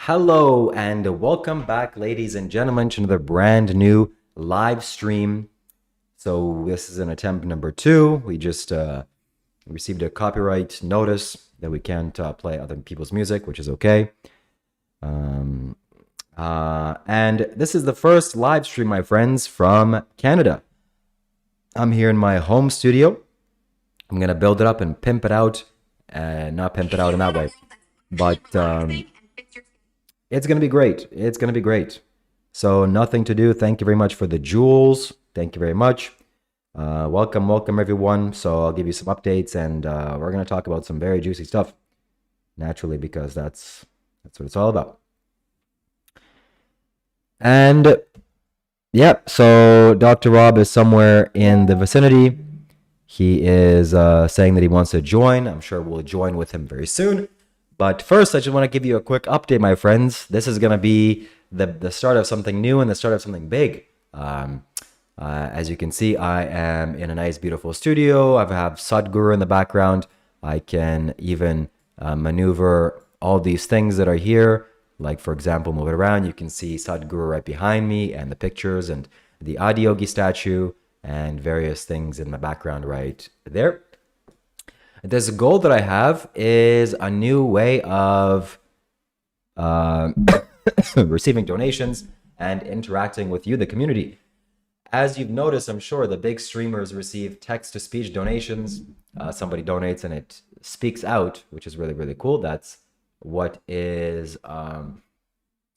Hello and welcome back, ladies and gentlemen, to another brand new live stream. So this is an attempt number two. We just received a copyright notice that we can't play other people's music, which is okay. Um, and this is the first live stream, my friends, from Canada. I'm here in my home studio. I'm gonna build it up and pimp it out, and not pimp it out in that way, but it's gonna be great. It's gonna be great. So nothing to do. Thank you very much for the jewels. Thank you very much. Welcome everyone. So I'll give you some updates, and we're gonna talk about some very juicy stuff, naturally, because that's what it's all about. And yeah, so Dr. Rob is somewhere in the vicinity. He is saying that he wants to join. I'm sure we'll join with him very soon. But first, I just want to give you a quick update, my friends. This is going to be the start of something new and the start of something big. As you can see, I am in a nice, beautiful studio. I have Sadhguru in the background. I can even maneuver all these things that are here. Like, for example, move it around. You can see Sadhguru right behind me and the pictures and the Adiyogi statue and various things in the background right there. This goal that I have is a new way of receiving donations and interacting with you, the community. As you've noticed, I'm sure the big streamers receive text-to-speech donations. Somebody donates and it speaks out, which is really, really cool. That's what is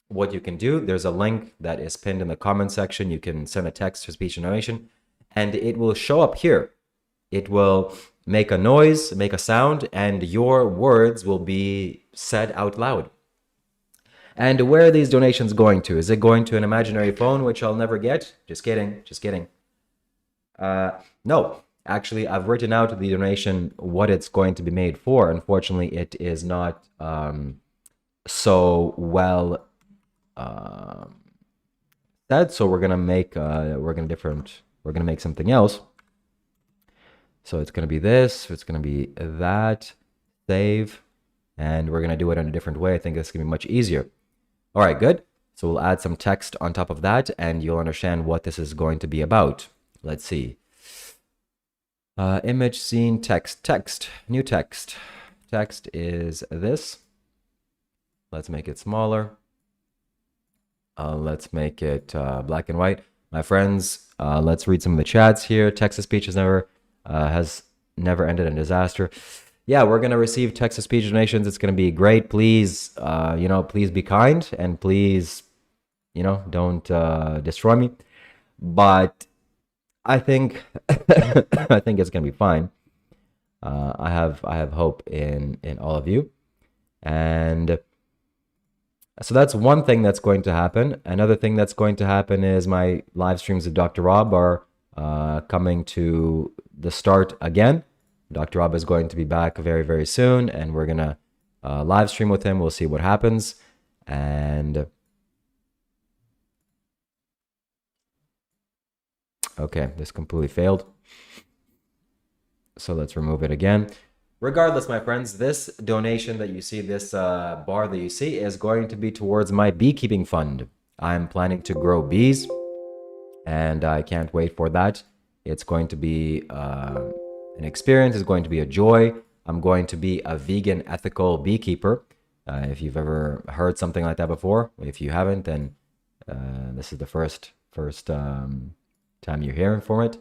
what you can do. There's a link that is pinned in the comment section. You can send a text-to-speech donation, and it will show up here. It will make a noise, make a sound, and your words will be said out loud. And where are these donations going to? Is it going to an imaginary phone, which I'll never get? Just kidding, just kidding. No, actually, I've written out the donation, what it's going to be made for. Unfortunately, it is not so well said, so we're gonna make something else. So it's going to be this, it's going to be that, save, and we're going to do it in a different way. I think it's going to be much easier. All right, good. So we'll add some text on top of that, and you'll understand what this is going to be about. Let's see. Image, scene, text, new text. Text is this. Let's make it smaller. Let's make it black and white. My friends, let's read some of the chats here. Text-to-speech has never ended in disaster. Yeah, we're gonna receive text-to-speech donations. It's gonna be great. Please, please be kind, and please, don't destroy me. But I think I think it's gonna be fine. I have hope in all of you, and so that's one thing that's going to happen. Another thing that's going to happen is my live streams of Dr. Rob are coming to the start again. Dr. Rob is going to be back very, very soon, and we're gonna live stream with him. We'll see what happens. And okay, this completely failed. So let's remove it again. Regardless, my friends, this donation that you see, this bar that you see, is going to be towards my beekeeping fund. I'm planning to grow bees, and I can't wait for that. It's going to be an experience. It's going to be a joy. I'm going to be a vegan, ethical beekeeper. If you've ever heard something like that before, if you haven't, then this is the first time you're hearing from it.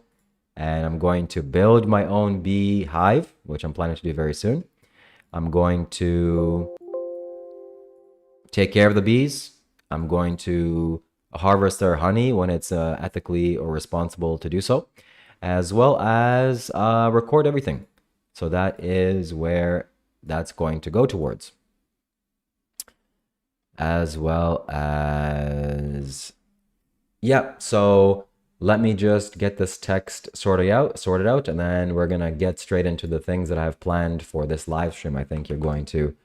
And I'm going to build my own bee hive, which I'm planning to do very soon. I'm going to take care of the bees. I'm going to harvest their honey when it's ethically or responsible to do so, as well as record everything. So that is where that's going to go towards. As well as, yeah, so let me just get this text sorted out, and then we're gonna get straight into the things that I've planned for this live stream. I think you're going to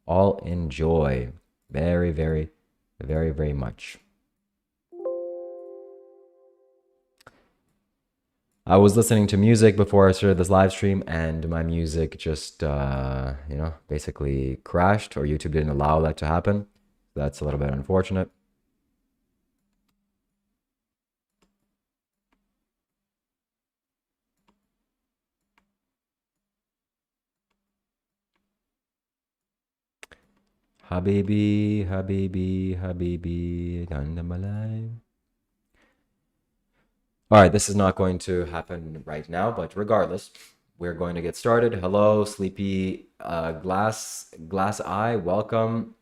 all enjoy very, very, very, very much. I was listening to music before I started this live stream, and my music just, basically crashed, or YouTube didn't allow that to happen. That's a little bit unfortunate. Habibi, Habibi, Habibi, Gandamalai. All right, this is not going to happen right now, but regardless, we're going to get started. Hello, sleepy glass eye. Welcome.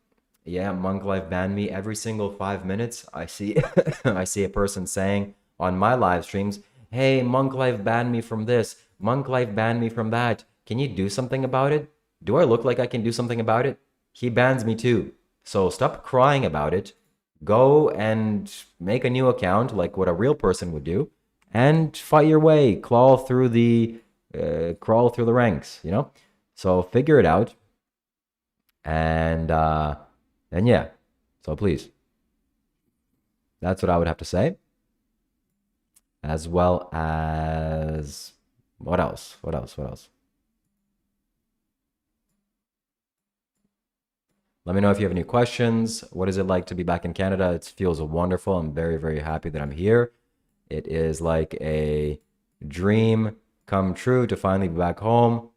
Yeah, Monk Life banned me every single 5 minutes. I see I see a person saying on my live streams, "Hey, Monk Life banned me from this. Monk Life banned me from that. Can you do something about it?" Do I look like I can do something about it? He bans me too. So stop crying about it. Go and make a new account like what a real person would do and fight your way, crawl through the ranks, you know? So figure it out and yeah. So please. That's what I would have to say. As well as what else? What else? What else? Let me know if you have any questions. What is it like to be back in Canada? It feels wonderful. I'm very, very happy that I'm here. It is like a dream come true to finally be back home.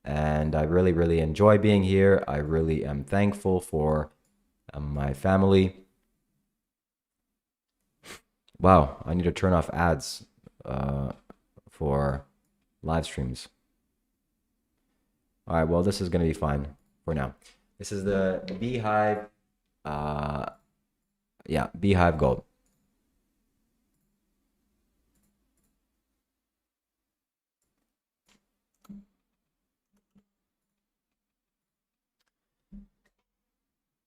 And I really, really enjoy being here. I really am thankful for my family. Wow, I need to turn off ads for live streams. All right, well, this is going to be fine for now. This is the Beehive, yeah, Beehive Gold.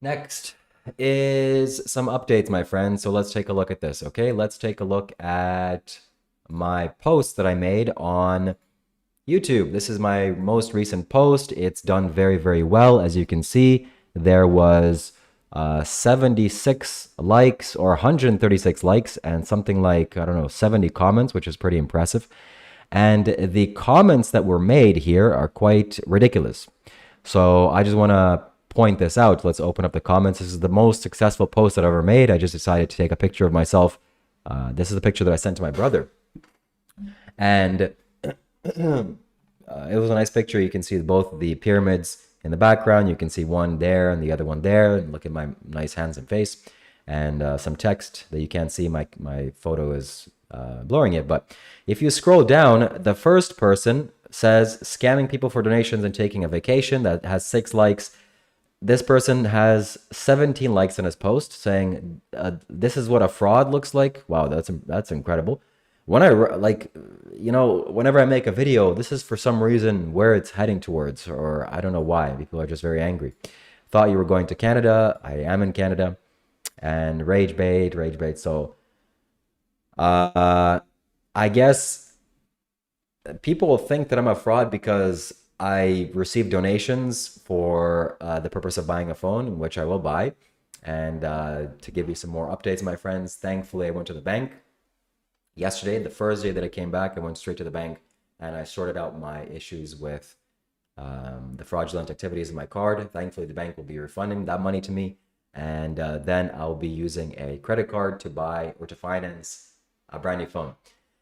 Next is some updates, my friends. So let's take a look at this, okay? Let's take a look at my post that I made on YouTube. This is my most recent post. It's done very, very well. As you can see, there was 76 likes or 136 likes and something like, I don't know, 70 comments, which is pretty impressive. And the comments that were made here are quite ridiculous. So I just want to point this out. Let's open up the comments. This is the most successful post that I've ever made. I just decided to take a picture of myself. This is a picture that I sent to my brother. And it was a nice picture. You can see both the pyramids in the background. You can see one there and the other one there. And look at my nice hands and face. And some text that you can't see. My photo is blurring it. But if you scroll down, the first person says scamming people for donations and taking a vacation. That has 6 likes. This person has 17 likes on his post saying, this is what a fraud looks like. Wow, that's incredible. When whenever I make a video, this is for some reason where it's heading towards, or I don't know why. People are just very angry. Thought you were going to Canada. I am in Canada. And rage bait. So, I guess people think that I'm a fraud because I receive donations for the purpose of buying a phone, which I will buy. And to give you some more updates, my friends, thankfully I went to the bank yesterday. The first day that I came back, I went straight to the bank and I sorted out my issues with the fraudulent activities of my card. Thankfully, the bank will be refunding that money to me. And then I'll be using a credit card to buy or to finance a brand new phone.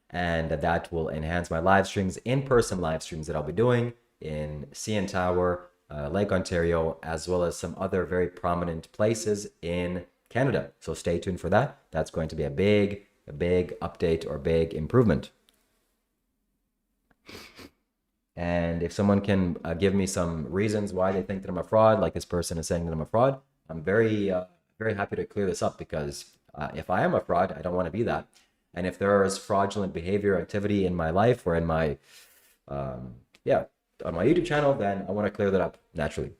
And that will enhance my live streams, in-person live streams that I'll be doing in CN Tower, Lake Ontario, as well as some other very prominent places in Canada. So stay tuned for that. That's going to be a big update or big improvement. And if someone can give me some reasons why they think that I'm a fraud, like this person is saying that I'm a fraud, I'm very happy to clear this up, because if I am a fraud, I don't want to be that. And if there is fraudulent behavior, activity in my life or in my on my YouTube channel, then I want to clear that up naturally.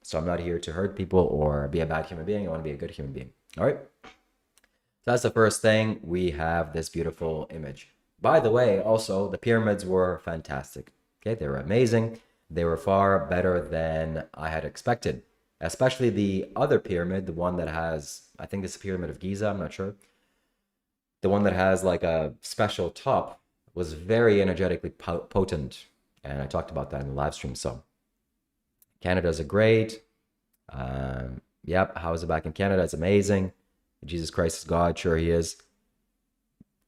So I'm not here to hurt people or be a bad human being. I want to be a good human being. All right. So that's the first thing. We have this beautiful image. By the way, also, the pyramids were fantastic. Okay, they were amazing. They were far better than I had expected, especially the other pyramid, the one that has, I think this is the Pyramid of Giza, I'm not sure. The one that has like a special top was very energetically potent. And I talked about that in the live stream. So Canada is a great Yep, how is it back in Canada? It's amazing. Jesus Christ is God. Sure, he is.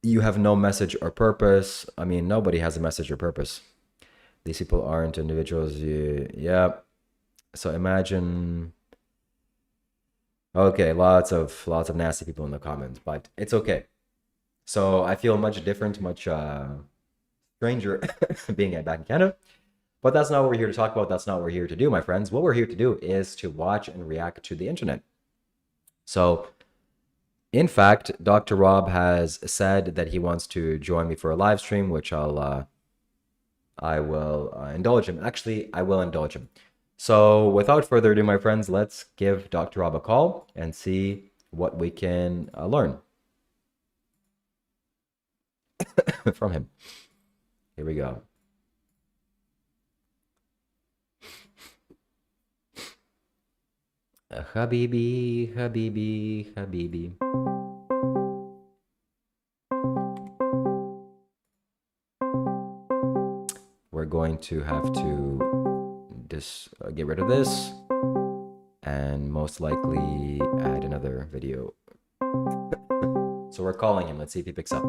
You have no message or purpose. I mean, nobody has a message or purpose. These people aren't individuals. Yeah. So imagine. Okay, lots of nasty people in the comments, but it's okay. So I feel much different, much stranger being back in Canada. But that's not what we're here to talk about. That's not what we're here to do, my friends. What we're here to do is to watch and react to the internet. So, in fact, Dr. Rob has said that he wants to join me for a live stream, which I will indulge him. Actually, I will indulge him. So, without further ado, my friends, let's give Dr. Rob a call and see what we can learn from him. Here we go. Habibi, Habibi, Habibi. We're going to have to get rid of this and most likely add another video. So we're calling him. Let's see if he picks up.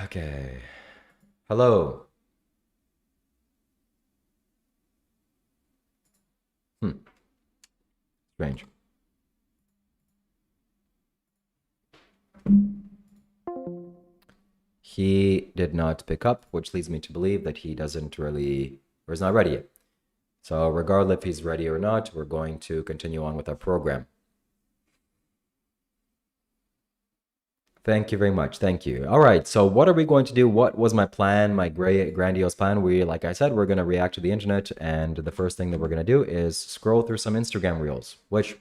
Okay. Hello. Strange. He did not pick up, which leads me to believe that he doesn't really, or is not ready yet. So regardless if he's ready or not, we're going to continue on with our program. Thank you very much. Thank you. All right. So what are we going to do? What was my plan, my grandiose plan? Like I said, we're going to react to the internet. And the first thing that we're going to do is scroll through some Instagram reels, which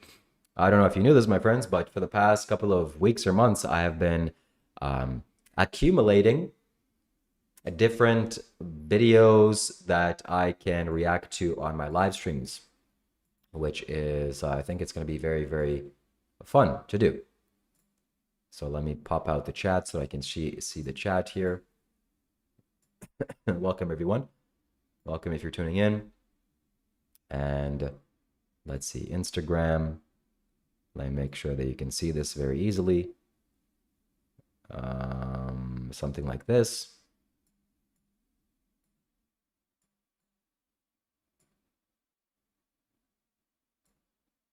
I don't know if you knew this, my friends, but for the past couple of weeks or months, I have been accumulating different videos that I can react to on my live streams, which is, I think it's going to be very, very fun to do. So let me pop out the chat so I can see the chat here. Welcome, everyone. Welcome if you're tuning in. And let's see, Instagram. Let me make sure that you can see this very easily. Something like this.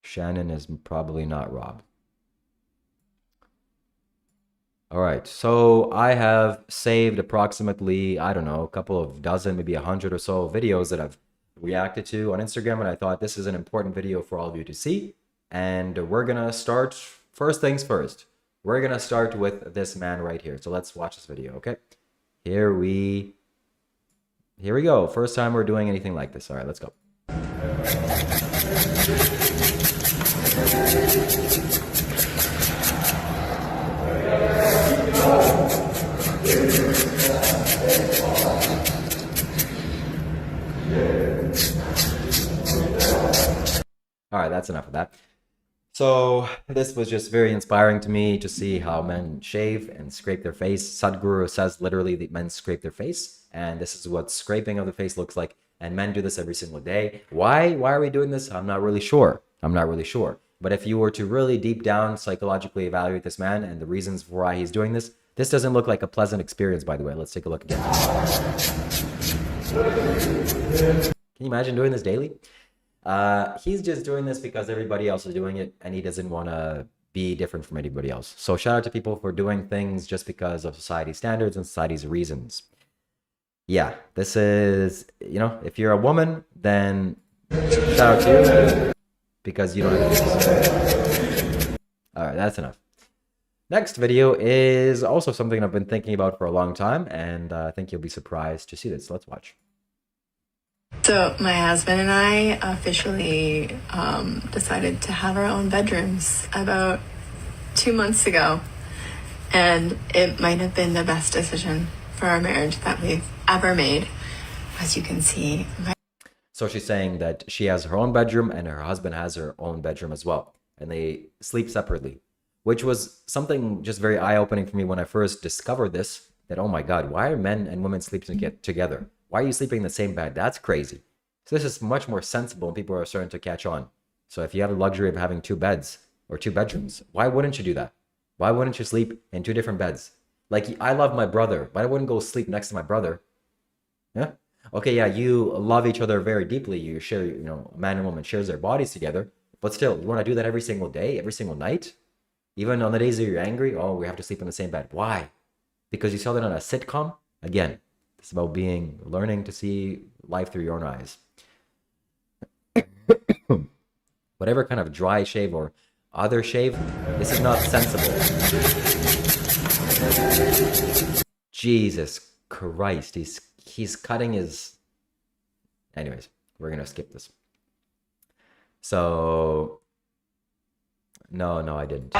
Shannon is probably not Rob. All right, so I have saved approximately, I don't know, a couple of dozen, maybe 100 or so videos that I've reacted to on Instagram, and I thought this is an important video for all of you to see. And we're gonna start, first things first, we're gonna start with this man right here. So let's watch this video, okay? Here we go. First time we're doing anything like this. All right, let's go. All right, that's enough of that. So this was just very inspiring to me to see how men shave and scrape their face. Sadhguru says literally that men scrape their face, and this is what scraping of the face looks like. And men do this every single day. Why are we doing this? I'm not really sure. But if you were to really deep down psychologically evaluate this man and the reasons for why he's doing this, this doesn't look like a pleasant experience, by the way. Let's take a look again. Can you imagine doing this daily? He's just doing this because everybody else is doing it and he doesn't want to be different from anybody else. So shout out to people for doing things just because of society's standards and society's reasons. Yeah, this is, you know, if you're a woman, then shout out to you because you don't have to do this. All right, that's enough. Next video is also something I've been thinking about for a long time, and I think you'll be surprised to see this. Let's watch. So my husband and I officially decided to have our own bedrooms about 2 months ago. And it might have been the best decision for our marriage that we've ever made. As you can see. So she's saying that she has her own bedroom and her husband has her own bedroom as well. And they sleep separately, which was something just very eye-opening for me when I first discovered this, that, oh my God, why are men and women sleeping together? Why are you sleeping in the same bed? That's crazy. So this is much more sensible and people are starting to catch on. So if you have the luxury of having 2 beds or 2 bedrooms, why wouldn't you do that? Why wouldn't you sleep in 2 different beds? Like, I love my brother, but I wouldn't go sleep next to my brother. Yeah. Okay, yeah, you love each other very deeply. You share, you know, man and woman shares their bodies together. But still, you want to do that every single day, every single night? Even on the days that you're angry? Oh, we have to sleep in the same bed. Why? Because you saw that on a sitcom? Again, it's about learning to see life through your own eyes. Whatever kind of dry shave or other shave, this is not sensible. Jesus Christ, he's cutting his... Anyways, we're gonna skip this. So, no, I didn't.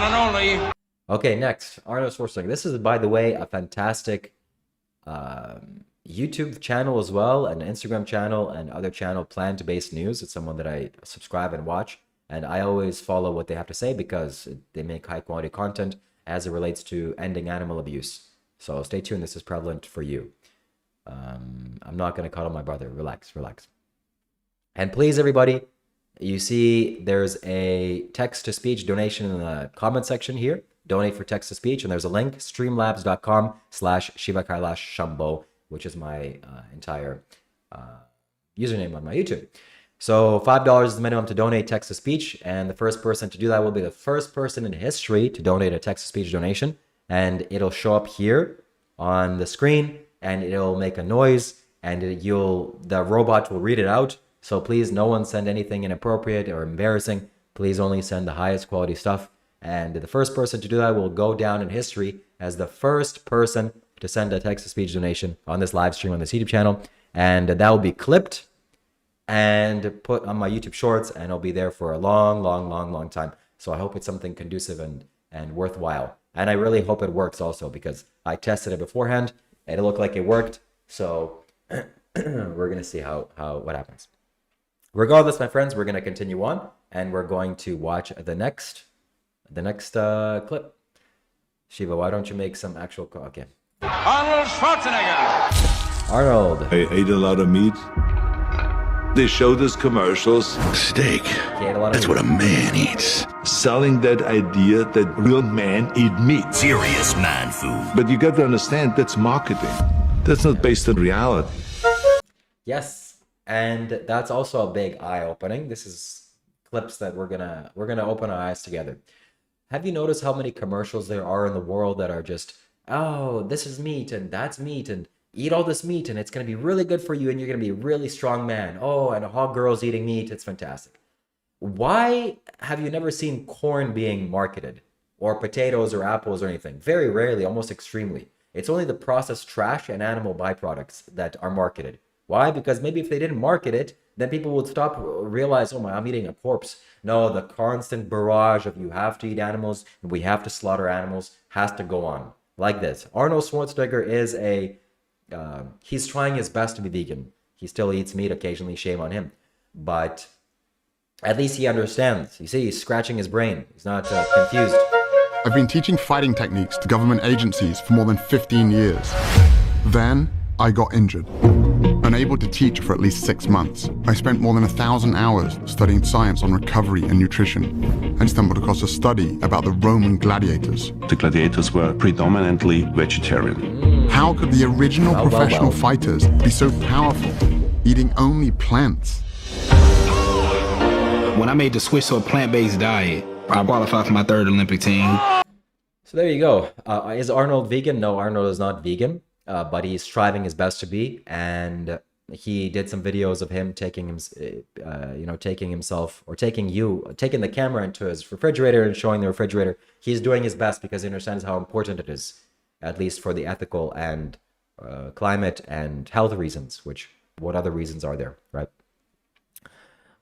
Okay, next, Arnold Schwarzenegger. This is, by the way, a fantastic YouTube channel as well, an Instagram channel, and other channel, Plant-Based News. It's someone that I subscribe and watch, and I always follow what they have to say because they make high-quality content as it relates to ending animal abuse. So stay tuned. This is prevalent for you. I'm not going to cuddle my brother. Relax. And please, everybody, you see there's a text-to-speech donation in the comment section here. Donate for text-to-speech, and there's a link, streamlabs.com/Shiva Kailash Shambho, which is my entire username on my YouTube. So $5 is the minimum to donate text-to-speech, and the first person to do that will be the first person in history to donate a text-to-speech donation, and it'll show up here on the screen, and it'll make a noise, and the robot will read it out. So please, no one send anything inappropriate or embarrassing. Please only send the highest quality stuff. And the first person to do that will go down in history as the first person to send a text-to-speech donation on this live stream on this YouTube channel. And that will be clipped and put on my YouTube shorts, and it'll be there for a long time. So I hope it's something conducive and worthwhile. And I really hope it works also, because I tested it beforehand and it looked like it worked. So we're going to see what happens. Regardless, my friends, we're going to continue on, and we're going to watch the next clip. Shiva, why don't you make some actual... Okay. Arnold Schwarzenegger. Arnold. I ate a lot of meat. They showed us commercials. Steak. That's what a man eats. Selling that idea that real men eat meat. Serious man food. But you got to understand, that's marketing. That's not based on reality. Yes. And that's also a big eye-opening. This is clips that we're gonna open our eyes together. Have you noticed how many commercials there are in the world that are just, oh, this is meat and that's meat and eat all this meat and it's gonna be really good for you and you're gonna be a really strong man. Oh, and hot girls eating meat, it's fantastic. Why have you never seen corn being marketed, or potatoes or apples or anything? Very rarely, almost extremely. It's only the processed trash and animal byproducts that are marketed. Why? Because maybe if they didn't market it, then people would realize, oh my, I'm eating a corpse. No, the constant barrage of you have to eat animals and we have to slaughter animals has to go on like this. Arnold Schwarzenegger is he's trying his best to be vegan. He still eats meat occasionally, shame on him. But at least he understands. You see, he's scratching his brain. He's not confused. I've been teaching fighting techniques to government agencies for more than 15 years. Then I got injured. Unable to teach for at least 6 months, I spent more than 1,000 hours studying science on recovery and nutrition, and stumbled across a study about the Roman gladiators. The gladiators were predominantly vegetarian. How could the original professional fighters be so powerful, eating only plants? When I made the switch to a plant-based diet, I qualified for my 3rd Olympic team. So there you go. Is Arnold vegan? No, Arnold is not vegan. But he's striving his best to be, and he did some videos of him taking the camera into his refrigerator and showing the refrigerator. He's doing his best because he understands how important it is, at least for the ethical and climate and health reasons. What other reasons are there, right?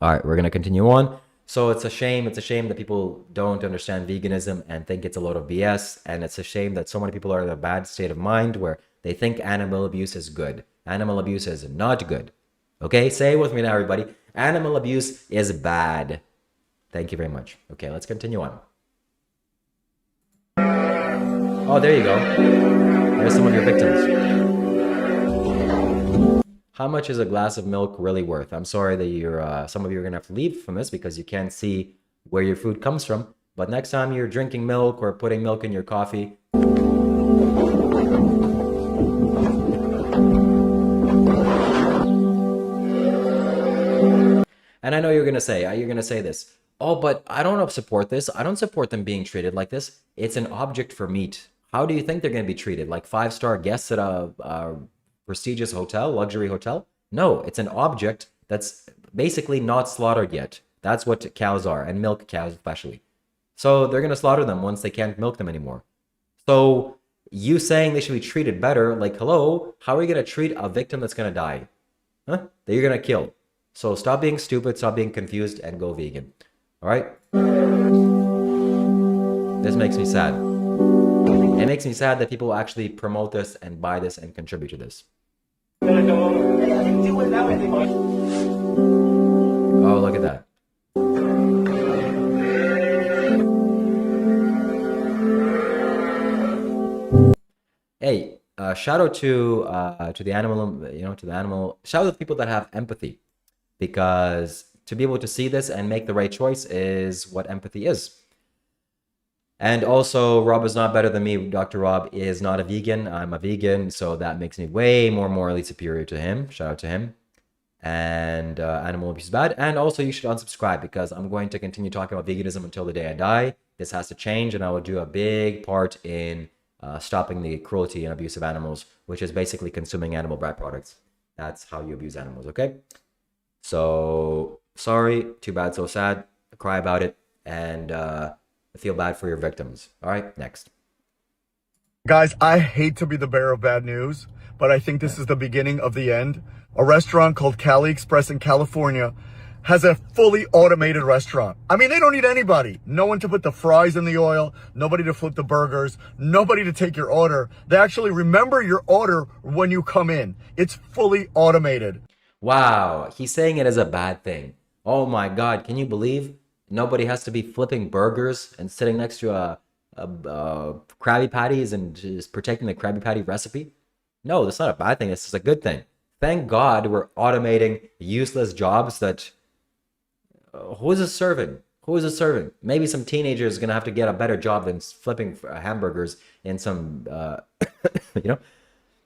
All right, we're gonna continue on. So it's a shame that people don't understand veganism and think it's a load of BS, and it's a shame that so many people are in a bad state of mind where they think animal abuse is good. Animal abuse is not good. Okay, say it with me now, everybody. Animal abuse is bad. Thank you very much. Okay, let's continue on. Oh, there you go. There's some of your victims. How much is a glass of milk really worth? I'm sorry that you're some of you are gonna have to leave from this because you can't see where your food comes from. But next time you're drinking milk or putting milk in your coffee, and I know you're gonna say this. Oh, but I don't support this. I don't support them being treated like this. It's an object for meat. How do you think they're gonna be treated? Like 5-star guests at a prestigious hotel, luxury hotel? No, it's an object that's basically not slaughtered yet. That's what cows are, and milk cows especially. So they're gonna slaughter them once they can't milk them anymore. So you saying they should be treated better, like, hello, how are you gonna treat a victim that's gonna die? Huh? That you're gonna kill. So stop being stupid, stop being confused, and go vegan. All right? This makes me sad. It makes me sad that people actually promote this and buy this and contribute to this. Oh, look at that. Hey, shout out to the animal, to the animal. Shout out to the people that have empathy, because to be able to see this and make the right choice is what empathy is. And also, Rob is not better than me. Dr. Rob is not a vegan. I'm a vegan, so that makes me way more morally superior to him. Shout out to him. And animal abuse is bad. And also, you should unsubscribe, because I'm going to continue talking about veganism until the day I die. This has to change, and I will do a big part in stopping the cruelty and abuse of animals, which is basically consuming animal byproducts. That's how you abuse animals, okay? So, sorry, too bad, so sad. Cry about it, and I feel bad for your victims. All right, next. Guys, I hate to be the bearer of bad news, but I think this is the beginning of the end. A restaurant called Cali Express in California has a fully automated restaurant. I mean, they don't need anybody. No one to put the fries in the oil, nobody to flip the burgers, nobody to take your order. They actually remember your order when you come in. It's fully automated. Wow, he's saying it as a bad thing. Oh my God, can you believe nobody has to be flipping burgers and sitting next to a Krabby Patties and just protecting the Krabby Patty recipe? No, that's not a bad thing. This is a good thing. Thank God we're automating useless jobs that... who is this serving? Who is this serving? Maybe some teenager is going to have to get a better job than flipping hamburgers in some,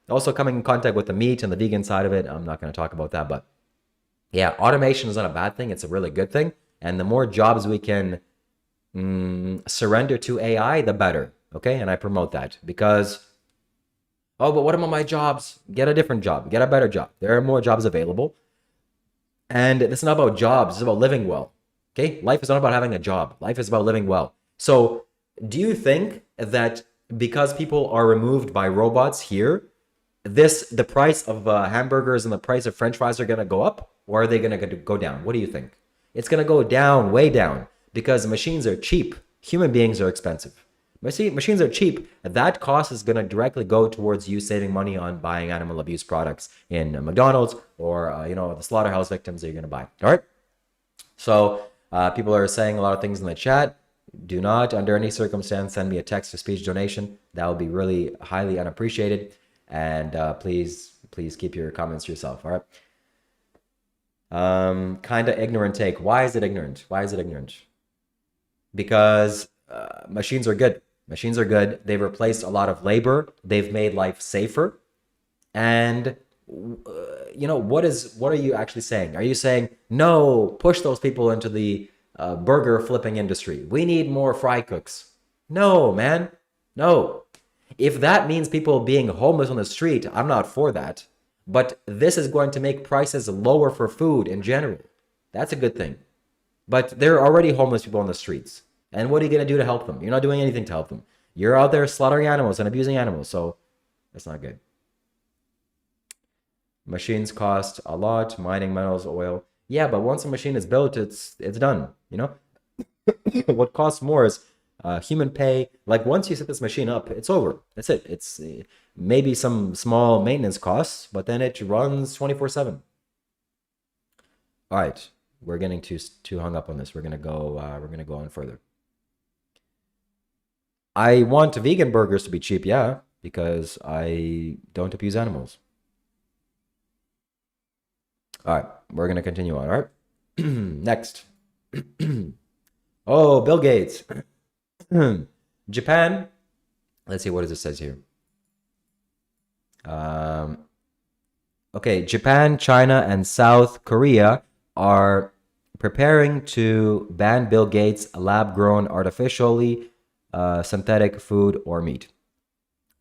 Also coming in contact with the meat and the vegan side of it. I'm not going to talk about that, but yeah, automation is not a bad thing. It's a really good thing. And the more jobs we can surrender to AI, the better. Okay, and I promote that, because, oh, but what about my jobs? Get a different job. Get a better job. There are more jobs available. And it's not about jobs. It's about living well. Okay, life is not about having a job. Life is about living well. So do you think that because people are removed by robots here, the price of hamburgers and the price of French fries are going to go up, or are they going to go down? What do you think? It's going to go down, way down, because machines are cheap. Human beings are expensive. Machines are cheap. That cost is going to directly go towards you saving money on buying animal abuse products in McDonald's or, the slaughterhouse victims that you're going to buy. All right. So people are saying a lot of things in the chat. Do not, under any circumstance, send me a text-to-speech donation. That would be really highly unappreciated. And please keep your comments to yourself. All right. Kind of ignorant take. Why is it ignorant? Why is it ignorant? Because machines are good. Machines are good. They've replaced a lot of labor. They've made life safer. And what are you actually saying? Are you saying, no, push those people into the burger flipping industry? We need more fry cooks. No, man. No. If that means people being homeless on the street, I'm not for that. But this is going to make prices lower for food in general. That's a good thing. But there are already homeless people on the streets. And what are you going to do to help them? You're not doing anything to help them. You're out there slaughtering animals and abusing animals. So that's not good. Machines cost a lot. Mining metals, oil. Yeah, but once a machine is built, it's done. What costs more is human pay. Like once you set this machine up, it's over. That's it. It's maybe some small maintenance costs, but then it runs 24/7. All right, we're getting too hung up on this. We're gonna go on further. I want vegan burgers to be cheap, yeah, because I don't abuse animals. All right, we're going to continue on. All right. Next. Oh, Bill Gates. Japan. Let's see, what does it says here? Okay, Japan, China, and South Korea are preparing to ban Bill Gates' lab-grown artificially synthetic food or meat.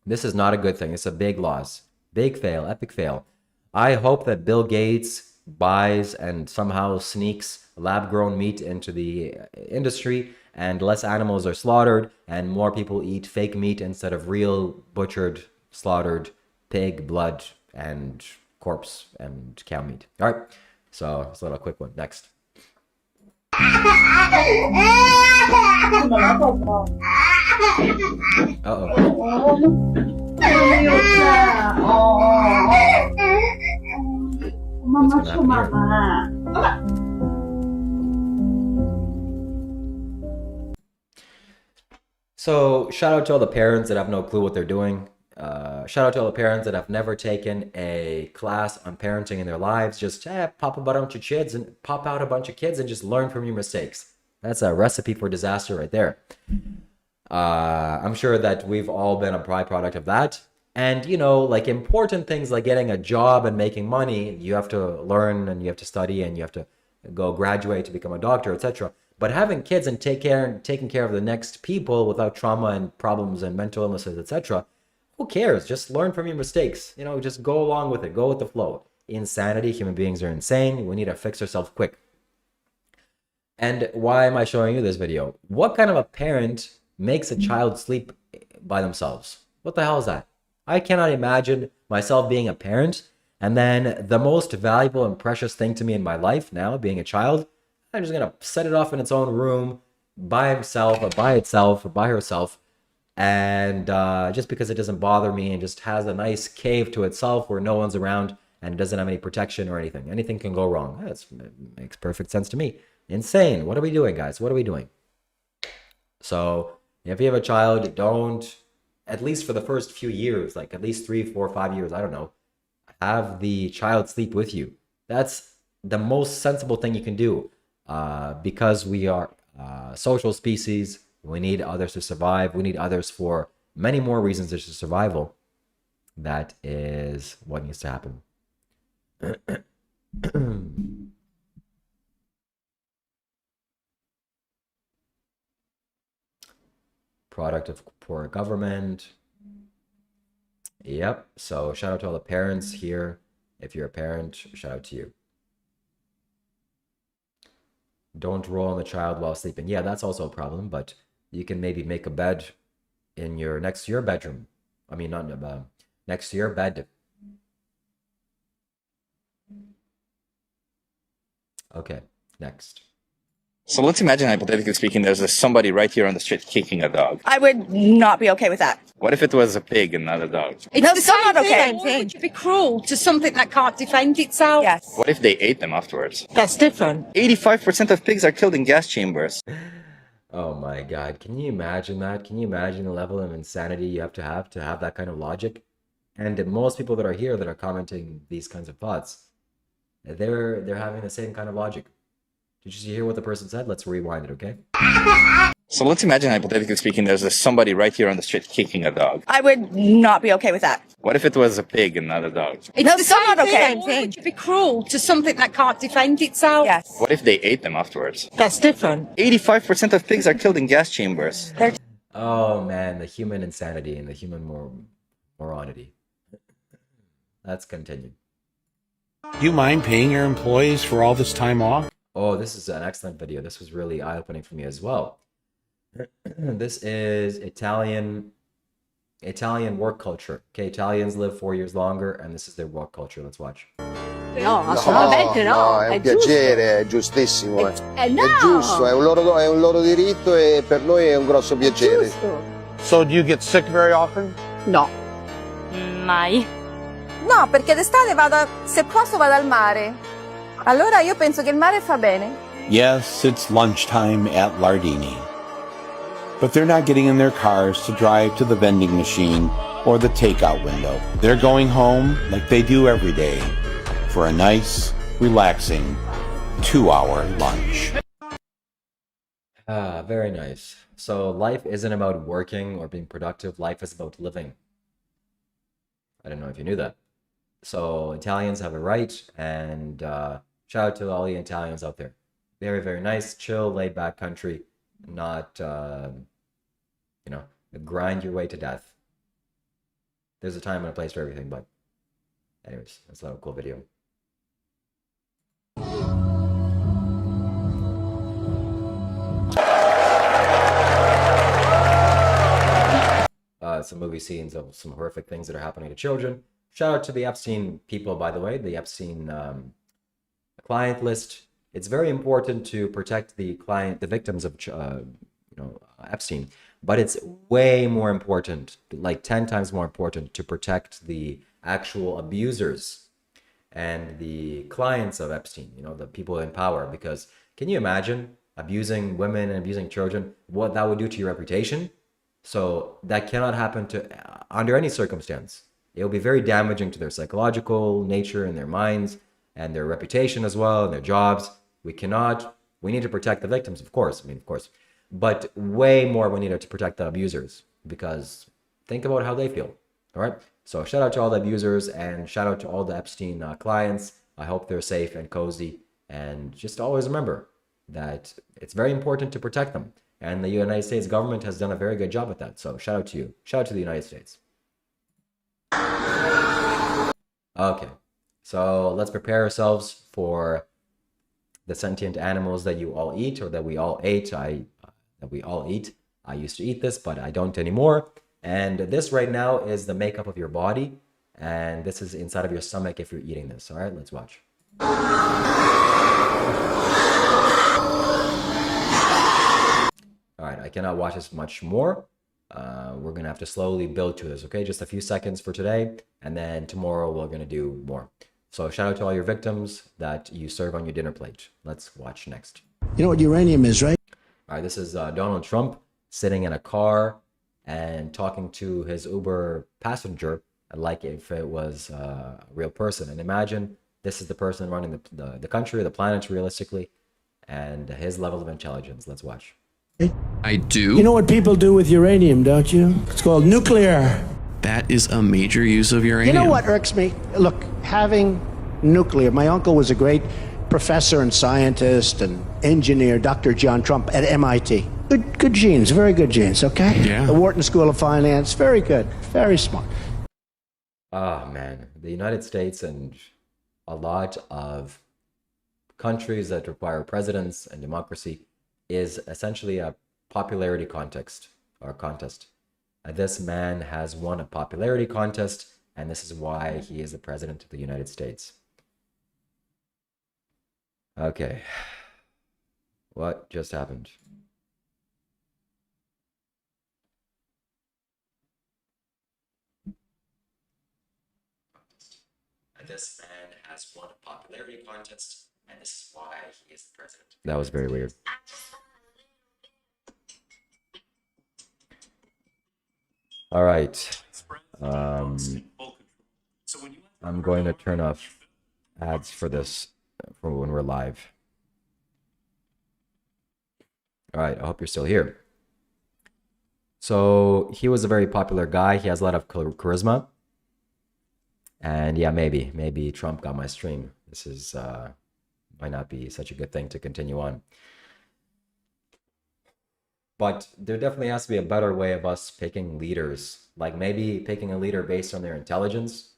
This is not a good thing. It's a big loss. Big fail, epic fail. I hope that Bill Gates buys and somehow sneaks lab-grown meat into the industry and less animals are slaughtered and more people eat fake meat instead of real butchered, slaughtered pig blood and corpse and cow meat. All right, so it's a little quick one. Next. So shout out to all the parents that have no clue what they're doing. Shout out to all the parents that have never taken a class on parenting in their lives. Just pop a bunch of kids and pop out a bunch of kids and just learn from your mistakes. That's a recipe for disaster right there. I'm sure that we've all been a byproduct of that. And, you know, like important things like getting a job and making money, you have to learn and you have to study and you have to go graduate to become a doctor, etc. But having kids and taking care of the next people without trauma and problems and mental illnesses, etc., who cares? Just learn from your mistakes. You know, just go along with it. Go with the flow. Insanity. Human beings are insane. We need to fix ourselves quick. And why am I showing you this video? What kind of a parent makes a child sleep by themselves? What the hell is that? I cannot imagine myself being a parent and then the most valuable and precious thing to me in my life now, being a child, I'm just going to set it off in its own room by himself or by itself or by herself. And just because it doesn't bother me and just has a nice cave to itself where no one's around and it doesn't have any protection or anything. Anything can go wrong. It makes perfect sense to me. Insane. What are we doing, guys? What are we doing? So if you have a child, don't, at least for the first few years, like at least 3, 4, 5 years, I don't know, have the child sleep with you. That's the most sensible thing you can do because we are social species. We need others to survive. We need others for many more reasons than just survival. That is what needs to happen. Product of poor government. Yep. So shout out to all the parents here. If you're a parent, shout out to you. Don't roll on the child while sleeping. Yeah, that's also a problem, but you can maybe make a bed in your next to your bedroom. I mean, not next to your bed. Okay, next. So let's imagine, hypothetically speaking, there's somebody right here on the street kicking a dog. I would not be okay with that. What if it was a pig and not a dog? It's still not okay. Why would you be cruel to something that can't defend itself? Yes. What if they ate them afterwards? That's different. 85% of pigs are killed in gas chambers. Oh my God, can you imagine that? Can you imagine the level of insanity you have to have that kind of logic? And most people that are here that are commenting these kinds of thoughts, they're having the same kind of logic. Did you hear what the person said? Let's rewind it, okay? So let's imagine, hypothetically speaking, there's somebody right here on the street kicking a dog. I would not be okay with that. What if it was a pig and not a dog? It's still not okay. Why would you be cruel to something that can't defend itself? Yes. What if they ate them afterwards? That's different. 85% of pigs are killed in gas chambers. Oh man, the human insanity and the human moronity. Let's continue. Do you mind paying your employees for all this time off? Oh, this is an excellent video. This was really eye-opening for me as well. This is Italian work culture. Okay, Italians live 4 years longer, and this is their work culture. Let's watch. No, assolutamente no. È un piacere, è giustissimo. No. È giusto, è un loro diritto e per noi è un grosso piacere. Giusto. So do you get sick very often? No. Mai. No, perché d'estate se posso vado al mare. Allora io penso che il mare fa bene. Yes, it's lunchtime at Lardini. But they're not getting in their cars to drive to the vending machine or the takeout window. They're going home like they do every day for a nice, relaxing 2-hour lunch. Ah, very nice. So life isn't about working or being productive. Life is about living. I don't know if you knew that. So Italians have a right, and shout out to all the Italians out there. Very, very nice, chill, laid-back country. Not, grind your way to death. There's a time and a place for everything, but anyways, that's a cool video. Some movie scenes of some horrific things that are happening to children. Shout out to the Epstein people, by the way, the Epstein client list. It's very important to protect the victims of, Epstein, but it's way more important, like 10 times more important, to protect the actual abusers and the clients of Epstein, the people in power. Because can you imagine abusing women and abusing children, what that would do to your reputation? So that cannot happen under any circumstance. It will be very damaging to their psychological nature and their minds and their reputation as well and their jobs. We need to protect the victims, of course. But way more we need to protect the abusers, because think about how they feel. All right. So shout out to all the abusers and shout out to all the Epstein clients. I hope they're safe and cozy, and just always remember that it's very important to protect them. And the United States government has done a very good job at that. So shout out to you. Shout out to the United States. Okay, so let's prepare ourselves for the sentient animals that you all eat, or that we all ate. That we all eat. I used to eat this, but I don't anymore. And this right now is the makeup of your body. And this is inside of your stomach if you're eating this. All right, let's watch. All right, I cannot watch this much more. We're going to have to slowly build to this, okay? Just a few seconds for today, and then tomorrow we're going to do more. So shout out to all your victims that you serve on your dinner plate. Let's watch next. You know what uranium is, right? All right, this is Donald Trump sitting in a car and talking to his Uber passenger like if it was a real person. And imagine this is the person running the country, the planet, realistically, and his level of intelligence. Let's watch. I do. You know what people do with uranium, don't you? It's called nuclear. That is a major use of uranium. You know what irks me? Look, having nuclear. My uncle was a great professor and scientist and engineer, Dr. John Trump at MIT. Good genes, very good genes, okay? Yeah. The Wharton School of Finance, very good, very smart. Oh, man. The United States and a lot of countries that require presidents and democracy is essentially a popularity contest. This man has won a popularity contest, and this is why he is the president of the United States. Okay. What just happened? This man has won a popularity contest, and this is why he is the president. That was very weird. All right. I'm going to turn off ads for this for when we're live. All right. I hope you're still here. So he was a very popular guy. He has a lot of charisma. And yeah, maybe Trump got my stream. This is might not be such a good thing to continue on. But there definitely has to be a better way of us picking leaders. Like maybe picking a leader based on their intelligence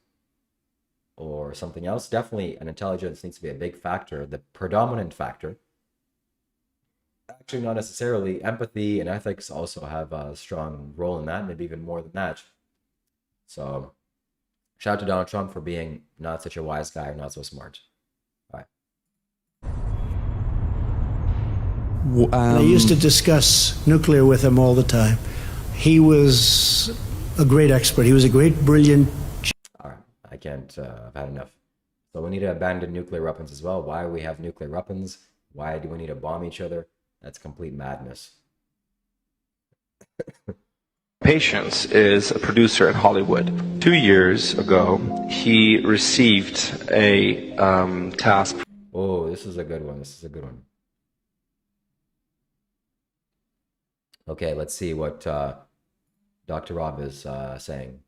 or something else. Definitely an intelligence needs to be a big factor, the predominant factor. Actually, not necessarily. Empathy and ethics also have a strong role in that, maybe even more than that. So shout out to Donald Trump for being not such a wise guy or not so smart. All right. I used to discuss nuclear with him all the time. He was a great expert. He was a great, brilliant... All right. I can't. I've had enough. So we need to abandon nuclear weapons as well. Why do we have nuclear weapons? Why do we need to bomb each other? That's complete madness. Patience is a producer in Hollywood. 2 years ago, he received a task. this is a good one. This is a good one. Okay, let's see what Dr. Rob is saying.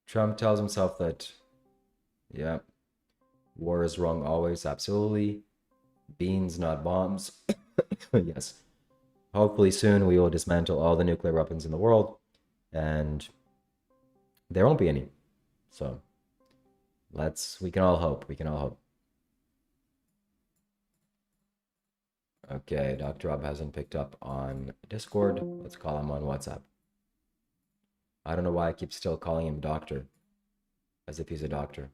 Trump tells himself that, yeah, war is wrong always, absolutely. Beans, not bombs. Yes. Hopefully soon we will dismantle all the nuclear weapons in the world, and there won't be any. So we can all hope. We can all hope. Okay, Dr. Rob hasn't picked up on Discord. Let's call him on WhatsApp. I don't know why I keep still calling him doctor, as if he's a doctor.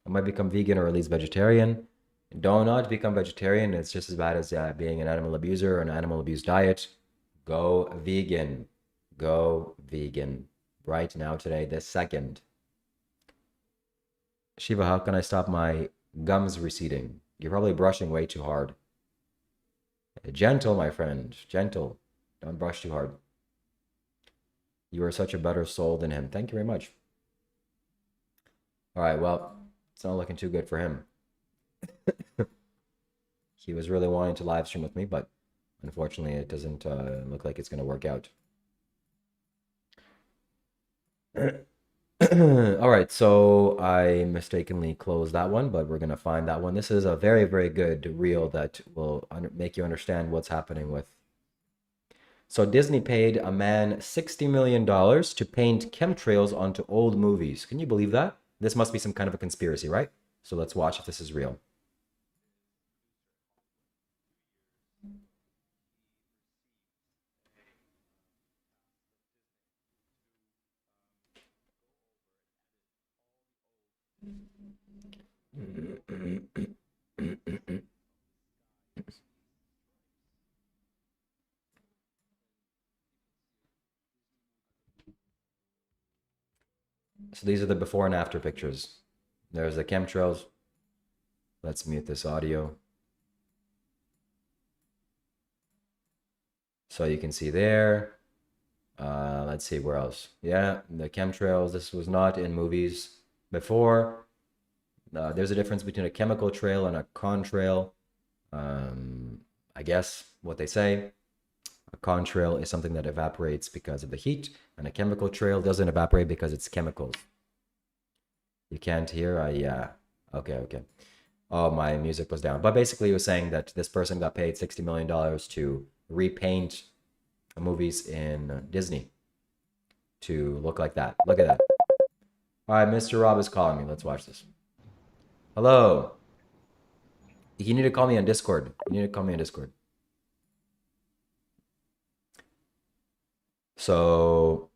I might become vegan or at least vegetarian. Do not become vegetarian. It's just as bad as being an animal abuser or an animal abuse diet. Go vegan. Go vegan. Right now, today, this second. Shiva, how can I stop my gums receding? You're probably brushing way too hard. Gentle, my friend. Gentle. Don't brush too hard. You are such a better soul than him. Thank you very much. All right, well, it's not looking too good for him. He was really wanting to live stream with me, but unfortunately it doesn't look like it's going to work out. All right, so I mistakenly closed that one, but we're going to find that one. This is a very, very good reel that will make you understand what's happening with. So Disney paid a man $60 million to paint chemtrails onto old movies. Can you believe that? This must be some kind of a conspiracy, right? So let's watch if this is real. So these are the before and after pictures. There's the chemtrails. Let's mute this audio. So you can see there. Let's see where else. Yeah, the chemtrails. This was not in movies before. There's a difference between a chemical trail and a contrail. I guess what they say. A contrail is something that evaporates because of the heat, and a chemical trail doesn't evaporate because it's chemicals. You can't hear? Yeah. Okay. Oh, my music was down. But basically, he was saying that this person got paid $60 million to repaint movies in Disney to look like that. Look at that. All right, Mr. Rob is calling me. Let's watch this. Hello. You need to call me on Discord. So,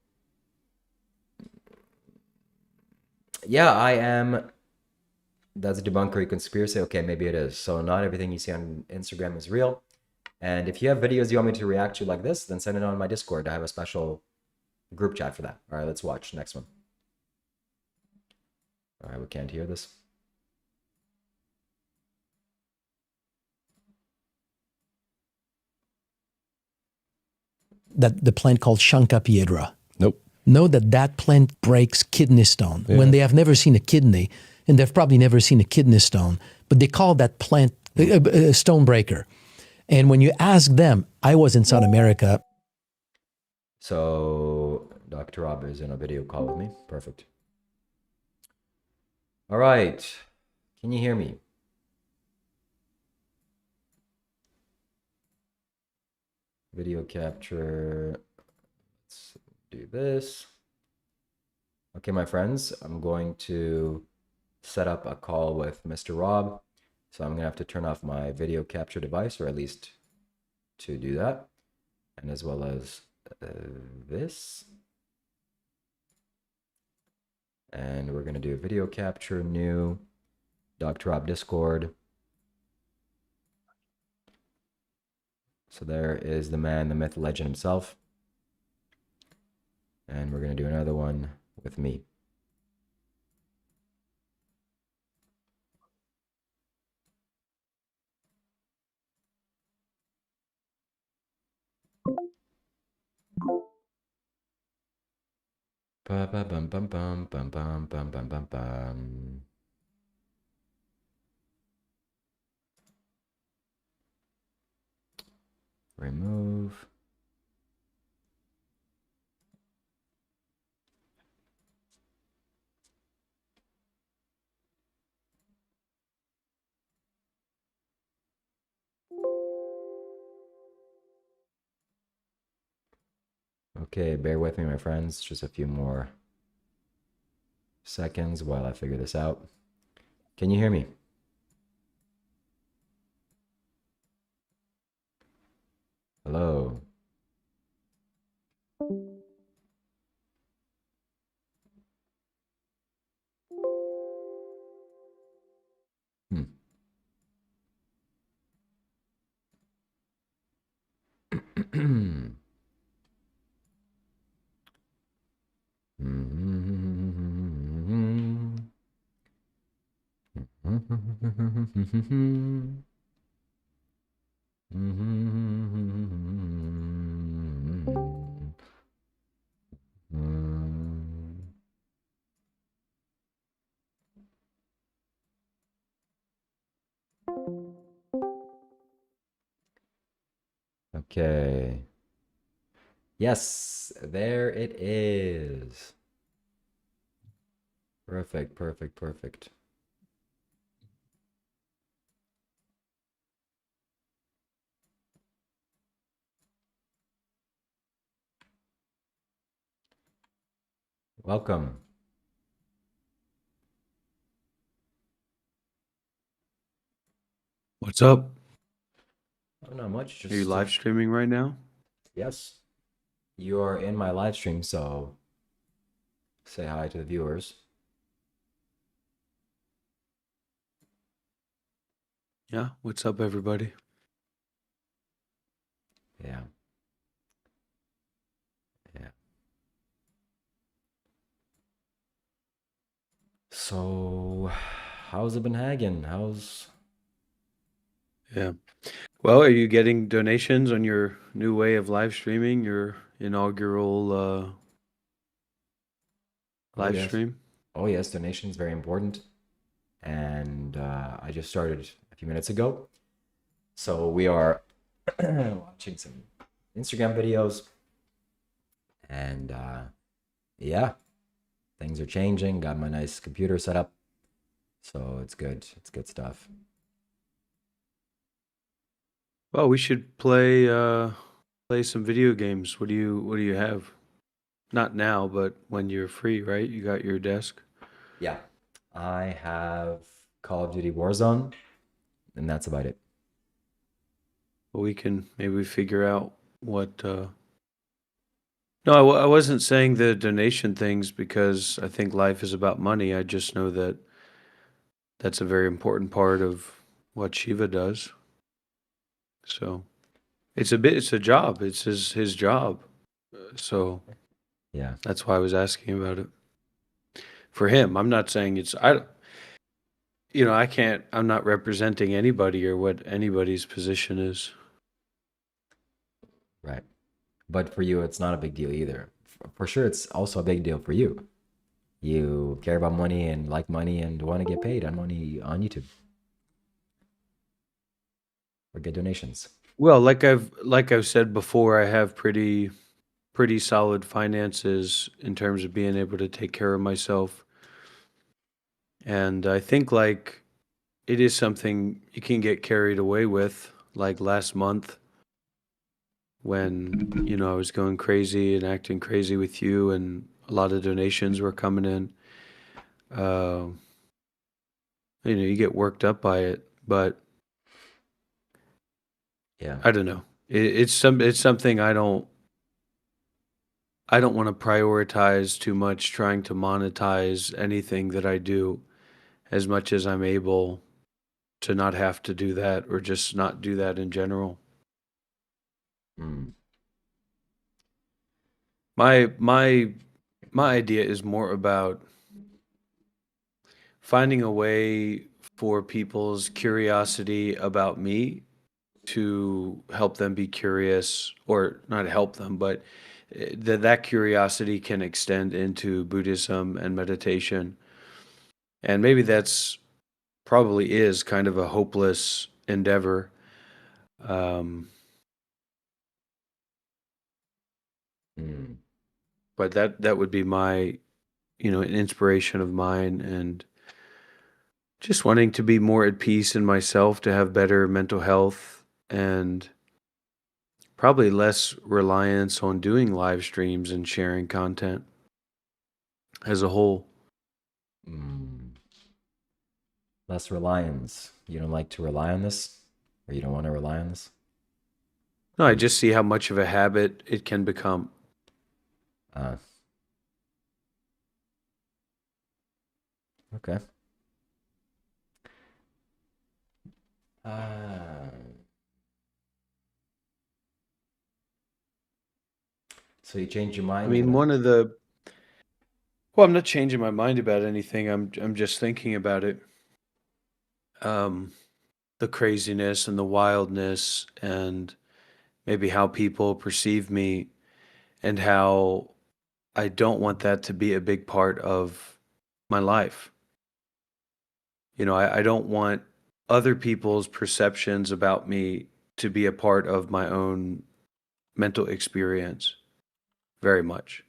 yeah, I am. That's a debunkery conspiracy. Okay, maybe it is. So not everything you see on Instagram is real. And if you have videos you want me to react to like this, then send it on my Discord. I have a special group chat for that. All right, let's watch next one. All right, we can't hear this. That the plant called Shankapiedra. Nope. Know that plant breaks kidney stone when they have never seen a kidney, and they've probably never seen a kidney stone, but they call that plant a stone breaker. And when you ask them, I was in South America. So Dr. Rob is in a video call with me. Perfect. All right. Can you hear me? Video capture. Let's do this. Okay, my friends, I'm going to set up a call with Mr. Rob. So I'm going to have to turn off my video capture device, or at least to do that. And as well as this. And we're going to do video capture, new, Dr. Rob Discord. So there is the man, the myth, legend himself. And we're going to do another one with me. Ba ba bum bum bum bum bum bum bum bum bum. Remove. Okay, bear with me, my friends. Just a few more seconds while I figure this out. Can you hear me? Hello. Okay. Yes, there it is. Perfect, perfect, perfect. Welcome. What's up? Oh, not much. Just Are you live streaming right now? Yes. You are in my live stream, so say hi to the viewers. Yeah. What's up, everybody? Yeah. Yeah. So, how's it been hanging? How's... Yeah. Well, are you getting donations on your new way of live streaming, your inaugural live yes. stream? Oh, yes. Donations, very important. And I just started a few minutes ago. So we are watching some Instagram videos. And yeah, things are changing. Got my nice computer set up. So it's good. It's good stuff. Well, we should play some video games. What do you have? Not now, but when you're free, right? You got your desk. Yeah. I have Call of Duty Warzone, and that's about it. Well, we can maybe figure out what No, I wasn't saying the donation things because I think life is about money. I just know that that's a very important part of what Shiva does. So it's a job. It's his job. So yeah, that's why I was asking about it. For him, I'm not saying I'm not representing anybody or what anybody's position is. Right. But for you, it's not a big deal either. For sure, it's also a big deal for you. You care about money and like money and want to get paid on money on YouTube. Or get donations. Well, like I've said before, I have pretty solid finances in terms of being able to take care of myself. And I think like it is something you can get carried away with. Like last month when, I was going crazy and acting crazy with you and a lot of donations were coming in. You get worked up by it, but yeah, I don't know. It's something I don't want to prioritize too much, trying to monetize anything that I do as much as I'm able to not have to do that or just not do that in general. Mm. My idea is more about finding a way for people's curiosity about me to help them be curious, or not help them, but that curiosity can extend into Buddhism and meditation. And maybe that's probably is kind of a hopeless endeavor. But that would be my, an inspiration of mine, and just wanting to be more at peace in myself, to have better mental health, and probably less reliance on doing live streams and sharing content as a whole. Less reliance. You don't like to rely on this? Or you don't want to rely on this? No, I just see how much of a habit it can become. Okay. So you changed your mind? I mean, well, I'm not changing my mind about anything. I'm just thinking about it. The craziness and the wildness, and maybe how people perceive me, and how I don't want that to be a big part of my life. I don't want other people's perceptions about me to be a part of my own mental experience very much.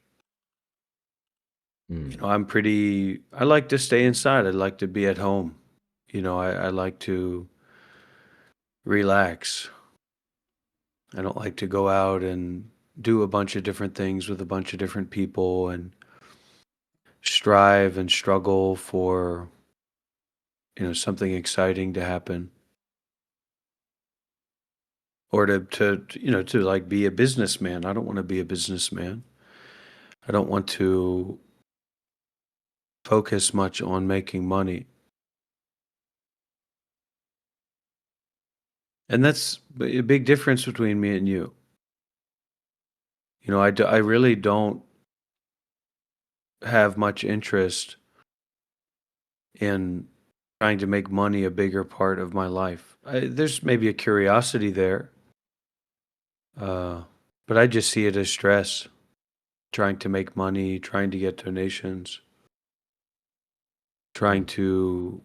I like to stay inside. I like to be at home. I like to relax. I don't like to go out and do a bunch of different things with a bunch of different people and strive and struggle for, something exciting to happen. Or to like be a businessman. I don't want to be a businessman. I don't want to focus much on making money. And that's a big difference between me and you. I really don't have much interest in trying to make money a bigger part of my life. There's maybe a curiosity there, but I just see it as stress, trying to make money, trying to get donations, trying to,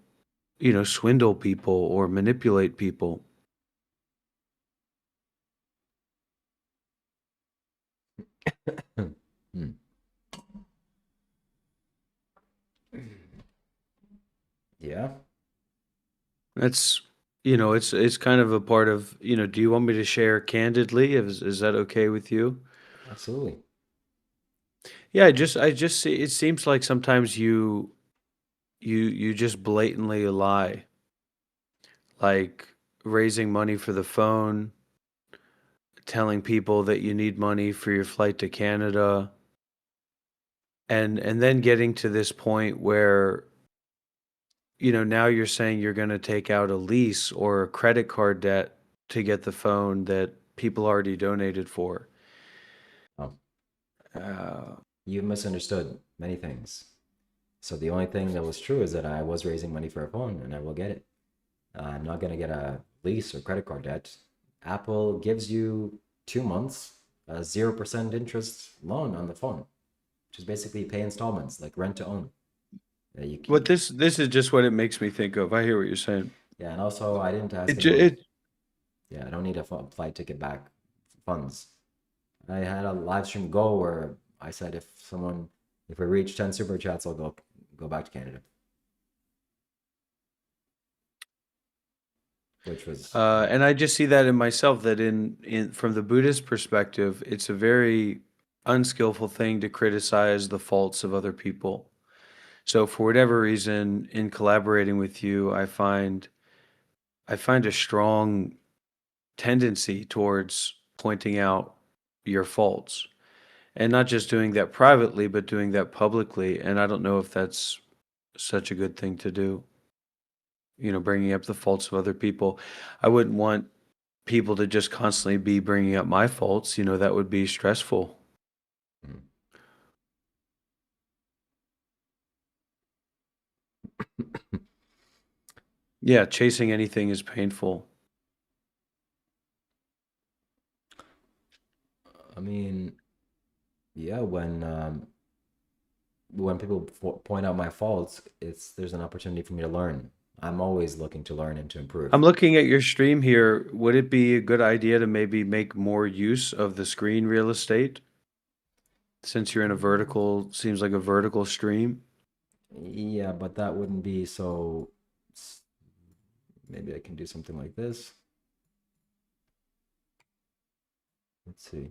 swindle people or manipulate people. Yeah. That's, it's kind of a part of, do you want me to share candidly? Is that okay with you? Absolutely. Yeah, I just see, it seems like sometimes you just blatantly lie. Like raising money for the phone, telling people that you need money for your flight to Canada, and then getting to this point where, now you're saying you're going to take out a lease or a credit card debt to get the phone that people already donated for. You've misunderstood many things. So the only thing that was true is that I was raising money for a phone, and I will get it. I'm not going to get a lease or credit card debt. Apple gives you 2 months, a 0% interest loan on the phone, which is basically pay installments, like rent to own. What this is just what it makes me think of. I hear what you're saying. Yeah, and also I didn't ask I don't need a flight ticket back funds. I had a live stream goal where I said if we reach 10 super chats, I'll go back to Canada. Which was and I just see that in myself, that in from the Buddhist perspective, it's a very unskillful thing to criticize the faults of other people. So for whatever reason, in collaborating with you, I find a strong tendency towards pointing out your faults, and not just doing that privately, but doing that publicly. And I don't know if that's such a good thing to do. Bringing up the faults of other people. I wouldn't want people to just constantly be bringing up my faults. That would be stressful. Yeah, chasing anything is painful. I mean, yeah, when people point out my faults, there's an opportunity for me to learn. I'm always looking to learn and to improve. I'm looking at your stream here. Would it be a good idea to maybe make more use of the screen real estate? Since you're in a vertical, seems like a vertical stream. Yeah, but that wouldn't be so. Maybe I can do something like this. Let's see.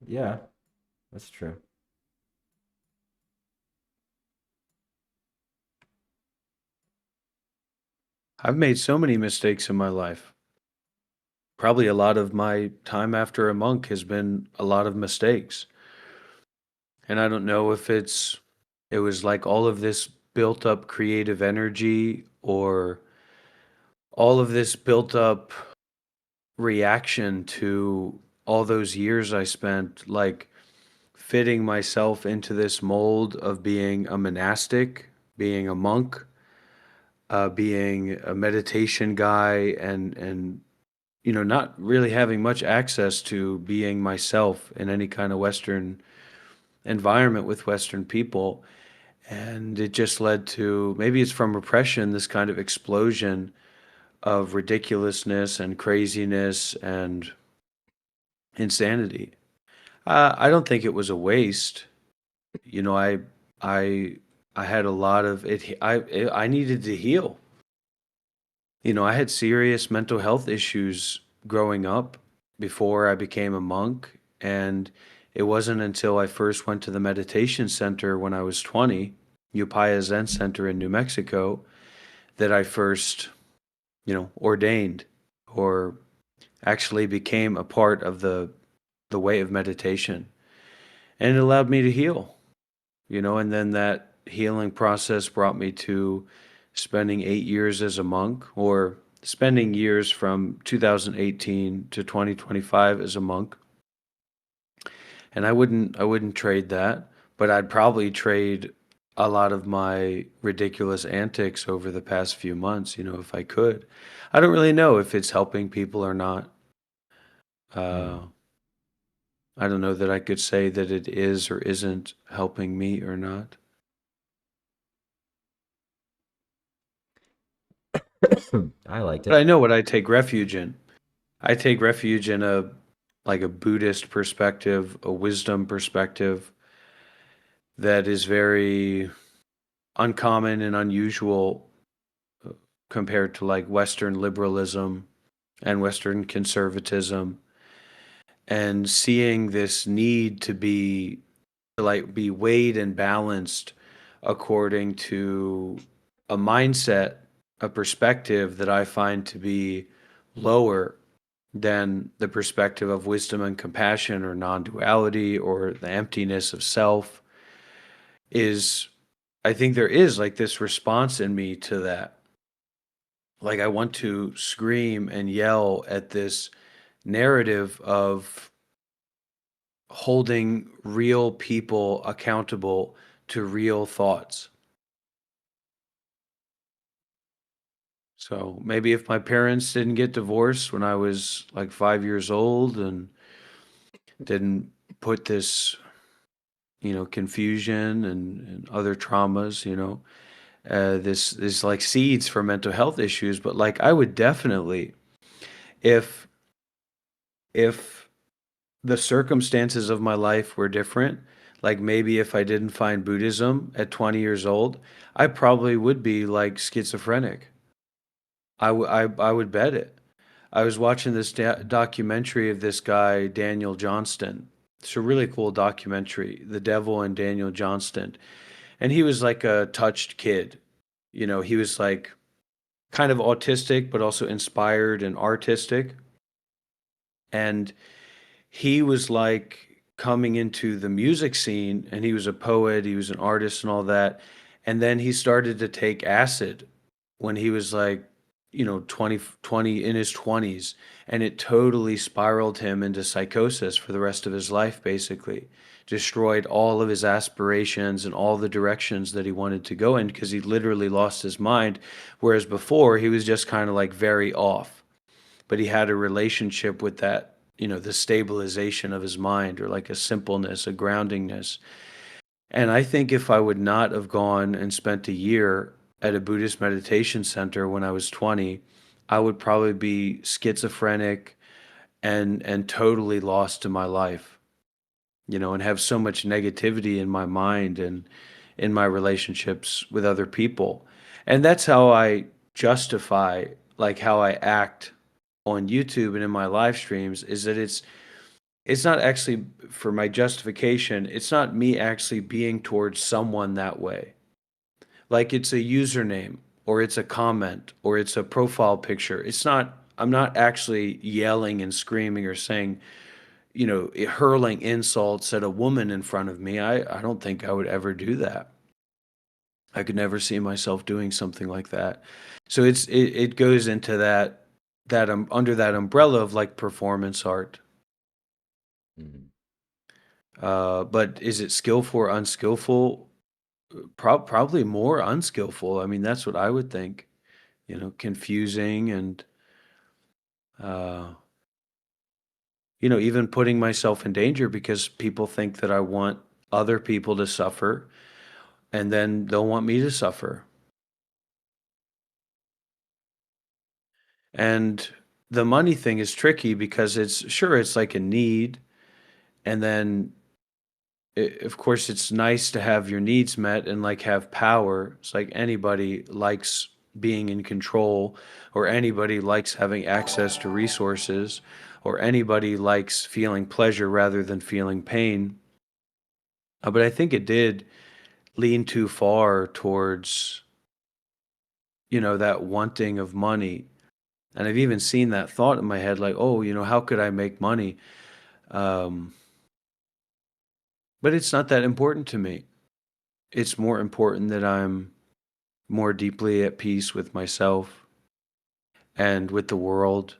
Yeah, that's true. I've made so many mistakes in my life. Probably a lot of my time after a monk has been a lot of mistakes. And I don't know if it was like all of this built up creative energy or all of this built up reaction to all those years I spent like fitting myself into this mold of being a monastic, being a monk, being a meditation guy, and not really having much access to being myself in any kind of Western environment with Western people. And it just led to, maybe it's from repression, this kind of explosion of ridiculousness and craziness and insanity. I don't think it was a waste. I I had a lot of it. I needed to heal. I had serious mental health issues growing up before I became a monk, and it wasn't until I first went to the meditation center when I was 20, Upaya Zen Center in New Mexico, that I first, ordained or actually became a part of the way of meditation. And it allowed me to heal, and then that healing process brought me to spending 8 years as a monk, or spending years from 2018 to 2025 as a monk. And I wouldn't trade that, but I'd probably trade a lot of my ridiculous antics over the past few months, if I could. I don't really know if it's helping people or not. I don't know that I could say that it is or isn't helping me or not. I liked it. But I know what I take refuge in. I take refuge in a Buddhist perspective, a wisdom perspective that is very uncommon and unusual compared to like Western liberalism and Western conservatism, and seeing this need to be weighed and balanced according to a mindset, a perspective that I find to be lower than the perspective of wisdom and compassion or non-duality or the emptiness of self. I think there is like this response in me to that. Like I want to scream and yell at this narrative of holding real people accountable to real thoughts. So maybe if my parents didn't get divorced when I was like 5 years old and didn't put this, confusion and other traumas, this like seeds for mental health issues. But like I would definitely, if the circumstances of my life were different, like maybe if I didn't find Buddhism at 20 years old, I probably would be like schizophrenic. I would bet it. I was watching this documentary of this guy, Daniel Johnston. It's a really cool documentary, The Devil and Daniel Johnston. And he was like a touched kid. He was like kind of autistic, but also inspired and artistic. And he was like coming into the music scene, and he was a poet, he was an artist and all that. And then he started to take acid when he was like, 20 in his 20s, and it totally spiraled him into psychosis for the rest of his life, basically. Destroyed all of his aspirations and all the directions that he wanted to go in, because he literally lost his mind. Whereas before, he was just kind of like very off. but he had a relationship with that, the stabilization of his mind, or like a simpleness, a groundingness. And I think if I would not have gone and spent a year at a Buddhist meditation center when I was 20, I would probably be schizophrenic and totally lost to my life, and have so much negativity in my mind and in my relationships with other people. And that's how I justify, like, how I act on YouTube and in my live streams, is that it's not actually for my justification. It's not me actually being towards someone that way. Like, it's a username, or it's a comment, or it's a profile picture. I'm not actually yelling and screaming or saying, hurling insults at a woman in front of me. I don't think I would ever do that. I could never see myself doing something like that. So it goes into that under that umbrella of like performance art. But is it skillful or unskillful? Probably more unskillful. I mean, that's what I would think. Confusing and even putting myself in danger, because people think that I want other people to suffer, and then they'll want me to suffer. And the money thing is tricky because it's like a need. And then, of course, it's nice to have your needs met and like have power. It's like anybody likes being in control, or anybody likes having access to resources, or anybody likes feeling pleasure rather than feeling pain. But I think it did lean too far towards, that wanting of money. And I've even seen that thought in my head, like, oh, how could I make money? But it's not that important to me. It's more important that I'm more deeply at peace with myself and with the world,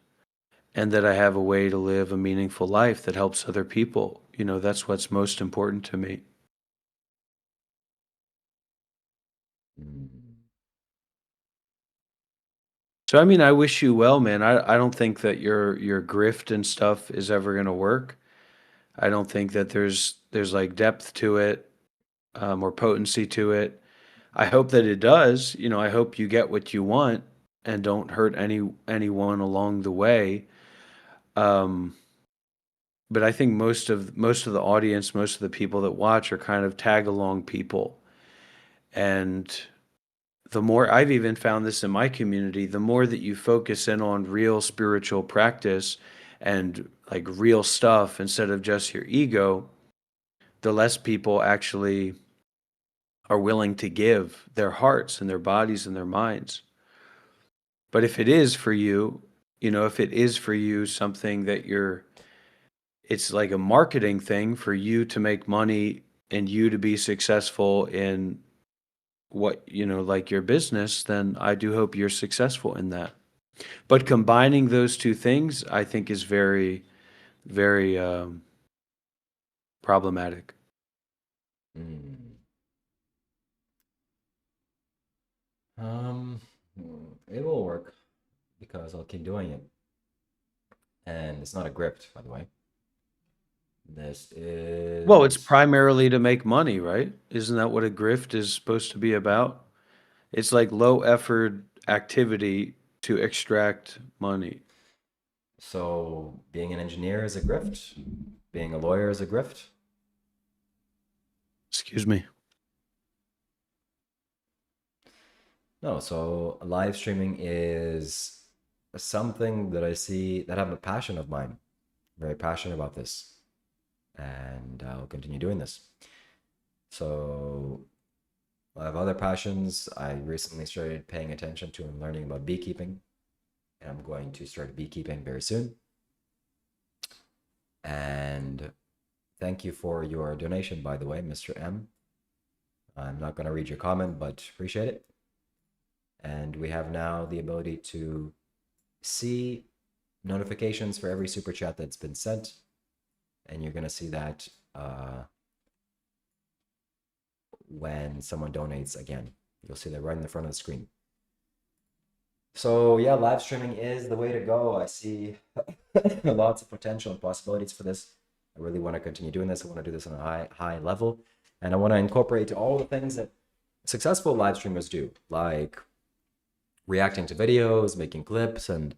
and that I have a way to live a meaningful life that helps other people. That's what's most important to me. So, I mean, I wish you well, man. I don't think that your grift and stuff is ever going to work. I don't think that there's like depth to it, or potency to it. I hope that it does. I hope you get what you want and don't hurt anyone along the way. But I think most of the audience, most of the people that watch, are kind of tag along people. And the more, I've even found this in my community, the more that you focus in on real spiritual practice and like real stuff instead of just your ego, the less people actually are willing to give their hearts and their bodies and their minds. But if it is for you, if it is for you something that it's like a marketing thing for you to make money and you to be successful in what, like your business, then I do hope you're successful in that. But combining those two things, I think, is very, very problematic. It will work because I'll keep doing it. And it's not a grift, by the way. This is... Well, it's primarily to make money, right? Isn't that what a grift is supposed to be about? It's like low effort activity to extract money. So being an engineer is a grift? Being a lawyer is a grift? Excuse me? No, so live streaming is something that I see, that I have a passion of mine. Very passionate about this. And I'll continue doing this. So I have other passions. I recently started paying attention to and learning about beekeeping. And I'm going to start beekeeping very soon. And thank you for your donation, by the way, Mr. M. I'm not going to read your comment, but appreciate it. And we have now the ability to see notifications for every super chat that's been sent. And you're going to see that when someone donates again. You'll see that right in the front of the screen. So yeah, live streaming is the way to go. I see lots of potential and possibilities for this. I really want to continue doing this. I want to do this on a high level, and I want to incorporate all the things that successful live streamers do, like reacting to videos, making clips, and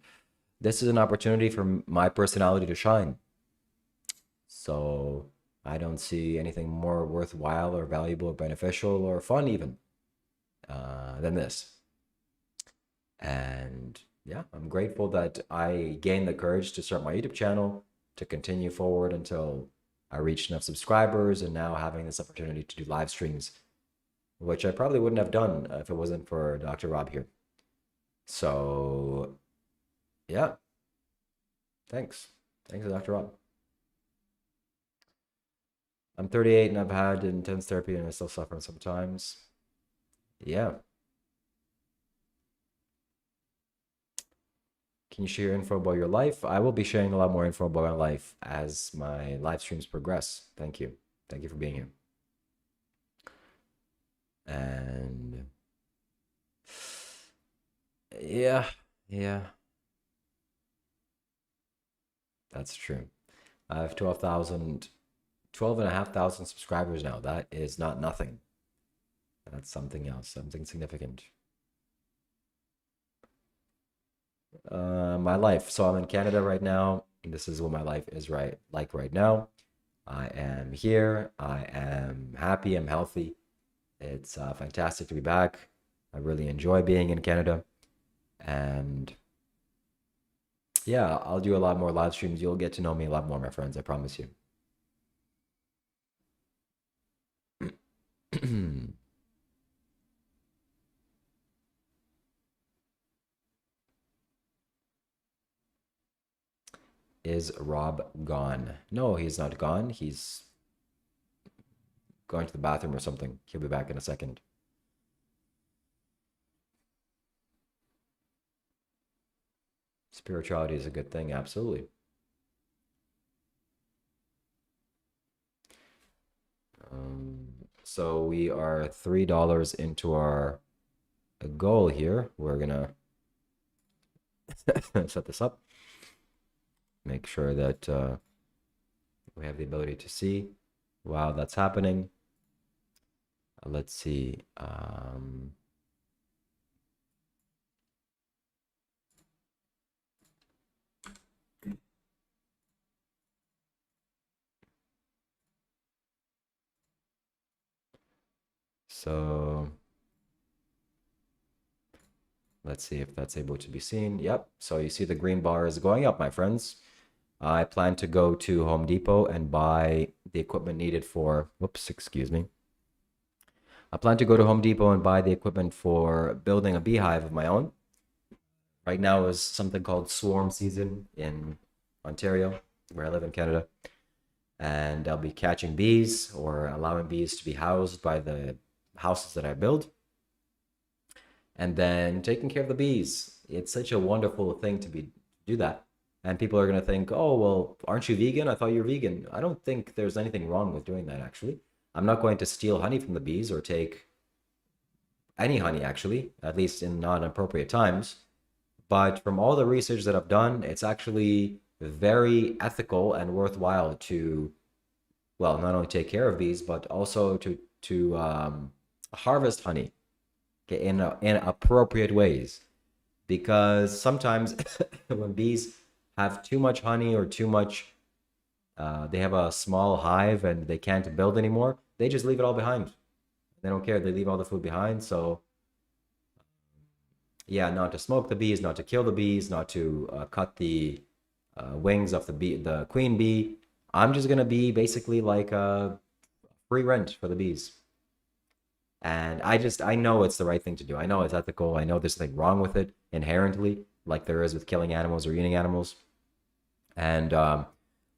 this is an opportunity for my personality to shine. So I don't see anything more worthwhile or valuable or beneficial or fun even than this. And yeah, I'm grateful that I gained the courage to start my YouTube channel, to continue forward until I reached enough subscribers, and now having this opportunity to do live streams, which I probably wouldn't have done if it wasn't for Dr. Rob here. So yeah, thanks to Dr. Rob. I'm 38 and I've had intense therapy and I still suffer sometimes. Yeah. Can you share info about your life? I will be sharing a lot more info about my life as my live streams progress. Thank you. Thank you for being here. And yeah. That's true. I have 12,500 subscribers now. That is not nothing. That's something else, something significant. My life. So I'm in Canada right now. This is what my life is like right now. I am here. I am happy. I'm healthy. It's fantastic to be back. I really enjoy being in Canada. And yeah, I'll do a lot more live streams. You'll get to know me a lot more, my friends. I promise you. Is Rob gone? No, he's not gone. He's going to the bathroom or something. He'll be back in a second. Spirituality is a good thing, absolutely. So we are $3 into our goal here. We're gonna set this up. Make sure that we have the ability to see while that's happening. Let's see. So let's see if that's able to be seen. Yep. So you see the green bar is going up, my friends. I plan to go to Home Depot and buy the equipment needed for, whoops, excuse me. I plan to go to Home Depot and buy the equipment for building a beehive of my own. Right now is something called swarm season in Ontario, where I live in Canada. And I'll be catching bees or allowing bees to be housed by the houses that I build. And then taking care of the bees. It's such a wonderful thing to do that. And people are going to think, oh, well, aren't you vegan? I thought you were vegan. I don't think there's anything wrong with doing that, actually. I'm not going to steal honey from the bees or take any honey, actually, at least in non-appropriate times. But from all the research that I've done, it's actually very ethical and worthwhile to, well, not only take care of bees, but also to harvest honey in appropriate ways. Because sometimes when bees have too much honey or too much, they have a small hive and they can't build anymore, they just leave it all behind. They don't care. They leave all the food behind. So yeah, not to smoke the bees, not to kill the bees, not to cut the wings of the queen bee. I'm just gonna be basically like a free rent for the bees. And I know it's the right thing to do. I know it's ethical. I know there's nothing wrong with it inherently, like there is with killing animals or eating animals. And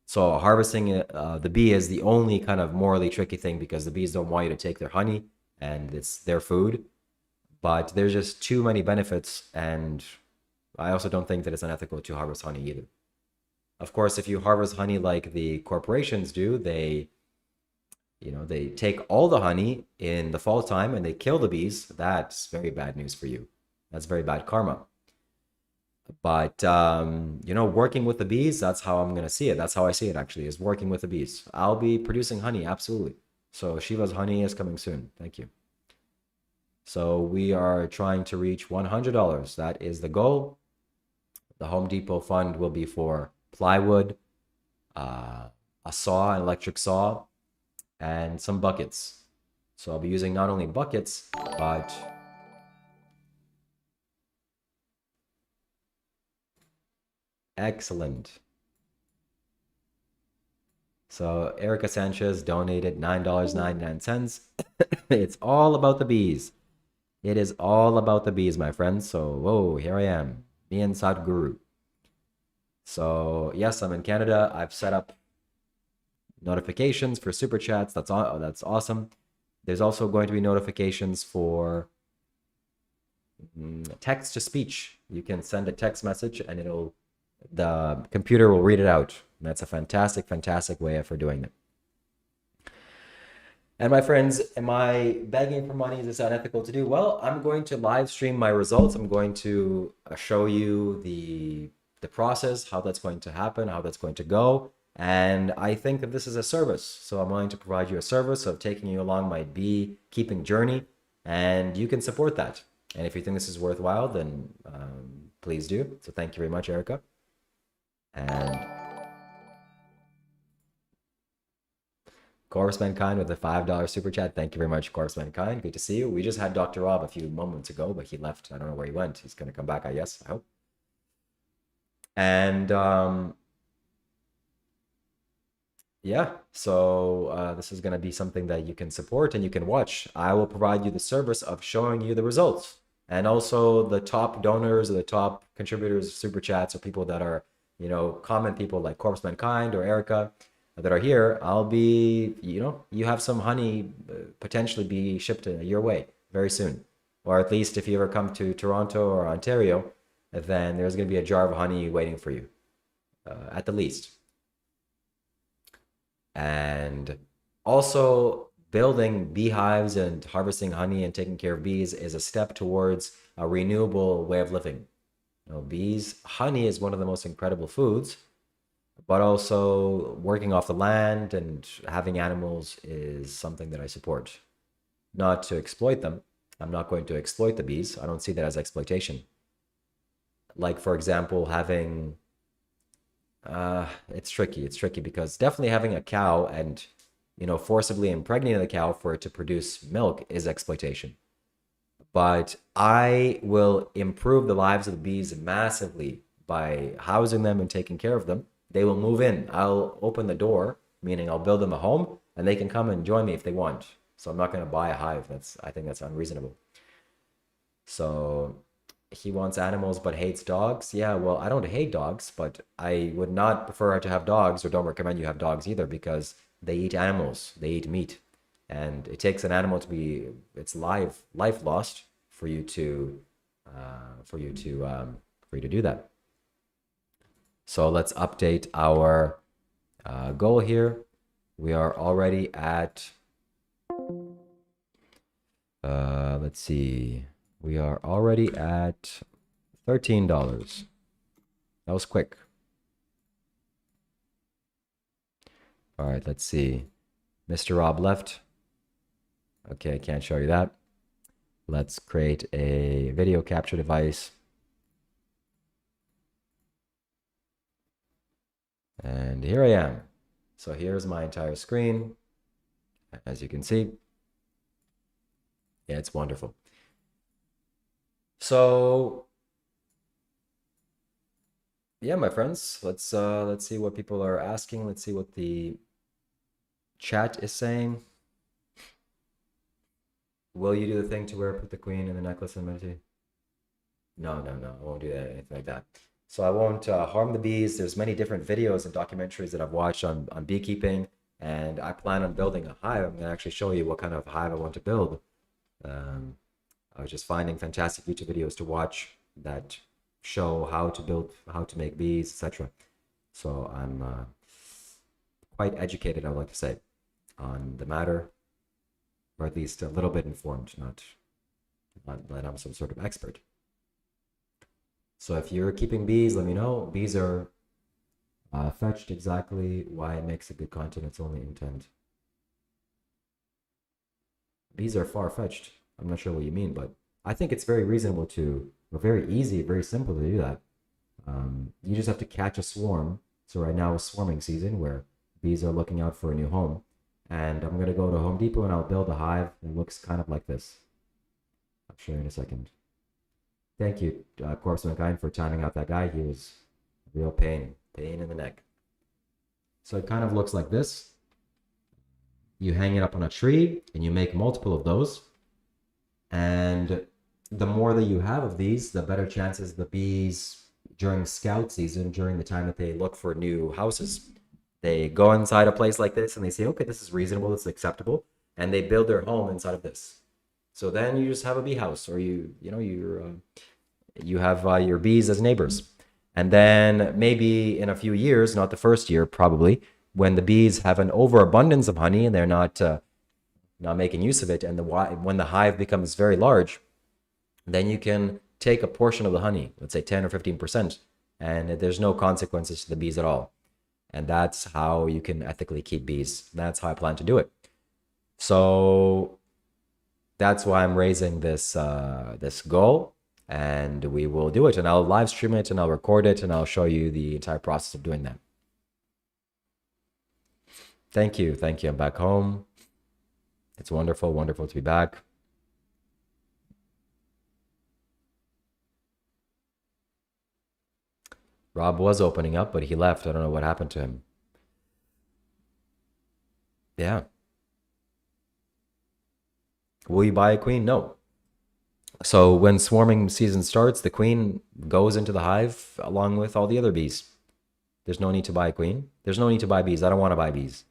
so harvesting the bee is the only kind of morally tricky thing, because the bees don't want you to take their honey and it's their food. But there's just too many benefits, and I also don't think that it's unethical to harvest honey either. Of course, if you harvest honey like the corporations do, they take all the honey in the fall time and they kill the bees. That's very bad news for you. That's very bad karma. But you know, working with the bees, that's how I'm gonna see it. That's how I see it actually, is working with the bees. I'll be producing honey, absolutely. So Shiva's honey is coming soon. Thank you. So we are trying to reach $100. That is the goal. The Home Depot fund will be for plywood, a saw, an electric saw, and some buckets. So I'll be using not only buckets, but excellent. So Erica Sanchez donated $9.99. It's all about the bees. It is all about the bees, my friends. So, whoa, here I am, me and Sadhguru. So, yes, I'm in Canada. I've set up notifications for super chats. That's awesome. There's also going to be notifications for text to speech. You can send a text message and the computer will read it out. And that's a fantastic, fantastic way for doing it. And my friends, am I begging for money? Is this unethical to do? Well, I'm going to live stream my results. I'm going to show you the process, how that's going to happen, how that's going to go. And I think that this is a service. So I'm going to provide you a service of taking you along my beekeeping journey, and you can support that. And if you think this is worthwhile, then please do. So thank you very much, Erica. And Corpse Mankind with a $5 super chat. Thank you very much, Corpse Mankind. Good to see you. We just had Dr. Rob a few moments ago, but he left. I don't know where he went. He's going to come back, I guess. I hope. And yeah, so this is going to be something that you can support and you can watch. I will provide you the service of showing you the results. And also the top donors or the top contributors, super chats, or people that are, you know, comment people like Corpse Mankind or Erica that are here, I'll be, you know, you have some honey potentially be shipped your way very soon. Or at least if you ever come to Toronto or Ontario, then there's going to be a jar of honey waiting for you, at the least. And also, building beehives and harvesting honey and taking care of bees is a step towards a renewable way of living. You know, honey is one of the most incredible foods, but also working off the land and having animals is something that I support. Not to exploit them. I'm not going to exploit the bees. I don't see that as exploitation. Like, for example, having... it's tricky. It's tricky because definitely having a cow and, you know, forcibly impregnating the cow for it to produce milk is exploitation. But I will improve the lives of the bees massively by housing them and taking care of them. They will move in. I'll open the door, meaning I'll build them a home, and they can come and join me if they want. So I'm not going to buy a hive. I think that's unreasonable. So he wants animals but hates dogs. Yeah, well, I don't hate dogs, but I would not prefer to have dogs, or don't recommend you have dogs either, because they eat animals. They eat meat. And it takes an animal to be its life lost for you to do that. So let's update our goal here. We are already at let's see. We are already at $13. That was quick. All right, let's see. Mr. Rob left. Okay, I can't show you that. Let's create a video capture device. And here I am. So here's my entire screen. As you can see. Yeah, it's wonderful. So yeah, my friends, let's see what people are asking. Let's see what the chat is saying. Will you do the thing to where I put the queen in the necklace and meditate? No, I won't do that, anything like that. So I won't harm the bees. There's many different videos and documentaries that I've watched on beekeeping, and I plan on building a hive. I'm gonna actually show you what kind of hive I want to build. I was just finding fantastic YouTube videos to watch that show how to make bees, etc. So I'm quite educated, I would like to say, on the matter, or at least a little bit informed, not that I'm some sort of expert. So if you're keeping bees, let me know. Bees are fetched exactly why it makes a good content. It's only intent. Bees are far-fetched. I'm not sure what you mean, but I think it's very reasonable to, or very easy, very simple to do that. You just have to catch a swarm. So right now is swarming season where bees are looking out for a new home. And I'm going to go to Home Depot and I'll build a hive that looks kind of like this. I'll show you in a second. Thank you, Corpse Mankind, for timing out that guy. He was a real pain in the neck. So it kind of looks like this. You hang it up on a tree and you make multiple of those. And the more that you have of these, the better chances the bees during scout season, during the time that they look for new houses, they go inside a place like this and they say, okay, this is reasonable, this is acceptable. And they build their home inside of this. So then you just have a bee house, or you have your bees as neighbors. And then maybe in a few years, not the first year probably, when the bees have an overabundance of honey and they're not making use of it, and when the hive becomes very large, then you can take a portion of the honey, let's say 10 or 15%, and there's no consequences to the bees at all. And that's how you can ethically keep bees. That's how I plan to do it. So that's why I'm raising this this goal, and we will do it. And I'll live stream it, and I'll record it, and I'll show you the entire process of doing that. Thank you. I'm back home. It's wonderful to be back. Rob was opening up, but he left. I don't know what happened to him. Yeah. Will you buy a queen? No. So when swarming season starts, the queen goes into the hive along with all the other bees. There's no need to buy a queen. There's no need to buy bees. I don't want to buy bees.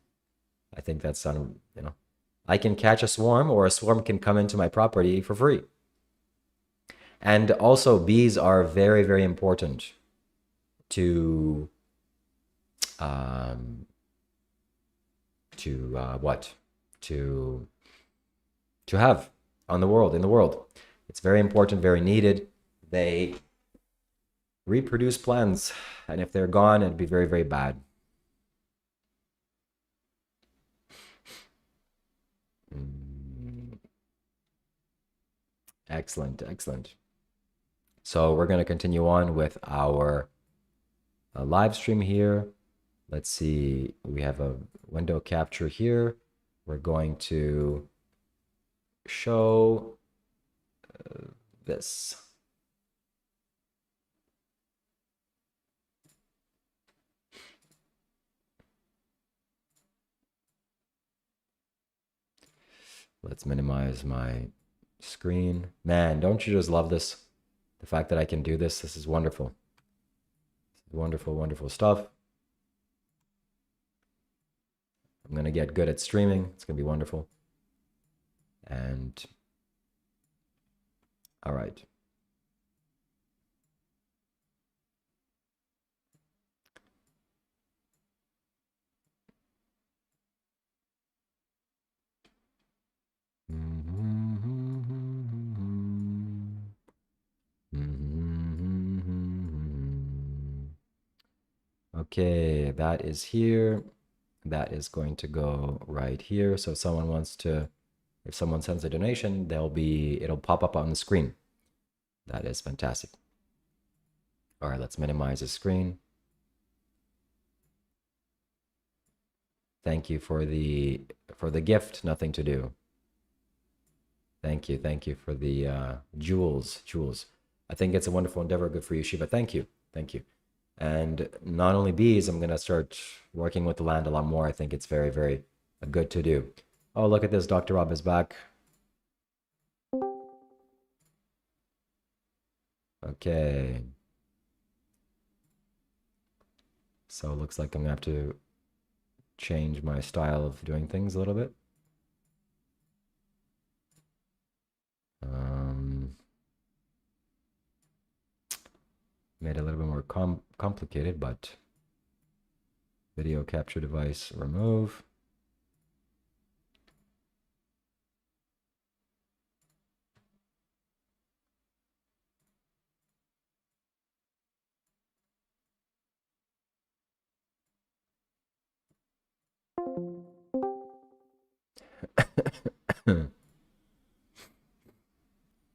I think that's, I can catch a swarm, or a swarm can come into my property for free. And also, bees are very, very important to have in the world. It's very important, very needed. They reproduce plants, and if they're gone, it'd be very, very bad. Excellent. So we're going to continue on with our live stream here. Let's see, we have a window capture here. We're going to show this. Let's minimize my screen. Man, don't you just love this? The fact that I can do this, this is wonderful. Wonderful stuff. I'm going to get good at streaming. It's going to be wonderful. And all right. Okay, that is here. That is going to go right here. So if someone sends a donation, it'll pop up on the screen. That is fantastic. All right, let's minimize the screen. Thank you for the gift. Nothing to do. Thank you for the jewels. I think it's a wonderful endeavor. Good for you, Shiva. Thank you. And not only bees, I'm gonna start working with the land a lot more. I think it's very, very good to do. Oh, look at this. Dr. Rob is back. Okay. So it looks like I'm gonna have to change my style of doing things a little bit. Made it a little bit more complicated, but video capture device remove.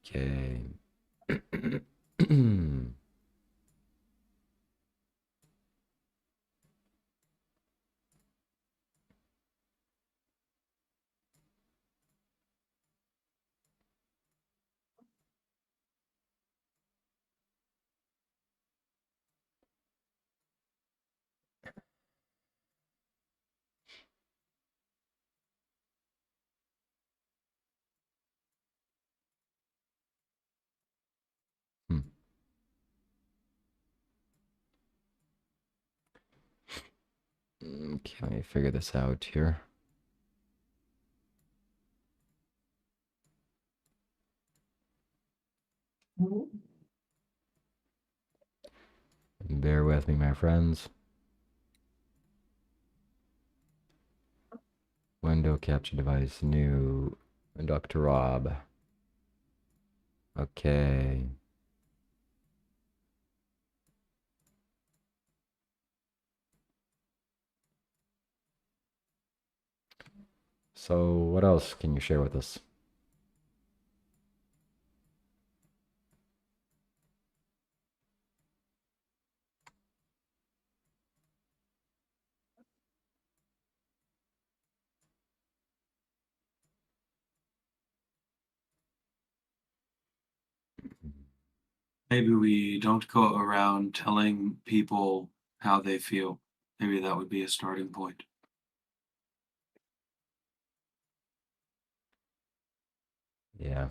Okay. Okay, let me figure this out here. Bear with me, my friends. Window capture device, new. Dr. Rob. Okay. So, what else can you share with us? Maybe we don't go around telling people how they feel. Maybe that would be a starting point. Yeah.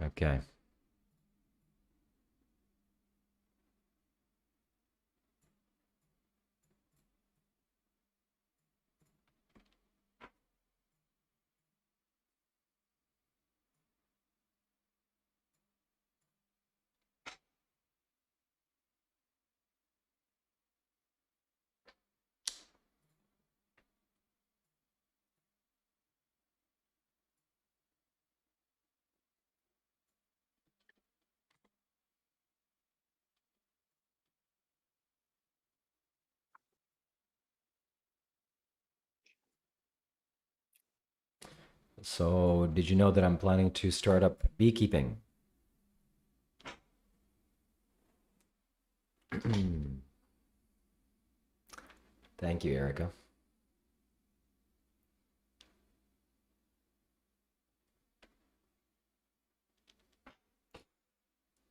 Okay. So, did you know that I'm planning to start up beekeeping? Thank you, Erica.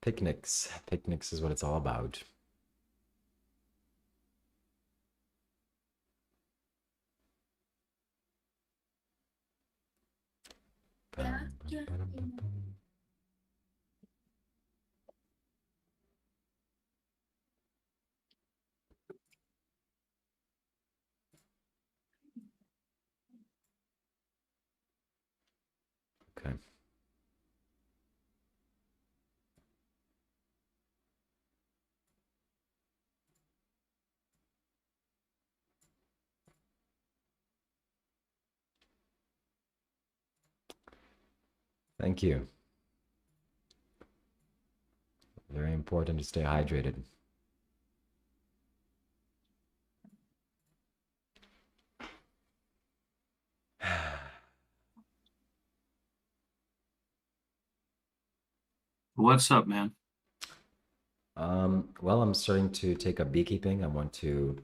Picnics. Picnics is what it's all about. Okay. Thank you. Very important to stay hydrated. What's up, man? Well, I'm starting to take up beekeeping. I want to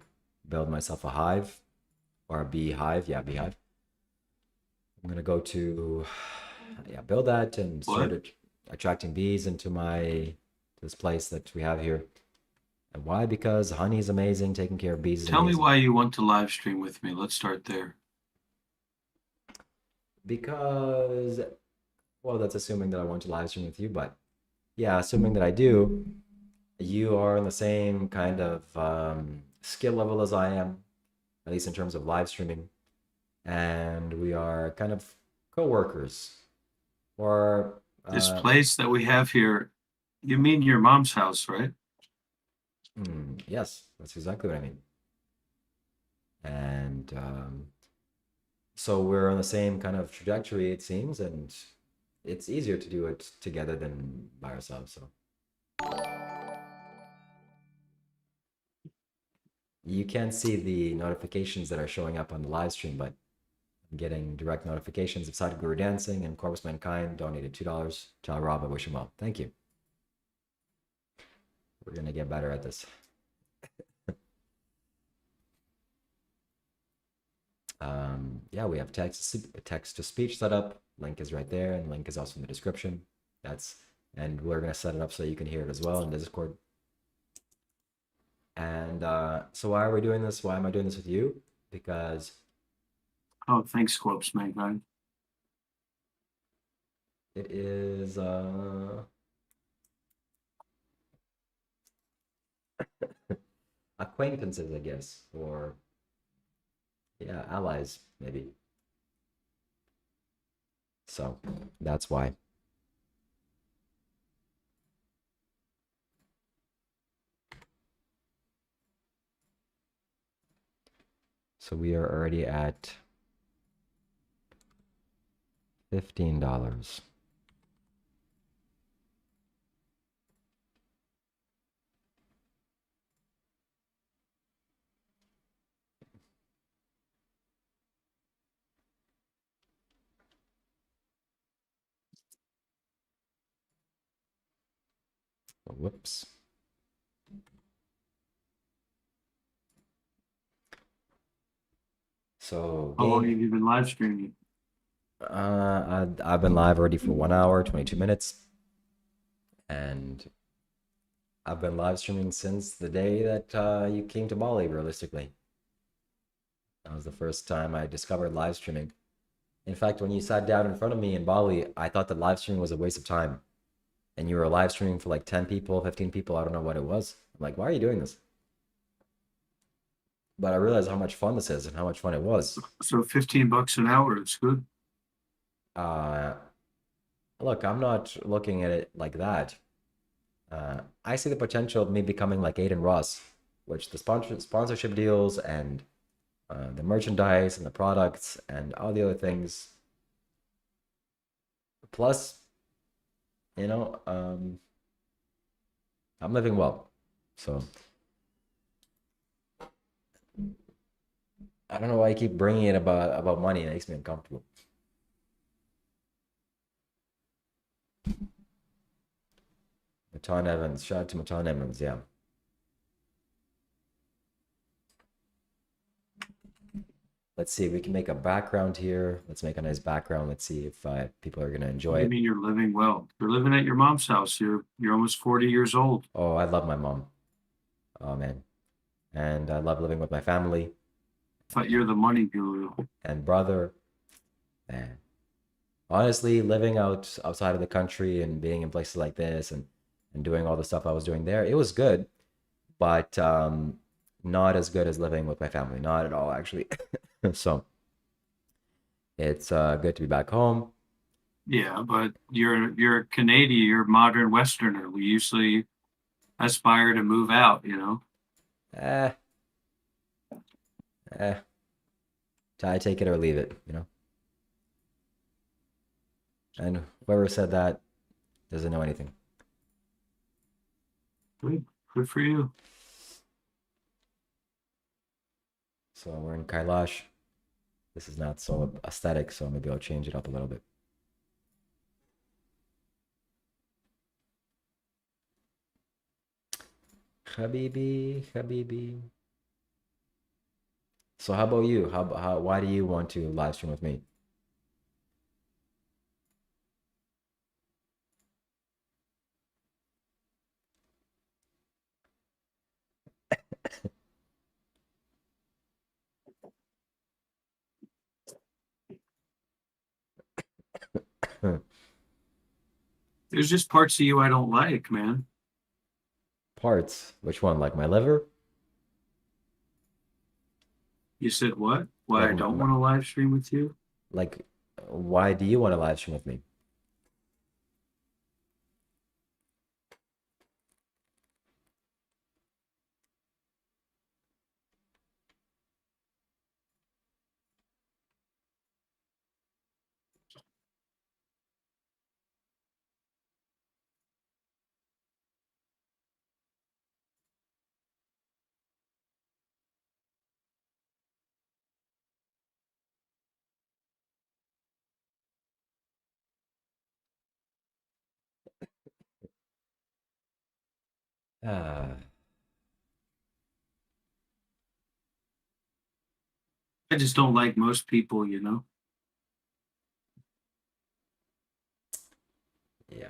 build myself a hive or a beehive. Yeah, beehive. I'm gonna go to build that and start attracting bees into this place that we have here. And why? Because honey is amazing. Taking care of bees is Tell me amazing. why you want to live stream with me. Let's start there. Because, well, that's assuming that I want to live stream with you, but yeah, assuming that I do, you are on the same kind of skill level as I am, at least in terms of live streaming, and we are kind of co-workers. Or This place that we have here, you mean your mom's house, right? Yes, that's exactly what I mean. And so we're on the same kind of trajectory, it seems, and it's easier to do it together than by ourselves. So You can't see the notifications that are showing up on the live stream, but I'm getting direct notifications of Sadhguru Dancing and Corpus Mankind donated $2. Tell Rob I wish him well. Thank you. We're gonna get better at this. Yeah, we have text to speech set up. Link is right there, and link is also in the description. And we're gonna set it up so you can hear it as well in Discord. And so why are we doing this? Why am I doing this with you? Because thanks, Corpse Mankind. it is acquaintances, I guess, or yeah, allies maybe. So that's why. So we are already at $15. Whoops. So how long have you been live streaming? I've been live already for 1 hour, 22 minutes. And I've been live streaming since the day that you came to Bali, realistically. That was the first time I discovered live streaming. In fact, when you sat down in front of me in Bali, I thought that live streaming was a waste of time. And you were live streaming for like 10 people, 15 people, I don't know what it was. I'm like, why are you doing this? But I realized how much fun this is and how much fun it was. So $15 an hour, it's good. Look, I'm not looking at it like that. I see the potential of me becoming like Aiden Ross, which the sponsorship deals and the merchandise and the products and all the other things. Plus, you know, I'm living well. So I don't know why I keep bringing it about money. It makes me uncomfortable. Matan Evans, shout out to Matan Evans, yeah. Let's see if we can make a background here. Let's make a nice background. Let's see if people are gonna enjoy it. I mean, you're living well. You're living at your mom's house. You're almost 40 years old. Oh, I love my mom. Oh man, and I love living with my family. But you're the money guru. And brother, man. Honestly, living outside of the country and being in places like this and doing all the stuff I was doing there, it was good, but not as good as living with my family. Not at all, actually. So it's good to be back home. Yeah, but you're a Canadian, you're a modern Westerner. We usually aspire to move out, you know? I take it or leave it, you know? And whoever said that doesn't know anything. Good for you. So we're in Kailash. This is not so aesthetic, so maybe I'll change it up a little bit. Habibi, Habibi. So how about you? Why do you want to live stream with me? There's just parts of you I don't like, man. Parts? Which one? Like my liver? You said what? Why Like I don't want to live stream with you? Like, why do you want to live stream with me? I just don't like most people, you know? Yeah.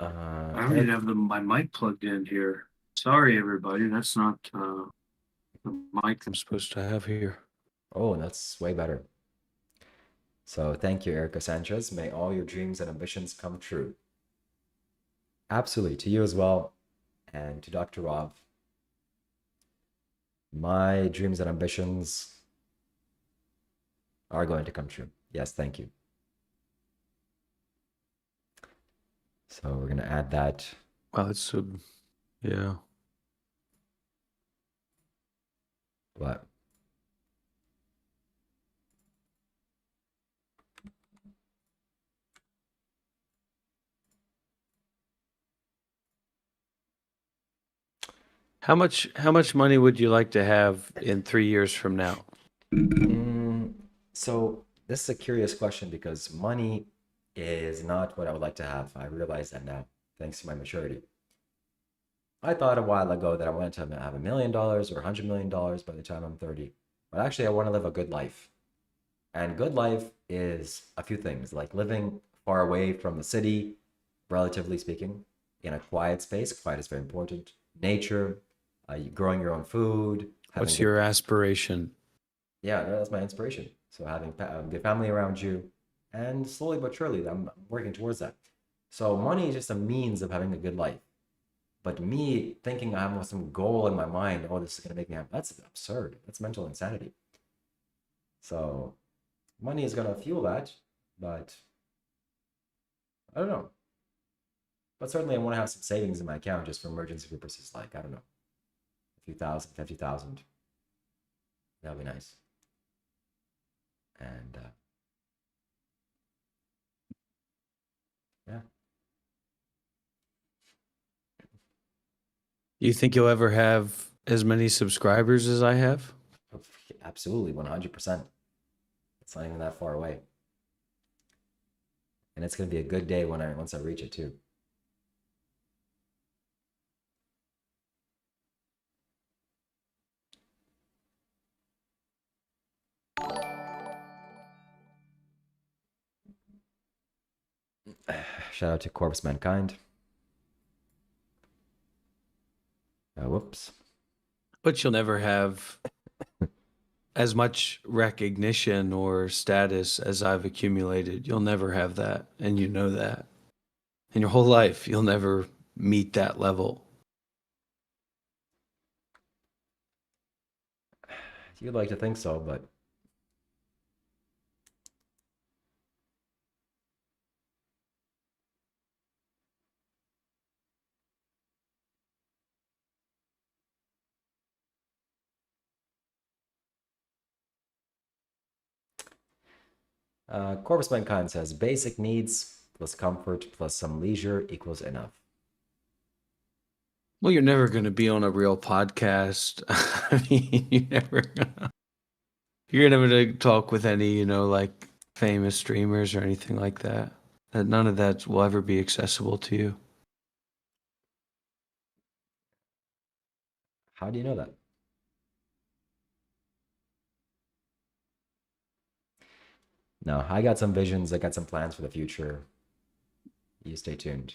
I don't even have my mic plugged in here. Sorry, everybody. That's not the mic I'm supposed to have here. Oh, that's way better. So thank you, Erica Sanchez. May all your dreams and ambitions come true. Absolutely. To you as well. And to Dr. Rob. My dreams and ambitions are going to come true. Yes, thank you. So we're going to add that. Wow, it's yeah. What? How much money would you like to have in 3 years from now? So this is a curious question because money is not what I would like to have. I realize that now, thanks to my maturity. I thought a while ago that I wanted to have $1 million or $100 million by the time I'm 30. But actually, I want to live a good life. And good life is a few things, like living far away from the city, relatively speaking, in a quiet space. Quiet is very important. Nature, growing your own food. What's your aspiration? Yeah, that's my inspiration. So having a good family around you, and slowly but surely, I'm working towards that. So money is just a means of having a good life. But me thinking I have some goal in my mind, oh, this is going to make me happy, that's absurd. That's mental insanity. So money is going to fuel that, but I don't know. But certainly I want to have some savings in my account just for emergency purposes, like, I don't know, a few thousand, 50,000. That'd be nice. And yeah. You think you'll ever have as many subscribers as I have? Absolutely, 100%. It's not even that far away. And it's going to be a good day once I reach it too. Shout out to Corpse Mankind. Whoops. But you'll never have as much recognition or status as I've accumulated. You'll never have that, and you know that. In your whole life, you'll never meet that level. You'd like to think so, but Corpus Mankind says basic needs plus comfort plus some leisure equals enough. Well, you're never going to be on a real podcast. I mean, you're never going to talk with any, like famous streamers or anything like that. None of that will ever be accessible to you. How do you know that? No, I got some visions. I got some plans for the future. You stay tuned.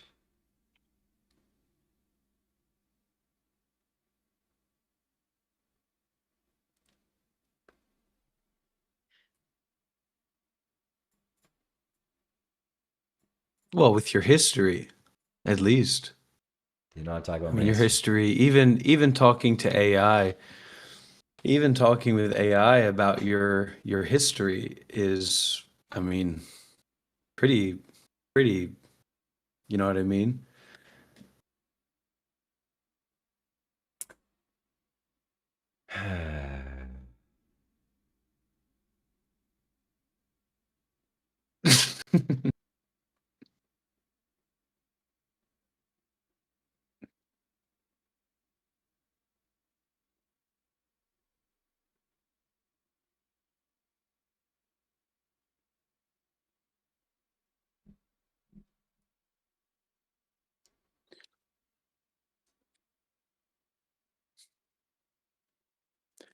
Well, with your history, at least. Do you not talk about your history, even talking to AI, even talking with AI about your history is, I mean, pretty, you know what I mean?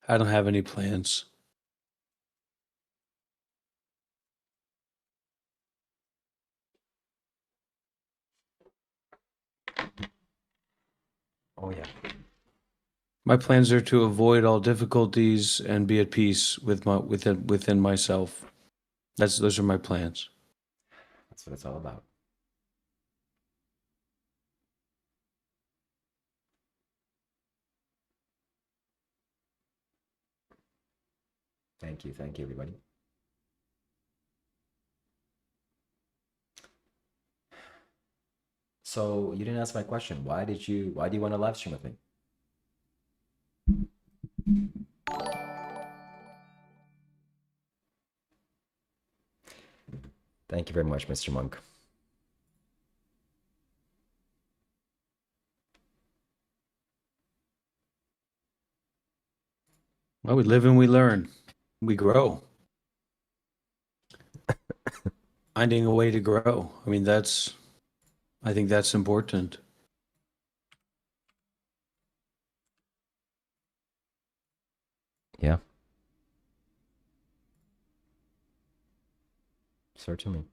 I don't have any plans. Oh yeah. My plans are to avoid all difficulties and be at peace with within myself. Those are my plans. That's what it's all about. Thank you, everybody. So you didn't ask my question. Why do you want to live stream with me? Thank you very much, Mr. Monk. Well, we live and we learn. We grow. Finding a way to grow. I mean, I think that's important. Yeah. Certainly.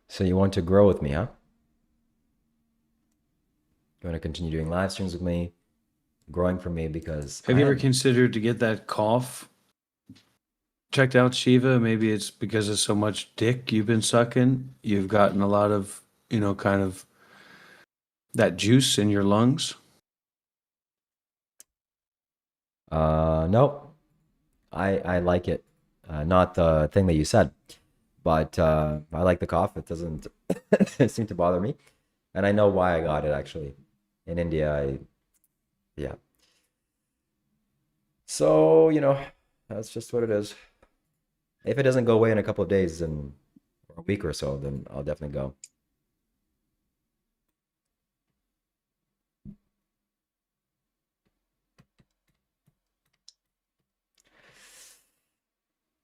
So you want to grow with me, huh? You want to continue doing live streams with me, growing from me because Have you ever considered to get that cough checked out, Shiva? Maybe it's because of so much dick you've been sucking. You've gotten a lot of, kind of that juice in your lungs. Nope. I like it. Not the thing that you said, but I like the cough. It doesn't seem to bother me, and I know why I got it actually. In India, yeah. So that's just what it is. If it doesn't go away in a couple of days and a week or so, then I'll definitely go.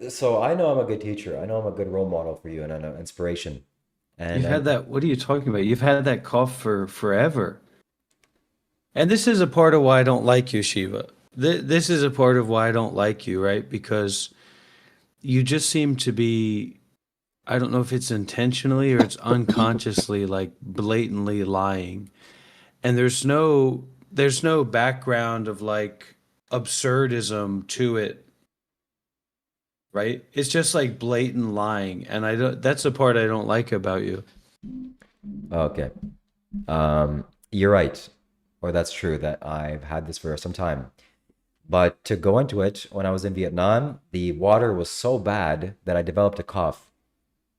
So I know I'm a good teacher. I know I'm a good role model for you and an inspiration. And You've had that. What are you talking about? You've had that cough for forever. And this is a part of why I don't like you, Shiva. This is a part of why I don't like you, right? Because you just seem to be, I don't know if it's intentionally or it's unconsciously, like blatantly lying. And there's no background of like absurdism to it. Right? It's just like blatant lying. And that's the part I don't like about you. Okay. You're right. Or that's true that I've had this for some time. But to go into it, when I was in Vietnam, the water was so bad that I developed a cough.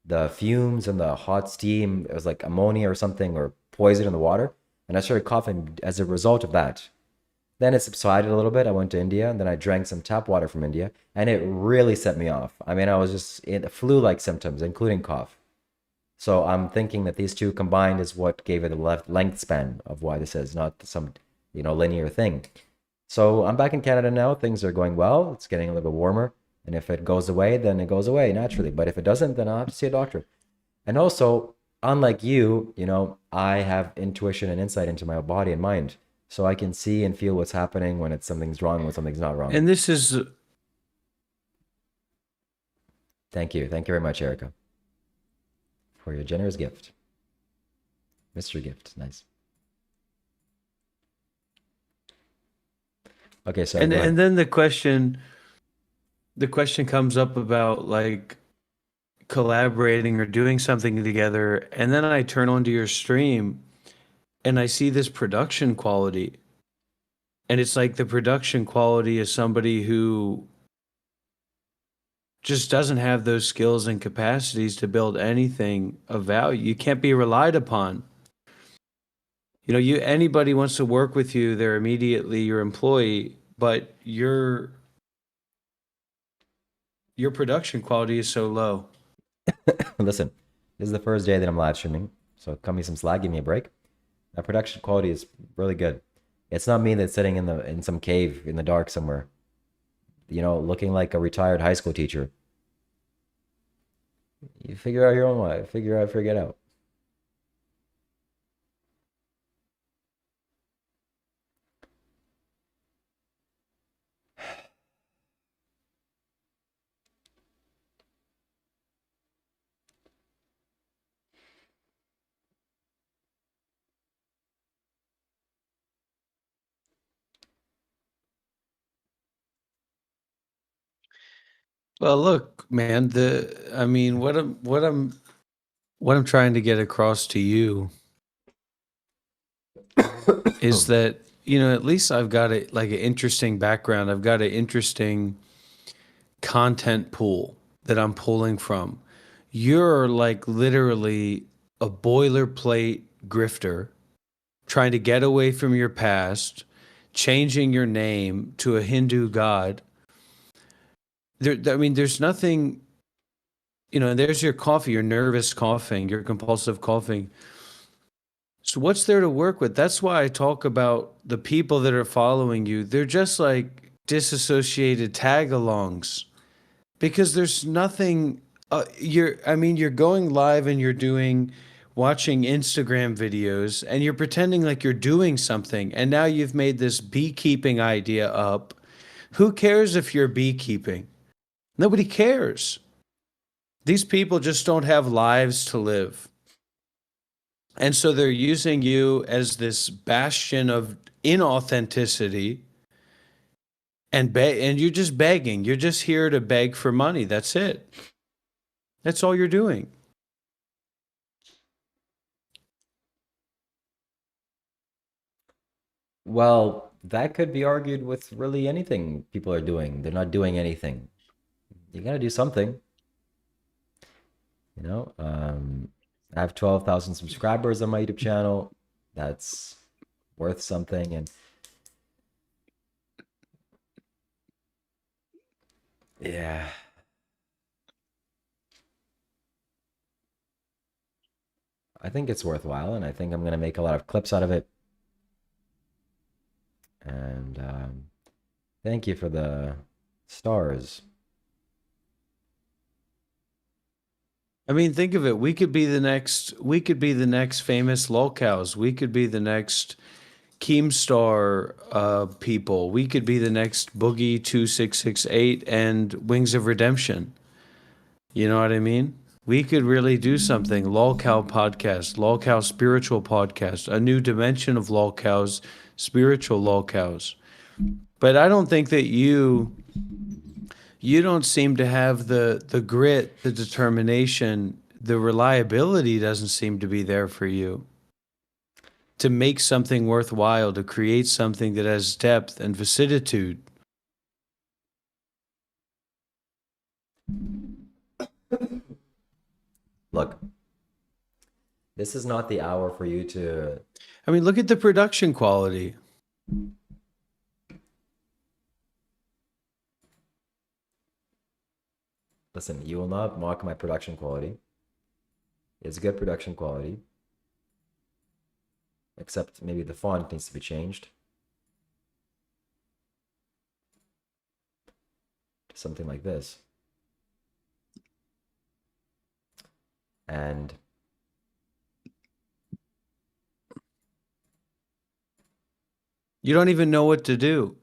The fumes and the hot steam, it was like ammonia or something or poison in the water. And I started coughing as a result of that. Then it subsided a little bit. I went to India and then I drank some tap water from India and it really set me off. I mean, I was just in flu-like symptoms, including cough. So I'm thinking that these two combined is what gave it a length span of why this is, not some, linear thing. So I'm back in Canada now. Things are going well. It's getting a little bit warmer. And if it goes away, then it goes away naturally. But if it doesn't, then I'll have to see a doctor. And also, unlike you, I have intuition and insight into my body and mind. So I can see and feel what's happening when something's wrong, when something's not wrong. And this is... Thank you. Thank you very much, Erica, for your generous gift. Mystery gift. Nice. Okay, so and then the question comes up about like collaborating or doing something together, and then I turn onto your stream and I see this production quality, and it's like the production quality is somebody who just doesn't have those skills and capacities to build anything of value. You can't be relied upon. Anybody wants to work with you, they're immediately your employee, but you're your production quality is so low. Listen, this is the first day that I'm live streaming, so cut me some slack, give me a break. My production quality is really good. It's not me that's sitting in some cave in the dark somewhere, looking like a retired high school teacher. You figure out your own way. Figure it out. Well, look, man, what I'm trying to get across to you is that, at least I've got an interesting background. I've got an interesting content pool that I'm pulling from. You're like literally a boilerplate grifter trying to get away from your past, changing your name to a Hindu god. There's nothing, there's your coffee, your nervous coughing, your compulsive coughing. So what's there to work with? That's why I talk about the people that are following you. They're just like disassociated tag-alongs, because there's nothing. You're going live and you're watching Instagram videos and you're pretending like you're doing something. And now you've made this beekeeping idea up. Who cares if you're beekeeping? Nobody cares. These people just don't have lives to live. And so they're using you as this bastion of inauthenticity, and you're just begging. You're just here to beg for money. That's it. That's all you're doing. Well, that could be argued with really anything people are doing. They're not doing anything. You gotta do something. I have 12,000 subscribers on my YouTube channel. That's worth something. And yeah. I think it's worthwhile, and I think I'm going to make a lot of clips out of it. And thank you for the stars. Think of it. We could be the next famous lolcows. We could be the next Keemstar people. We could be the next Boogie 2668 and Wings of Redemption. You know what I mean? We could really do something. Lolcow podcast, Lolcow spiritual podcast, a new dimension of lolcows, spiritual lolcows. But I don't think that you don't seem to have the grit, the determination, the reliability doesn't seem to be there for you to make something worthwhile, to create something that has depth and vicissitude. Look, this is not the hour for you to... Look at the production quality. Listen, you will not mock my production quality. It's good production quality. Except maybe the font needs to be changed to something like this. And you don't even know what to do.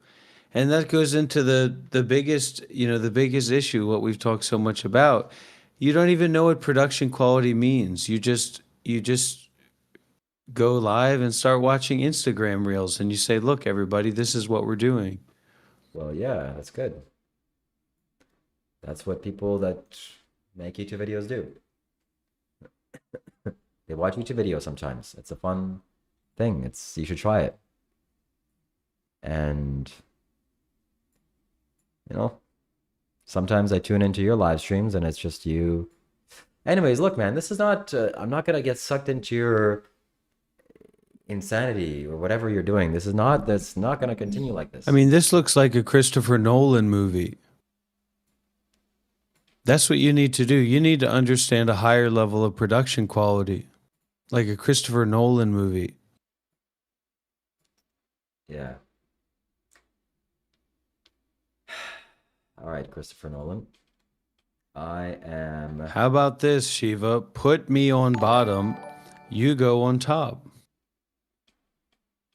And that goes into the biggest issue, what we've talked so much about. You don't even know what production quality means. You just go live and start watching Instagram reels and you say, look, everybody, this is what we're doing. Well, yeah, that's good. That's what people that make YouTube videos do. They watch YouTube videos sometimes. It's a fun thing. You should try it. And sometimes I tune into your live streams and it's just you. Anyways, look, man, this is not, I'm not going to get sucked into your insanity or whatever you're doing. That's not going to continue like this. This looks like a Christopher Nolan movie. That's what you need to do. You need to understand a higher level of production quality, like a Christopher Nolan movie. Yeah. All right, Christopher Nolan. I am... How about this, Shiva? Put me on bottom, you go on top.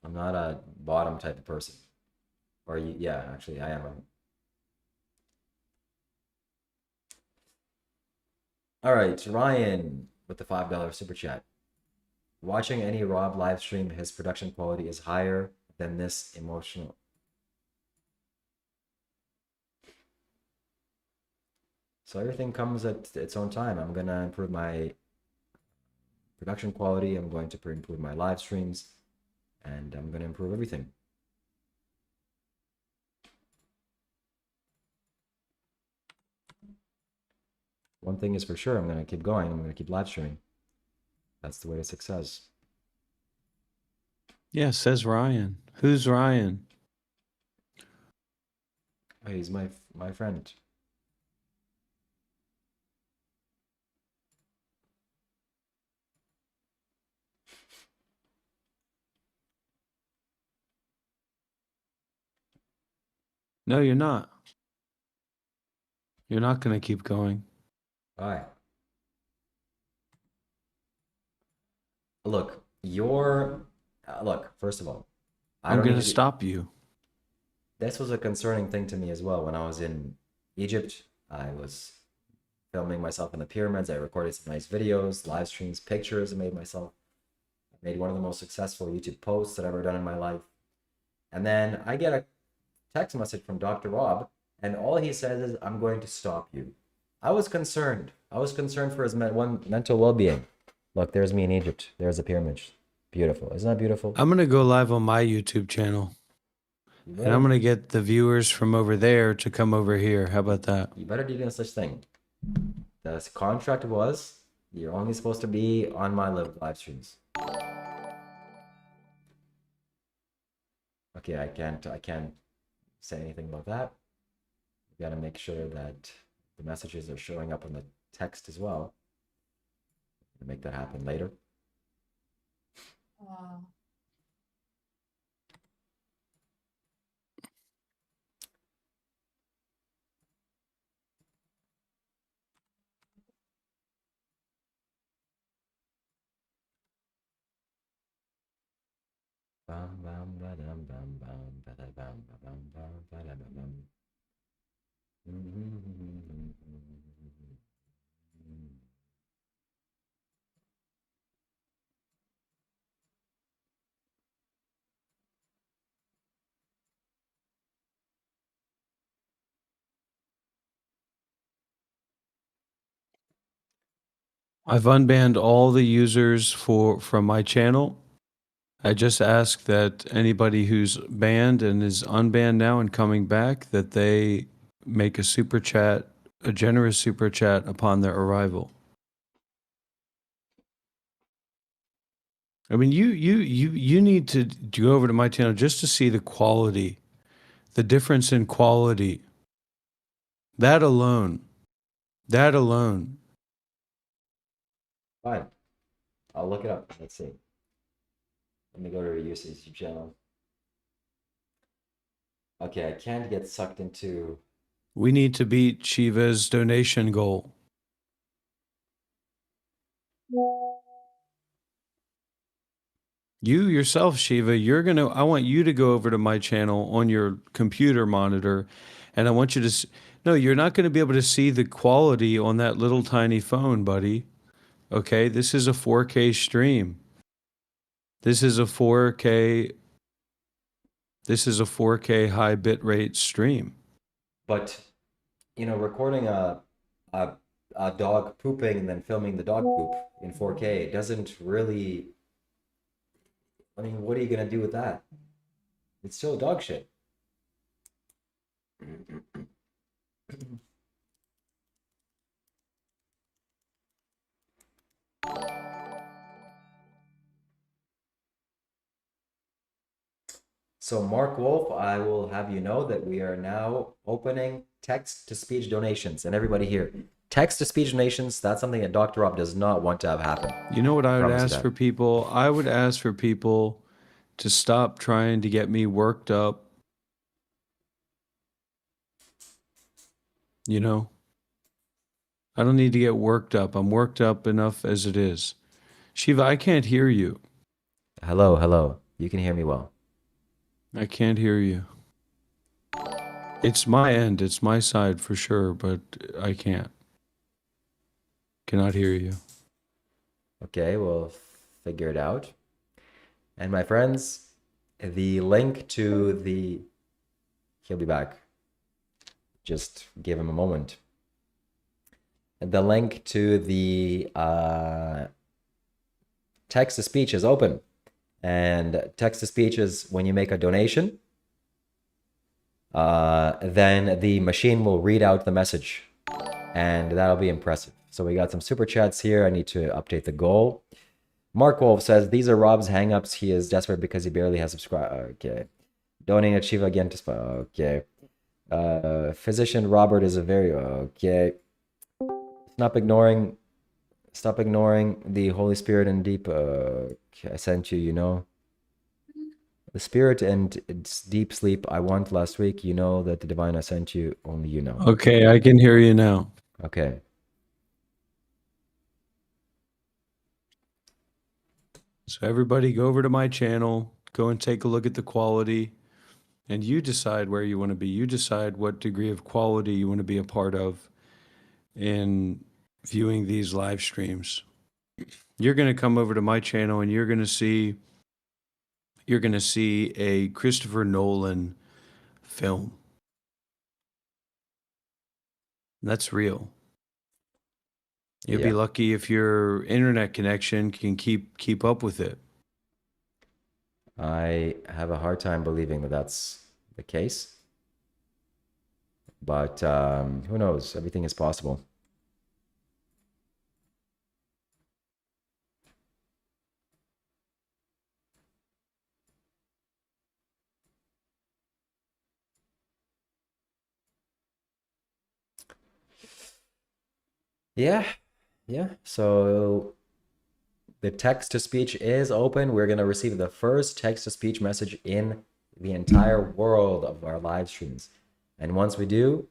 I'm not a bottom type of person. Or, yeah, actually, I am. All right, Ryan with the $5 super chat. Watching any Rob live stream, his production quality is higher than this emotional. So everything comes at its own time. I'm going to improve my production quality. I'm going to improve my live streams. And I'm going to improve everything. One thing is for sure, I'm going to keep going. I'm going to keep live streaming. That's the way to success. Yeah, says Ryan. Who's Ryan? Oh, he's my friend. No, you're not. You're not going to keep going. Why? Look, look, first of all, I'm going to stop you. This was a concerning thing to me as well. When I was in Egypt, I was filming myself in the pyramids. I recorded some nice videos, live streams, pictures I made myself. I made one of the most successful YouTube posts that I've ever done in my life. And then I get a text message from Dr. Rob, and all he says is, I'm going to stop you. I was concerned. I was concerned for his mental well-being. Look, there's me in Egypt. There's the pyramids. Beautiful. Isn't that beautiful? I'm going to go live on my YouTube channel. And I'm going to get the viewers from over there to come over here. How about that? You better do no such thing. The contract was, you're only supposed to be on my live streams. Okay, I can't say anything about that. We gotta make sure that the messages are showing up in the text as well. We'll make that happen later. I've unbanned all the users from my channel. I just ask that anybody who's banned and is unbanned now and coming back, that they make a super chat, a generous super chat upon their arrival. I mean, you need to go over to my channel just to see the quality, the difference in quality. That alone. Fine. I'll look it up. Let's see. Let me go to your YouTube channel. Okay, I can't get sucked into... We need to beat Shiva's donation goal. You yourself, Shiva, I want you to go over to my channel on your computer monitor, and I want you to, no, you're not going to be able to see the quality on that little tiny phone, buddy. Okay, this is a 4K stream. This is a 4K high bitrate stream. But, you know, recording a dog pooping and then filming the dog poop in 4K doesn't really... I mean, what are you going to do with that? It's still dog shit. So Mark Wolf, I will have you know that we are now opening text-to-speech donations. And everybody here, Text-to-speech donations, that's something that Dr. Rob does not want to have happen. You know what I would Promise you ask that. for people? I would ask for people to stop trying to get me worked up. You know? I don't need to get worked up. I'm worked up enough as it is. Shiva, I can't hear you. Hello, hello. You can hear me well. I can't hear you. It's my end. It's my side for sure, but I can't. Cannot hear you. Okay, we'll figure it out. And my friends, the link to the... He'll be back. Just give him a moment. The link to the text-to-speech is open. And text-to-speech is when you make a donation, then the machine will read out the message. And that'll be impressive. So we got some super chats here. I need to update the goal. Mark Wolf says, these are Rob's hangups. He is desperate because he barely has subscribed. Okay. Donating at Shiva again to... Okay. Physician Robert is a very... Okay. Stop ignoring the Holy Spirit and deep... I sent you, you know. The Spirit and its deep sleep I want last week. You know that the divine I sent you, only you know. Okay, I can hear you now. Okay. So everybody go over to my channel, go and take a look at the quality, and you decide where you want to be. You decide what degree of quality you want to be a part of in viewing these live streams. You're going to come over to my channel and you're going to see a Christopher Nolan film. That's real. You'll be lucky if your internet connection can keep up with it. I have a hard time believing that that's the case. But who knows? Everything is possible. Yeah. So the text-to-speech is open. We're going to receive the first text-to-speech message in the entire world of our live streams. And once we do,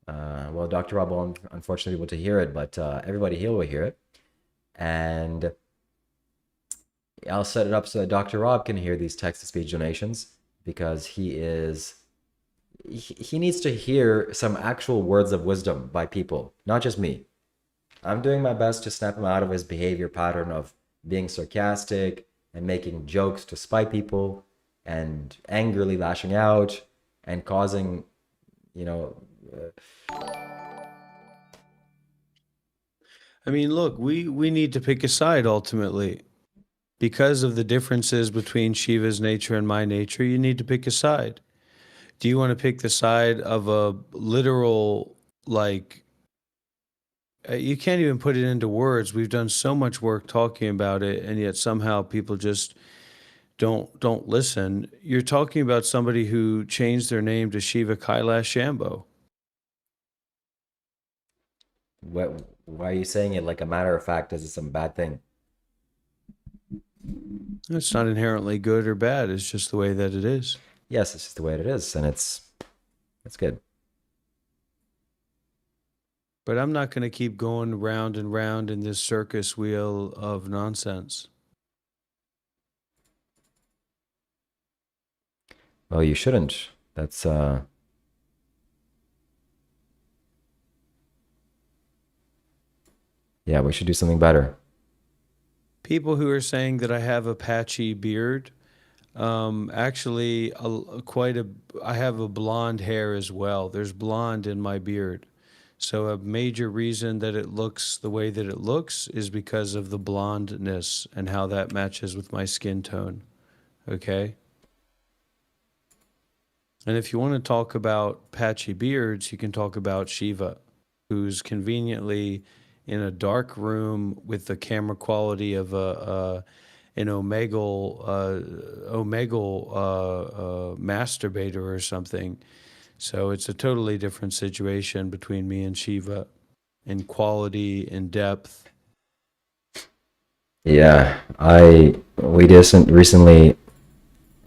well, Dr. Rob won't unfortunately be able to hear it, but everybody here will hear it. And I'll set it up so that Dr. Rob can hear these text-to-speech donations, because he needs to hear some actual words of wisdom by people, not just me. I'm doing my best to snap him out of his behavior pattern of being sarcastic and making jokes to spite people and angrily lashing out and causing, you know... I mean, look, we need to pick a side ultimately. Because of the differences between Shiva's nature and my nature, you need to pick a side. Do you want to pick the side of a literal, like... you can't even put it into words. We've done so much work talking about it, and yet somehow people just don't listen. You're talking about somebody who changed their name to Shiva Kailash Shambho. Why are you saying it like a matter of fact as it's some bad thing? It's not inherently good or bad. It's just the way that it is. Yes, it's just the way it is, and it's good. But I'm not going to keep going round and round in this circus wheel of nonsense. Well, you shouldn't. That's yeah, we should do something better. People who are saying that I have a patchy beard, actually, I have a blonde hair as well. There's blonde in my beard. So a major reason that it looks the way that it looks is because of the blondness and how that matches with my skin tone. Okay? And if you want to talk about patchy beards, you can talk about Shiva, who's conveniently in a dark room with the camera quality of an omegle masturbator or something. So it's a totally different situation between me and Shiva. in quality, in depth. Yeah, we just recently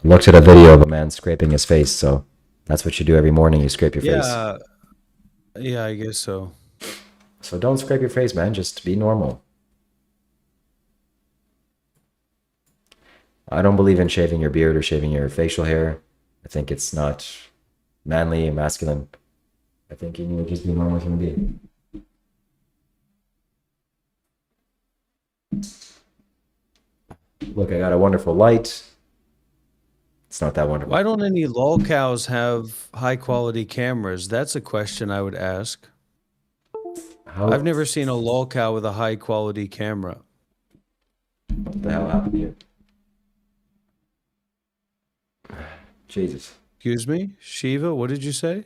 looked at a video of a man scraping his face, so that's what you do every morning, you scrape your face. Yeah, I guess so. So don't scrape your face, man, just be normal. I don't believe in shaving your beard or shaving your facial hair. I think it's not manly and masculine. I think you need to just be a normal human being. Look, I got a wonderful light. It's not that wonderful. Why don't any lolcows have high quality cameras? That's a question I would ask. I've never seen a lolcow with a high quality camera. What the hell happened here? Jesus. Excuse me? Shiva, what did you say?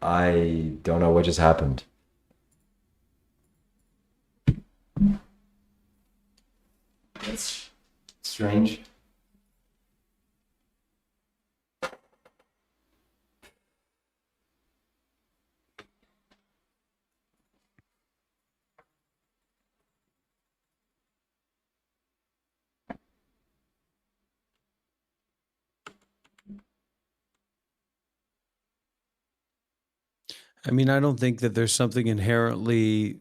I don't know what just happened. That's strange. I mean, I don't think that there's something inherently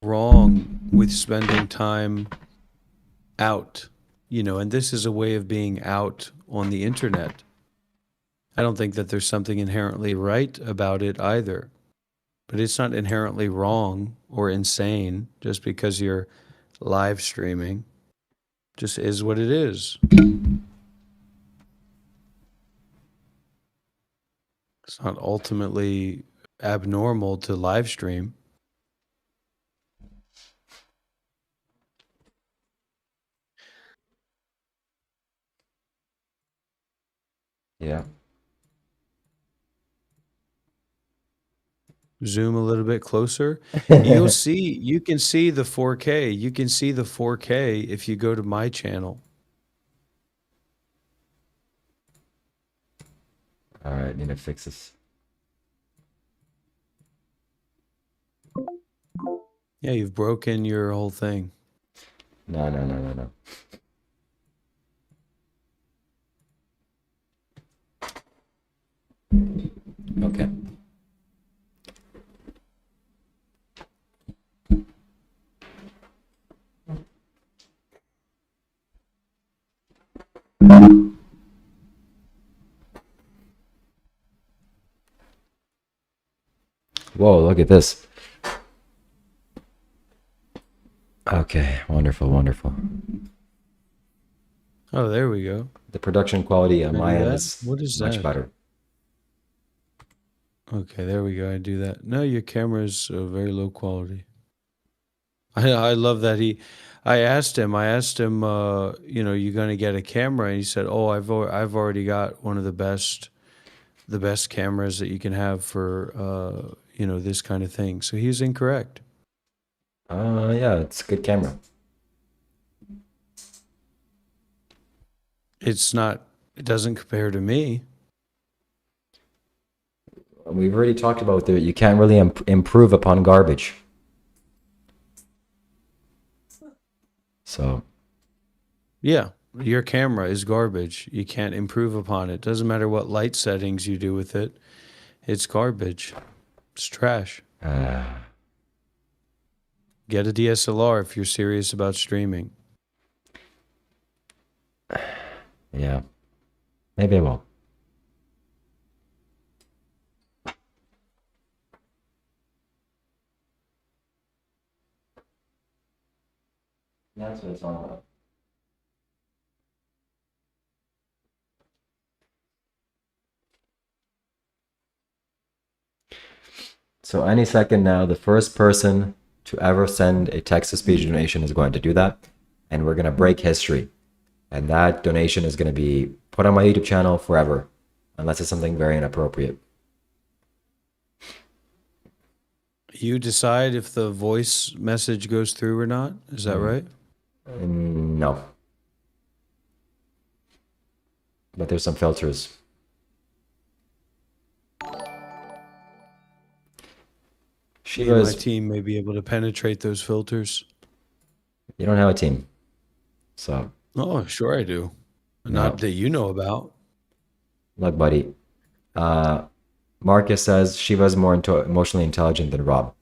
wrong with spending time out, and this is a way of being out on the internet. I don't think that there's something inherently right about it either, but it's not inherently wrong or insane just because you're live streaming. Just is what it is. It's not ultimately abnormal to live stream. Yeah. Zoom a little bit closer. You can see the 4K. You can see the 4K if you go to my channel. All right, need to fix this. Yeah, you've broken your whole thing. No. Okay. Whoa, look at this. Okay, wonderful. Oh, there we go. The production quality on my end is What is much that? better. Okay, there we go. I do that. No, your camera's very low quality. I love that I asked him, you going to get a camera? And he said, oh, I've already got one of the best cameras that you can have for, this kind of thing. So he was incorrect. Yeah, it's a good camera. It doesn't compare to me. We've already talked about that you can't really improve upon garbage. So. Yeah, your camera is garbage. You can't improve upon it. Doesn't matter what light settings you do with it. It's garbage. It's trash. Get a DSLR if you're serious about streaming. Yeah. Maybe I will. That's what it's all about. So any second now, the first person to ever send a text-to-speech donation is going to do that. And we're going to break history. And that donation is going to be put on my YouTube channel forever. Unless it's something very inappropriate. You decide if the voice message goes through or not? Is that right? No. But there's some filters. Me and my team may be able to penetrate those filters. You don't have a team, so. Oh, sure I do. No. Not that you know about. Look, buddy. Marcus says Shiva's more emotionally intelligent than Rob.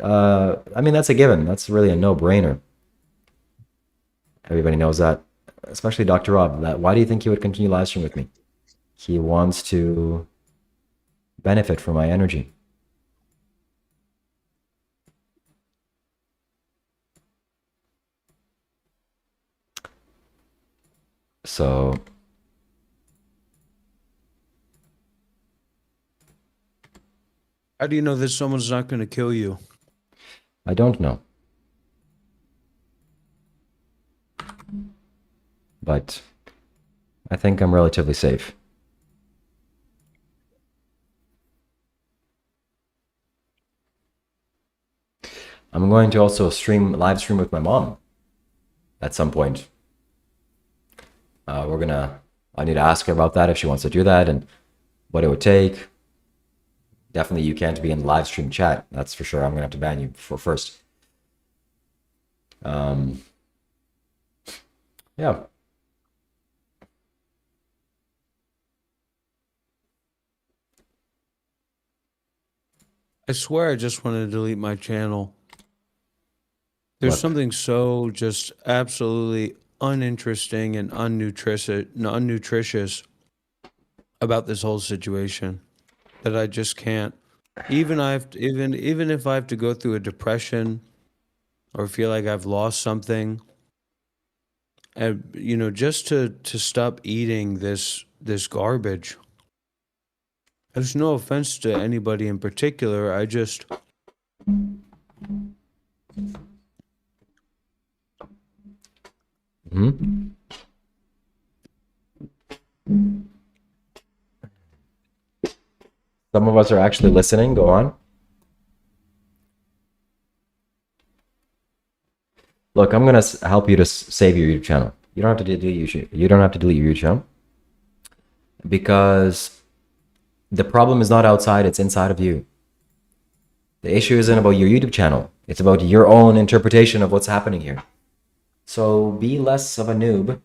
I mean, that's a given. That's really a no-brainer. Everybody knows that, especially Dr. Rob. Why do you think he would continue live stream with me? He wants to benefit from my energy. So how do you know that someone's not going to kill you? I don't know. But I think I'm relatively safe. I'm going to also live stream with my mom at some point. I need to ask her about that if she wants to do that and what it would take. Definitely you can't be in live stream chat. That's for sure. I'm gonna have to ban you first. Yeah. I swear I just want to delete my channel. There's something so just absolutely uninteresting and unnutritious about this whole situation that I just can't. Even if I have to go through a depression or feel like I've lost something, and just to stop eating this garbage. There's no offense to anybody in particular. I just Some of us are actually listening. Go on. Look, I'm gonna help you to save your YouTube channel. You don't have to delete YouTube. You don't have to delete your YouTube channel because the problem is not outside; it's inside of you. The issue isn't about your YouTube channel; it's about your own interpretation of what's happening here. So be less of a noob.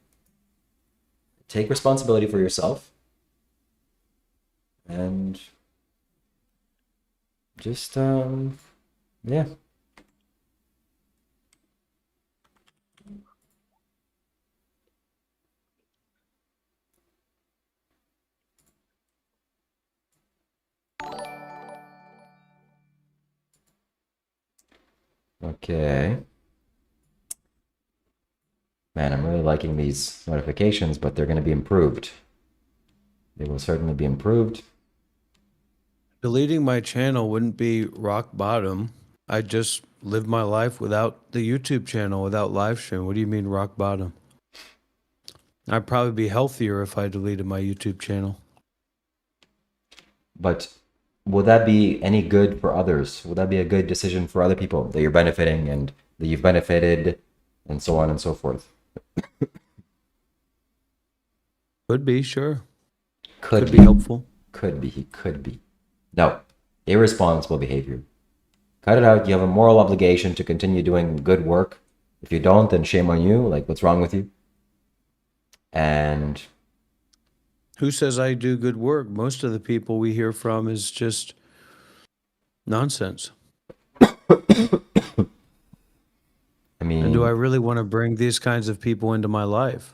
Take responsibility for yourself, and just yeah. Okay. Man, I'm really liking these notifications, but they're going to be improved. They will certainly be improved. deleting my channel wouldn't be rock bottom. I just live my life without the YouTube channel, without live stream. What do you mean rock bottom? I'd probably be healthier if I deleted my YouTube channel. But will that be any good for others? Will that be a good decision for other people that you're benefiting and that you've benefited and so on and so forth? Could be, sure. Could be helpful. Could be. No. Irresponsible behavior. Cut it out. You have a moral obligation to continue doing good work. If you don't, then shame on you. Like, what's wrong with you? And who says I do good work? Most of the people we hear from is just nonsense. I mean, and do I really want to bring these kinds of people into my life?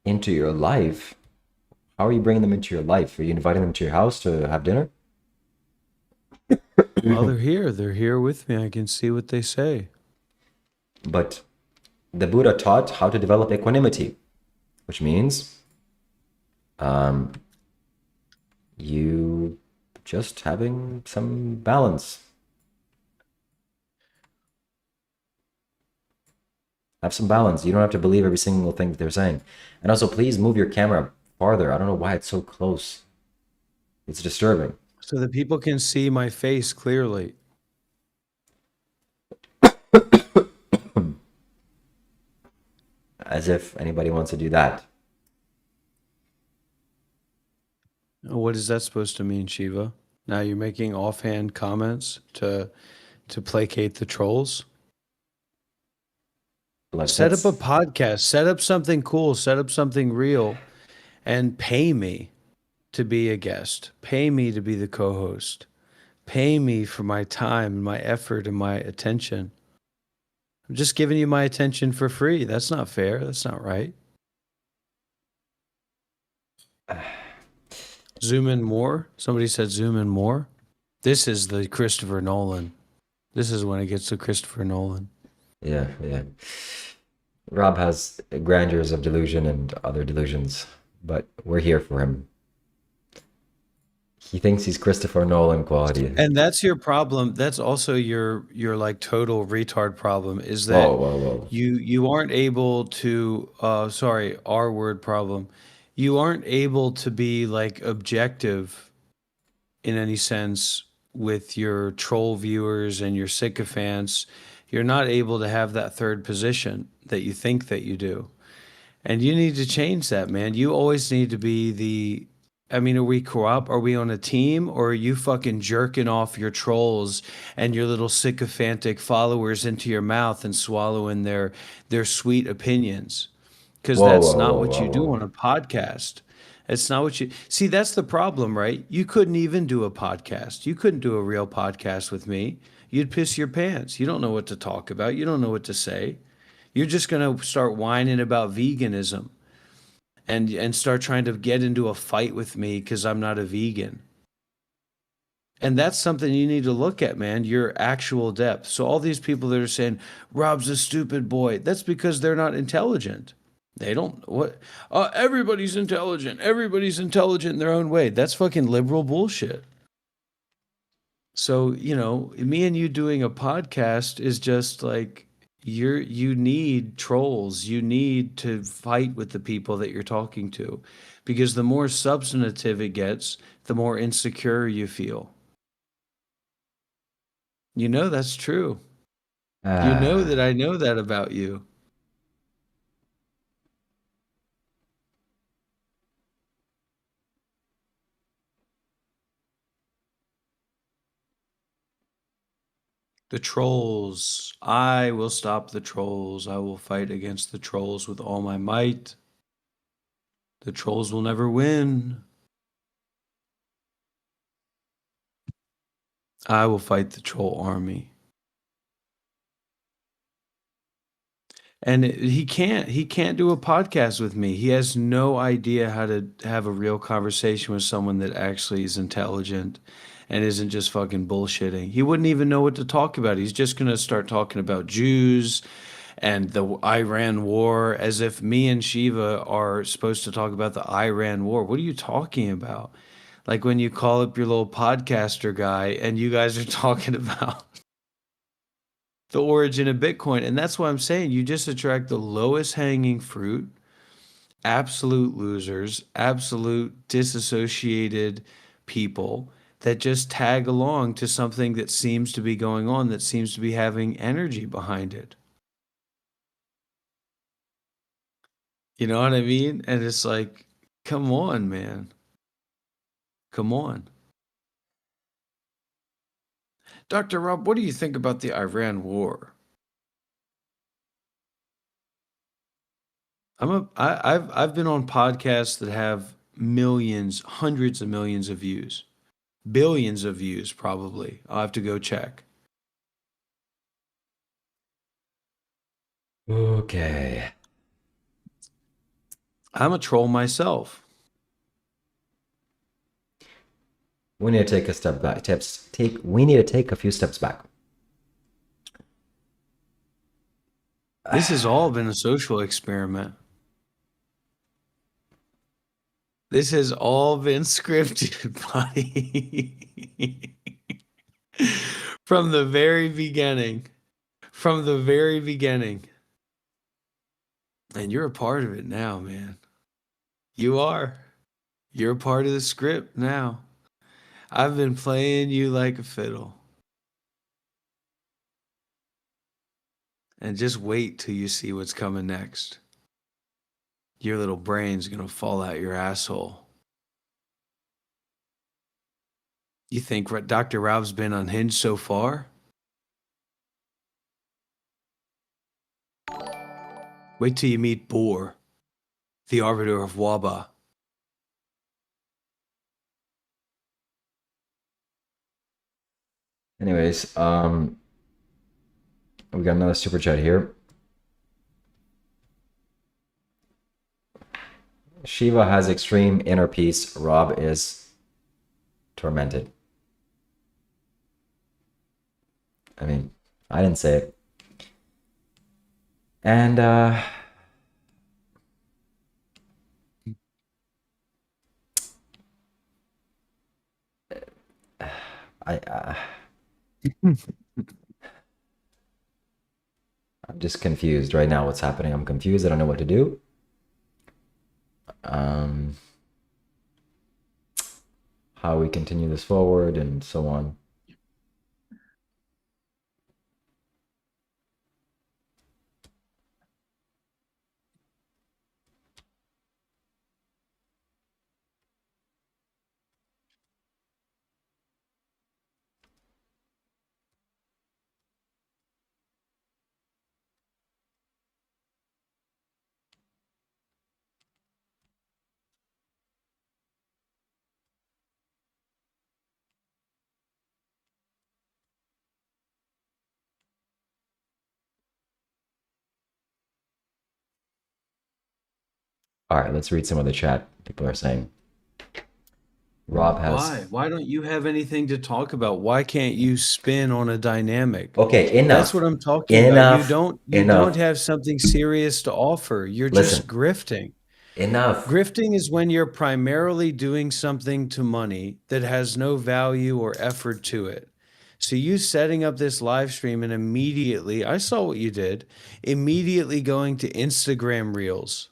Into your life? How are you bringing them into your life? Are you inviting them to your house to have dinner? Well, they're here. They're here with me. I can see what they say. But the Buddha taught how to develop equanimity, which means you just having some balance. Have some balance. You don't have to believe every single thing that they're saying. And also, please move your camera farther. I don't know why it's so close. It's disturbing. So that people can see my face clearly. As if anybody wants to do that. What is that supposed to mean, Shiva? Now you're making offhand comments to placate the trolls? Set up a podcast, set up something cool, set up something real, and pay me to be a guest. Pay me to be the co-host. Pay me for my time and my effort and my attention. I'm just giving you my attention for free. That's not fair. That's not right. Zoom in more. Somebody said zoom in more. This is the Christopher Nolan. This is when it gets to Christopher Nolan. Yeah, yeah. Rob has grandeurs of delusion and other delusions, but we're here for him. He thinks he's Christopher Nolan quality. And that's your problem. That's also your like total retard problem is that Whoa. you aren't able to R word problem. You aren't able to be like objective in any sense with your troll viewers and your sycophants. You're not able to have that third position that you think that you do. And you need to change that, man. You always need to be are we co-op? Are we on a team? Or are you fucking jerking off your trolls and your little sycophantic followers into your mouth and swallowing their sweet opinions? Because that's not what you do on a podcast. It's not what you see. That's the problem, right? You couldn't even do a podcast. You couldn't do a real podcast with me. You'd piss your pants. You don't know what to talk about. You don't know what to say. You're just going to start whining about veganism and start trying to get into a fight with me because I'm not a vegan. And that's something you need to look at, man, your actual depth. So all these people that are saying, Rob's a stupid boy, that's because they're not intelligent. They don't, everybody's intelligent. Everybody's intelligent in their own way. That's fucking liberal bullshit. So, me and you doing a podcast is just like, you need trolls. You need to fight with the people that you're talking to, because the more substantive it gets, the more insecure you feel. That's true. You know that I know that about you. The trolls. I will stop the trolls. I will fight against the trolls with all my might. The trolls will never win. I will fight the troll army. And he can't do a podcast with me. He has no idea how to have a real conversation with someone that actually is intelligent and isn't just fucking bullshitting. He wouldn't even know what to talk about. He's just going to start talking about Jews and the Iran war as if me and Shiva are supposed to talk about the Iran war. What are you talking about? Like when you call up your little podcaster guy and you guys are talking about the origin of Bitcoin. And that's why I'm saying you just attract the lowest hanging fruit, absolute losers, absolute disassociated people that just tag along to something that seems to be going on, that seems to be having energy behind it. You know what I mean? And it's like, come on, man. Come on. Dr. Rob, what do you think about the Iran war? I've been on podcasts that have millions, hundreds of millions of views. Billions of views, probably. I'll have to go check. Okay. I'm a troll myself. We need to take a step back. We need to take a few steps back. This has all been a social experiment. This has all been scripted, buddy. From the very beginning. From the very beginning. And you're a part of it now, man. You are. You're a part of the script now. I've been playing you like a fiddle. And just wait till you see what's coming next. Your little brain's gonna fall out your asshole. You think Dr. Rob's been unhinged so far? Wait till you meet Boar, the arbiter of Waba. Anyways, we got another super chat here. Shiva has extreme inner peace. Rob is tormented. I mean, I didn't say it. And I'm just confused right now. What's happening? I'm confused. I don't know what to do. How we continue this forward and so on. All right, let's read some of the chat. People are saying. Rob has. Why? Why don't you have anything to talk about? Why can't you spin on a dynamic? Okay, enough. That's what I'm talking about. You don't have something serious to offer. You're just grifting. Enough. Grifting is when you're primarily doing something to money that has no value or effort to it. So you setting up this live stream and immediately, I saw what you did, immediately going to Instagram Reels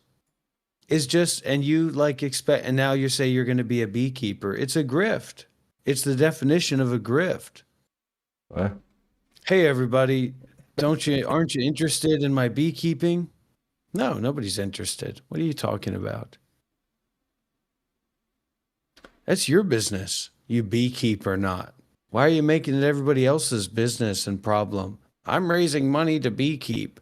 is just, and you like expect, and now you say you're going to be a beekeeper. It's a grift. It's the definition of a grift. What? Hey, everybody, aren't you interested in my beekeeping? No, nobody's interested. What are you talking about? That's your business, you beekeep or not. Why are you making it everybody else's business and problem? I'm raising money to beekeep.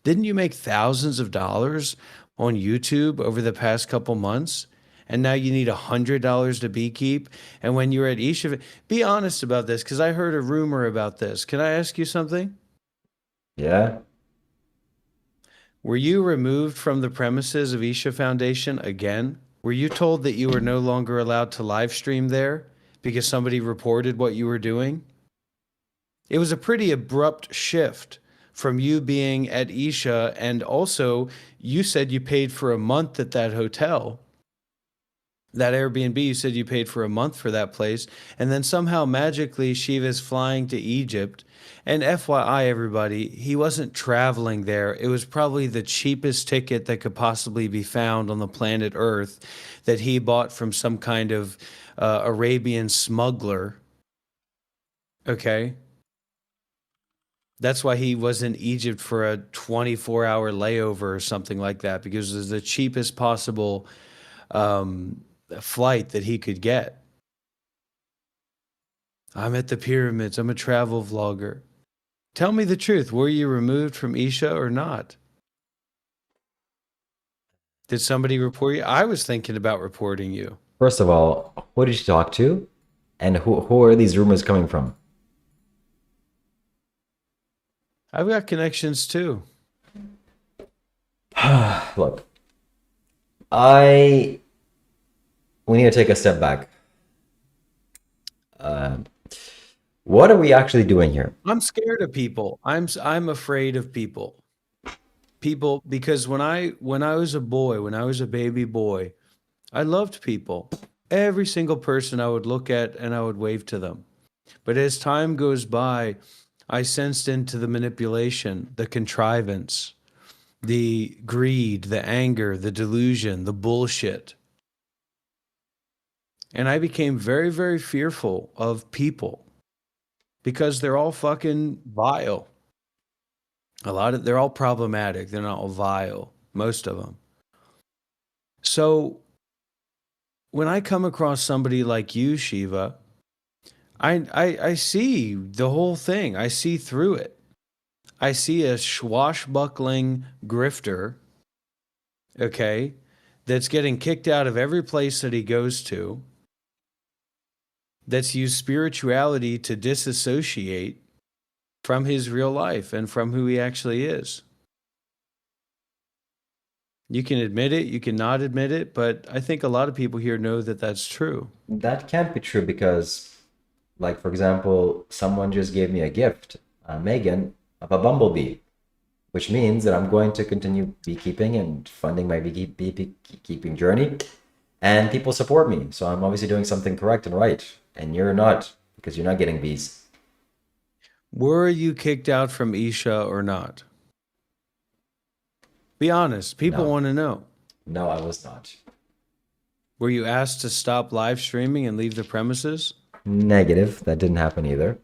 Didn't you make thousands of dollars on YouTube over the past couple months? And now you need $100 to beekeep? And when you're at Isha, be honest about this, because I heard a rumor about this. Can I ask you something? Yeah. Were you removed from the premises of Isha Foundation again? Were you told that you were no longer allowed to live stream there because somebody reported what you were doing? It was a pretty abrupt shift from you being at Isha, and also you said you paid for a month at that hotel. That Airbnb, you said you paid for a month for that place, and then somehow magically Shiva's flying to Egypt. And FYI, everybody, he wasn't traveling there. It was probably the cheapest ticket that could possibly be found on the planet Earth that he bought from some kind of Arabian smuggler. Okay? That's why he was in Egypt for a 24-hour layover or something like that, because it was the cheapest possible flight that he could get. I'm at the pyramids. I'm a travel vlogger. Tell me the truth. Were you removed from Isha or not? Did somebody report you? I was thinking about reporting you. First of all, who did you talk to? And who are these rumors coming from? I've got connections too. Look, we need to take a step back. What are we actually doing here? I'm scared of people. I'm afraid of people. People, because when I was a boy, when I was a baby boy, I loved people. Every single person I would look at and I would wave to them. But as time goes by, I sensed into the manipulation, the contrivance, the greed, the anger, the delusion, the bullshit. And I became very, very fearful of people because they're all fucking vile. They're all problematic. They're not all vile, most of them. So when I come across somebody like you, Shiva, I see the whole thing. I see through it. I see a swashbuckling grifter, okay, that's getting kicked out of every place that he goes to, that's used spirituality to disassociate from his real life and from who he actually is. You can admit it, you can not admit it, but I think a lot of people here know that that's true. That can't be true because, like, for example, someone just gave me a gift, Megan, of a bumblebee, which means that I'm going to continue beekeeping and funding my beekeeping journey, and people support me. So I'm obviously doing something correct and right, and you're not, because you're not getting bees. Were you kicked out from Isha or not? Be honest. People want to know. No, I was not. Were you asked to stop live streaming and leave the premises? Negative. That didn't happen either.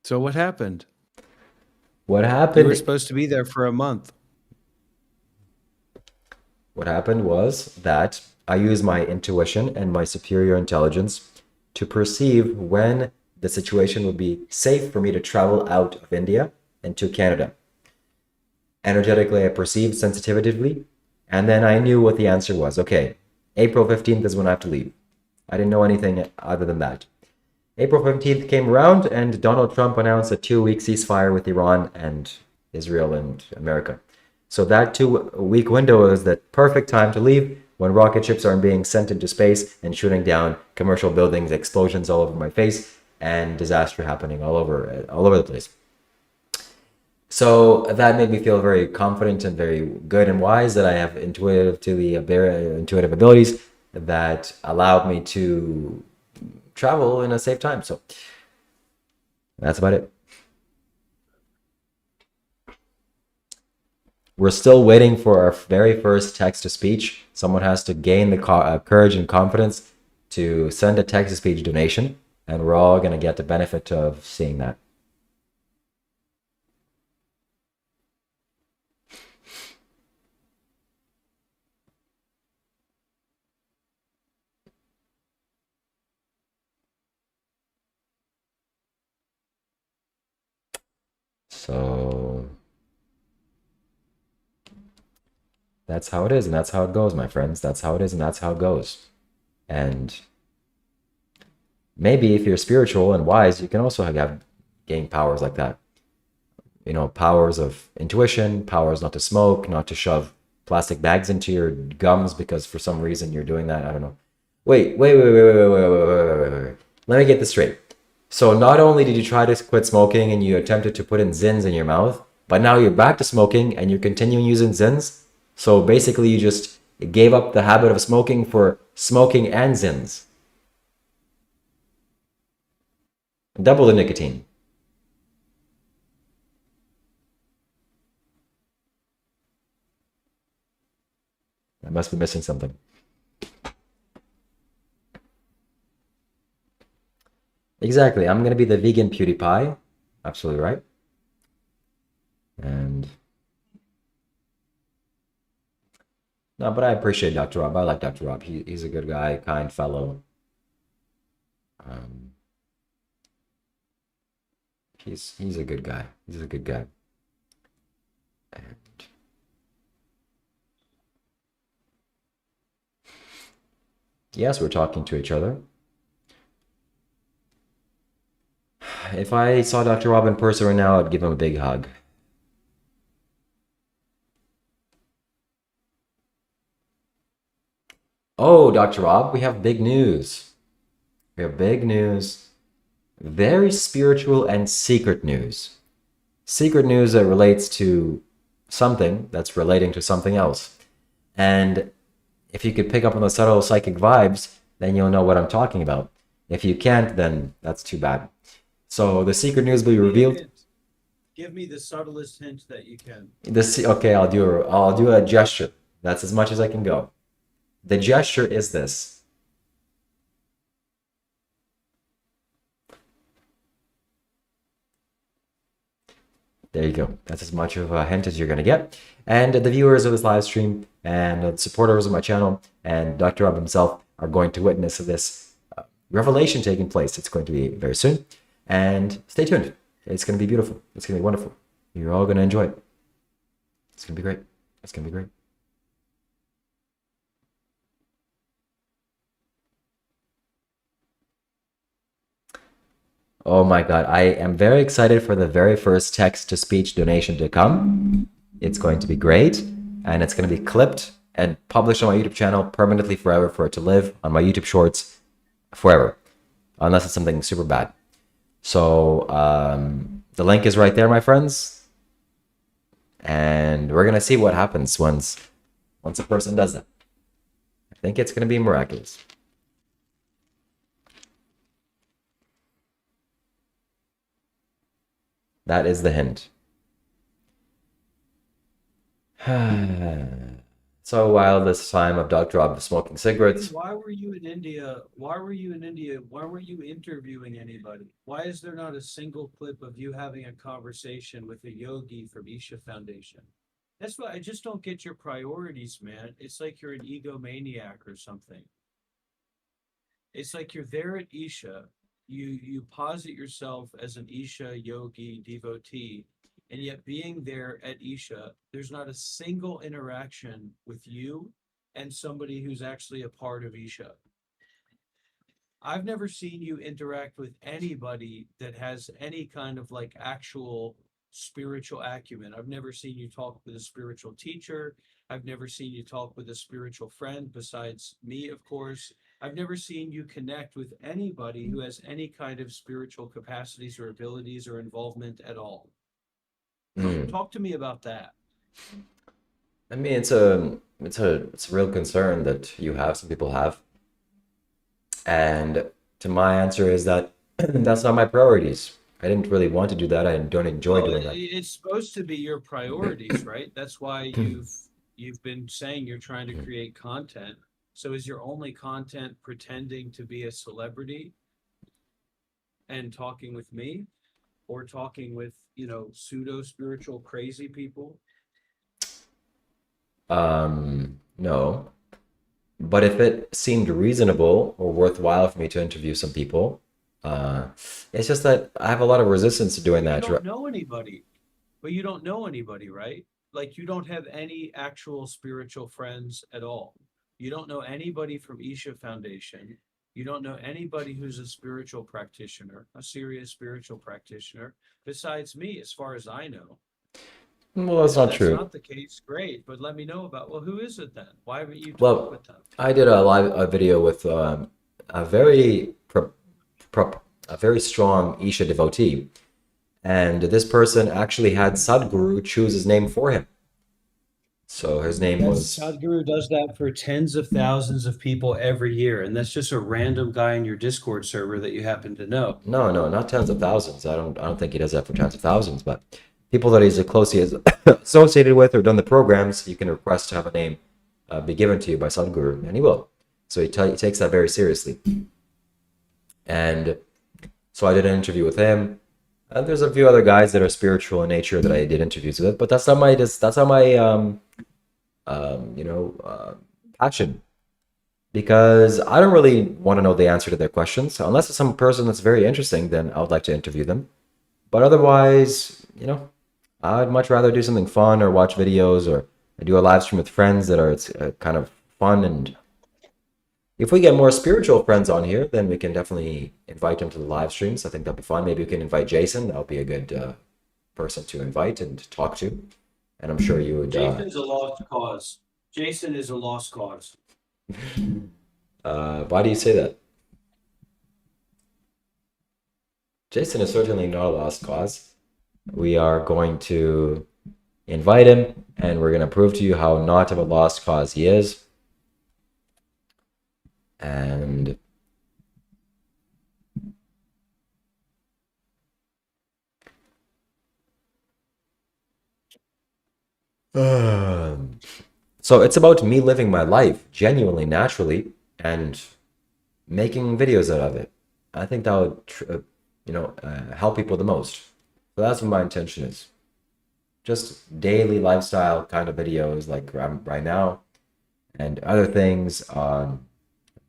So what happened? What happened? You were supposed to be there for a month. What happened was that I used my intuition and my superior intelligence to perceive when the situation would be safe for me to travel out of India and to Canada. Energetically, I perceived sensitively, and then I knew what the answer was. Okay, April 15th is when I have to leave. I didn't know anything other than that. April 15th came around, and Donald Trump announced a 2-week ceasefire with Iran and Israel and America. So that 2-week window is the perfect time to leave, when rocket ships are being sent into space and shooting down commercial buildings, explosions all over my face, and disaster happening all over the place. So that made me feel very confident and very good and wise that I have intuitive abilities that allowed me to travel in a safe time. So that's about it. We're still waiting for our very first text-to-speech. Someone has to gain the courage and confidence to send a text-to-speech donation, and we're all going to get the benefit of seeing that. So that's how it is, and that's how it goes, my friends. That's how it is, and that's how it goes. And maybe if you're spiritual and wise, you can also gain powers like that. You know, powers of intuition, powers not to smoke, not to shove plastic bags into your gums because for some reason you're doing that. I don't know. Wait. Let me get this straight. So not only did you try to quit smoking and you attempted to put in Zins in your mouth, but now you're back to smoking and you're continuing using Zins. So basically you just gave up the habit of smoking for smoking and Zins. Double the nicotine. I must be missing something. Exactly. I'm going to be the vegan PewDiePie. Absolutely right. And no, but I appreciate Dr. Rob. I like Dr. Rob. He's a good guy, kind fellow. He's a good guy. He's a good guy. And yes, we're talking to each other. If I saw Dr. Rob in person right now, I'd give him a big hug. Oh, Dr. Rob, we have big news. We have big news. Very spiritual and secret news. Secret news that relates to something that's relating to something else. And if you could pick up on the subtle psychic vibes, then you'll know what I'm talking about. If you can't, then that's too bad. So the secret news will be revealed. Give me the subtlest hint that you can. Okay, I'll do a gesture. That's as much as I can go. The gesture is this. There you go. That's as much of a hint as you're going to get. And the viewers of this live stream and the supporters of my channel and Dr. Rob himself are going to witness this revelation taking place. It's going to be very soon. And stay tuned. It's going to be beautiful. It's going to be wonderful. You're all going to enjoy it. It's going to be great. It's going to be great. Oh my God. I am very excited for the very first text-to-speech donation to come. It's going to be great. And it's going to be clipped and published on my YouTube channel permanently forever for it to live on my YouTube shorts forever. Unless it's something super bad. So the link is right there, my friends. And we're going to see what happens once a person does that. I think it's going to be miraculous. That is the hint. So while this time of Dr. Rob smoking cigarettes. Why were you in India? Why were you in India? Why weren't you interviewing anybody? Why is there not a single clip of you having a conversation with a yogi from Isha Foundation? That's why I just don't get your priorities, man. It's like you're an egomaniac or something. It's like you're there at Isha. You posit yourself as an Isha yogi devotee, and yet being there at Isha, there's not a single interaction with you and somebody who's actually a part of Isha. I've never seen you interact with anybody that has any kind of like actual spiritual acumen. I've never seen you talk with a spiritual teacher. I've never seen you talk with a spiritual friend besides me, of course. I've never seen you connect with anybody who has any kind of spiritual capacities or abilities or involvement at all. Talk to me about that. I mean, it's a real concern that you have, some people have. And to my answer is that that's not my priorities. I didn't really want to do that. I don't enjoy doing that. It's supposed to be your priorities, right? That's why you've been saying you're trying to create content. So is your only content pretending to be a celebrity and talking with me, or talking with, pseudo spiritual crazy people? No. But if it seemed reasonable or worthwhile for me to interview some people, it's just that I have a lot of resistance to doing that. You don't know anybody, but you don't know anybody, right? Like you don't have any actual spiritual friends at all. You don't know anybody from Isha Foundation. You don't know anybody who's a spiritual practitioner, a serious spiritual practitioner, besides me, as far as I know. Well, that's not true. That's not the case. Great, but let me know about. Well, who is it then? Why haven't you talked with them? I did a video with a very strong Isha devotee, and this person actually had Sadhguru choose his name for him. So his name was... Sadhguru does that for tens of thousands of people every year, and that's just a random guy in your Discord server that you happen to know. No, not tens of thousands. I don't think he does that for tens of thousands, but people that he's closely associated with or done the programs, you can request to have a name be given to you by Sadhguru, and he will. So he takes that very seriously. And so I did an interview with him. And there's a few other guys that are spiritual in nature that I did interviews with, but that's not my passion, because I don't really want to know the answer to their questions. Unless it's some person that's very interesting, then I would like to interview them. But otherwise, I'd much rather do something fun or watch videos or do a live stream with friends that are kind of fun. And if we get more spiritual friends on here, then we can definitely invite them to the live streams. I think that'd be fun. Maybe we can invite Jason. That would be a good person to invite and talk to. And I'm sure you would... Jason's a lost cause. Jason is a lost cause. Why do you say that? Jason is certainly not a lost cause. We are going to invite him, and we're going to prove to you how not of a lost cause he is. And so it's about me living my life genuinely, naturally, and making videos out of it. I think that would help people the most. So that's what my intention is. just daily lifestyle kind of videos like right now, and other things on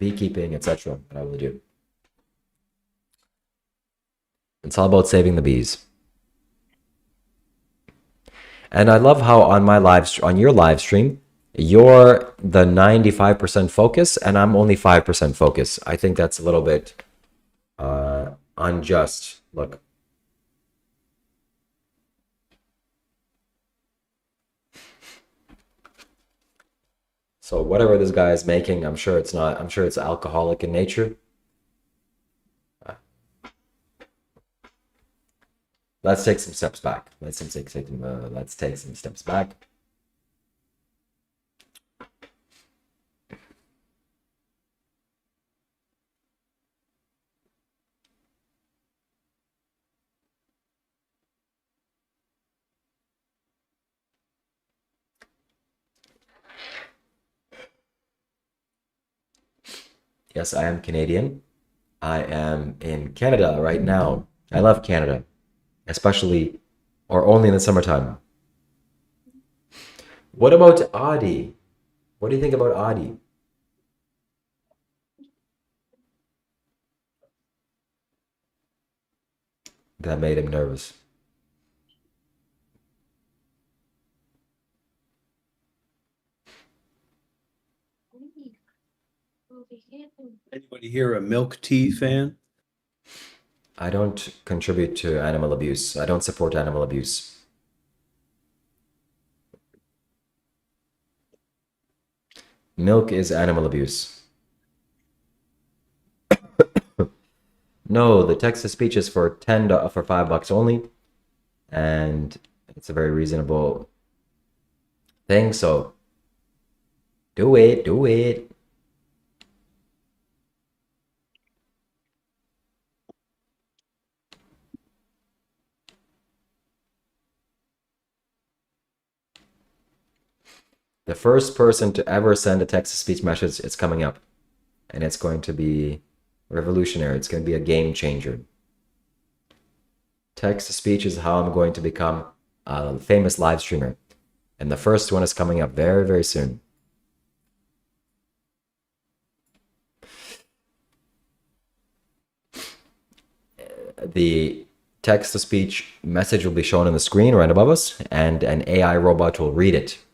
beekeeping, etc. that I will do. It's all about saving the bees. And I love how on your live stream, you're the 95% focus and I'm only 5% focus. I think that's a little bit unjust. Look. So whatever this guy is making, I'm sure it's alcoholic in nature. Let's take some steps back. Let's take some steps back. Yes, I am Canadian. I am in Canada right now. I love Canada, especially or only in the summertime. What about Adi? What do you think about Adi? That made him nervous. Anybody here a milk tea fan? I don't contribute to animal abuse. I don't support animal abuse. Milk is animal abuse. No, the text-to-speech is for $5 only, and it's a very reasonable thing. So do it. The first person to ever send a text-to-speech message is coming up, and it's going to be revolutionary. It's going to be a game changer. Text-to-speech is how I'm going to become a famous live streamer, and the first one is coming up very, very soon. The text-to-speech message will be shown on the screen right above us, and an AI robot will read it.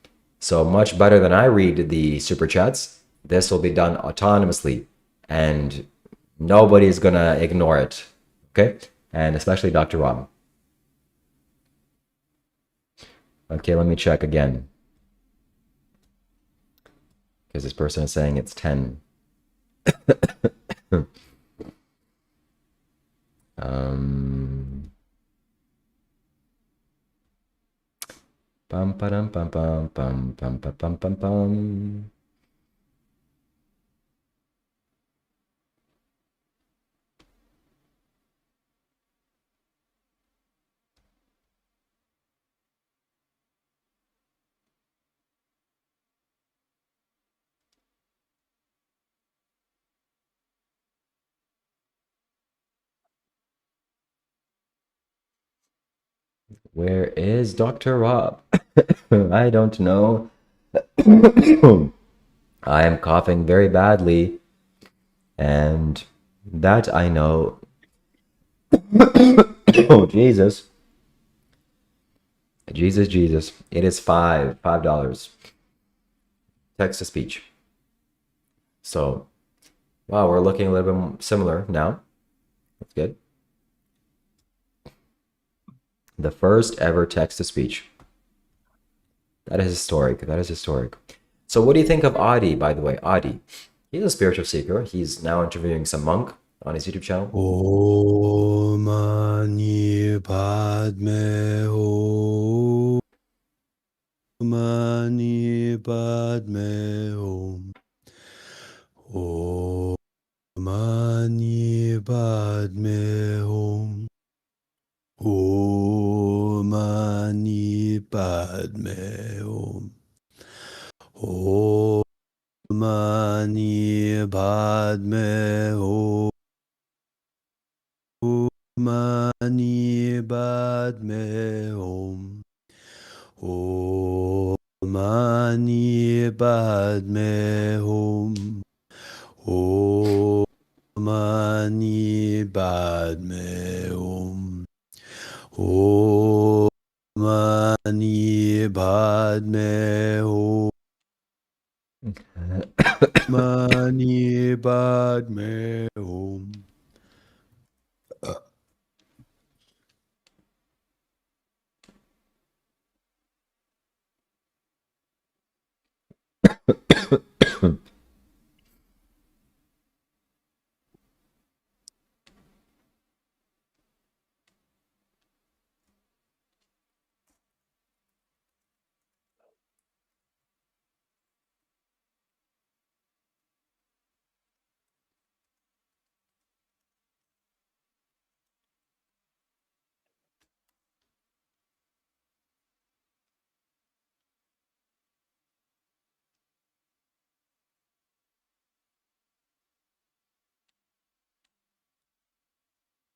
So much better than I read the super chats. This will be done autonomously, and nobody's gonna ignore it. Okay? And especially Dr. Rob. Okay, let me check again. Because this person is saying it's 10. Pum pum pum pum pum pum pum pum pum pum. Where is Dr. Rob? I don't know. I am coughing very badly, and that I know. Oh, Jesus. Jesus. It is $5. Text-to-speech. So, wow, we're looking a little bit similar now. That's good. The first ever text-to-speech. That is historic. So what do you think of Adi, by the way? Adi. He's a spiritual seeker. He's now interviewing some monk on his YouTube channel. Om Mani Padme Hum. Om Mani Padme Hum. Om Mani Padme Hum. Om Mani Padme Hum. Om Mani Padme Hum. Om Mani Padme Hum. Om Mani Padme Hum. Om Mani Padme Hum. Om Mani Padme Hum. Mani Padme Hum.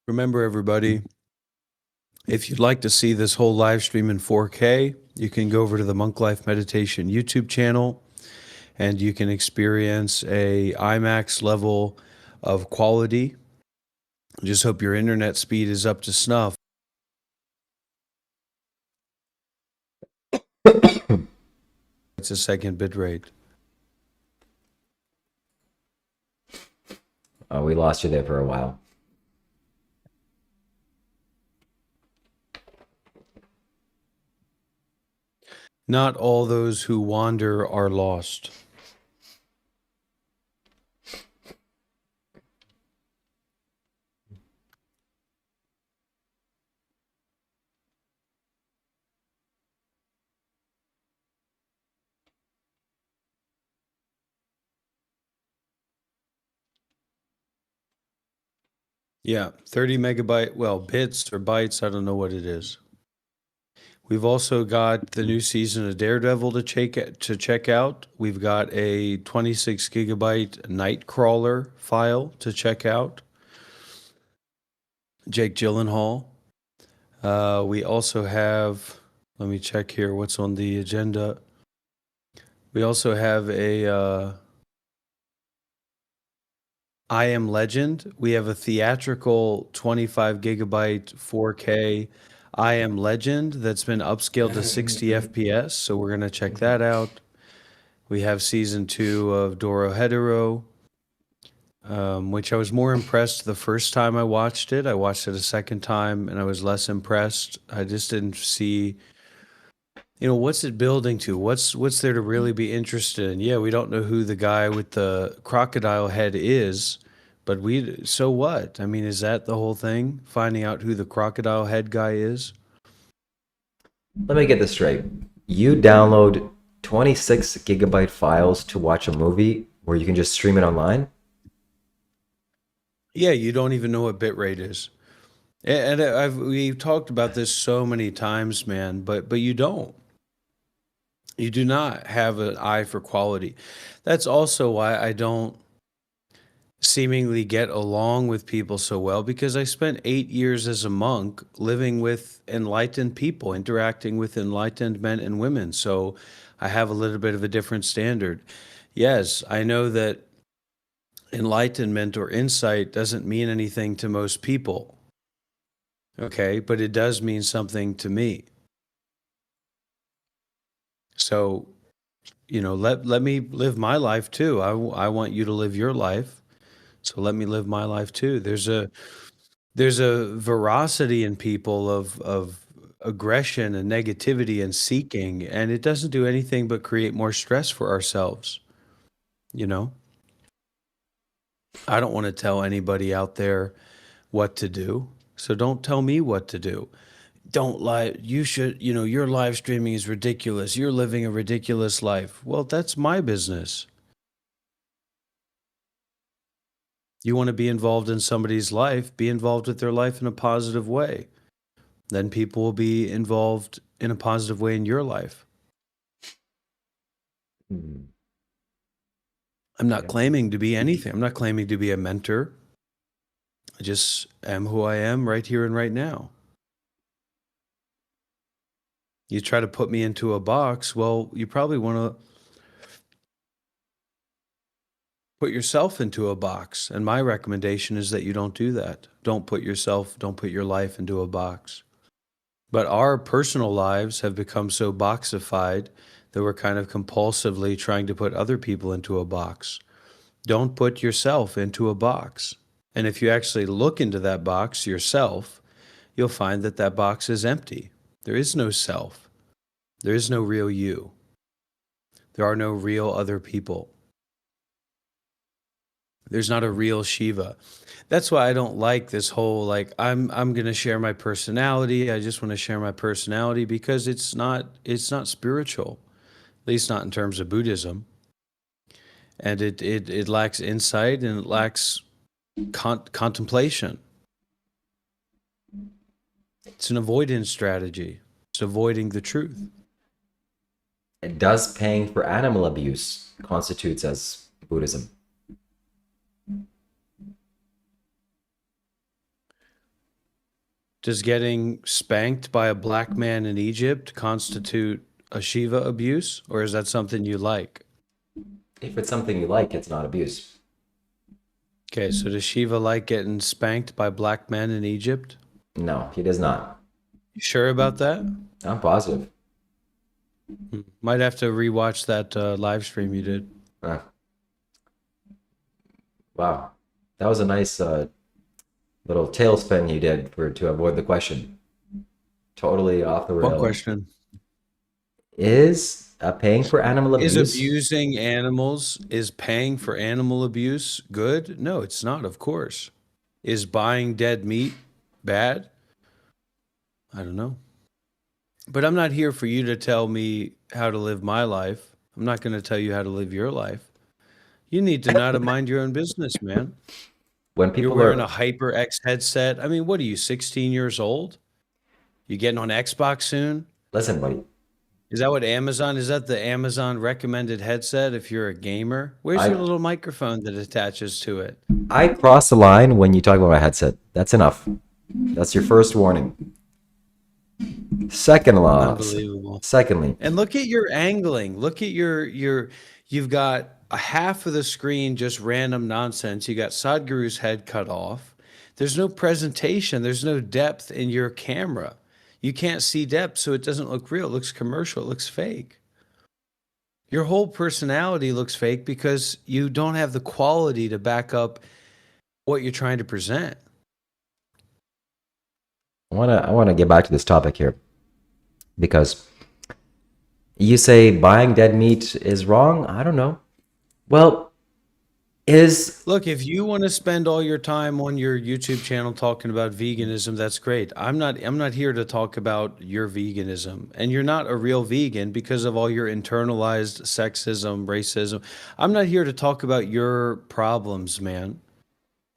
Remember, everybody, if you'd like to see this whole live stream in 4K, you can go over to the Monk Life Meditation YouTube channel, and you can experience a IMAX level of quality. Just hope your internet speed is up to snuff. It's a second bit rate. Oh, we lost you there for a while. Not all those who wander are lost. Yeah, 30 megabyte, well, bits or bytes, I don't know what it is. We've also got the new season of Daredevil to check out. We've got a 26 gigabyte Nightcrawler file to check out. Jake Gyllenhaal. We also have, let me check here what's on the agenda. We also have a I Am Legend. We have a theatrical 25 gigabyte 4K I Am Legend that's been upscaled to 60 FPS, so we're going to check that out. We have season 2 of Doro Hetero, which I was more impressed the first time I watched it. I watched it a second time and I was less impressed. I just didn't see, what's it building to? What's there to really be interested in? Yeah, we don't know who the guy with the crocodile head is, but so what? I mean, is that the whole thing? Finding out who the crocodile head guy is? Let me get this straight. You download 26 gigabyte files to watch a movie where you can just stream it online? Yeah, you don't even know what bitrate is. And we've talked about this so many times, man, but you don't. You do not have an eye for quality. That's also why I don't seemingly get along with people so well, because I spent 8 years as a monk living with enlightened people, interacting with enlightened men and women. So I have a little bit of a different standard. Yes, I know that enlightenment or insight doesn't mean anything to most people. Okay, but it does mean something to me. So, let me live my life too. I want you to live your life. So let me live my life too. There's a veracity in people of aggression and negativity and seeking, and it doesn't do anything but create more stress for ourselves. I don't want to tell anybody out there what to do. So don't tell me what to do. Don't lie. You should, your live streaming is ridiculous. You're living a ridiculous life. Well, that's my business. You want to be involved in somebody's life, be involved with their life in a positive way. Then people will be involved in a positive way in your life. I'm not claiming to be anything. I'm not claiming to be a mentor. I just am who I am right here and right now. You try to put me into a box. Well, you probably want to put yourself into a box. And my recommendation is that you don't do that. Don't put your life into a box. But our personal lives have become so boxified that we're kind of compulsively trying to put other people into a box. Don't put yourself into a box. And if you actually look into that box yourself, you'll find that that box is empty. There is no self. There is no real you. There are no real other people. There's not a real Shiva. That's why I don't like this whole, like, I'm going to share my personality. I just want to share my personality, because it's not spiritual, at least not in terms of Buddhism. And it lacks insight, and it lacks contemplation. It's an avoidance strategy. It's avoiding the truth. Does paying for animal abuse constitutes as Buddhism? Does getting spanked by a black man in Egypt constitute a Shiva abuse, or is that something you like? If it's something you like, it's not abuse. Okay, so does Shiva like getting spanked by black men in Egypt? No, he does not. You sure about that? I'm positive. Might have to rewatch that live stream you did. Wow, that was a nice little tailspin you did to avoid the question. Totally off the rails. What question? Is paying for animal abuse? Is abusing animals, is paying for animal abuse good? No, it's not, of course. Is buying dead meat bad? I don't know. But I'm not here for you to tell me how to live my life. I'm not going to tell you how to live your life. You need to know how to mind your own business, man. When people You're wearing a HyperX headset. I mean, what are you, 16 years old? You getting on Xbox soon? Listen, buddy. Is that what Amazon, is that the Amazon recommended headset if you're a gamer? Where's your little microphone that attaches to it? I cross the line when you talk about my headset. That's enough. That's your first warning. Secondly. And look at your angling. Look at you've got a half of the screen just random nonsense. You got Sadhguru's head cut off. There's no presentation. There's no depth in your camera. You can't see depth, so it doesn't look real. It looks commercial. It looks fake. Your whole personality looks fake because you don't have the quality to back up what you're trying to present. I wanna get back to this topic here, because you say buying dead meat is wrong. I don't know. Well, look, if you want to spend all your time on your YouTube channel talking about veganism, that's great. I'm not here to talk about your veganism, and you're not a real vegan because of all your internalized sexism, racism. I'm not here to talk about your problems, man.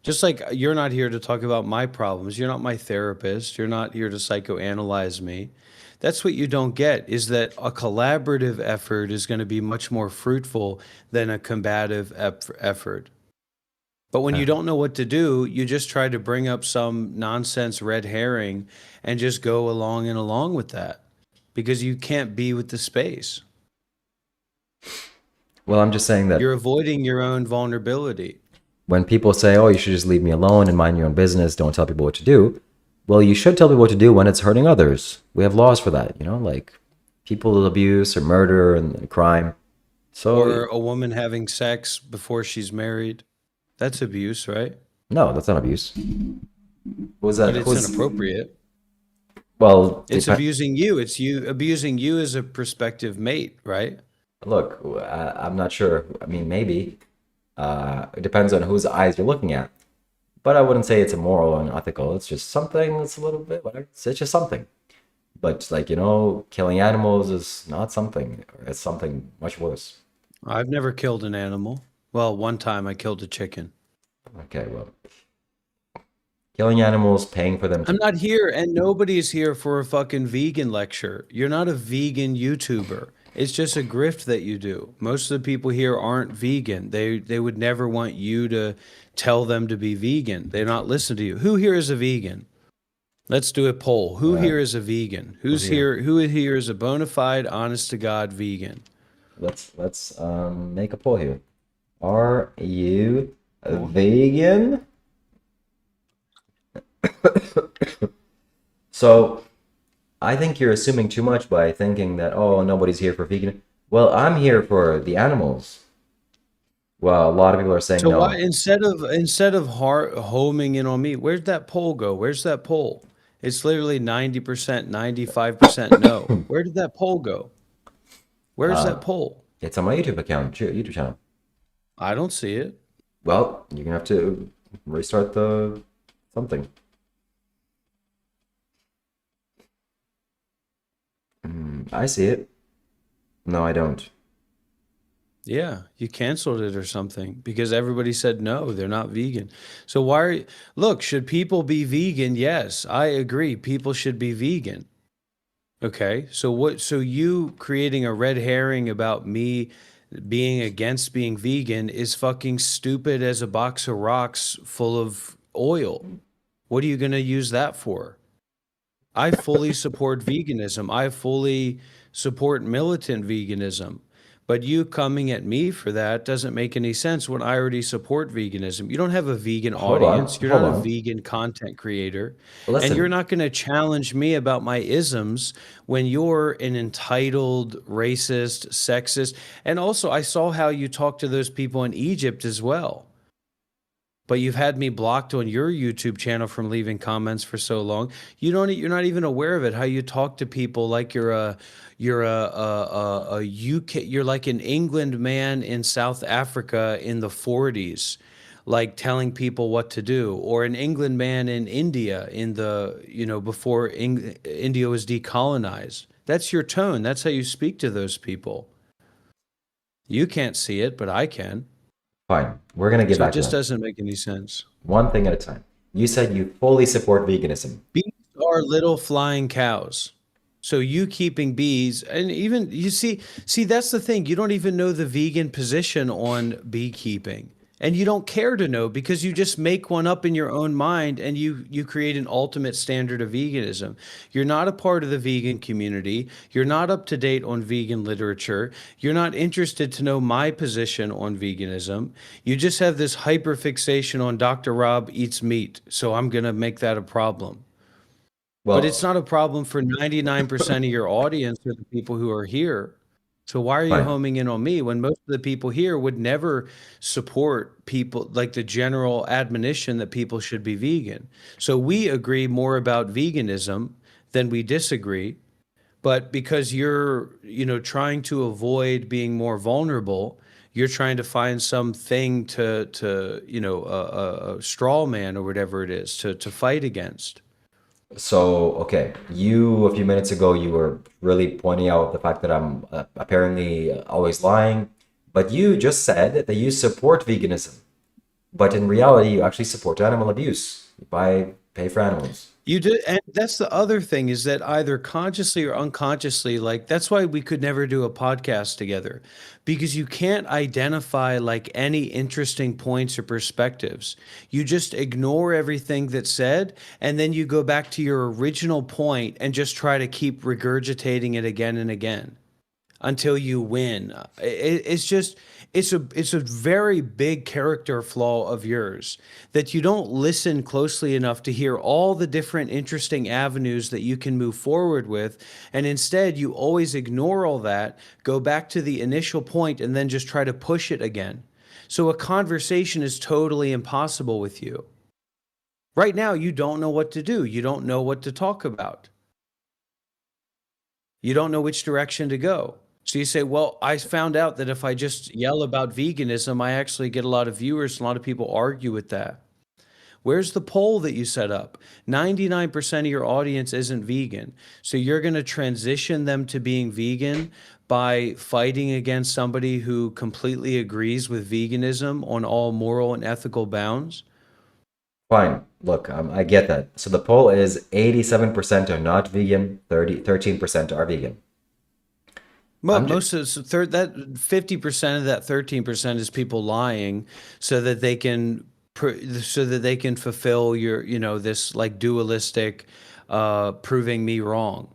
Just like you're not here to talk about my problems. You're not my therapist. You're not here to psychoanalyze me. That's what you don't get, is that a collaborative effort is going to be much more fruitful than a combative effort. But when you don't know what to do, you just try to bring up some nonsense red herring and just go along with that, because you can't be with the space. Well, I'm just saying that you're avoiding your own vulnerability. When people say, oh, you should just leave me alone and mind your own business, don't tell people what to do. Well, you should tell people what to do when it's hurting others. We have laws for that, like people abuse or murder and crime. Or a woman having sex before she's married. That's abuse, right? No, that's not abuse. Was that? But it's inappropriate. Well, it's abusing you. It's you abusing you as a prospective mate, right? Look, I'm not sure. I mean, maybe. It depends on whose eyes you're looking at. But I wouldn't say it's immoral and unethical. It's just something that's a little bit, whatever. It's just something. But killing animals is not something. It's something much worse. I've never killed an animal. Well, one time I killed a chicken. Okay, well. Killing animals, paying for them. I'm not here, and nobody's here for a fucking vegan lecture. You're not a vegan YouTuber. It's just a grift that you do. Most of the people here aren't vegan. They would never want you to tell them to be vegan. They're not listening to you. Who here is a vegan? Let's do a poll. Who here is a vegan? Who's here? Who here is a bona fide, honest to God vegan? Let's make a poll here. Are you a vegan? So, I think you're assuming too much by thinking that, oh, nobody's here for vegan. Well, I'm here for the animals. Well, a lot of people are saying no. Why, instead of homing in on me, where'd that poll go? Where's that poll? It's literally 90%, 95% no. Where did that poll go? Where's that poll? It's on my YouTube account, YouTube channel. I don't see it. Well, you're gonna have to restart the something. I see it. No, I don't. Yeah, you canceled it or something because everybody said no, they're not vegan. So why are you, look, should people be vegan? Yes, I agree. People should be vegan. Okay, so you creating a red herring about me being against being vegan is fucking stupid as a box of rocks full of oil. What are you going to use that for? I fully support veganism. I fully support militant veganism. But you coming at me for that doesn't make any sense when I already support veganism. You don't have a vegan audience. You're not a vegan content creator. Listen. And you're not going to challenge me about my isms when you're an entitled, racist, sexist. And also, I saw how you talk to those people in Egypt as well. But you've had me blocked on your YouTube channel from leaving comments for so long. You're not even aware of it. How you talk to people like you're a UK. You're like an England man in South Africa in the 40s, like telling people what to do, or an England man in India in the before India was decolonized. That's your tone. That's how you speak to those people. You can't see it, but I can. Fine. We're going to get back to that. It just doesn't make any sense. One thing at a time. You said you fully support veganism. Bees are little flying cows. So you keeping bees, and even, you see, that's the thing. You don't even know the vegan position on beekeeping. And you don't care to know because you just make one up in your own mind and you create an ultimate standard of veganism. You're not a part of the vegan community. You're not up to date on vegan literature. You're not interested to know my position on veganism. You just have this hyperfixation on Dr. Rob eats meat, so I'm going to make that a problem. Well, but it's not a problem for 99% of your audience or the people who are here. So why are you homing in on me when most of the people here would never support people like the general admonition that people should be vegan? So we agree more about veganism than we disagree. But because you're, trying to avoid being more vulnerable, you're trying to find something to a straw man or whatever it is to fight against. So, okay, a few minutes ago, you were really pointing out the fact that I'm apparently always lying, but you just said that you support veganism. But in reality, you actually support animal abuse by pay for animals. You do, and that's the other thing is that either consciously or unconsciously, like that's why we could never do a podcast together, because you can't identify like any interesting points or perspectives. You just ignore everything that's said, and then you go back to your original point and just try to keep regurgitating it again and again until you win. It's a very big character flaw of yours that you don't listen closely enough to hear all the different interesting avenues that you can move forward with. And instead you always ignore all that, go back to the initial point and then just try to push it again. So a conversation is totally impossible with you. Right now, you don't know what to do. You don't know what to talk about. You don't know which direction to go. So you say, well, I found out that if I just yell about veganism, I actually get a lot of viewers. A lot of people argue with that. Where's the poll that you set up? 99% of your audience isn't vegan. So you're going to transition them to being vegan by fighting against somebody who completely agrees with veganism on all moral and ethical bounds? Fine. Look, I get that. So the poll is 87% are not vegan, 13% are vegan. Well, most of that 50% of that 13% is people lying so that they can fulfill your, this like dualistic proving me wrong.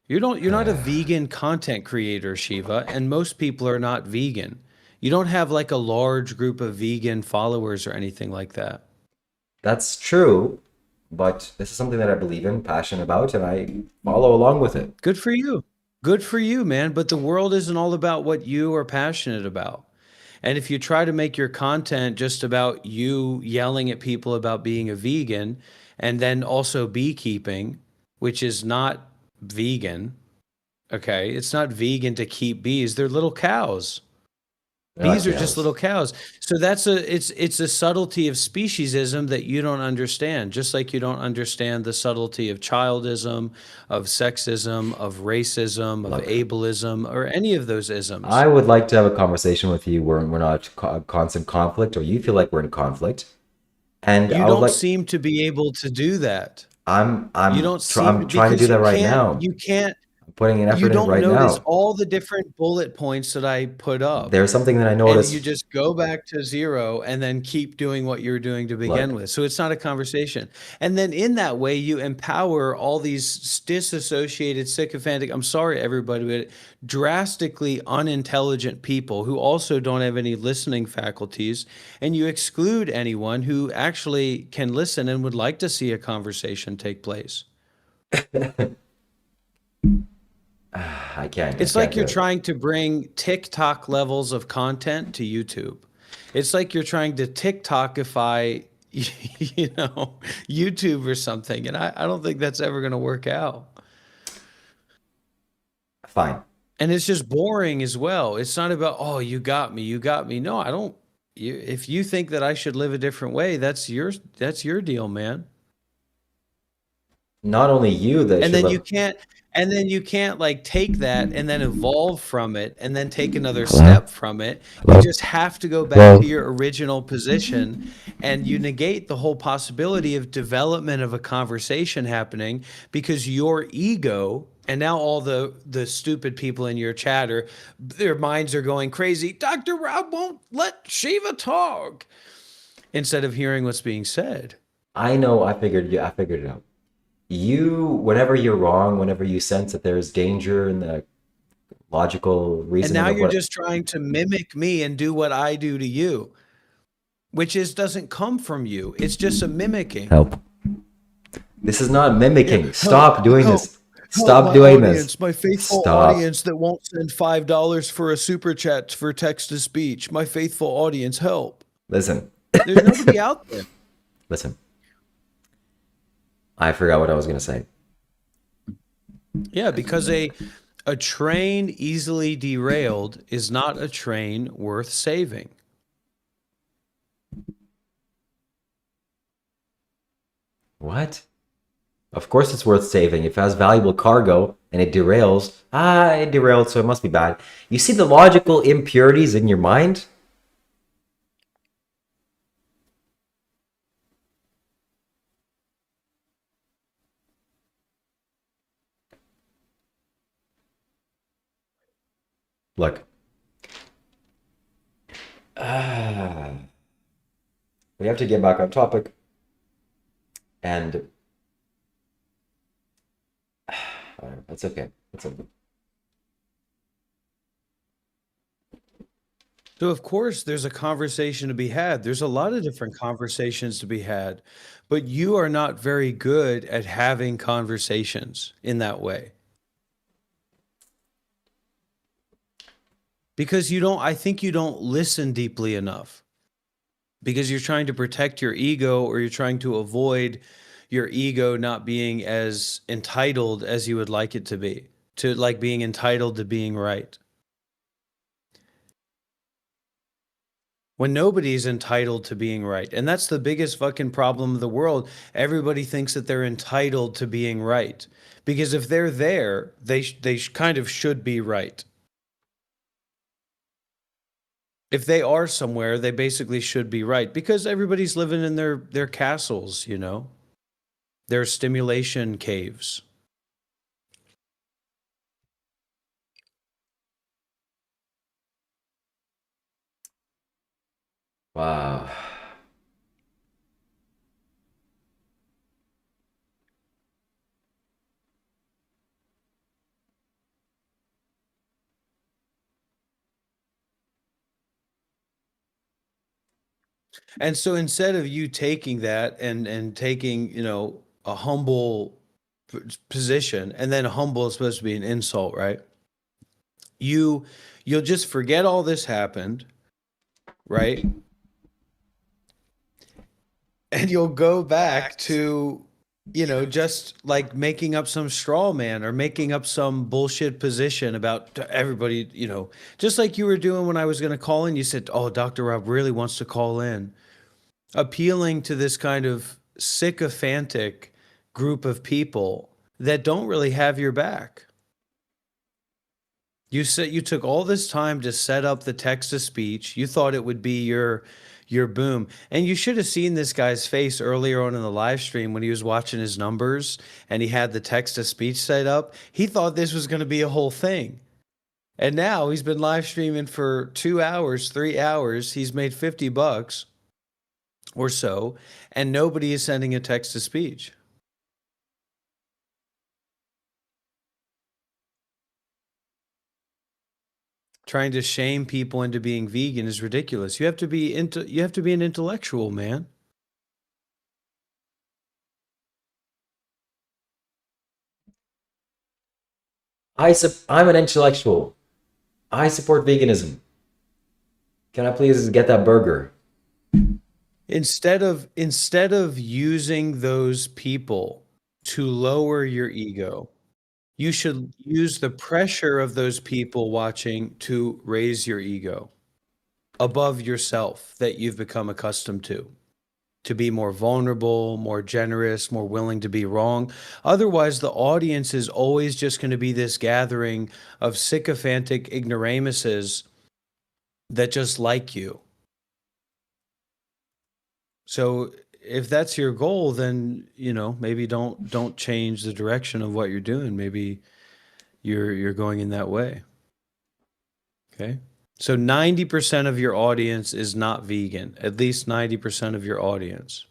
You're not a vegan content creator, Shiva, and most people are not vegan. You don't have like a large group of vegan followers or anything like that. That's true, but this is something that I believe in, passionate about, and I follow along with it. Good for you. Good for you, man. But the world isn't all about what you are passionate about. And if you try to make your content just about you yelling at people about being a vegan and then also beekeeping, which is not vegan, okay? It's not vegan to keep bees. They're little cows. Bees are just little cows. So it's a subtlety of speciesism that you don't understand, just like you don't understand the subtlety of childism, of sexism, of racism, of ableism, or any of those isms. I would like to have a conversation with you where we're not constant conflict, or you feel like we're in conflict. And you don't seem to be able to do that. I'm trying to do that right now. You can't. Putting an effort you in don't right notice now. all the different bullet points that I put up. There's something that I noticed. And you just go back to zero and then keep doing what you're doing to begin with. So it's not a conversation. And then in that way, you empower all these disassociated, sycophantic, I'm sorry, everybody, but drastically unintelligent people who also don't have any listening faculties. And you exclude anyone who actually can listen and would like to see a conversation take place. I can't. It's like you're trying to bring TikTok levels of content to YouTube. It's like you're trying to TikTokify, YouTube or something. And I don't think that's ever going to work out. Fine. And it's just boring as well. It's not about, oh, you got me. No, I don't. If you think that I should live a different way, that's your deal, man. Not only you, and then you can't like take that and then evolve from it and then take another step from it. You just have to go back to your original position, and you negate the whole possibility of development of a conversation happening because your ego, and now all the stupid people in your chat their minds are going crazy. Dr. Rob won't let Shiva talk, instead of hearing what's being said. I know. I figured it out. Whenever you're wrong, whenever you sense that there's danger in the logical reason. And now you're just trying to mimic me and do what I do to you, which doesn't come from you. It's just a mimicking. Help. This is not mimicking. Stop doing this. Stop doing this. My faithful audience that won't send $5 for a super chat for text to speech. My faithful audience, help. Listen. There's nobody out there. Listen. I forgot what I was going to say. Yeah, because a train easily derailed is not a train worth saving. What? Of course it's worth saving. If it has valuable cargo and it derails, it derailed, so it must be bad. You see the logical impurities in your mind? Look. We have to get back on topic. And that's okay. That's okay. So of course there's a conversation to be had. There's a lot of different conversations to be had, but you are not very good at having conversations in that way. Because I think you don't listen deeply enough. Because you're trying to protect your ego, or you're trying to avoid your ego not being as entitled as you would like it to be. To like being entitled to being right. When nobody's entitled to being right. And that's the biggest fucking problem of the world. Everybody thinks that they're entitled to being right. Because if they're there, they kind of should be right. If they are somewhere, they basically should be right, because everybody's living in their castles, their stimulation caves. Wow. And so instead of you taking that and taking, a humble position, and then humble is supposed to be an insult, right? You'll just forget all this happened, right? And you'll go back to, just like making up some straw man or making up some bullshit position about everybody, just like you were doing when I was going to call in. You said, oh, Dr. Rob really wants to call in, appealing to this kind of sycophantic group of people that don't really have your back. You said you took all this time to set up the text to speech. You thought it would be your boom. And you should have seen this guy's face earlier on in the live stream when he was watching his numbers and he had the text to speech set up. He thought this was going to be a whole thing. And now he's been live streaming for 2 hours, 3 hours. He's made $50 or so, and nobody is sending a text to speech. Trying to shame people into being vegan is ridiculous. You have to be an intellectual, man. I'm an intellectual. I support veganism. Can I please get that burger? Instead of using those people to lower your ego, you should use the pressure of those people watching to raise your ego above yourself that you've become accustomed to be more vulnerable, more generous, more willing to be wrong. Otherwise, the audience is always just going to be this gathering of sycophantic ignoramuses that just like you. So if that's your goal, then, maybe don't change the direction of what you're doing. Maybe you're going in that way. Okay? So 90% of your audience is not vegan, at least 90% of your audience.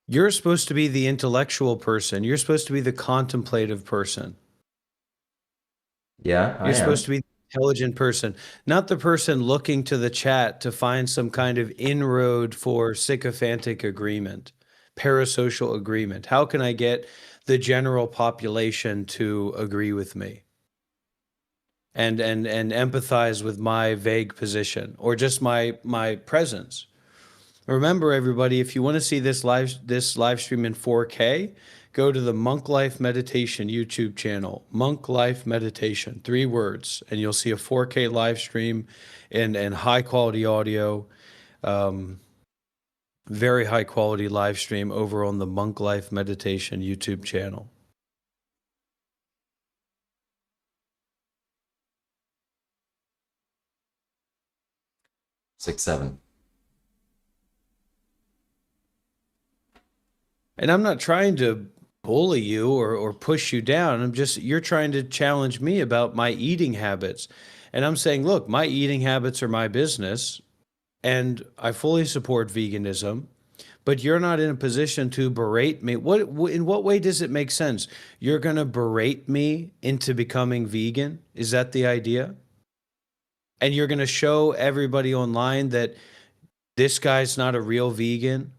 You're supposed to be the intellectual person. You're supposed to be the contemplative person. Yeah, You're supposed to be the intelligent person, not the person looking to the chat to find some kind of inroad for sycophantic agreement, parasocial agreement. How can I get the general population to agree with me and empathize with my vague position or just my presence? Remember, everybody, if you want to see this live stream in 4K, go to the Monk Life Meditation YouTube channel, Monk Life Meditation, 3 words, and you'll see a 4K live stream and high quality audio, very high quality live stream over on the Monk Life Meditation YouTube channel. Six, 7. And I'm not trying to bully you or push you down. You're trying to challenge me about my eating habits. And I'm saying, look, my eating habits are my business and I fully support veganism, but you're not in a position to berate me. In what way does it make sense? You're going to berate me into becoming vegan? Is that the idea? And you're going to show everybody online that this guy's not a real vegan?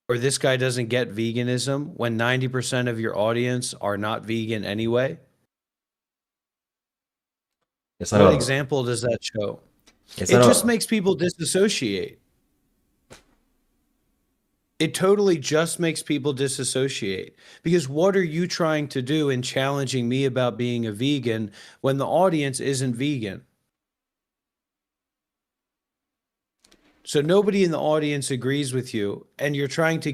Or this guy doesn't get veganism when 90% of your audience are not vegan anyway? What example does that show? It just makes people disassociate. It totally just makes people disassociate. Because what are you trying to do in challenging me about being a vegan when the audience isn't vegan? So nobody in the audience agrees with you, and you're trying to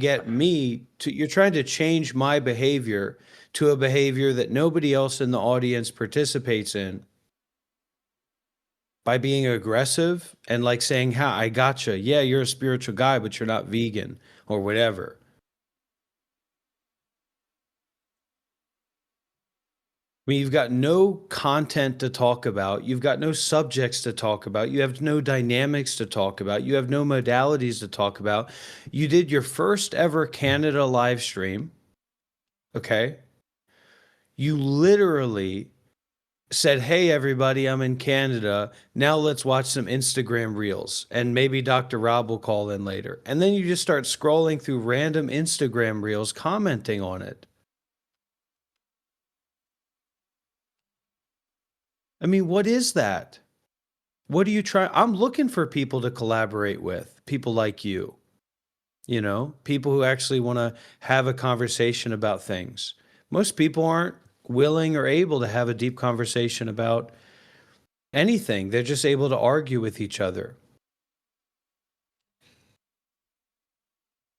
you're trying to change my behavior to a behavior that nobody else in the audience participates in by being aggressive and like saying, I gotcha. Yeah, you're a spiritual guy, but you're not vegan or whatever. I mean, you've got no content to talk about. You've got no subjects to talk about. You have no dynamics to talk about. You have no modalities to talk about. You did your first ever Canada live stream. Okay. You literally said, "Hey, everybody, I'm in Canada. Now let's watch some Instagram reels. And maybe Dr. Rob will call in later." And then you just start scrolling through random Instagram reels, commenting on it. I mean, what is that? What are you trying? I'm looking for people to collaborate with, people like you, people who actually want to have a conversation about things. Most people aren't willing or able to have a deep conversation about anything. They're just able to argue with each other.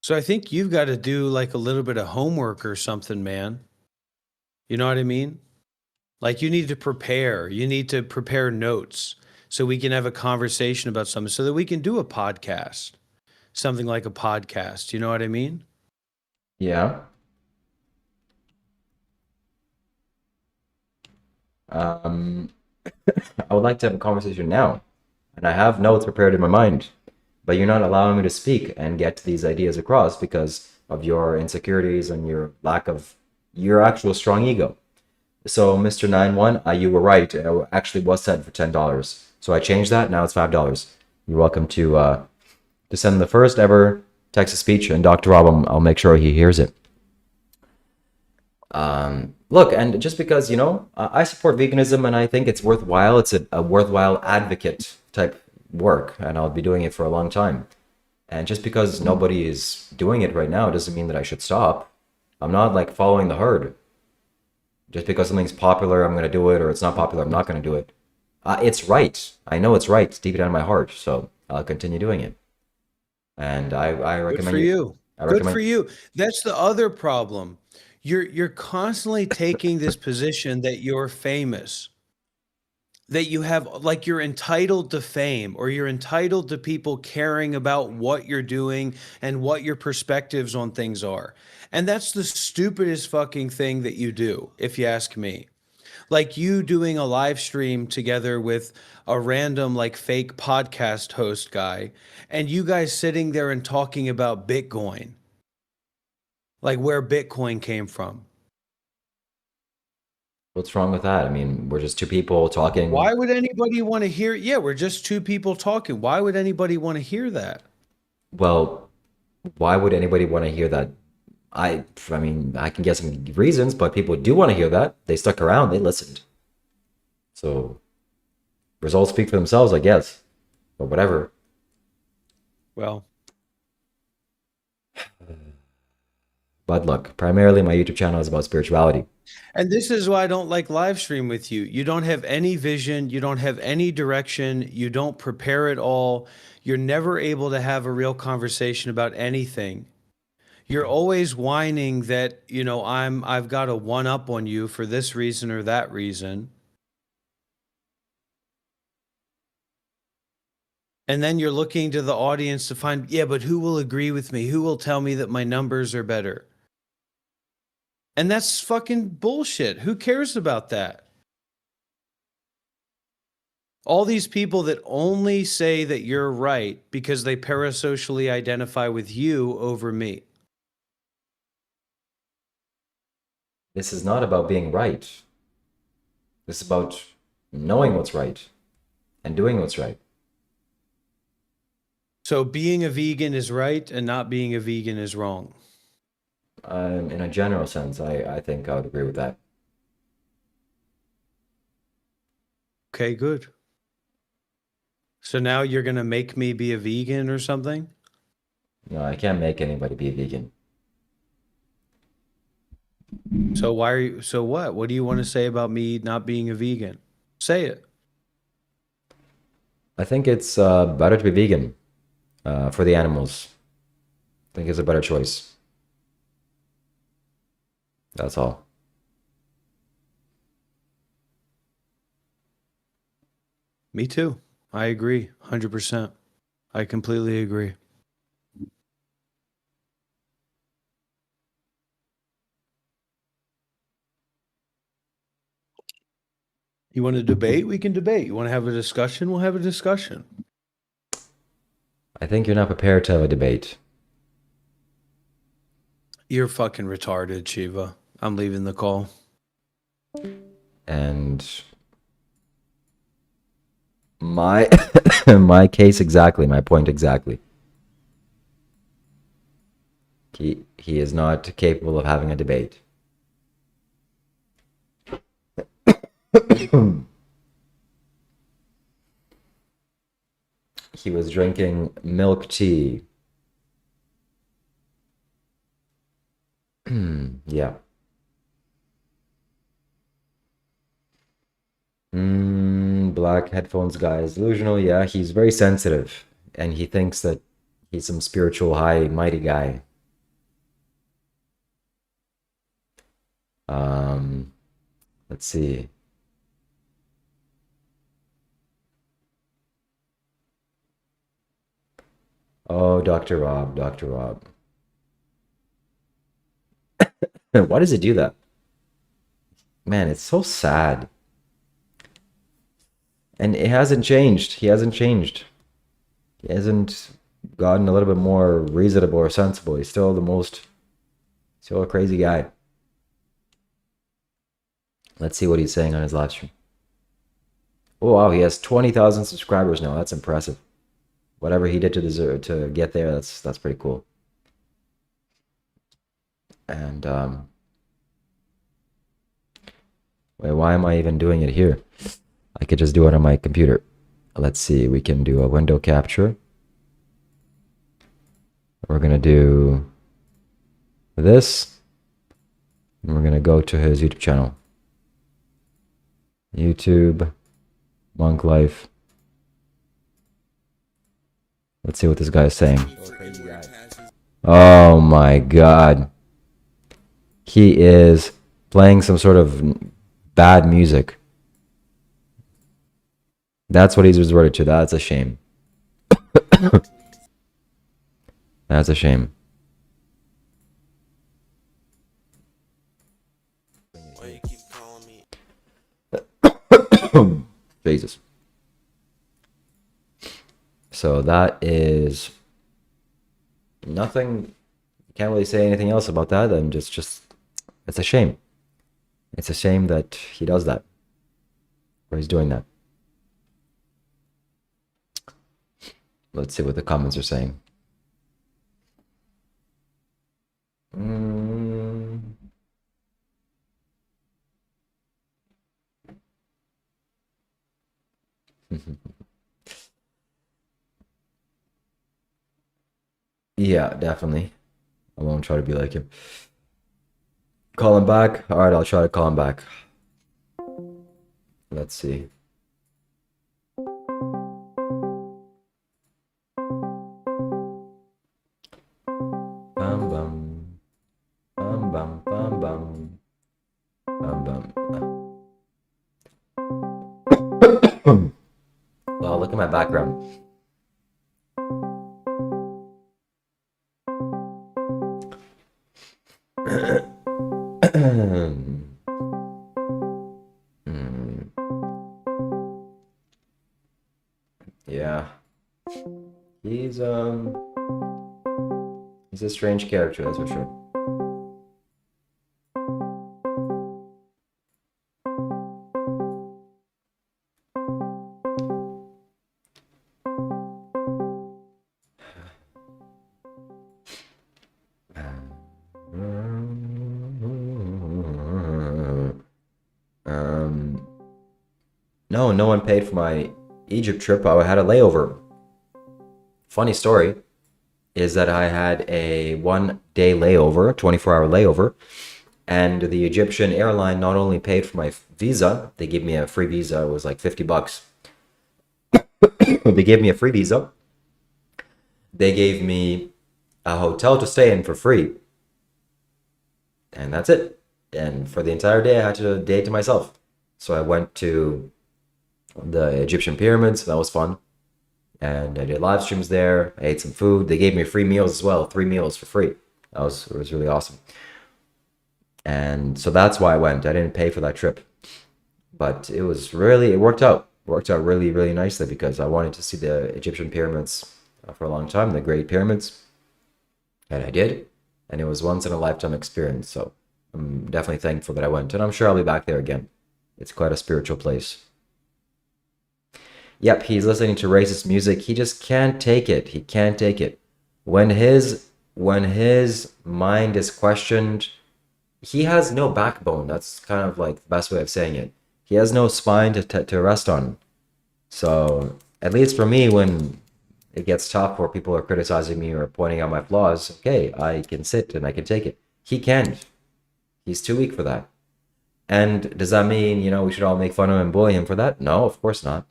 So I think you've got to do like a little bit of homework or something, man. You know what I mean? Like you need to prepare. You need to prepare notes so we can have a conversation about something so that we can do a podcast, something like a podcast. You know what I mean? Yeah. I would like to have a conversation now, and I have notes prepared in my mind, but you're not allowing me to speak and get these ideas across because of your insecurities and your lack of your actual strong ego. So, Mr. 91, you were right. It actually was set for $10. So I changed that. Now it's $5. You're welcome to send the first ever text to speech, and Dr. Rob, I'll make sure he hears it. Look, and just because, I support veganism and I think it's worthwhile, it's a worthwhile advocate type work, and I'll be doing it for a long time. And just because nobody is doing it right now doesn't mean that I should stop. I'm not like following the herd. Just because something's popular, I'm going to do it, or it's not popular, I'm not going to do it. It's right. I know it's right deep down in my heart, so I'll continue doing it. And I recommend Good for you. I recommend, Good for you. That's the other problem. You're constantly taking this position that you're famous, that you have, like you're entitled to fame, or you're entitled to people caring about what you're doing and what your perspectives on things are. And that's the stupidest fucking thing that you do, if you ask me. Like you doing a live stream together with a random like fake podcast host guy, and you guys sitting there and talking about Bitcoin, like where Bitcoin came from. what's wrong with that? I mean, we're just two people talking. Why would anybody want to hear? Yeah, we're just two people talking. Why would anybody want to hear that? Well, why would anybody want to hear that? I mean, I can guess some reasons, but people do want to hear that. They stuck around, they listened. So, results speak for themselves, I guess. But whatever. Well. But look, primarily my YouTube channel is about spirituality. And this is why I don't like live stream with you. You don't have any vision. You don't have any direction. You don't prepare at all. You're never able to have a real conversation about anything. You're always whining that, I've got a one up on you for this reason or that reason. And then you're looking to the audience to find, yeah, but who will agree with me? Who will tell me that my numbers are better? And that's fucking bullshit. Who cares about that? All these people that only say that you're right because they parasocially identify with you over me. This is not about being right. This is about knowing what's right and doing what's right. So being a vegan is right and not being a vegan is wrong. In a general sense, I think I would agree with that. Okay, good. So now you're going to make me be a vegan or something? No, I can't make anybody be a vegan. So why are you, so what? What do you want to say about me not being a vegan? Say it. I think it's better to be vegan for the animals. I think it's a better choice. That's all. Me too. I agree. 100%. I completely agree. You want to debate? We can debate. You want to have a discussion? We'll have a discussion. I think you're not prepared to have a debate. You're fucking retarded, Shiva. I'm leaving the call. And My my case exactly, my point exactly. He is not capable of having a debate. He was drinking milk tea. Yeah. Black headphones guy is delusional. Yeah, he's very sensitive, and he thinks that he's some spiritual high mighty guy. Let's see. Oh, Dr. Rob, Dr. Rob. Why does it do that? Man, it's so sad. And it hasn't changed. He hasn't changed. He hasn't gotten a little bit more reasonable or sensible. He's still still a crazy guy. Let's see what he's saying on his live stream. Oh, wow, he has 20,000 subscribers now. That's impressive. Whatever he did to deserve to get there, that's pretty cool. And wait, why am I even doing it here? I could just do it on my computer. Let's see, we can do a window capture. We're gonna do this, and we're gonna go to his YouTube channel. YouTube, Monk Life. Let's see what this guy is saying. Oh my god. He is playing some sort of bad music. That's what he's resorted to. That's a shame. That's a shame. Jesus. So that is nothing. Can't really say anything else about that. I'm just it's a shame. It's a shame that he does that, or he's doing that. Let's see what the comments are saying. Yeah, definitely. I won't try to be like him. Call him back. All right, I'll try to call him back. Let's see. Bum bum. Bum bum bum bum. Bum bum. Well, look at my background. Yeah. He's a strange character, that's for sure. No one paid for my Egypt trip. I had a layover. Funny story is that I had a 1-day layover, 24-hour layover, and the Egyptian airline not only paid for my visa, they gave me a free visa. It was like $50. They gave me a free visa. They gave me a hotel to stay in for free. And that's it. And for the entire day, I had a day to myself. So I went to the Egyptian pyramids. That was fun. And I did live streams there. I ate some food. They gave me free meals as well. 3 meals for free. It was really awesome. And so that's why I went. I didn't pay for that trip. But it worked out. It worked out really, really nicely because I wanted to see the Egyptian pyramids for a long time, the Great Pyramids. And I did. And it was once in a lifetime experience. So I'm definitely thankful that I went. And I'm sure I'll be back there again. It's quite a spiritual place. Yep, he's listening to racist music. He just can't take it. He can't take it. When his mind is questioned, he has no backbone. That's kind of like the best way of saying it. He has no spine to rest on. So, at least for me, when it gets tough or people are criticizing me or pointing out my flaws, okay, I can sit and I can take it. He can't. He's too weak for that. And does that mean, we should all make fun of him and bully him for that? No, of course not.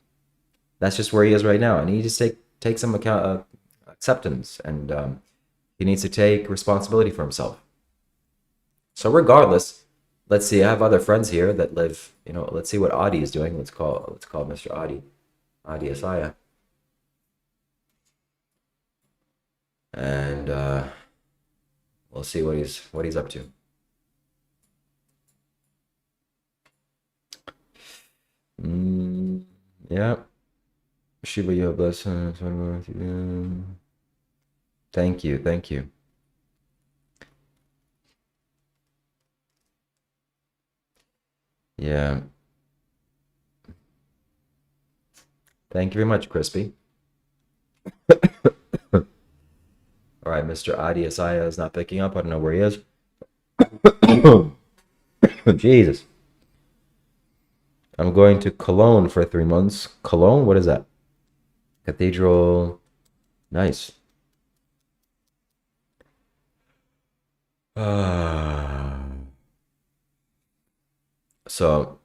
That's just where he is right now. And he just take some acceptance, and he needs to take responsibility for himself. So regardless, let's see. I have other friends here that live, let's see what Adi is doing. Let's call Mr. Adi Asaya. And we'll see what he's up to. Yeah. Shiva, you have blessings. Thank you. Yeah. Thank you very much, Crispy. All right, Mr. Adi Asaya is not picking up. I don't know where he is. Jesus. I'm going to Cologne for 3 months. Cologne? What is that? Cathedral. Nice. So,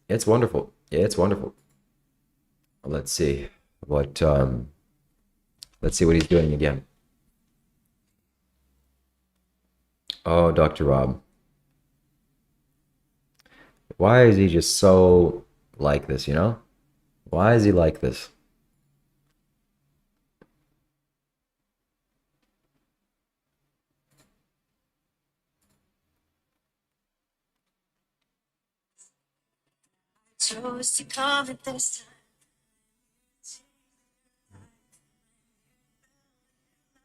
it's wonderful. Yeah, it's wonderful. Let's see what he's doing again. Oh, Dr. Rob. Why is he just so like this, Why is he like this? Chose to come at this time.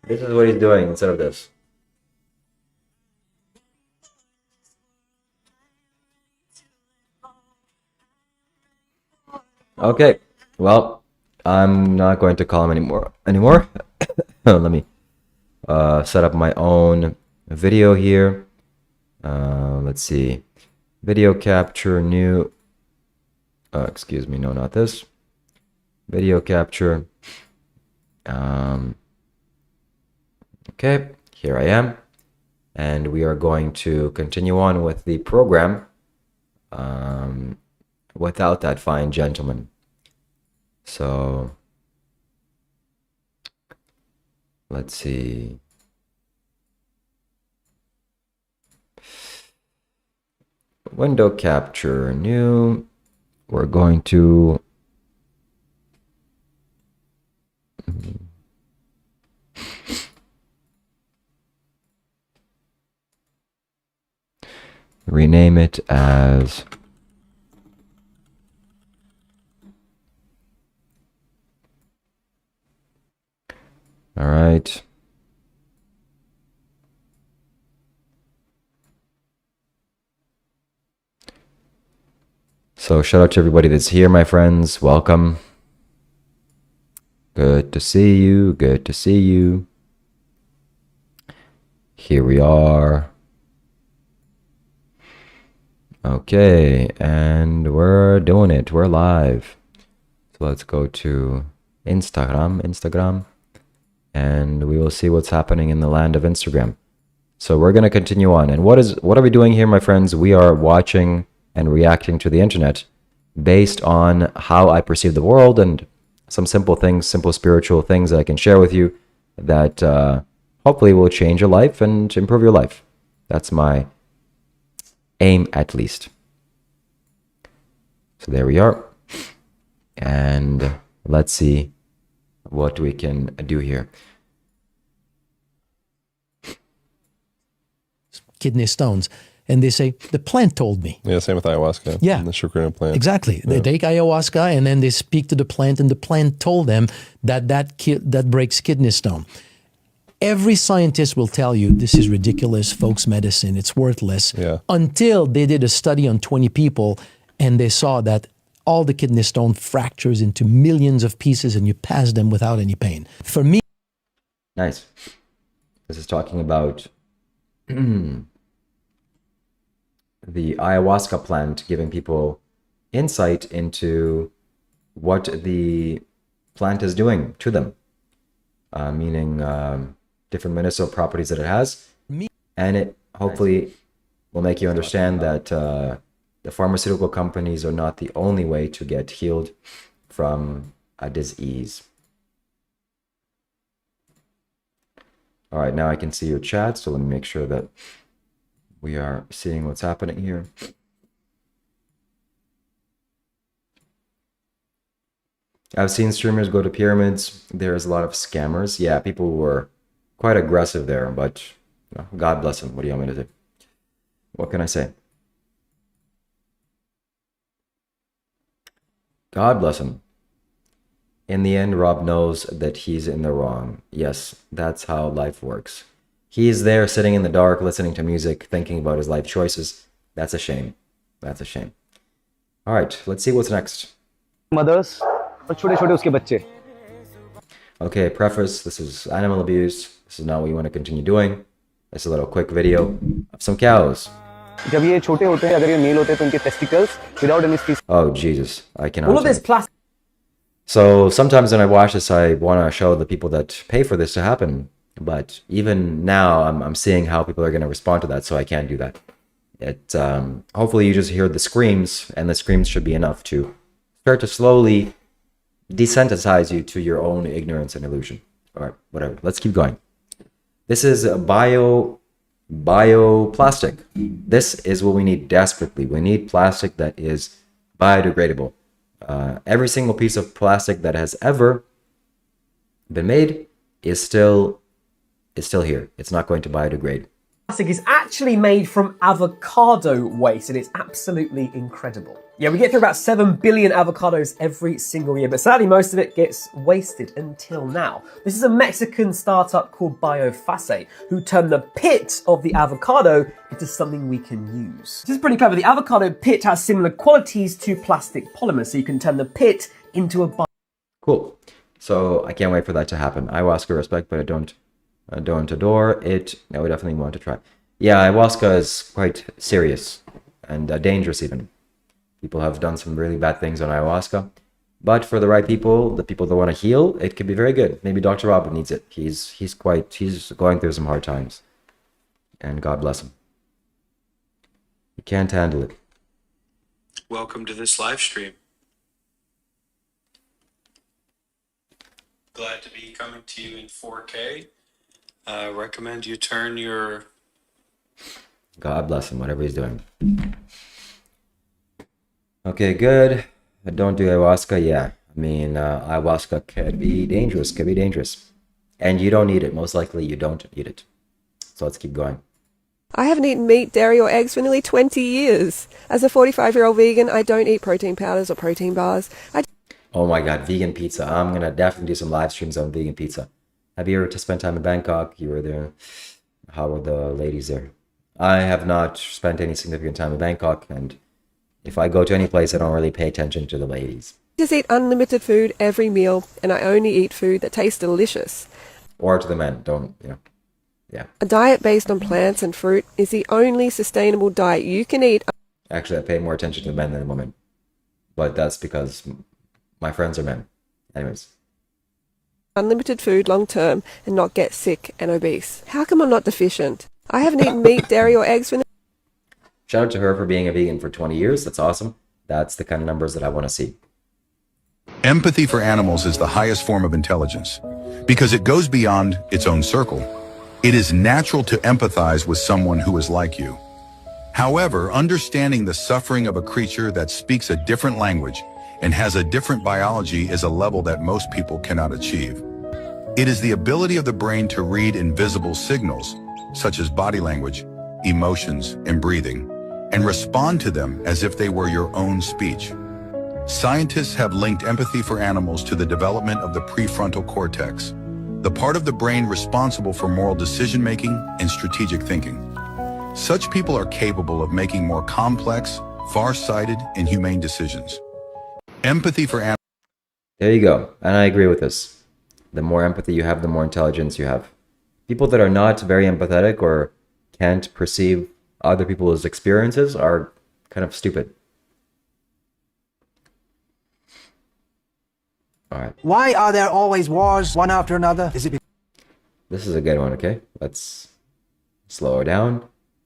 This is what he's doing instead of this. Okay, well, I'm not going to call him anymore. Let me set up my own video here. Let's see. Video capture, new. Excuse me, no, not this. Video capture. Okay, here I am. And we are going to continue on with the program without that fine gentleman. So, let's see. Window capture, new. We're going to rename it as all right. So shout out to everybody that's here, my friends. Welcome. Good to see you. Good to see you. Here we are. Okay, and we're doing it. We're live. So let's go to Instagram, and we will see what's happening in the land of Instagram. So we're going to continue on. And what are we doing here, my friends? We are watching and reacting to the internet based on how I perceive the world and some simple things, simple spiritual things that I can share with you that hopefully will change your life and improve your life. That's my aim, at least. So there we are. And let's see what we can do here. Kidney stones. And they say, the plant told me. Yeah, same with ayahuasca. Yeah. And the chakra plant. Exactly. Yeah. They take ayahuasca and then they speak to the plant, and the plant told them that breaks kidney stone. Every scientist will tell you this is ridiculous, folks medicine, it's worthless. Yeah. Until they did a study on 20 people and they saw that all the kidney stone fractures into millions of pieces and you pass them without any pain. For me... Nice. This is talking about the ayahuasca plant giving people insight into what the plant is doing to them, meaning different medicinal properties that it has. And it hopefully will make you understand that the pharmaceutical companies are not the only way to get healed from a disease. All right, now I can see your chat, so let me make sure that we are seeing what's happening here. I've seen streamers go to pyramids. There's a lot of scammers. Yeah, people were quite aggressive there, but you know, God bless them. What do you want me to do? What can I say? God bless him. In the end, Rob knows that he's in the wrong. Yes, that's how life works. He's there sitting in the dark, listening to music, thinking about his life choices. That's a shame. That's a shame. All right, let's see what's next. Mothers और छोटे-छोटे उसके बच्चे. Okay, preface, this is animal abuse. This is not what you want to continue doing. This is a little quick video of some cows. जब ये छोटे होते हैं, अगर ये मेल होते हैं तो उनके testicles without any species. Oh, Jesus. I cannot. All of this plastic. So sometimes when I watch this, I want to show the people that pay for this to happen. But even now, I'm seeing how people are going to respond to that, so I can't do that. Hopefully you just hear the screams, and the screams should be enough to start to slowly desensitize you to your own ignorance and illusion. All right, whatever. Let's keep going. This is bioplastic. This is what we need desperately. We need plastic that is biodegradable. Every single piece of plastic that has ever been made is still here. It's not going to biodegrade. Plastic is actually made from avocado waste, and it's absolutely incredible. Yeah, we get through about 7 billion avocados every single year, but sadly most of it gets wasted until now. This is a Mexican startup called Biofase, who turned the pit of the avocado into something we can use. This is pretty clever. The avocado pit has similar qualities to plastic polymers, so you can turn the pit into a Cool. So I can't wait for that to happen. Ayahuasca respect, but I don't adore it. I would definitely want to try. Yeah, ayahuasca is quite serious and dangerous even. People have done some really bad things on ayahuasca. But for the right people, the people that want to heal, it could be very good. Maybe Dr. Robin needs it. He's going through some hard times. And God bless him. He can't handle it. Welcome to this live stream. Glad to be coming to you in 4K. Recommend you turn your... God bless him, whatever he's doing. Okay, good. Don't do ayahuasca. Yeah, I mean, ayahuasca could be dangerous. And you don't need it. Most likely you don't need it. So let's keep going. I haven't eaten meat, dairy or eggs for nearly 20 years. As a 45-year-old vegan, I don't eat protein powders or protein bars. Oh my God, vegan pizza. I'm going to definitely do some live streams on vegan pizza. Have you ever spent time in Bangkok? You were there. How were the ladies there? I have not spent any significant time in Bangkok, and if I go to any place, I don't really pay attention to the ladies. I just eat unlimited food every meal, and I only eat food that tastes delicious. Or to the men, yeah. A diet based on plants and fruit is the only sustainable diet you can eat. Actually, I pay more attention to the men than the women. But that's because my friends are men. Anyways. Unlimited food long term and not get sick and obese. How come I'm not deficient? I haven't eaten meat, dairy or eggs for... Shout out to her for being a vegan for 20 years. That's awesome. That's the kind of numbers that I want to see. Empathy for animals is the highest form of intelligence because it goes beyond its own circle. It is natural to empathize with someone who is like you. However, understanding the suffering of a creature that speaks a different language and has a different biology is a level that most people cannot achieve. It is the ability of the brain to read invisible signals, such as body language, emotions, and breathing, and respond to them as if they were your own speech. Scientists have linked empathy for animals to the development of the prefrontal cortex, the part of the brain responsible for moral decision-making and strategic thinking. Such people are capable of making more complex, far-sighted, and humane decisions. Empathy for animals. There you go. And I agree with this. The more empathy you have, the more intelligence you have. People that are not very empathetic or can't perceive other people's experiences are kind of stupid. All right. Why are there always wars, one after another? Is it This is a good one, okay? Let's slow her down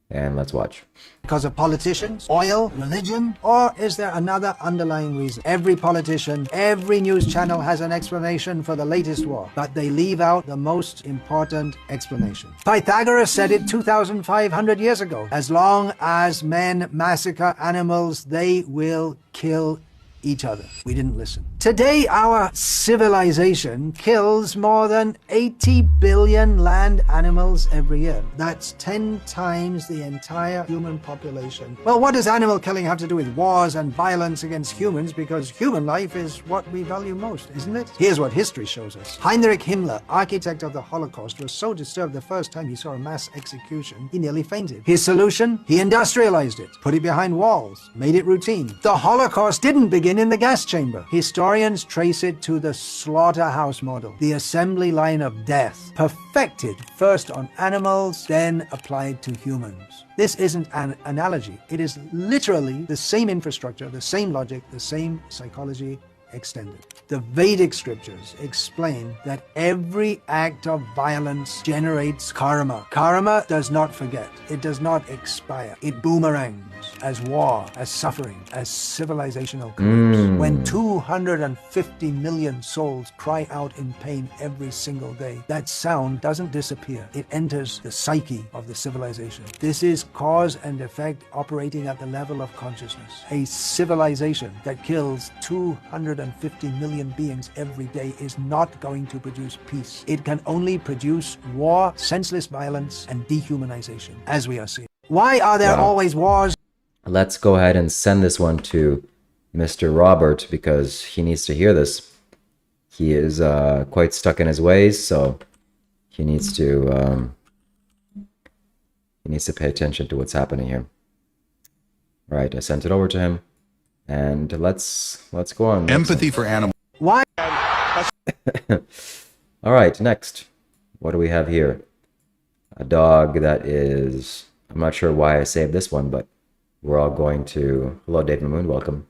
and let's watch. because of politicians, oil, religion, or is there another underlying reason? Every politician, every news channel has an explanation for the latest war, but they leave out the most important explanation. Pythagoras said it 2,500 years ago. As long as men massacre animals, they will kill each other. We didn't listen. Today, our civilization kills more than 80 billion land animals every year. That's 10 times the entire human population. Well, what does animal killing have to do with wars and violence against humans? Because human life is what we value most, isn't it? Here's what history shows us. Heinrich Himmler, architect of the Holocaust, was so disturbed the first time he saw a mass execution, he nearly fainted. His solution? He industrialized it, put it behind walls, made it routine. The Holocaust didn't begin in the gas chamber. Historians trace it to the slaughterhouse model, the assembly line of death, perfected first on animals, then applied to humans. This isn't an analogy. It is literally the same infrastructure, the same logic, the same psychology extended. The Vedic scriptures explain that every act of violence generates karma. Karma does not forget. It does not expire. It boomerangs as war, as suffering, as civilizational collapse. When 250 million souls cry out in pain every single day, that sound doesn't disappear. It enters the psyche of the civilization. This is cause and effect operating at the level of consciousness. A civilization that kills 250 million beings every day is not going to produce peace. It can only produce war, senseless violence, and dehumanization, as we are seeing. Why are there always wars? Let's go ahead and send this one to Mr. Robert because he needs to hear this. He is quite stuck in his ways, so he needs to pay attention to what's happening here. All right, I sent it over to him, and let's go on. Empathy for animals. Why? All right, next. What do we have here? A dog that is... I'm not sure why I saved this one, but we're all going to... Hello, Dave Moon, welcome.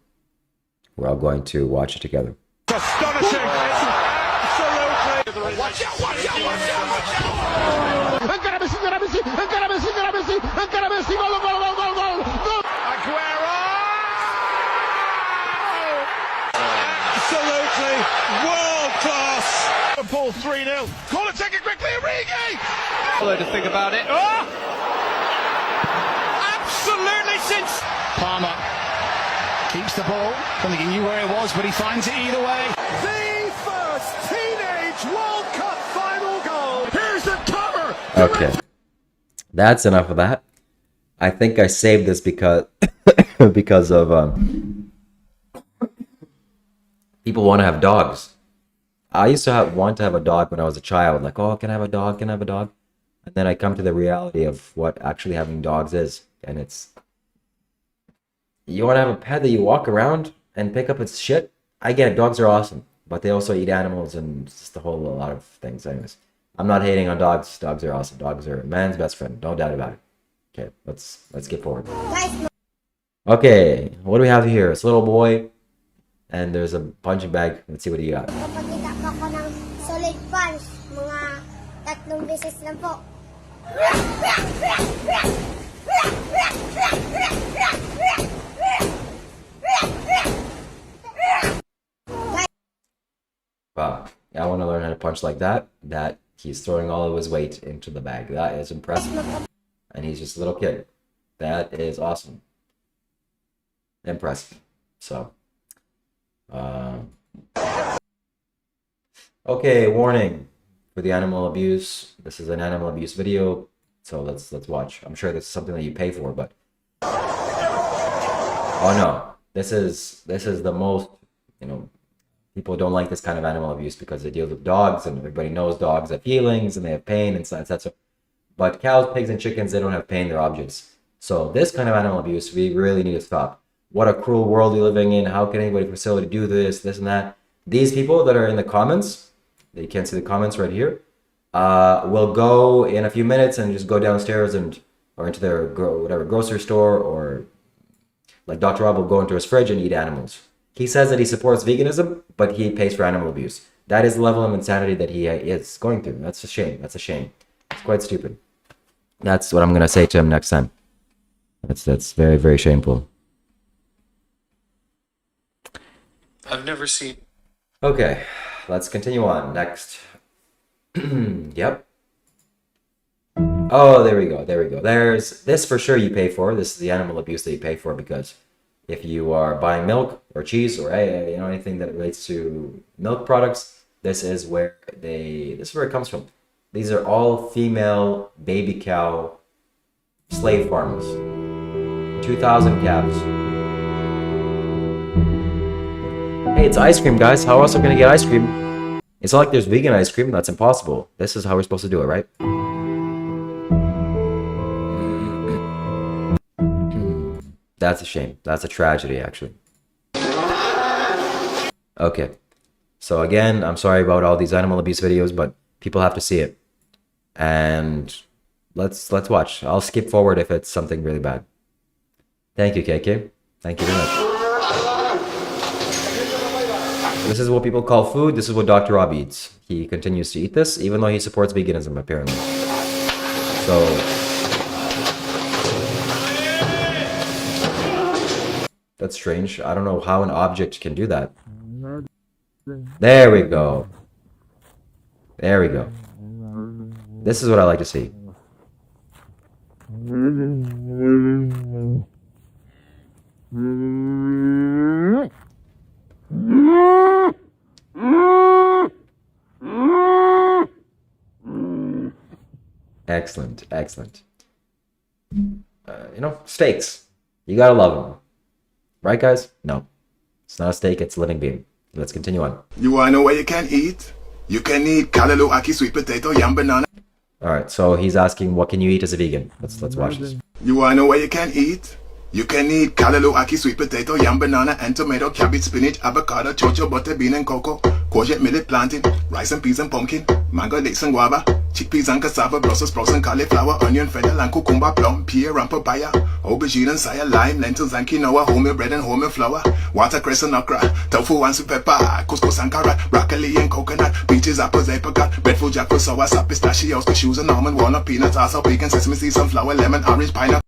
We're all going to watch it together. Astonishing! Absolutely! Watch out! Watch out! Watch out! Watch out! Ancora Messi! Ancora Messi! Ancora Messi! Ancora Messi! Ancora Messi! Gol! Gol! Gol! Gol! Gol! Gol! Aguero! Absolutely world class! Liverpool 3-0. Call it, take it quickly, Origi! Hello to think about it. Oh! Absolutely since Palmer keeps the ball. Don't think he knew where it was, but he finds it either way. the first teenage World Cup final goal. Here's the cover. Okay. That's enough of that. I think I saved this because because of people want to have dogs. I used to want to have a dog when I was a child. Like, oh, can I have a dog? Can I have a dog? And then I come to the reality of what actually having dogs is. And it's... You want to have a pet that you walk around and pick up its shit? I get it. Dogs are awesome. But they also eat animals and just a whole lot of things. Anyways, I'm not hating on dogs. Dogs are awesome. Dogs are man's best friend. No doubt about it. Okay, let's get forward. Okay, what do we have here? It's a little boy. And there's a punching bag. Let's see what he got. Kapagkita pa ko ng solid punch, mga 3 beses lang po. Wow, I want to learn how to punch like that. That he's throwing all of his weight into the bag. That is impressive. And he's just a little kid. That is awesome. Impressive. So... okay, warning for the animal abuse. This is an animal abuse video, so let's watch. I'm sure this is something that you pay for, but oh no, this is the most, people don't like this kind of animal abuse because it deals with dogs, and everybody knows dogs have feelings and they have pain and such. But cows, pigs, and chickens, they don't have pain; they're objects. So this kind of animal abuse, we really need to stop. what a cruel world you're living in. How can anybody facility do this, this and that? These people that are in the comments, you can't see the comments right here, will go in a few minutes and just go downstairs or into their whatever grocery store, or like Dr. Rob will go into his fridge and eat animals. He says that he supports veganism, but he pays for animal abuse. That is the level of insanity that he is going through. That's a shame. That's a shame. It's quite stupid. That's what I'm going to say to him next time. That's very, very shameful. I've never seen. Okay, let's continue on. Next. Yep. Oh, there we go. There we go. There's this for sure you pay for. This is the animal abuse that you pay for, because if you are buying milk or cheese or anything that relates to milk products, this is where it comes from. These are all female baby cow slave farmers. 2,000 calves. Hey, it's ice cream, guys. How else are we gonna get ice cream? It's not like there's vegan ice cream. That's impossible. This is how we're supposed to do it, right? That's a shame. That's a tragedy, actually. Okay. So again, I'm sorry about all these animal abuse videos, but people have to see it. And let's watch. I'll skip forward if it's something really bad. Thank you, KK. Thank you very much. This is what people call food. This is what Dr. Rob eats. He continues to eat this, even though he supports veganism, apparently. So... that's strange. I don't know how an object can do that. There we go. There we go. This is what I like to see. Excellent, excellent. Steaks. You gotta love them. Right, guys? No. It's not a steak, it's a living being. Let's continue on. You wanna know what you can eat? You can eat callaloo, aki, sweet potato, yam, banana. Alright, so he's asking, what can you eat as a vegan? Let's watch this. You wanna know what you can eat? You can eat callaloo, aki, sweet potato, yam, banana, and tomato, cabbage, spinach, avocado, chocho, butter, bean, and cocoa, courgette, millet, plantain, rice and peas and pumpkin, mango, dates and guava, chickpeas and cassava, Brussels sprouts and cauliflower, onion, fennel and cucumber, plum, pear and papaya, aubergine and saya, lime, lentils and quinoa, wholemeal bread and wholemeal flour, watercress and okra, tofu and sweet pepper, couscous and carrot, broccoli and coconut, peaches, apples, apricot, breadfruit, jackfruit, sour, pistachios, cashews and almond, walnut, peanuts, also bacon, sesame seeds, sunflower, lemon, orange, pineapple.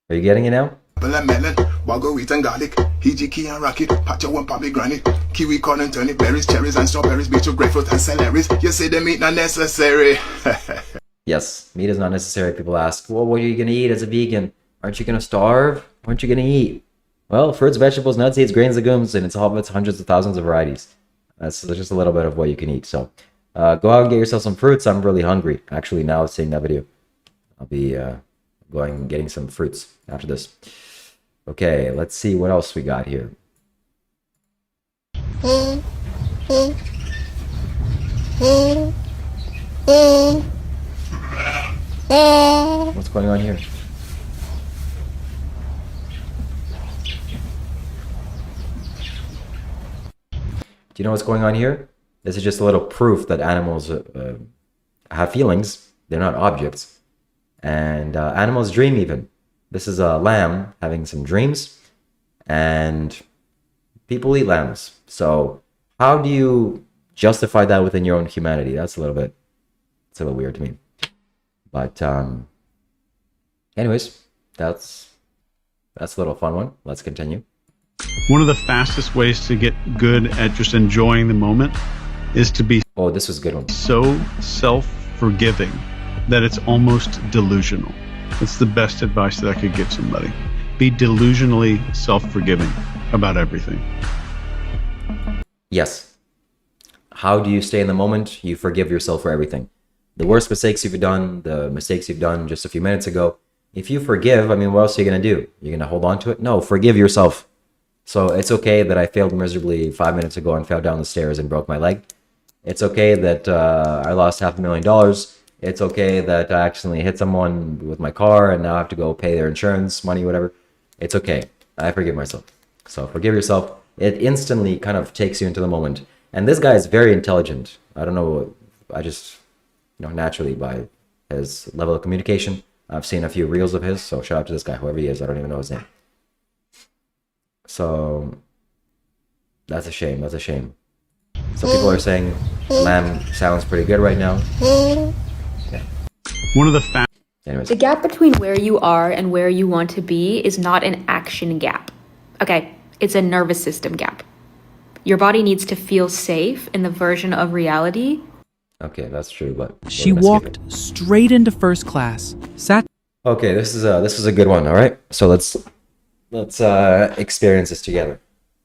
Are you getting it now? Apple and melon, wago wheat and garlic, hijiki and rocket, pacho and pomegranate, kiwi, corn and turnip, berries, cherries and strawberries, beetroot, grapefruit and celeries. You say the meat not necessary. Yes, meat is not necessary. People ask, well, what are you going to eat as a vegan? Aren't you going to starve? Aren't you going to eat? Well, fruits, vegetables, nuts, seeds, grains, legumes, and it's hundreds of thousands of varieties. That's just a little bit of what you can eat. So go out and get yourself some fruits. I'm really hungry. Actually, now seeing that video, I'll be going and getting some fruits after this. Okay, let's see what else we got here. What's going on here? Do you know what's going on here? This is just a little proof that animals have feelings. They're not objects. And animals dream even. This is a lamb having some dreams. And people eat lambs. So how do you justify that within your own humanity? It's a little weird to me. But anyways, that's a little fun one. Let's continue. One of the fastest ways to get good at just enjoying the moment is to be this was a good one. So self-forgiving that it's almost delusional. That's the best advice that I could give somebody. Be delusionally self-forgiving about everything. Yes. How do you stay in the moment? You forgive yourself for everything. The worst mistakes you've done, the mistakes you've done just a few minutes ago. If you forgive, what else are you going to do? You're going to hold on to it? No, forgive yourself. So it's okay that I failed miserably 5 minutes ago and fell down the stairs and broke my leg. It's okay that I lost $500,000. It's okay that I accidentally hit someone with my car and now I have to go pay their insurance money, whatever. It's okay. I forgive myself. So forgive yourself. It instantly kind of takes you into the moment. And this guy is very intelligent. I don't know. I just, naturally by his level of communication, I've seen a few reels of his. So shout out to this guy, whoever he is. I don't even know his name. So that's a shame. That's a shame. So people are saying Lamb sounds pretty good right now. Yeah. One of the Anyways. The gap between where you are and where you want to be is not an action gap. Okay, it's a nervous system gap. Your body needs to feel safe in the version of reality. Okay, that's true, but she walked straight into first class. Sat. Okay, this is a good one. All right, so let's experience this together.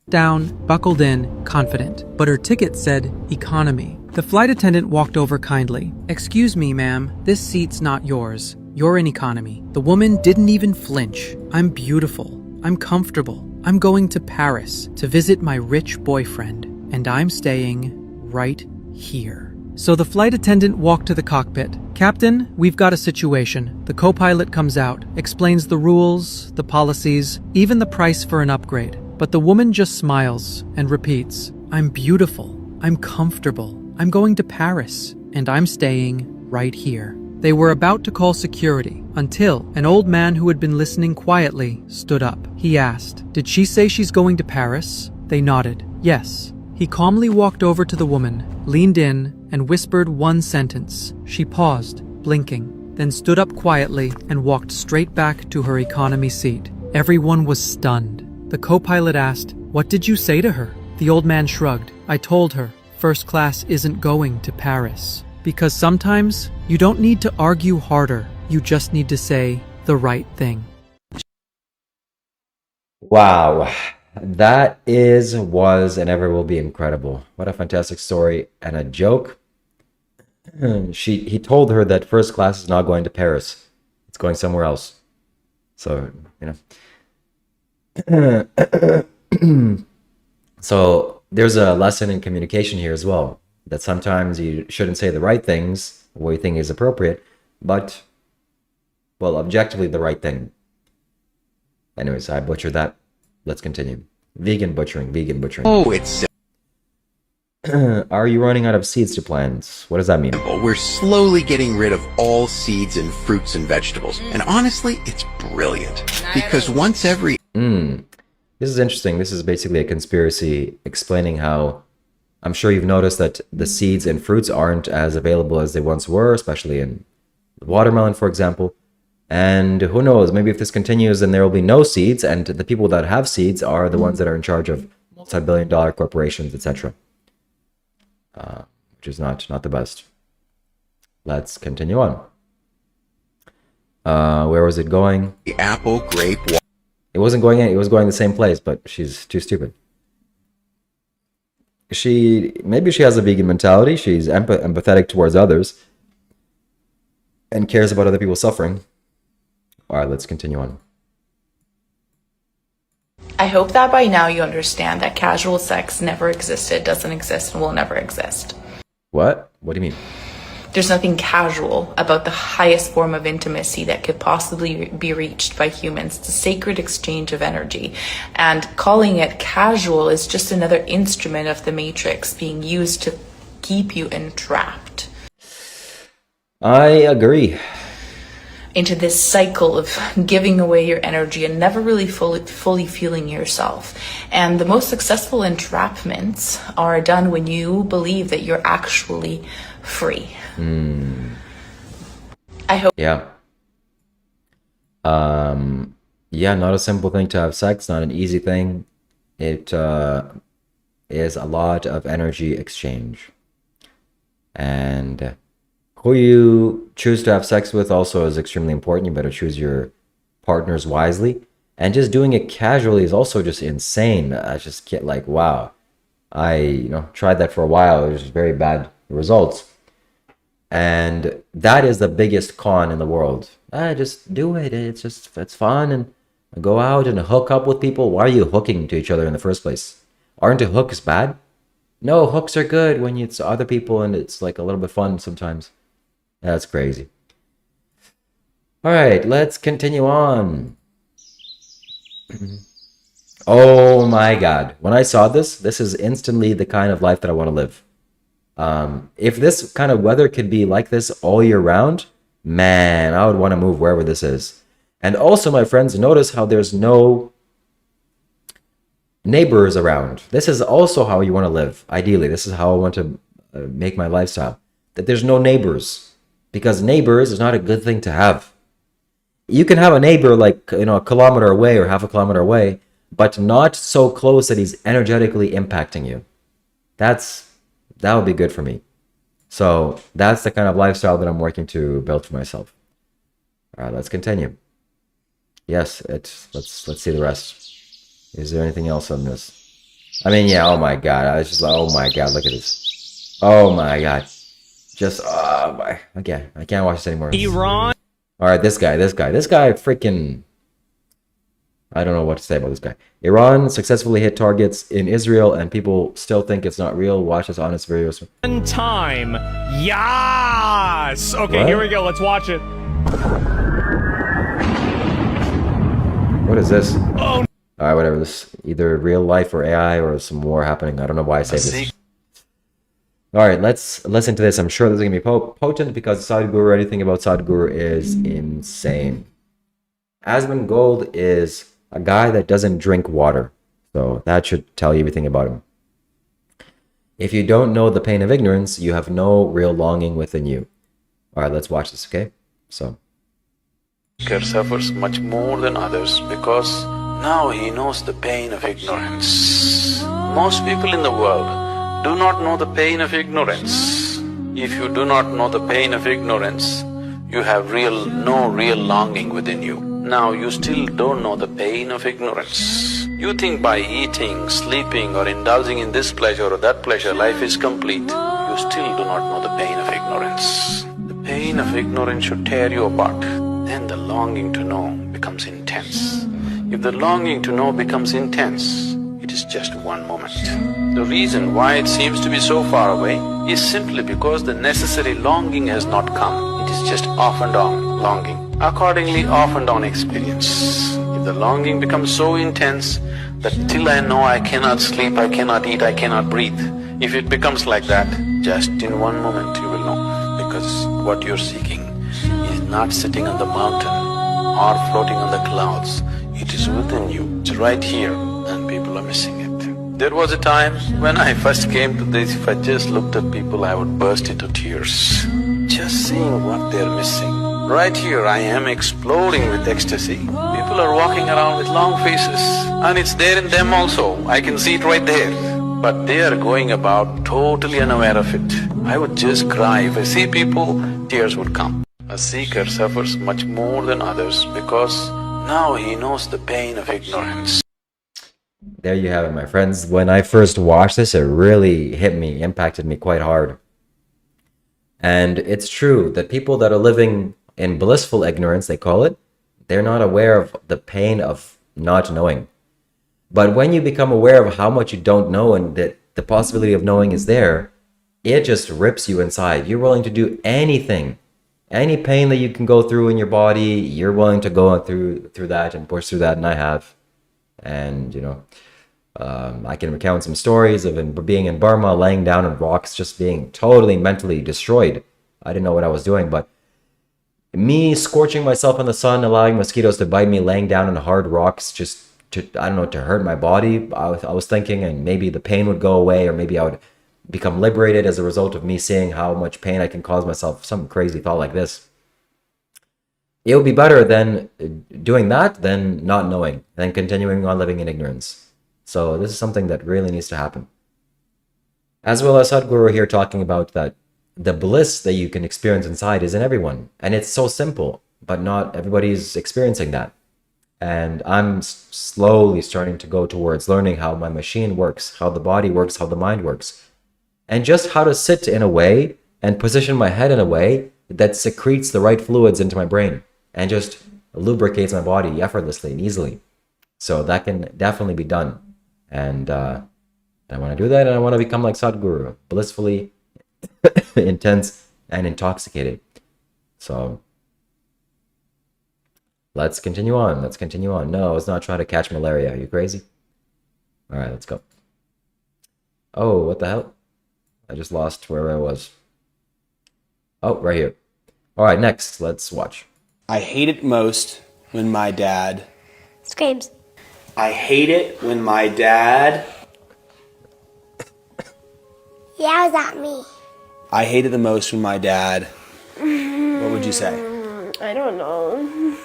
Down, buckled in, confident, but her ticket said economy. The flight attendant walked over kindly. "Excuse me, ma'am, this seat's not yours. You're in economy." The woman didn't even flinch. "I'm beautiful. I'm comfortable. I'm going to Paris to visit my rich boyfriend, and I'm staying right here." So the flight attendant walked to the cockpit. "Captain, we've got a situation." The co-pilot comes out, explains the rules, the policies, even the price for an upgrade. But the woman just smiles and repeats, "I'm beautiful. I'm comfortable. I'm going to Paris, and I'm staying right here." They were about to call security until an old man who had been listening quietly stood up. He asked, "Did she say she's going to Paris?" They nodded, "Yes." He calmly walked over to the woman, leaned in, and whispered one sentence. She paused, blinking, then stood up quietly and walked straight back to her economy seat. Everyone was stunned. The co-pilot asked, "What did you say to her?" The old man shrugged. "I told her first class isn't going to Paris. Because sometimes you don't need to argue harder. You just need to say the right thing." Wow. That was, and ever will be incredible. What a fantastic story and a joke. He told her that first class is not going to Paris. It's going somewhere else. So, So there's a lesson in communication here as well. That sometimes you shouldn't say the right things, what you think is appropriate, but, well, objectively the right thing. Anyways, I butchered that. Let's continue. Vegan butchering. Oh, it's Are you running out of seeds to plant? What does that mean? simple. We're slowly getting rid of all seeds and fruits and vegetables. And honestly, it's brilliant. Because once every... This is interesting. This is basically a conspiracy explaining how I'm sure you've noticed that the seeds and fruits aren't as available as they once were, especially in watermelon, for example. And who knows, maybe if this continues, then there will be no seeds, and the people that have seeds are the ones that are in charge of multi-billion-dollar corporations, etc. Which is not the best. Let's continue on. Where was it going? The apple, grape... It wasn't going in. It was going the same place, but she's too stupid. Maybe she has a vegan mentality. She's empathetic towards others and cares about other people suffering. All right, let's continue on. I hope that by now you understand that casual sex never existed, doesn't exist, and will never exist. What? What do you mean? There's nothing casual about the highest form of intimacy that could possibly be reached by humans. It's a sacred exchange of energy. And calling it casual is just another instrument of the matrix being used to keep you entrapped. I agree. Into this cycle of giving away your energy and never really fully feeling yourself. And the most successful entrapments are done when you believe that you're actually free. I hope. Yeah. Yeah, not a simple thing to have sex, not an easy thing. It is a lot of energy exchange. And who you choose to have sex with also is extremely important. You better choose your partners wisely. And just doing it casually is also just insane. I just get like, wow. I tried that for a while. It was very bad results. And that is the biggest con in the world. Just do it. It's fun, and go out and hook up with people. Why are you hooking to each other in the first place? Aren't hooks bad? No, hooks are good when it's other people and it's like a little bit fun sometimes. That's crazy. All right, let's continue on. Oh my God. When I saw this, this is instantly the kind of life that I want to live. If this kind of weather could be like this all year round, man, I would want to move wherever this is. And also, my friends, notice how there's no neighbors around. This is also how you want to live. Ideally, this is how I want to make my lifestyle. That there's no neighbors, because neighbors is not a good thing to have. You can have a neighbor like, a kilometer away or half a kilometer away, but not so close that he's energetically impacting you. That would be good for me. So that's the kind of lifestyle that I'm working to build for myself. All right, let's continue. Yes, let's see the rest. Is there anything else on this? I mean, yeah. Oh my God, I was just like, oh my God, look at this. Oh my God, just oh my. Okay, I can't watch this anymore. Iran. All right, this guy, freaking. I don't know what to say about this guy. Iran successfully hit targets in Israel, and people still think it's not real. Watch this honest videos. One time. Yes. Okay, What? here we go. Let's watch it. What is this? Oh. All right, whatever. This either real life or AI or some war happening. I don't know why I say this. All right, let's listen to this. I'm sure this is gonna be potent because Sadhguru, anything about Sadhguru is insane. Asmund Gold is a guy that doesn't drink water, so that should tell you everything about him. If you don't know the pain of ignorance, you have no real longing within you. All right, let's watch this, okay? So. Seeker suffers much more than others because now he knows the pain of ignorance. Most people in the world do not know the pain of ignorance. If you do not know the pain of ignorance, you have no real longing within you. Now you still don't know the pain of ignorance. You think by eating, sleeping or indulging in this pleasure or that pleasure, life is complete. You still do not know the pain of ignorance. The pain of ignorance should tear you apart. Then the longing to know becomes intense. If the longing to know becomes intense, it is just one moment. The reason why it seems to be so far away is simply because the necessary longing has not come. It is just off and on longing. Accordingly, off and on experience. If the longing becomes so intense that till I know I cannot sleep, I cannot eat, I cannot breathe, if it becomes like that, just in one moment you will know. Because what you're seeking is not sitting on the mountain or floating on the clouds. It is within you. It's right here, and people are missing it. There was a time when I first came to this, if I just looked at people, I would burst into tears. Just seeing what they're missing. Right here I am exploding with ecstasy. People are walking around with long faces, and it's there in them also. I can see it right there. But they are going about totally unaware of it. I would just cry. If I see people, tears would come. A seeker suffers much more than others because now he knows the pain of ignorance. There you have it, my friends. When I first watched this, it really hit me, impacted me quite hard. And it's true that people that are living in blissful ignorance, they call it, they're not aware of the pain of not knowing. But when you become aware of how much you don't know and that the possibility of knowing is there, it just rips you inside. You're willing to do anything. Any pain that you can go through in your body, you're willing to go through that and push through that, and I have. And, I can recount some stories of being in Burma, laying down on rocks, just being totally mentally destroyed. I didn't know what I was doing, but me scorching myself in the sun, allowing mosquitoes to bite me, laying down on hard rocks, just to, I don't know, to hurt my body. I was thinking, and maybe the pain would go away, or maybe I would become liberated as a result of me seeing how much pain I can cause myself. Some crazy thought like this. It would be better than doing that than not knowing, than continuing on living in ignorance. So this is something that really needs to happen. As well as Sadhguru here talking about that the bliss that you can experience inside is in everyone. And it's so simple, but not everybody's experiencing that. And I'm slowly starting to go towards learning how my machine works, how the body works, how the mind works. And just how to sit in a way and position my head in a way that secretes the right fluids into my brain and just lubricates my body effortlessly and easily. So that can definitely be done. And I want to do that, and I want to become like Sadhguru, blissfully intense and intoxicated. So let's continue on. No, it's not trying to catch malaria. Are you crazy? All right, let's go. Oh, what the hell? I just lost where I was. Oh, right here. All right, next, let's watch. I hate it most when my dad Screams. I hate it when my dad Yells at me. I hate it the most when my dad What would you say? I don't know.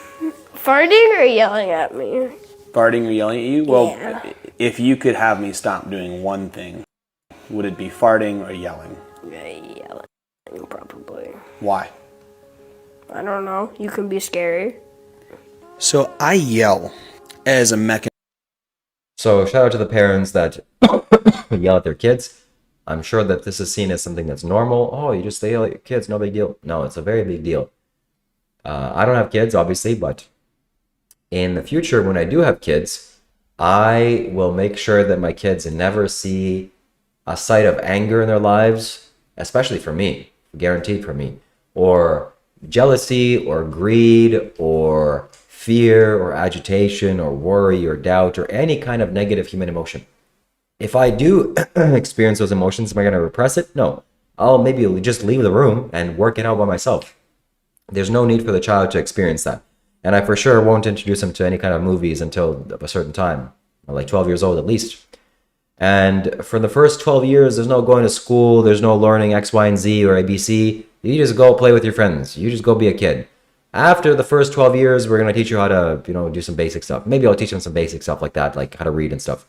Farting or yelling at me? Farting or yelling at you? Well, Yeah. if you could have me stop doing one thing, would it be farting or yelling? Yelling, probably. Why? I don't know. You can be scary. So I yell as a mechanism. So shout out to the parents that yell at their kids. I'm sure that this is seen as something that's normal. Oh, you just yell at your kids, no big deal. No, it's a very big deal. I don't have kids, obviously, but in the future, when I do have kids, I will make sure that my kids never see a sight of anger in their lives, especially for me, guaranteed for me, or jealousy, or greed, or fear, or agitation, or worry, or doubt, or any kind of negative human emotion. If I do experience those emotions, am I going to repress it? No. I'll maybe just leave the room and work it out by myself. There's no need for the child to experience that. And I for sure won't introduce them to any kind of movies until a certain time, like 12 years old at least. And for the first 12 years, there's no going to school, there's no learning X, Y, and Z or ABC. You just go play with your friends. You just go be a kid. After the first 12 years, we're going to teach you how to, do some basic stuff. Maybe I'll teach them some basic stuff like that, like how to read and stuff.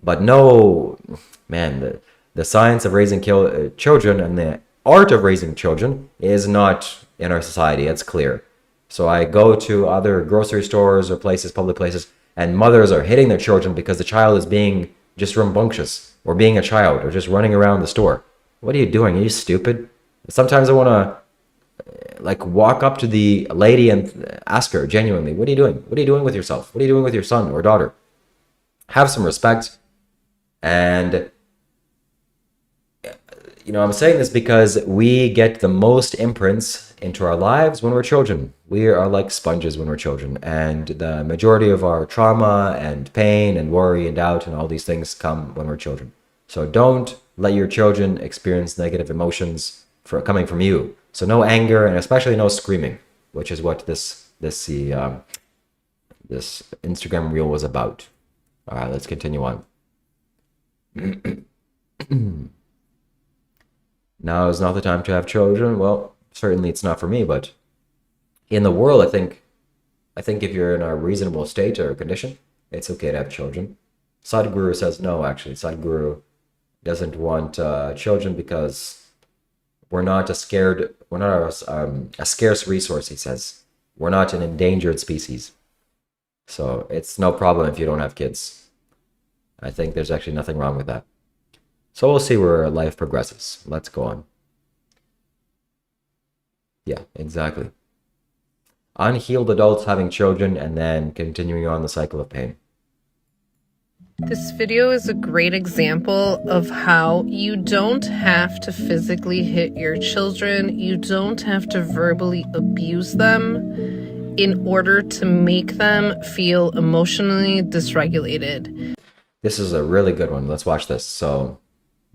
But no, man, the science of raising children and the art of raising children is not in our society. It's clear. So I go to other grocery stores or places, public places, and mothers are hitting their children because the child is being just rambunctious or being a child or just running around the store. What are you doing? Are you stupid? Sometimes I want to walk up to the lady and ask her genuinely, what are you doing? What are you doing with yourself? What are you doing with your son or daughter? Have some respect. And I'm saying this because we get the most imprints into our lives when we're children. We are like sponges when we're children, and the majority of our trauma and pain and worry and doubt and all these things come when we're children. So don't let your children experience negative emotions coming from you. So no anger, and especially no screaming, which is what this Instagram reel was about. All right, let's continue on. Now is not the time to have children. Well, certainly it's not for me, but in the world, I think if you're in a reasonable state or condition, it's okay to have children. Sadhguru says no, actually. Sadhguru doesn't want children because we're not a scarce resource, he says. We're not an endangered species. So it's no problem if you don't have kids. I think there's actually nothing wrong with that. So we'll see where life progresses. Let's go on. Yeah, exactly. Unhealed adults having children and then continuing on the cycle of pain. This video is a great example of how you don't have to physically hit your children. You don't have to verbally abuse them in order to make them feel emotionally dysregulated. This is a really good one. Let's watch this. So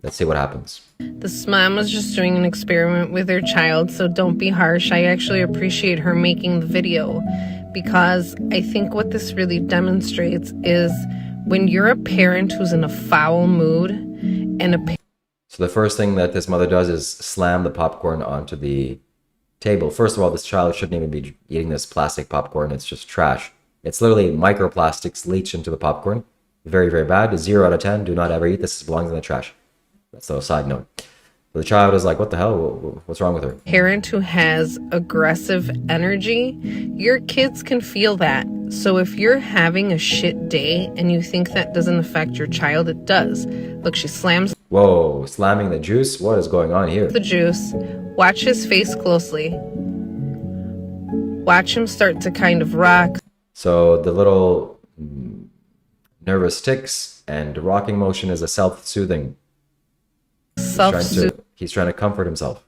let's see what happens. This mom was just doing an experiment with her child, so don't be harsh. I actually appreciate her making the video because I think what this really demonstrates is when you're a parent who's in a foul mood and So the first thing that this mother does is slam the popcorn onto the table. First of all, this child shouldn't even be eating this plastic popcorn. It's just trash. It's literally microplastics leach into the popcorn. Very, very bad. 0 out of 10. Do not ever eat this. It belongs in the trash. That's a side note. The child is like, what the hell? What's wrong with her? Parent who has aggressive energy, your kids can feel that. So if you're having a shit day and you think that doesn't affect your child, it does. Look, she slams. Whoa, slamming the juice? What is going on here? The juice. Watch his face closely. Watch him start to kind of rock. So the little nervous tics and rocking motion is a self-soothing. He's trying to comfort himself.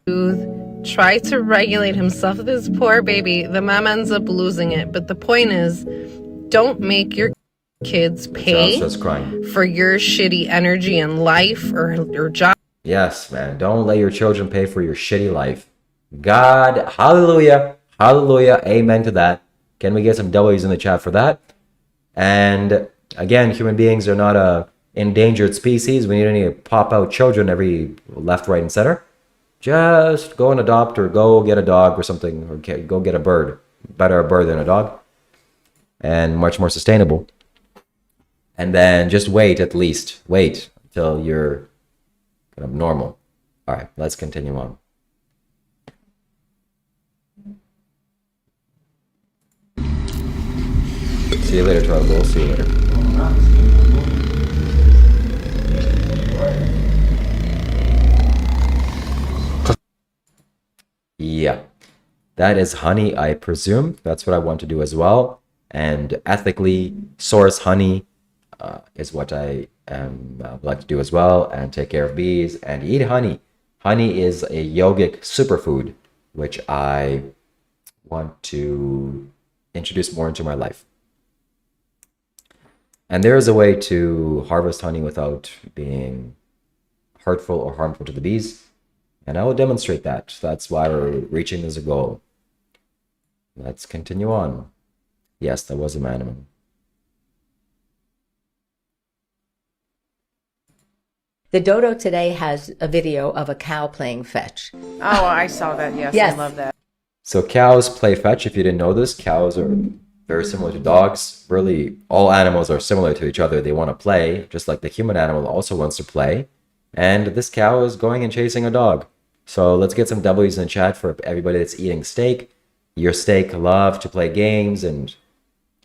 Try to regulate himself. This poor baby, the mom ends up losing it. But the point is, don't make your... kids Sounds pay just crying. for your shitty energy and life or job. Yes, man. Don't let your children pay for your shitty life. God, hallelujah, hallelujah, amen to that. Can we get some W's in the chat for that? And again, human beings are not a endangered species. We need to pop out children every left, right, and center. Just go and adopt or go get a dog or something, or go get a bird. Better a bird than a dog, and much more sustainable. And then just wait, at least wait until you're kind of normal. All right, let's continue on. See you later, Turtle Bull. See you later. Yeah, that is honey, I presume. That's what I want to do as well. And ethically source honey is what I like to do as well, and take care of bees and eat honey. Honey is a yogic superfood, which I want to introduce more into my life. And there is a way to harvest honey without being hurtful or harmful to the bees. And I will demonstrate that. That's why we're reaching as a goal. Let's continue on. Yes, that was a man. The dodo today has a video of a cow playing fetch. Oh, I saw that. Yes, Yes. I love that. So cows play fetch. If you didn't know this, cows are very similar to dogs. Really, all animals are similar to each other. They want to play, just like the human animal also wants to play. And this cow is going and chasing a dog. So let's get some W's in chat for everybody that's eating steak. Your steak loved to play games and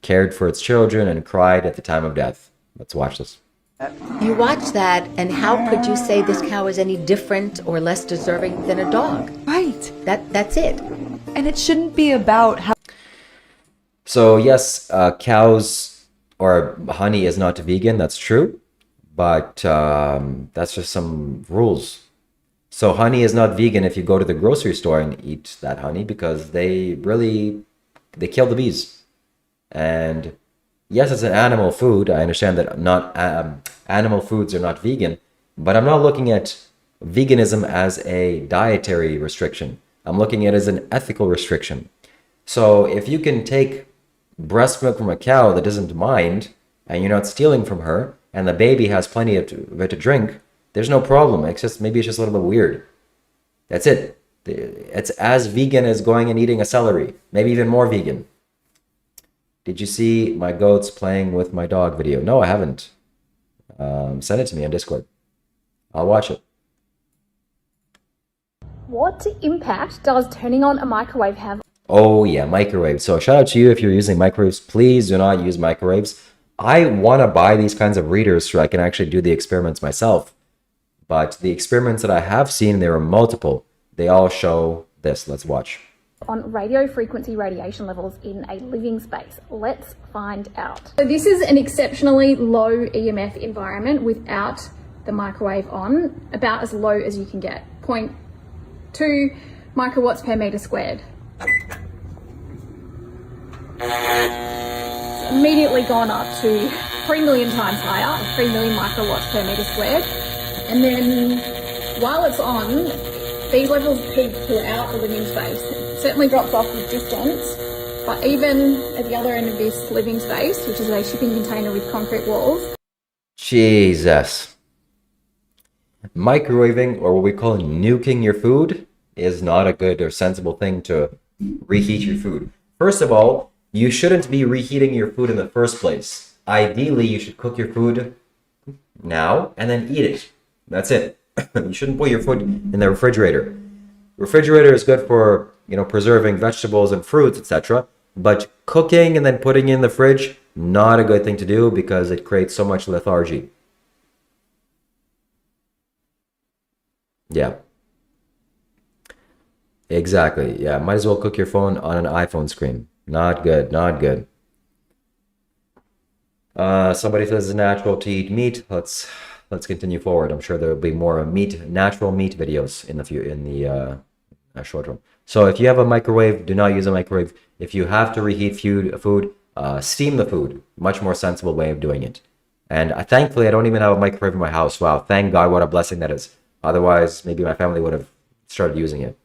cared for its children and cried at the time of death. Let's watch this. You watch that, and how could you say this cow is any different or less deserving than a dog? Right. That's it. And it shouldn't be about how. So yes, cows or honey is not vegan. That's true. But that's just some rules. So honey is not vegan if you go to the grocery store and eat that honey, because they kill the bees. And yes, it's an animal food. I understand that not animal foods are not vegan, but I'm not looking at veganism as a dietary restriction. I'm looking at it as an ethical restriction. So if you can take breast milk from a cow that doesn't mind, and you're not stealing from her, and the baby has plenty of it to drink, there's no problem. Maybe it's just a little bit weird. That's it. It's as vegan as going and eating a celery. Maybe even more vegan. Did you see my goats playing with my dog video? No, I haven't. Send it to me on Discord. I'll watch it. What impact does turning on a microwave have? Oh yeah, microwave. So shout out to you if you're using microwaves. Please do not use microwaves. I want to buy these kinds of readers so I can actually do the experiments myself. But the experiments that I have seen, there are multiple. They all show this. Let's watch. On radio frequency radiation levels in a living space. Let's find out. So this is an exceptionally low EMF environment without the microwave on, about as low as you can get, 0.2 microwatts per meter squared. It's immediately gone up to 3 million times higher, 3 million microwatts per meter squared. And then while it's on, these levels peak throughout the living space. It certainly drops off with distance, but even at the other end of this living space, which is a shipping container with concrete walls. Jesus. Microwaving, or what we call nuking your food, is not a good or sensible thing to reheat your food. First of all, you shouldn't be reheating your food in the first place. Ideally, you should cook your food now and then eat it. That's it. You shouldn't put your food in the refrigerator. Refrigerator is good for, preserving vegetables and fruits, etc. But cooking and then putting in the fridge, not a good thing to do because it creates so much lethargy. Yeah. Exactly. Yeah, might as well cook your phone on an iPhone screen. Not good, not good. Somebody says it's natural to eat meat. Let's continue forward. I'm sure there will be more natural meat videos in the short term. So if you have a microwave, do not use a microwave. If you have to reheat food, steam the food. Much more sensible way of doing it. And thankfully, I don't even have a microwave in my house. Wow, thank God, what a blessing that is. Otherwise, maybe my family would have started using it.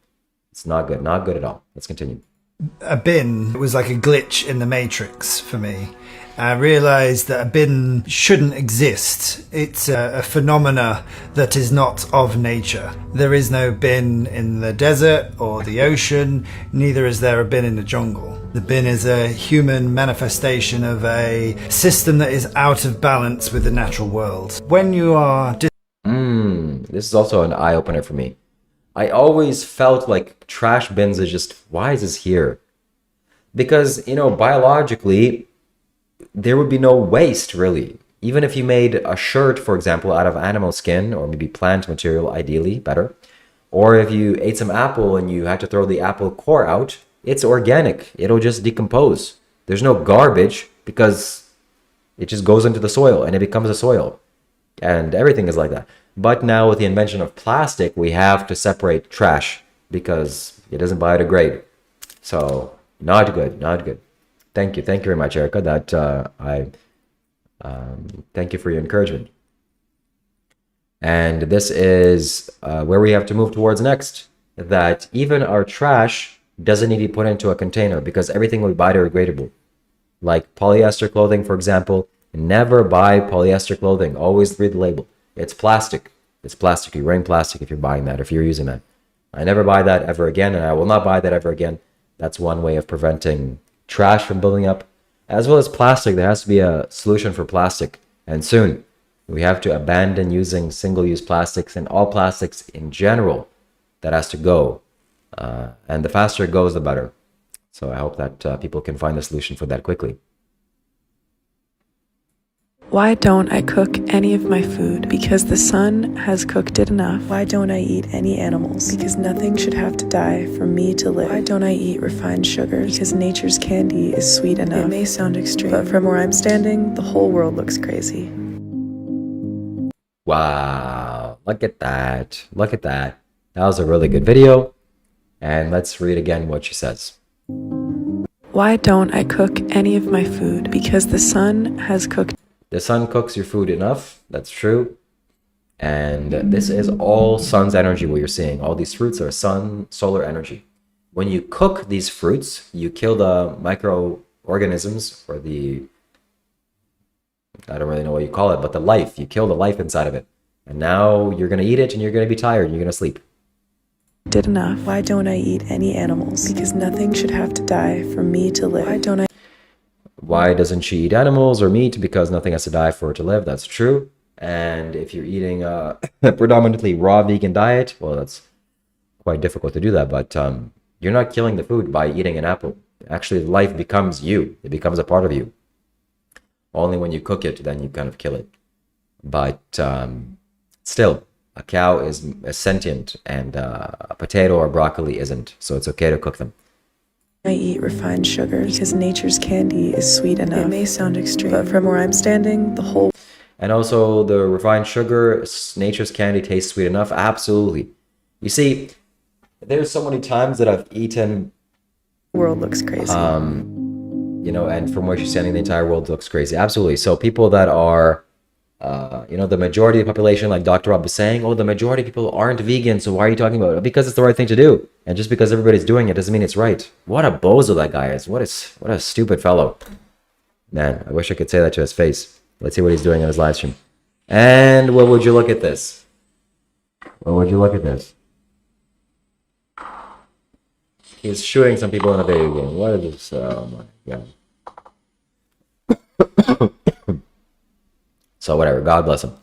It's not good. Not good at all. Let's continue. A bin was like a glitch in the matrix for me. I realized that a bin shouldn't exist. It's a phenomena that is not of nature. There is no bin in the desert or the ocean, neither is there a bin in the jungle. The bin is a human manifestation of a system that is out of balance with the natural world. When you are... This is also an eye-opener for me. I always felt like trash bins is just, why is this here? Because, you know, biologically, there would be no waste, really. Even if you made a shirt, for example, out of animal skin, or maybe plant material, ideally, better. Or if you ate some apple and you had to throw the apple core out, it's organic. It'll just decompose. There's no garbage because it just goes into the soil and it becomes a soil. And everything is like that. But now with the invention of plastic, we have to separate trash because it doesn't biodegrade. So, not good, not good. Thank you very much, Erica. Thank you for your encouragement. And this is where we have to move towards next. That even our trash doesn't need to be put into a container because everything will be biodegradable. Like polyester clothing, for example. Never buy polyester clothing. Always read the label. It's plastic. It's plastic. You're wearing plastic if you're buying that, if you're using that. I never buy that ever again, and I will not buy that ever again. That's one way of preventing trash from building up. As well as plastic, there has to be a solution for plastic. And soon, we have to abandon using single-use plastics and all plastics in general. That has to go. And the faster it goes, the better. So I hope that people can find a solution for that quickly. Why don't I cook any of my food? Because the sun has cooked it enough. Why don't I eat any animals? Because nothing should have to die for me to live. Why don't I eat refined sugars? Because nature's candy is sweet enough. It may sound extreme, but from where I'm standing, the whole world looks crazy. Wow, look at that. Look at that. That was a really good video. And let's read again what she says. Why don't I cook any of my food? Because the sun has cooked. The sun cooks your food enough. That's true. And this is all sun's energy, what you're seeing. All these fruits are solar energy. When you cook these fruits, you kill the microorganisms or I don't really know what you call it, but the life. You kill the life inside of it. And now you're going to eat it and you're going to be tired and you're going to sleep. Did enough. Why don't I eat any animals? Because nothing should have to die for me to live. Why doesn't she eat animals or meat? Because nothing has to die for her to live. That's true. And if you're eating a predominantly raw vegan diet, well, that's quite difficult to do that. But you're not killing the food by eating an apple. Actually, life becomes you. It becomes a part of you. Only when you cook it, then you kind of kill it. But still, a cow is sentient and a potato or broccoli isn't. So it's okay to cook them. I eat refined sugars because nature's candy is sweet enough. It may sound extreme, but from where I'm standing, the whole... And also the refined sugar, nature's candy tastes sweet enough? Absolutely. You see, there's so many times that I've eaten... The world looks crazy. You know, and from where she's standing, the entire world looks crazy. Absolutely. So people that are, you know, the majority of the population, like Dr. Rob was saying, oh, the majority of people aren't vegan, so why are you talking about it? Because it's the right thing to do. And just because everybody's doing it doesn't mean it's right. What a bozo that guy is. What a stupid fellow. Man, I wish I could say that to his face. Let's see what he's doing on his live stream. And what would you look at this? What would you look at this? He's shooing some people in a video game. What is this? Oh my god. So whatever, God bless him.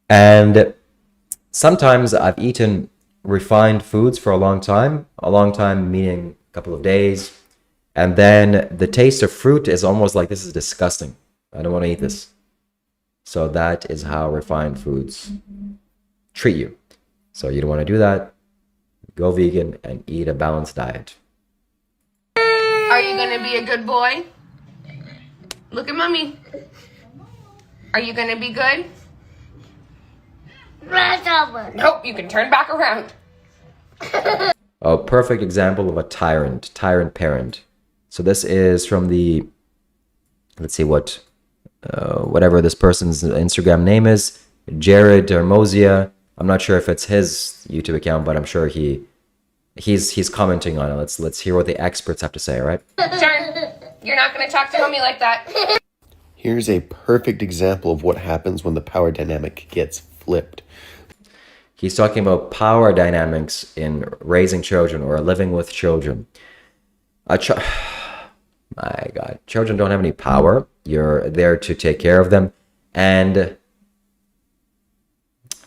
And sometimes I've eaten refined foods for a long time meaning a couple of days, and then the taste of fruit is almost like, this is disgusting, I don't want to eat this. So that is how refined foods treat you. So you don't want to do that. Go vegan and eat a balanced diet. Are you gonna be a good boy? Look at mommy. Are you gonna be good? Nope, you can turn back around. A perfect example of a tyrant parent. So this is from the, let's see what, whatever this person's Instagram name is, Jared Hermosia. I'm not sure if it's his YouTube account, but I'm sure he's commenting on it. Let's hear what the experts have to say, all right? Sharon, you're not going to talk to mommy like that. Here's a perfect example of what happens when the power dynamic gets flipped. He's talking about power dynamics in raising children or living with children. My God, children don't have any power. You're there to take care of them. And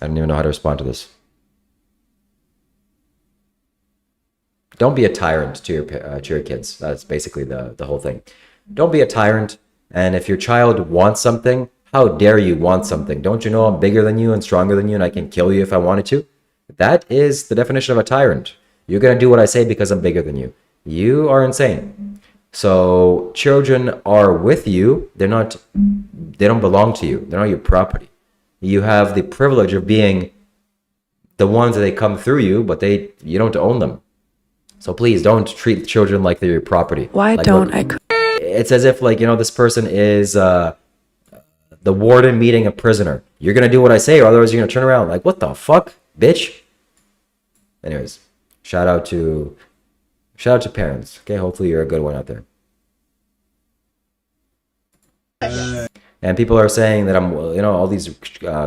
I don't even know how to respond to this. Don't be a tyrant to your kids. That's basically the whole thing. Don't be a tyrant. And if your child wants something, how dare you want something? Don't you know I'm bigger than you and stronger than you and I can kill you if I wanted to? That is the definition of a tyrant. You're going to do what I say because I'm bigger than you. You are insane. So children are with you. They don't belong to you. They're not your property. You have the privilege of being the ones that they come through you, but you don't own them. So please don't treat children like they're your property. Why like, don't look, I? It's as if, like, you know, this person is the warden meeting a prisoner. You're gonna do what I say, or otherwise you're gonna turn around like, what the fuck, bitch. Anyways, shout out to parents. Okay, hopefully you're a good one out there. And people are saying that I'm, you know, all these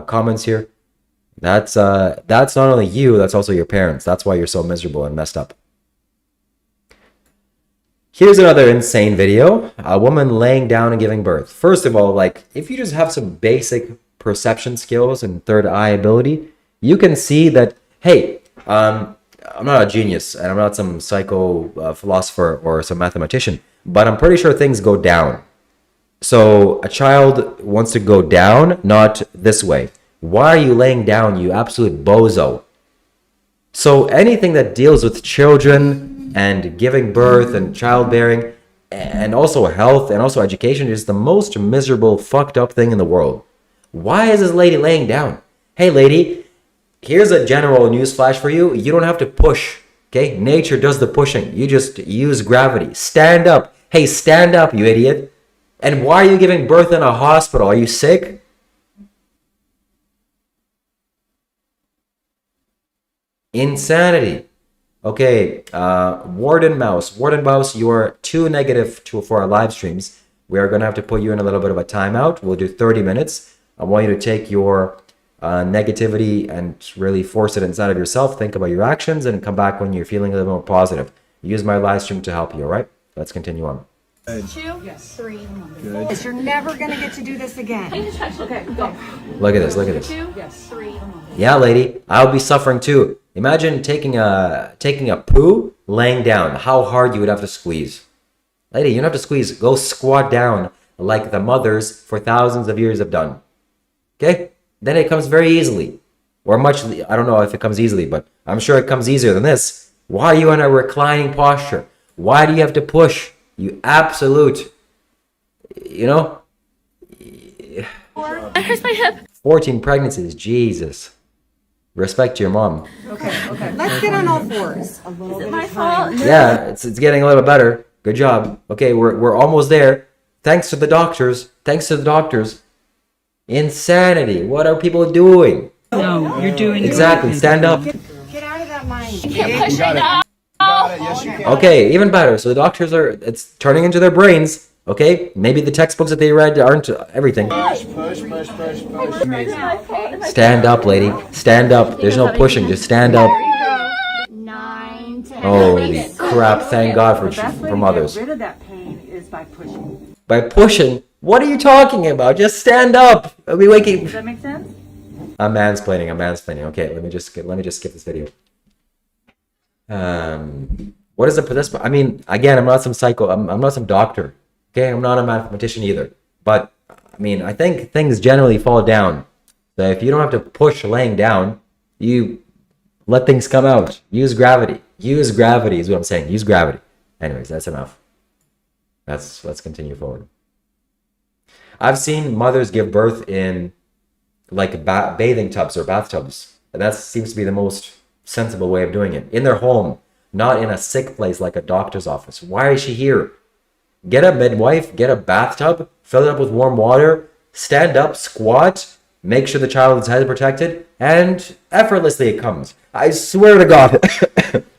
comments here. That's not only you, that's also your parents. That's why you're so miserable and messed up. Here's another insane video. A woman laying down and giving birth. First of all, like, if you just have some basic perception skills and third eye ability, you can see that, hey, I'm not a genius and I'm not some psycho philosopher or some mathematician, but I'm pretty sure things go down. So a child wants to go down, not this way. Why are you laying down, you absolute bozo? So anything that deals with children and giving birth and childbearing and also health and also education is the most miserable, fucked up thing in the world. Why is this lady laying down? Hey lady, here's a general news flash for you. You don't have to push, okay? Nature does the pushing. You just use gravity. Stand up. Hey, stand up, you idiot. And why are you giving birth in a hospital? Are you sick? Insanity. Okay, Warden Mouse, you are too negative for our live streams. We are going to have to put you in a little bit of a timeout. We'll do 30 minutes. I want you to take your negativity and really force it inside of yourself. Think about your actions and come back when you're feeling a little more positive. Use my live stream to help you, all right? Let's continue on. 2, 3. Good. You're never going to get to do this again. Okay, go. Look at this, look at this. 2, 3. Yeah, lady, I'll be suffering too. Imagine taking a poo, laying down. How hard you would have to squeeze. Lady, you don't have to squeeze. Go squat down like the mothers for thousands of years have done. Okay? Then it comes very easily. Or much, I don't know if it comes easily, but I'm sure it comes easier than this. Why are you in a reclining posture? Why do you have to push? You absolute, you know? It hurts my hip. 14 pregnancies, Jesus. Respect your mom. Okay. Let's get on all fours. Is it my fault? Yeah, it's getting a little bit better. Good job. Okay, we're almost there. Thanks to the doctors. Insanity. What are people doing? No, you're doing exactly. Stand up. Get out of that mind. I can't push right now. Yes, you can. Okay, even better. So the doctors it's turning into their brains. Okay, maybe the textbooks that they read aren't everything. Push. Stand up, lady. Stand up. There's no pushing. Just stand up. 9, 10. Holy crap! Thank God for mothers. Get rid of that pain is by pushing. By pushing? What are you talking about? Just stand up. Are we waking? Does that make sense? I'm mansplaining. Okay, let me just skip this video. What is this? I mean, again, I'm not some psycho. I'm not some doctor. Okay, I'm not a mathematician either. But I mean, I think things generally fall down. So if you don't have to push laying down, you let things come out. Use gravity. Use gravity is what I'm saying. Use gravity. Anyways, that's enough. Let's continue forward. I've seen mothers give birth in like bathing tubs or bathtubs. And that seems to be the most sensible way of doing it. In their home, not in a sick place like a doctor's office. Why is she here? Get a midwife, get a bathtub, fill it up with warm water, stand up, squat, make sure the child's head is protected, and effortlessly it comes. I swear to God,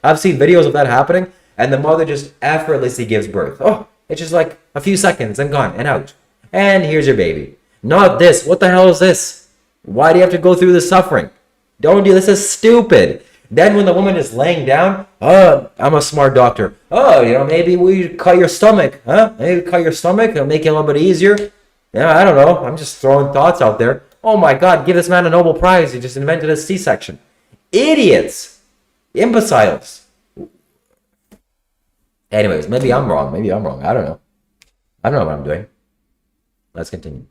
I've seen videos of that happening, and the mother just effortlessly gives birth. Oh, it's just like a few seconds and gone and out. And here's your baby. Not this. What the hell is this? Why do you have to go through this suffering? Don't do this. This is stupid. Then when the woman is laying down, oh, I'm a smart doctor. Oh, maybe we cut your stomach, huh? Maybe cut your stomach. It'll make it a little bit easier. Yeah, I don't know. I'm just throwing thoughts out there. Oh my God, give this man a Nobel Prize. He just invented a C-section. Idiots. Imbeciles. Anyways, maybe I'm wrong. I don't know. I don't know what I'm doing. Let's continue.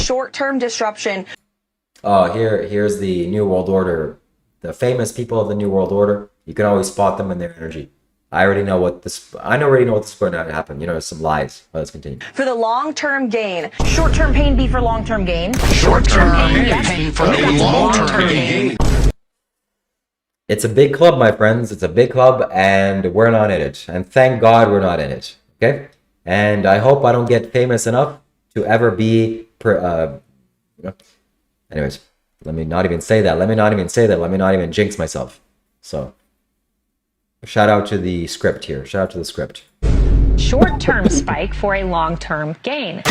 Short-term disruption. Oh, here's the New World Order. The famous people of the New World Order. You can always spot them in their energy. I already know what this is going to happen. Some lies. Let's continue. For the long-term gain. Short-term pain be for long-term gain. Short-term pain for the long-term gain. It's a big club, my friends. It's a big club, and we're not in it. And thank God we're not in it. Okay? And I hope I don't get famous enough to ever be... Anyways, let me not even say that. Let me not even jinx myself. So, shout out to the script here. Shout out to the script. Short-term spike for a long-term gain.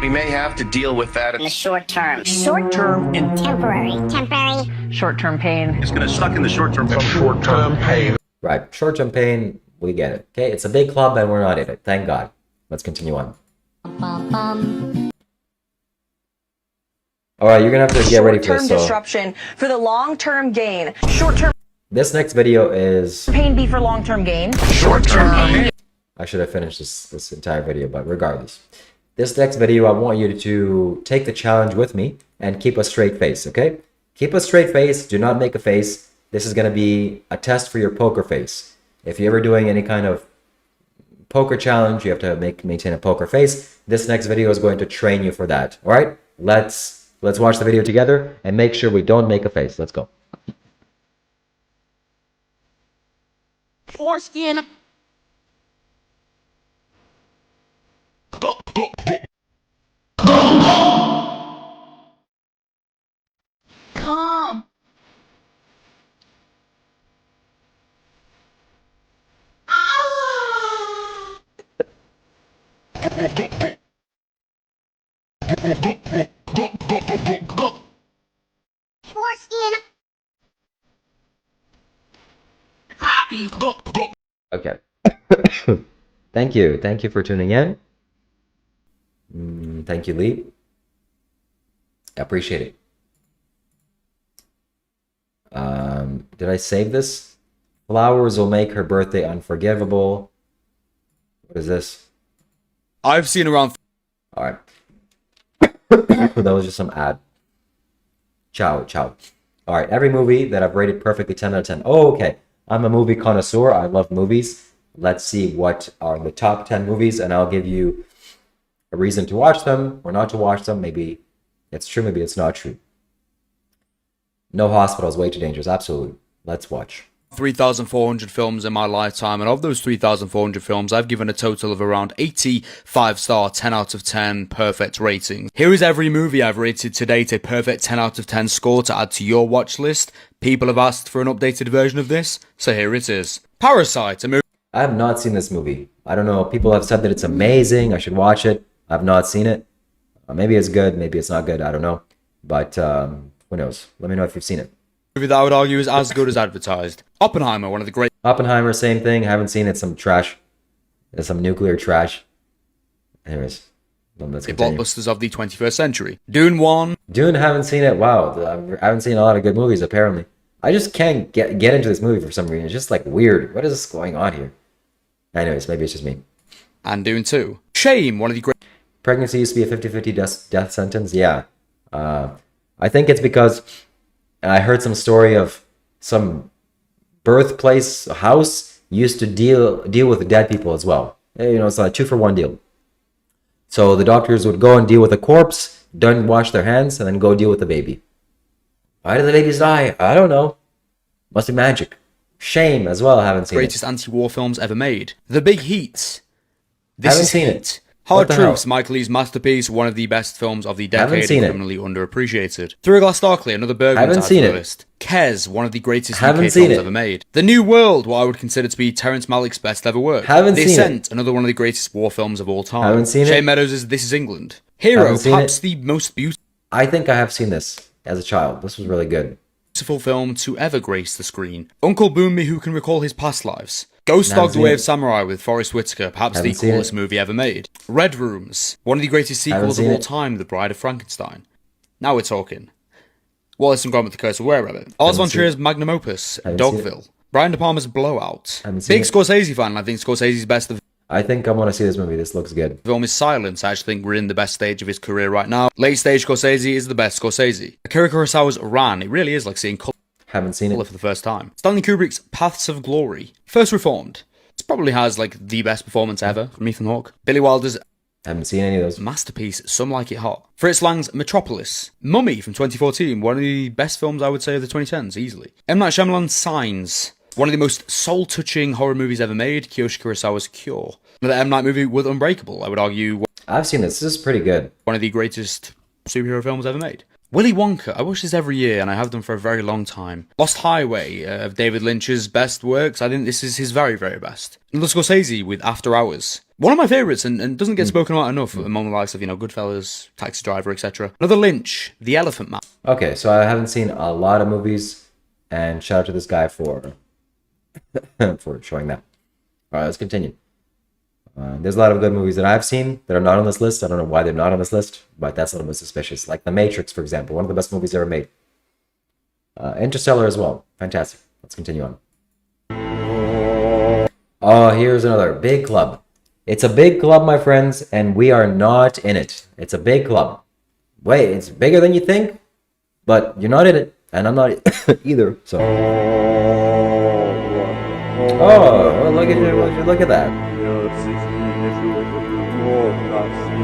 We may have to deal with that In the short term. Short-term and Temporary. Short-term pain. It's going to suck in the short-term. Short-term pain. Right. Short-term pain, we get it. Okay, it's a big club and we're not in it. Thank God. Let's continue on. All right, you're going to have to get ready for this. Short-term disruption for the long-term gain. Short-term This next video is... pain be for long-term gain. Short-term pain. I should have finished this entire video, but regardless. This next video, I want you to take the challenge with me and keep a straight face, okay? Keep a straight face. Do not make a face. This is going to be a test for your poker face. If you're ever doing any kind of poker challenge, you have to maintain a poker face. This next video is going to train you for that, all right? Let's watch the video together and make sure we don't make a face. Let's go. Foreskin. Come. Foreskin. Okay. Thank you. Thank you for tuning in. Thank you, Lee. I appreciate it. Did I save this? Flowers will make her birthday unforgivable. What is this? I've seen around... Alright. That was just some ad. Ciao. Alright, every movie that I've rated perfectly 10 out of 10. Oh, okay. I'm a movie connoisseur. I love movies. Let's see what are the top 10 movies, and I'll give you a reason to watch them or not to watch them. Maybe it's true, maybe it's not true. No Hospital is way too dangerous. Absolutely. Let's watch. 3,400 films in my lifetime, and of those 3,400 films, I've given a total of around 80 5-star, 10 out of 10 perfect ratings. Here is every movie I've rated to date a perfect 10 out of 10 score to add to your watch list. People have asked for an updated version of this, so here it is. Parasite, a movie... I have not seen this movie. I don't know. People have said that it's amazing. I should watch it. I've not seen it. Maybe it's good. Maybe it's not good. I don't know. But who knows? Let me know if you've seen it. Movie that I would argue is as good as advertised. Oppenheimer, one of the great... Oppenheimer, same thing. Haven't seen it. Some trash. There's some nuclear trash. Anyways, let's continue. Blockbusters of the 21st century. Dune 1. Dune, haven't seen it. Wow, I haven't seen a lot of good movies, apparently. I just can't get into this movie for some reason. It's just like weird. What is going on here? Anyways, maybe it's just me. And Dune 2. Shame, one of the great... Pregnancy used to be a 50-50 death sentence. Yeah. I think it's because I heard some story of some birthplace house used to deal with dead people as well. You know, it's a 2-for-1 deal. So the doctors would go and deal with a corpse, don't wash their hands, and then go deal with the baby. Why do the babies die? I don't know. Must be magic. Shame as well. Haven't seen Greatest anti-war films ever made. The Big Heat. This Haven't is seen Heat. it. Hard What the Truths, hell? Michael Lee's masterpiece, one of the best films of the Haven't decade, seen and it. criminally underappreciated. Through a Glass Darkly, another Bergman Haven't title seen for the it. list. Kes, one of the greatest Haven't UK seen films it. ever made. The New World, what I would consider to be Terrence Malick's best ever work. Haven't The seen it. Ascent, another one of the greatest war films of all time. Haven't seen Shane it. Meadows' This Is England. Hero, Haven't seen perhaps it. the most beautiful I think I have seen this as a child. This was really good. film to ever grace the screen. Uncle Boom Me Who Can Recall His Past Lives. Ghost Haven't Dog: The seen Way it. of Samurai with Forrest Whitaker, perhaps Haven't the seen coolest it. movie ever made. Red Rooms, one of the greatest Haven't sequels of seen all it. time, The Bride of Frankenstein. Now we're talking. Wallace and Gromit: The Curse of Were Rabbit. Lars von Haven't seen Trier's magnum opus, Haven't seen it. Dogville. Brian De Palma's Blowout. Haven't seen Big it. Scorsese fan, I think Scorsese's best of I think I want to see this movie. This looks good. film is Silence. I actually think we're in the best stage of his career right now. Late stage Scorsese is the best Scorsese. Akira Kurosawa's Ran. It really is like seeing colour Haven't seen it. for the first time. Stanley Kubrick's Paths of Glory. First Reformed. This probably has like the best performance ever from Ethan Hawke. Billy Wilder's Haven't seen any of those. masterpiece, Some Like It Hot. Fritz Lang's Metropolis. Mummy from 2014. One of the best films I would say of the 2010s, easily. M. Night Shyamalan's Signs. One of the most soul-touching horror movies ever made. Kiyoshi Kurosawa's Cure. Another M. Night movie with Unbreakable, I would argue I've seen this. This is pretty good. one of the greatest superhero films ever made. Willy Wonka. I watch this every year, and I have done for a very long time. Lost Highway, of David Lynch's best works. I think this is his very, very best. Another Scorsese with After Hours. One of my favourites, and doesn't get spoken about enough among the likes of, Goodfellas, Taxi Driver, etc. Another Lynch, The Elephant Man. Okay, so I haven't seen a lot of movies, and shout out to this guy for for showing that. All right, let's continue. There's a lot of good movies that I've seen that are not on this list. I don't know why they're not on this list, but that's a little bit suspicious. Like The Matrix, for example, one of the best movies ever made. Interstellar as well. Fantastic. Let's continue on. Oh, here's another big club. It's a big club, my friends, and we are not in it. It's a big club. Wait, it's bigger than you think, but you're not in it, and I'm not either. So, oh, well, look at that.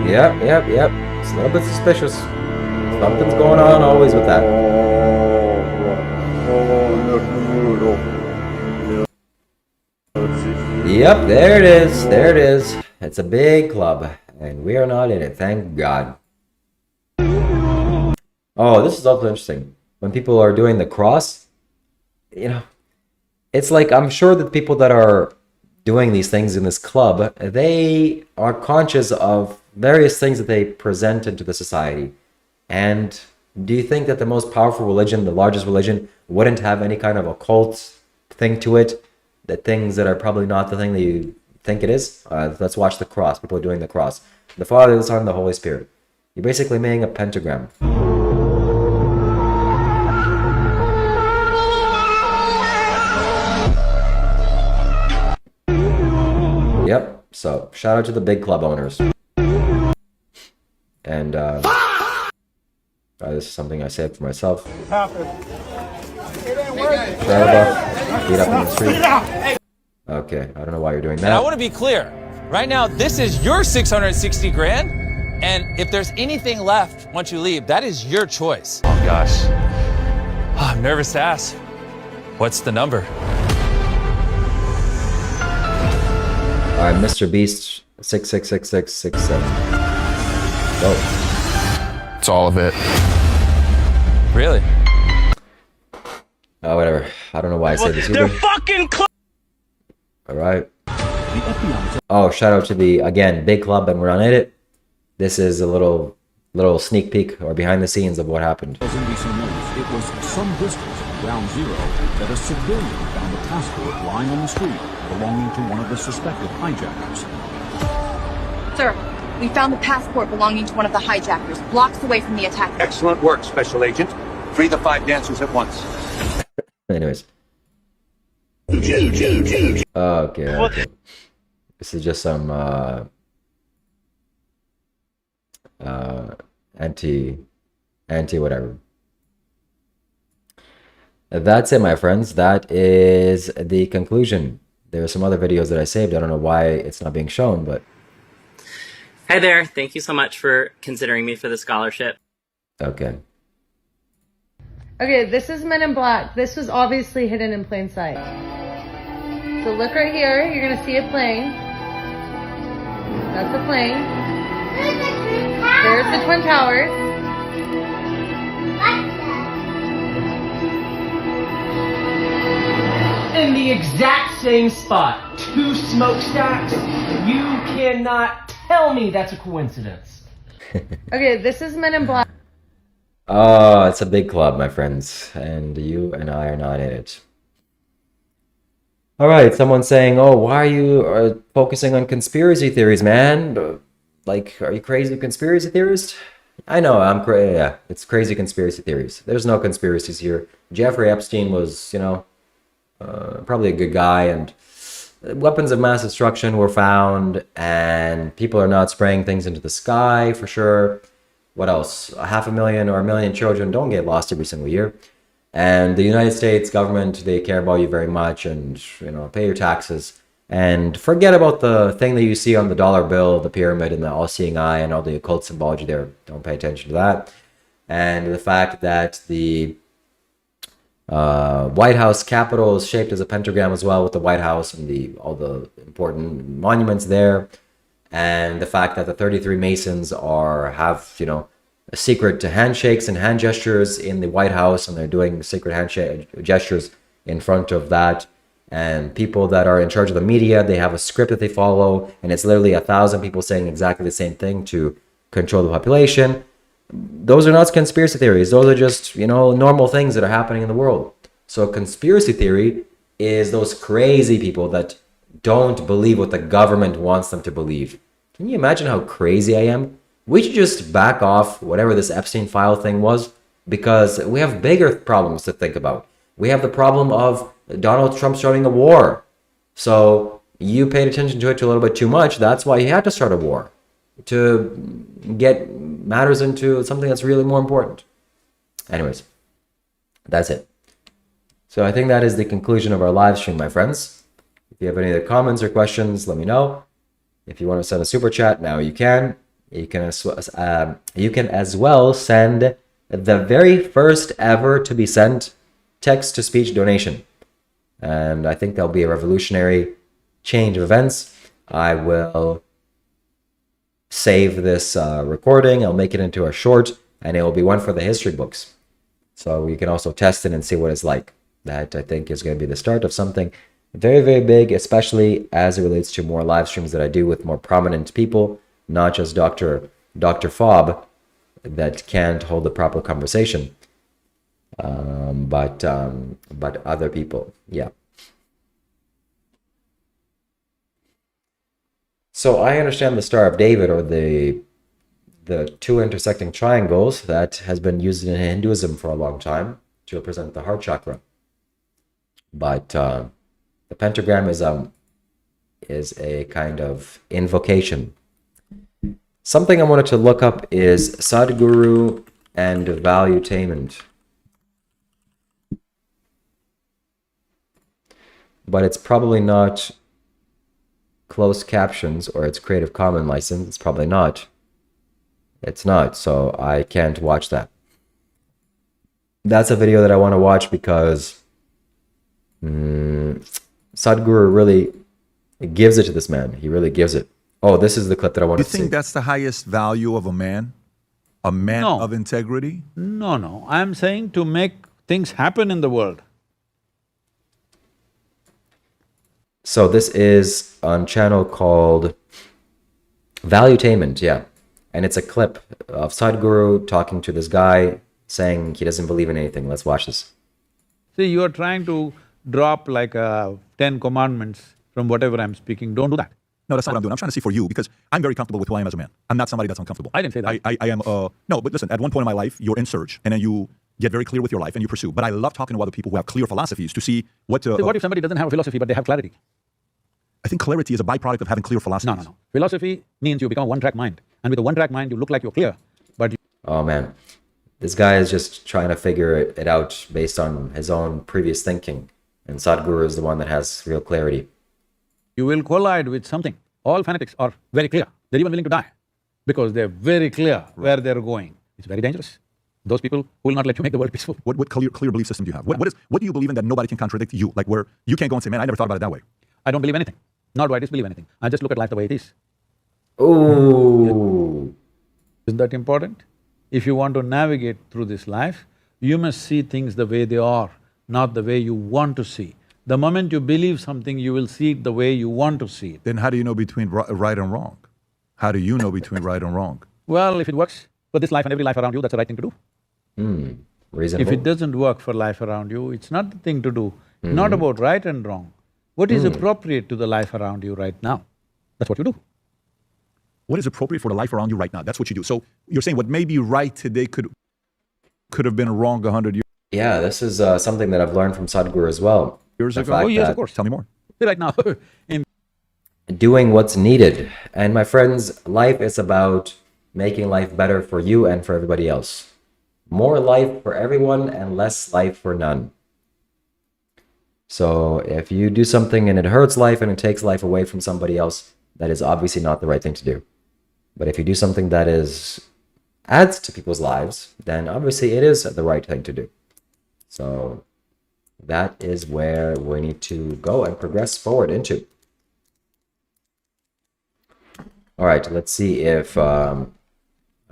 Yep. It's a little bit suspicious. Something's going on always with that. Yep, there it is. There it is. It's a big club, and we are not in it. Thank God. Oh, this is also interesting. When people are doing the cross, it's like I'm sure that people that are doing these things in this club, they are conscious of various things that they present into the society. And do you think that the most powerful religion, the largest religion, wouldn't have any kind of occult thing to it? The things that are probably not the thing that you think it is? Let's watch the cross. People are doing the cross. The Father, the Son, and the Holy Spirit. You're basically making a pentagram. Yep. So shout out to the big club owners. And this is something I saved for myself. Starbucks, beat up in the street. Okay, I don't know why you're doing And I that. want to be clear. Right now, this is your 660 grand. And if there's anything left once you leave, that is your choice. Oh, gosh. Oh, I'm nervous to ask. What's the number? All right, Mr. Beast, 666667. Go. It's all of it. Really? Oh, whatever. I don't know why I say this either. fucking All right. Oh, shout out to the, again, big club, and we're on it. This is a little sneak peek or behind the scenes of what happened. As NBC News, it was some distance from Ground Zero that a civilian found a passport lying on the street belonging to one of the suspected hijackers. Sir, we found the passport belonging to one of the hijackers, blocks away from the attacker. Excellent work, Special Agent. Free the 5 dancers at once. Anyways. Okay. This is just some anti whatever. That's it, my friends. That is the conclusion. There are some other videos that I saved. I don't know why it's not being shown, but Hi there. Thank you so much for considering me for the scholarship. okay. Okay, this is Men in Black. This was obviously hidden in plain sight. So look right here, you're gonna see a plane. That's a plane. There's the Twin Towers. In the exact same spot, 2 smokestacks. You cannot tell me that's a coincidence. Okay, this is Men in Black. Oh, it's a big club, my friends, and you and I are not in it. All right, someone's saying, "Oh, why are you focusing on conspiracy theories, man? Like, are you crazy conspiracy theorist?" I know, I'm crazy. Yeah, it's crazy conspiracy theories. There's no conspiracies here. Jeffrey Epstein was, probably a good guy, and weapons of mass destruction were found, and people are not spraying things into the sky for sure. What else? 500,000 or 1 million children don't get lost every single year. And the United States government, they care about you very much, and, pay your taxes. And forget about the thing that you see on the dollar bill, the pyramid, and the all-seeing eye, and all the occult symbology there. Don't pay attention to that. And the fact that the White House Capitol is shaped as a pentagram as well, with the White House and all the important monuments there. And the fact that the 33 Masons have a secret to handshakes and hand gestures in the White House, and they're doing secret handshake gestures in front of that. And people that are in charge of the media, they have a script that they follow, and it's literally 1,000 people saying exactly the same thing to control the population. Those are not conspiracy theories. Those are just, normal things that are happening in the world. So conspiracy theory is those crazy people that don't believe what the government wants them to believe. Can you imagine how crazy I am? We should just back off whatever this Epstein file thing was, because we have bigger problems to think about. We have the problem of Donald Trump starting a war. So you paid attention to it a little bit too much. That's why he had to start a war, to get matters into something that's really more important. Anyways, that's it. So I think that is the conclusion of our live stream, my friends. If you have any other comments or questions, let me know. If you want to send a super chat, now you can. You can as well send the very first ever to be sent text-to-speech donation. And I think that'll be a revolutionary change of events. I will save this recording. I'll make it into a short, and it will be one for the history books. So you can also test it and see what it's like. That, I think, is going to be the start of something very, very big, especially as it relates to more live streams that I do with more prominent people, not just Dr. Fob that can't hold a proper conversation, but other people. Yeah. So I understand the Star of David, or the 2 intersecting triangles, that has been used in Hinduism for a long time to represent the heart chakra. But the pentagram is a kind of invocation. Something I wanted to look up is Sadhguru and valuetainment. But it's probably not closed captions, or it's Creative Commons license. It's probably not. It's not, so I can't watch that. That's a video that I want to watch because Sadhguru really gives it to this man. He really gives it. Oh, this is the clip that I want to see. You think that's the highest value of a man? A man No. of integrity? No. I'm saying to make things happen in the world. So this is on channel called Valuetainment, yeah. And it's a clip of Sadhguru talking to this guy saying he doesn't believe in anything. Let's watch this. See, you are trying to drop like 10 commandments from whatever I'm speaking. Don't do that. No, that's not what I'm doing. I'm trying to see for you, because I'm very comfortable with who I am as a man. I'm not somebody that's uncomfortable. I didn't say that. I am, no, but listen, at one point in my life, you're in search, and then you get very clear with your life and you pursue. But I love talking to other people who have clear philosophies to see what See, what if somebody doesn't have a philosophy but they have clarity? I think clarity is a byproduct of having clear philosophies. No. Philosophy means you become a one-track mind. And with a one-track mind, you look like you're clear, but you… Oh man, this guy is just trying to figure it out based on his own previous thinking. And Sadhguru is the one that has real clarity. You will collide with something. All fanatics are very clear. They're even willing to die because they're very clear where they're going. It's very dangerous. Those people who will not let you make the world peaceful. What clear belief system do you have? What do you believe in that nobody can contradict you? Like where you can't go and say, man, I never thought about it that way. I don't believe anything, nor do I disbelieve anything. I just look at life the way it is. Ooh. Isn't that important? If you want to navigate through this life, you must see things the way they are, not the way you want to see. The moment you believe something, you will see it the way you want to see it. Then how do you know between right and wrong? How do you know between right and wrong? Well, if it works for this life and every life around you, that's the right thing to do. Reasonable. If it doesn't work for life around you, it's not the thing to do. Not about right and wrong. What is appropriate to the life around you right now? That's what you do. What is appropriate for the life around you right now? That's what you do. So you're saying what may be right today could have been wrong 100 years. Yeah, this is something that I've learned from Sadhguru as well. Years The ago? fact Oh, yes, that of course. Tell me more. Right now, in doing what's needed. And my friends, life is about making life better for you and for everybody else. More life for everyone and less life for none. So if you do something and it hurts life and it takes life away from somebody else, that is obviously not the right thing to do. But if you do something that adds to people's lives, then obviously it is the right thing to do. So that is where we need to go and progress forward into. All right, let's see if I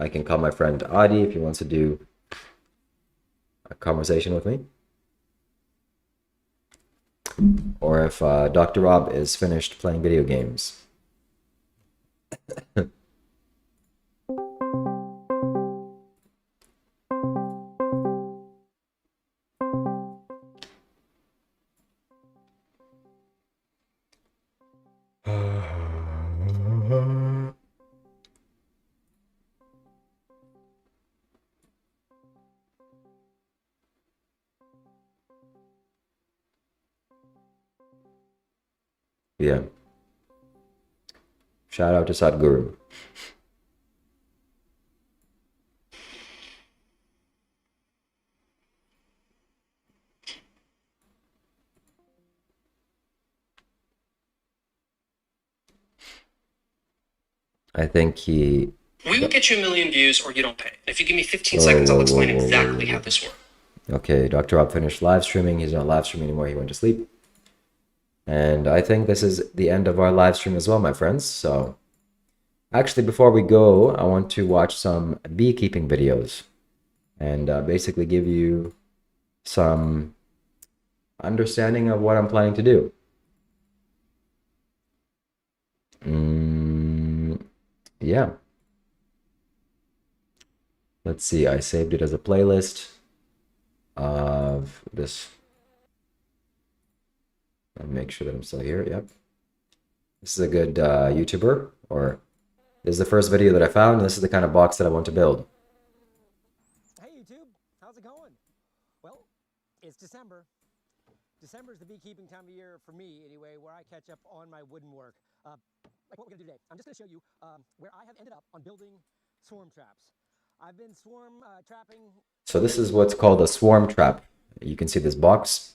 can call my friend Adi if he wants to do a conversation with me. Or if Dr. Rob is finished playing video games. Yeah. Shout out to Sadhguru. I think he... We will get you 1 million views or you don't pay. If you give me 15 seconds, I'll explain exactly how this works. Okay, Dr. Rob finished live streaming. He's not live streaming anymore. He went to sleep. And I think this is the end of our live stream as well, my friends. So actually, before we go, I want to watch some beekeeping videos and basically give you some understanding of what I'm planning to do. Yeah. Let's see, I saved it as a playlist of this. I'll make sure that I'm still here. Yep. This is a good YouTuber, or this is the first video that I found, and this is the kind of box that I want to build. Hey YouTube, how's it going? Well, it's December. December is the beekeeping time of year for me, anyway, where I catch up on my wooden work. Like what we're gonna do today. I'm just gonna show you where I have ended up on building swarm traps. I've been swarm trapping. So this is what's called a swarm trap. You can see this box,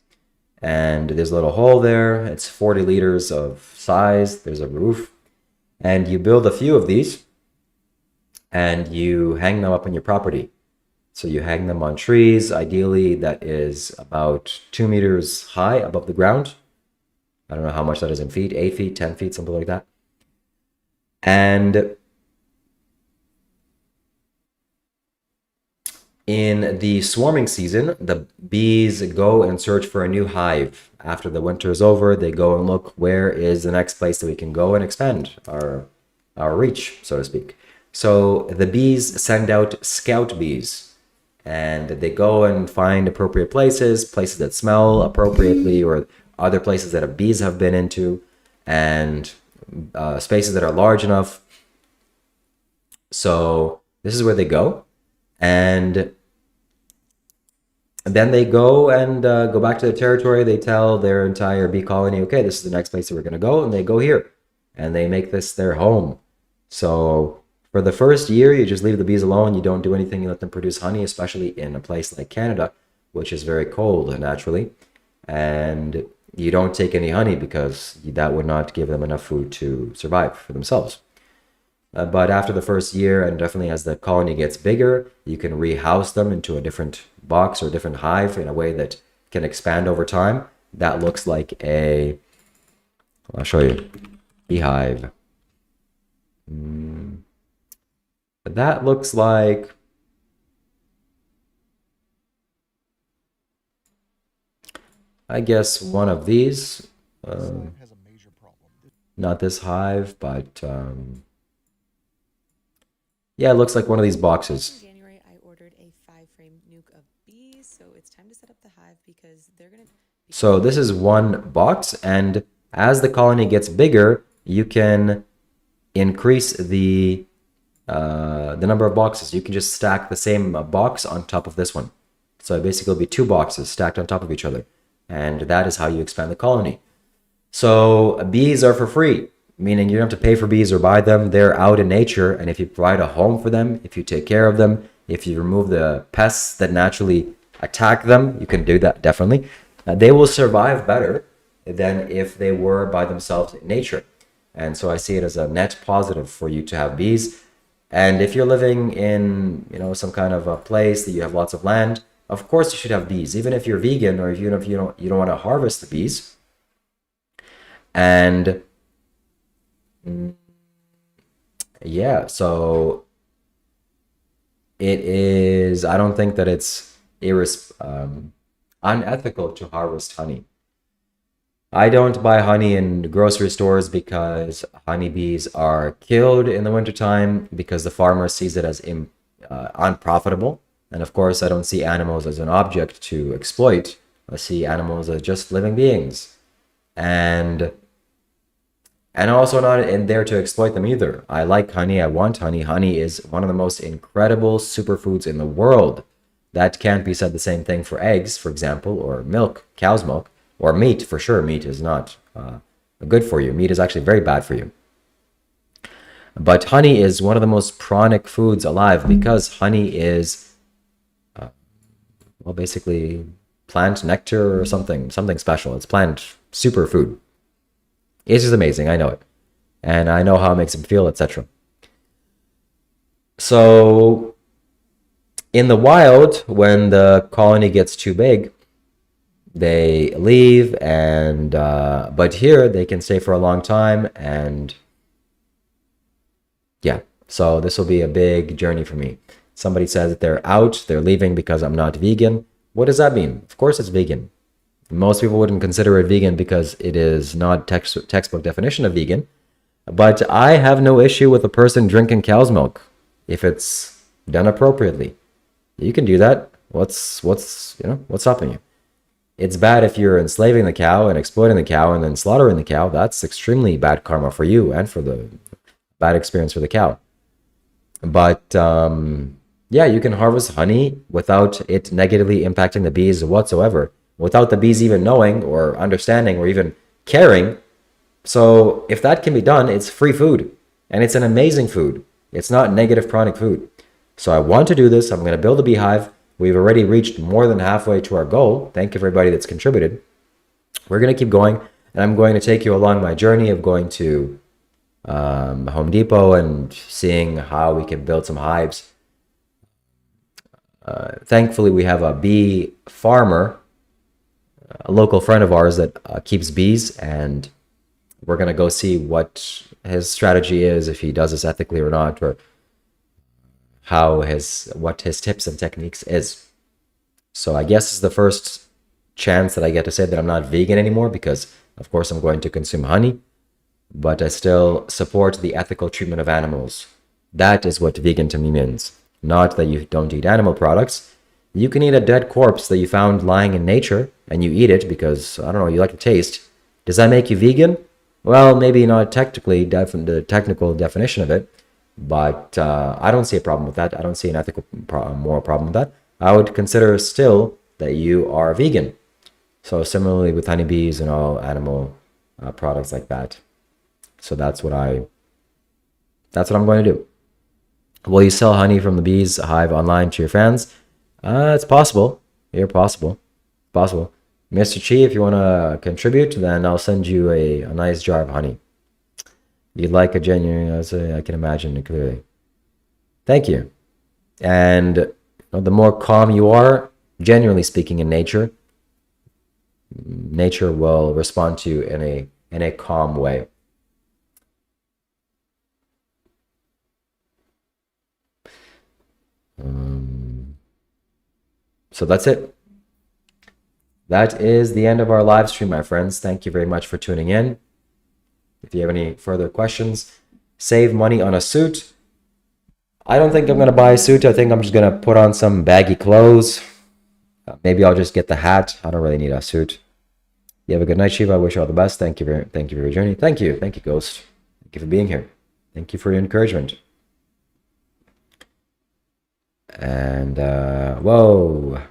and there's a little hole there. It's 40 liters of size. There's a roof, and you build a few of these, and you hang them up on your property. So you hang them on trees, ideally that is about 2 meters high above the ground. I don't know how much that is in feet, 8 feet, 10 feet, something like that. And in the swarming season, the bees go and search for a new hive. After the winter is over, they go and look where is the next place that we can go and expand our reach, so to speak. So the bees send out scout bees, and they go and find appropriate places that smell appropriately, or other places that bees have been into, and spaces that are large enough. So this is where they go, and then they go and go back to the territory. They tell their entire bee colony, okay, this is the next place that we're going to go, and they go here, and they make this their home. So for the first year, you just leave the bees alone. You don't do anything. You let them produce honey, especially in a place like Canada, which is very cold naturally. And you don't take any honey because that would not give them enough food to survive for themselves. But after the first year, and definitely as the colony gets bigger, you can rehouse them into a different box or a different hive in a way that can expand over time. That looks like a I'll show you. Beehive. That looks like... I guess one of these. Not this hive, but yeah, it looks like one of these boxes. In January, I ordered a 5-frame nuke of bees, so it's time to set up the hive because they're gonna. So this is one box, and as the colony gets bigger, you can increase the number of boxes. You can just stack the same box on top of this one. So basically, it'll be 2 boxes stacked on top of each other, and that is how you expand the colony. So bees are for free, meaning you don't have to pay for bees or buy them. They're out in nature, and if you provide a home for them, if you take care of them, if you remove the pests that naturally attack them, you can do that definitely. They will survive better than if they were by themselves in nature. And so I see it as a net positive for you to have bees. And if you're living in, some kind of a place that you have lots of land, of course you should have bees, even if you're vegan or if you don't want to harvest the bees. And yeah, so it is, I don't think that it's unethical to harvest honey. I don't buy honey in grocery stores because honeybees are killed in the wintertime because the farmer sees it as unprofitable. And of course, I don't see animals as an object to exploit. I see animals as just living beings. And also not in there to exploit them either. I like honey. I want honey. Honey is one of the most incredible superfoods in the world. That can't be said the same thing for eggs, for example, or milk, cow's milk, or meat. For sure, meat is not good for you. Meat is actually very bad for you. But honey is one of the most pranic foods alive because honey is, basically plant nectar or something special. It's plant superfood. It's just amazing. I know it. And I know how it makes them feel, etc. So in the wild, when the colony gets too big, they leave, and but here they can stay for a long time. And yeah, so this will be a big journey for me. Somebody says that they're out, they're leaving because I'm not vegan. What does that mean? Of course it's vegan. Most people wouldn't consider it vegan because it is not textbook definition of vegan. But I have no issue with a person drinking cow's milk if it's done appropriately. You can do that. What's stopping you? It's bad if you're enslaving the cow and exploiting the cow and then slaughtering the cow. That's extremely bad karma for you and for the bad experience for the cow. But yeah, you can harvest honey without it negatively impacting the bees whatsoever, without the bees even knowing or understanding or even caring. So if that can be done, it's free food, and it's an amazing food. It's not negative pranic food. So I want to do this. I'm going to build a beehive. We've already reached more than halfway to our goal. Thank you everybody that's contributed. We're going to keep going, and I'm going to take you along my journey of going to Home Depot and seeing how we can build some hives. Thankfully, we have a bee farmer, a local friend of ours that keeps bees, and we're going to go see what his strategy is, if he does this ethically or not, or what his tips and techniques is. So I guess it's the first chance that I get to say that I'm not vegan anymore, because of course I'm going to consume honey, but I still support the ethical treatment of animals. That is what vegan to me means. Not that you don't eat animal products. You can eat a dead corpse that you found lying in nature, and you eat it because, I don't know, you like the taste. Does that make you vegan? Well, maybe not technically, the technical definition of it, but I don't see a problem with that. I don't see an ethical moral problem with that. I would consider still that you are vegan. So similarly with honeybees and all animal products like that. So that's what I'm going to do. Will you sell honey from the bees hive online to your fans? It's possible. Possible. Mr. Chi, if you want to contribute, then I'll send you a nice jar of honey. You'd like a genuine, I can imagine it clearly. Thank you. And the more calm you are, generally speaking, in nature will respond to you in a in a calm way. So that's it. That is the end of our live stream, my friends. Thank you very much for tuning in. If you have any further questions, save money on a suit. I don't think I'm going to buy a suit. I think I'm just going to put on some baggy clothes. Maybe I'll just get the hat. I don't really need a suit. You have a good night, Shiva. I wish you all the best. Thank you for your journey. Thank you, Ghost. Thank you for being here. Thank you for your encouragement. And whoa,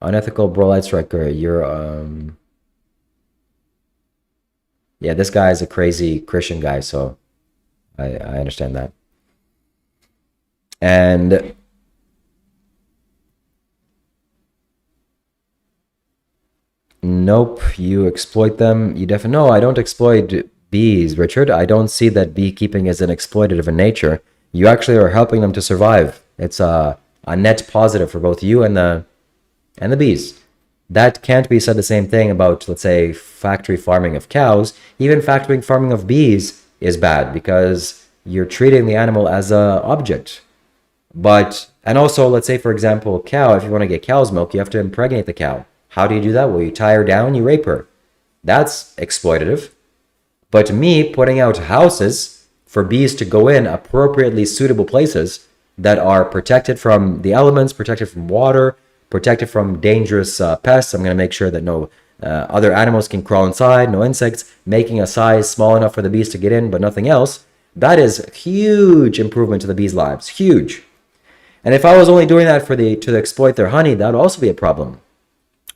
unethical bro light striker. You're yeah, this guy is a crazy Christian guy, so I understand that. And nope, you exploit them. You definitely no. I don't exploit bees, Richard. I don't see that beekeeping is an exploitative in nature. You actually are helping them to survive. It's a net positive for both you and the bees. That can't be said the same thing about, let's say, factory farming of cows. Even factory farming of bees is bad because you're treating the animal as a object. But, and also, let's say, for example, cow, if you want to get cow's milk, you have to impregnate the cow. How do you do that? Well, you tie her down, you rape her. That's exploitative. But me putting out houses for bees to go in appropriately suitable places that are protected from the elements, protected from water, protected from dangerous pests. I'm going to make sure that no other animals can crawl inside, no insects, making a size small enough for the bees to get in, but nothing else. That is a huge improvement to the bees' lives. Huge. And if I was only doing that to exploit their honey, that would also be a problem.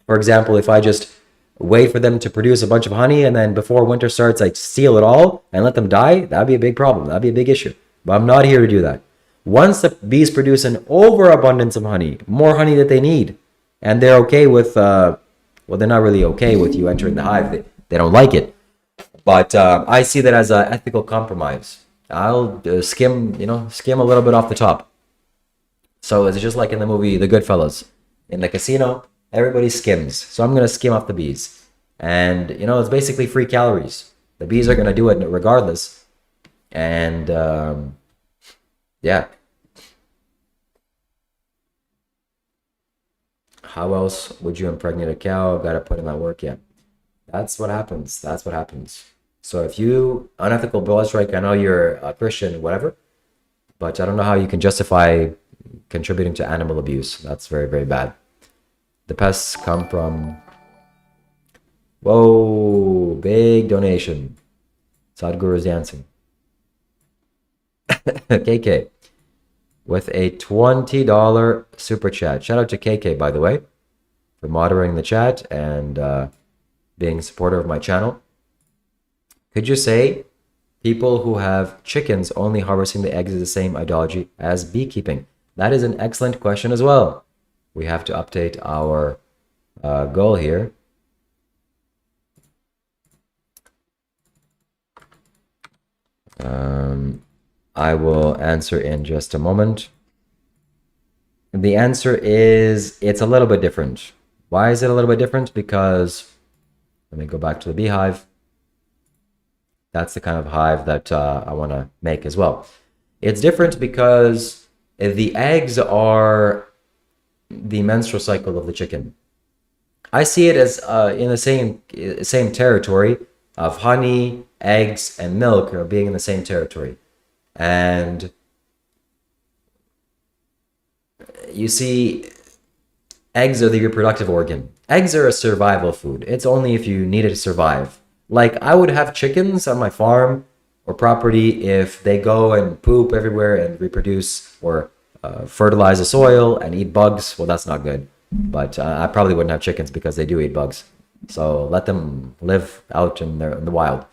For example, if I just wait for them to produce a bunch of honey and then before winter starts, I steal it all and let them die, that'd be a big problem. That'd be a big issue. But I'm not here to do that. Once the bees produce an overabundance of honey, more honey that they need, and they're okay with, well, they're not really okay with you entering the hive. They don't like it. But I see that as an ethical compromise. I'll skim a little bit off the top. So it's just like in the movie The Goodfellas. In the casino, everybody skims. So I'm going to skim off the bees. And, it's basically free calories. The bees are going to do it regardless. And, yeah. How else would you impregnate a cow? Got to put in that work, yeah. That's what happens. That's what happens. So if you, unethical blood strike, I know you're a Christian, whatever. But I don't know how you can justify contributing to animal abuse. That's very, very bad. The pests come from... Whoa, big donation. Sadhguru's dancing. KK with a $20 super chat. Shout out to KK, by the way, for moderating the chat and being a supporter of my channel. Could you say people who have chickens only harvesting the eggs is the same ideology as beekeeping? That is an excellent question as well. We have to update our goal here. I will answer in just a moment. The answer is it's a little bit different. Why is it a little bit different? Because, let me go back to the beehive. That's the kind of hive that I want to make as well. It's different because the eggs are the menstrual cycle of the chicken. I see it as in the same territory of honey, eggs, and milk are being in the same territory. And you see, eggs are the reproductive organ. Eggs are a survival food. It's only if you need it to survive. Like, I would have chickens on my farm or property if they go and poop everywhere and reproduce or fertilize the soil and eat bugs. Well, that's not good. But I probably wouldn't have chickens because they do eat bugs. So let them live out in the wild.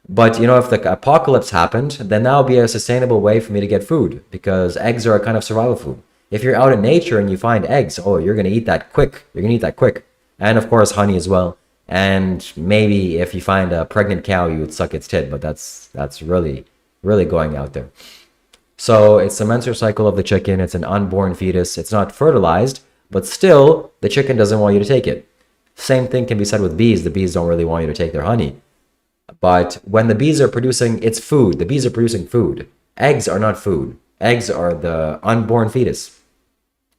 But, if the apocalypse happened, then that would be a sustainable way for me to get food because eggs are a kind of survival food. If you're out in nature and you find eggs, oh, you're going to eat that quick. You're going to eat that quick. And, of course, honey as well. And maybe if you find a pregnant cow, you would suck its tit. But that's really, really going out there. So it's the menstrual cycle of the chicken. It's an unborn fetus. It's not fertilized. But still, the chicken doesn't want you to take it. Same thing can be said with bees. The bees don't really want you to take their honey. But when the bees are producing, it's food. The bees are producing food. Eggs are not food. Eggs are the unborn fetus.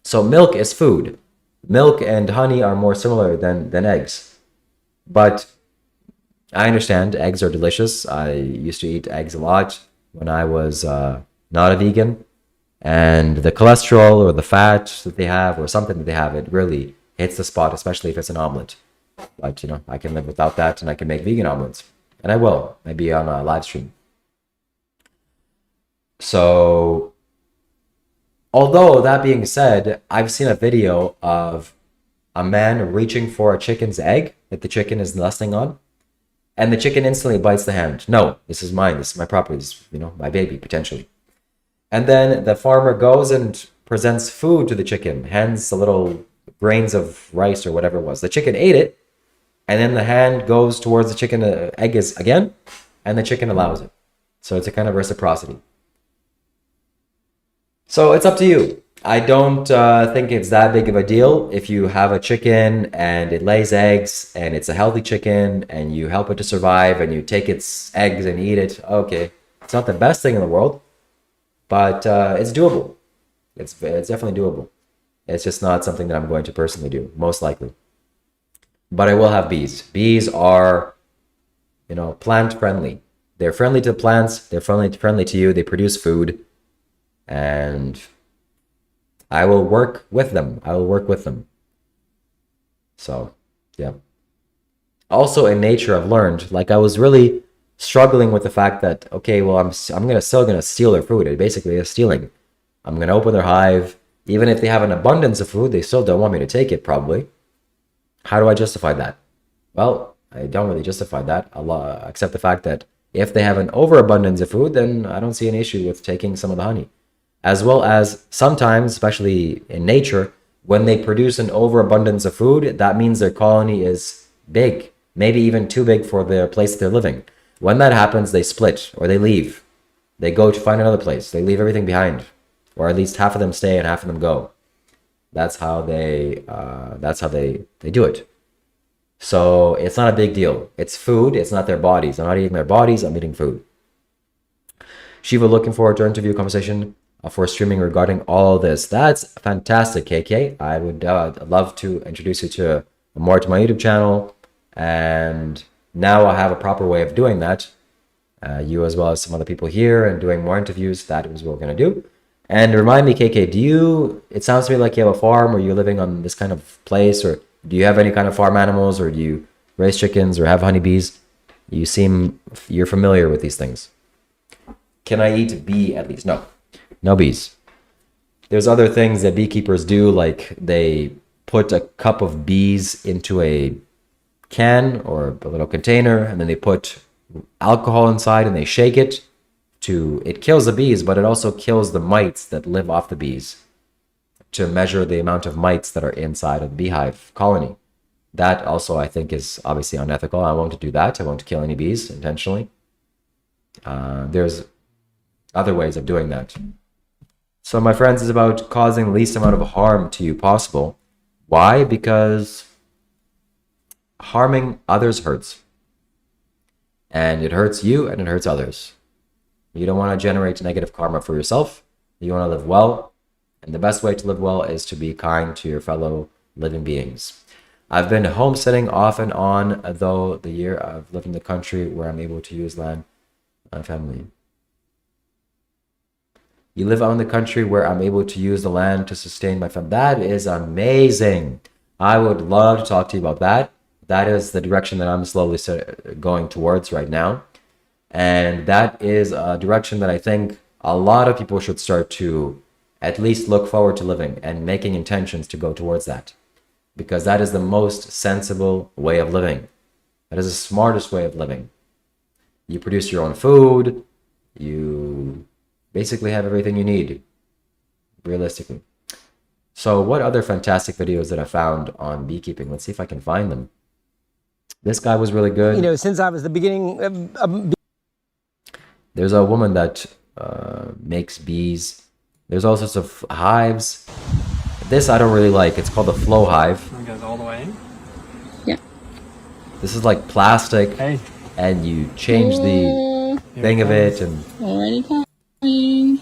So milk is food. Milk and honey are more similar than eggs. But I understand eggs are delicious. I used to eat eggs a lot when I was not a vegan. And the cholesterol or the fat that they have or something that they have, it really hits the spot, especially if it's an omelet. But, you know, I can live without that and I can make vegan omelets. And I will, maybe on a live stream. So, although that being said, I've seen a video of a man reaching for a chicken's egg that the chicken is nesting on. And the chicken instantly bites the hand. No, this is mine. This is my property. This is, you know, my baby, potentially. And then the farmer goes and presents food to the chicken, hands the little grains of rice or whatever it was. The chicken ate it, and then the hand goes towards the chicken, egg is again, and the chicken allows it. So it's a kind of reciprocity. So it's up to you. I don't think it's that big of a deal if you have a chicken and it lays eggs and it's a healthy chicken and you help it to survive and you take its eggs and eat it. Okay, it's not the best thing in the world, but it's doable. It's definitely doable. It's just not something that I'm going to personally do, most likely. But I will have bees. Bees are, you know, plant friendly. They're friendly to plants. They're friendly to you. They produce food. And I will work with them. I will work with them. So, yeah. Also in nature, I've learned, like I was really struggling with the fact that, okay, well, I'm still gonna steal their food. It basically is stealing. I'm gonna open their hive. Even if they have an abundance of food, they still don't want me to take it, probably. How do I justify that? Well, I don't really justify that, except the fact that if they have an overabundance of food, then I don't see an issue with taking some of the honey. As well as sometimes, especially in nature, when they produce an overabundance of food, that means their colony is big, maybe even too big for the place they're living. When that happens, they split or they leave. They go to find another place. They leave everything behind, or at least half of them stay and half of them go. That's how they do it. So it's not a big deal. It's food. It's not their bodies. I'm not eating their bodies. I'm eating food. Shiva, looking forward to our interview conversation for streaming regarding all this. That's fantastic, KK. I would love to introduce you to more to my YouTube channel. And now I have a proper way of doing that. You as well as some other people here and doing more interviews. That is what we're going to do. And remind me, KK, it sounds to me like you have a farm or you're living on this kind of place, or do you have any kind of farm animals, or do you raise chickens or have honeybees? You're familiar with these things. Can I eat bee at least? No bees. There's other things that beekeepers do, like they put a cup of bees into a can or a little container, and then they put alcohol inside and they shake it. It kills the bees, but it also kills the mites that live off the bees, to measure the amount of mites that are inside of the beehive colony. That also, I think, is obviously unethical. I won't do that. I won't kill any bees intentionally. There's other ways of doing that. So, my friends, it's about causing the least amount of harm to you possible. Why? Because harming others hurts. And it hurts you and it hurts others. You don't want to generate negative karma for yourself. You want to live well. And the best way to live well is to be kind to your fellow living beings. I've been homesteading off and on, though the year I've lived in the country where I'm able to use land and family. You live out in the country where I'm able to use the land to sustain my family. That is amazing. I would love to talk to you about that. That is the direction that I'm slowly going towards right now. And that is a direction that I think a lot of people should start to at least look forward to living and making intentions to go towards that. Because that is the most sensible way of living. That is the smartest way of living. You produce your own food. You basically have everything you need, realistically. So what other fantastic videos that I found on beekeeping? Let's see if I can find them. This guy was really good. You know, since I was the beginning of there's a woman that makes bees. There's all sorts of hives. This I don't really like. It's called the flow hive. It goes all the way in? This is like plastic, and you change the thing of it, and Already coming.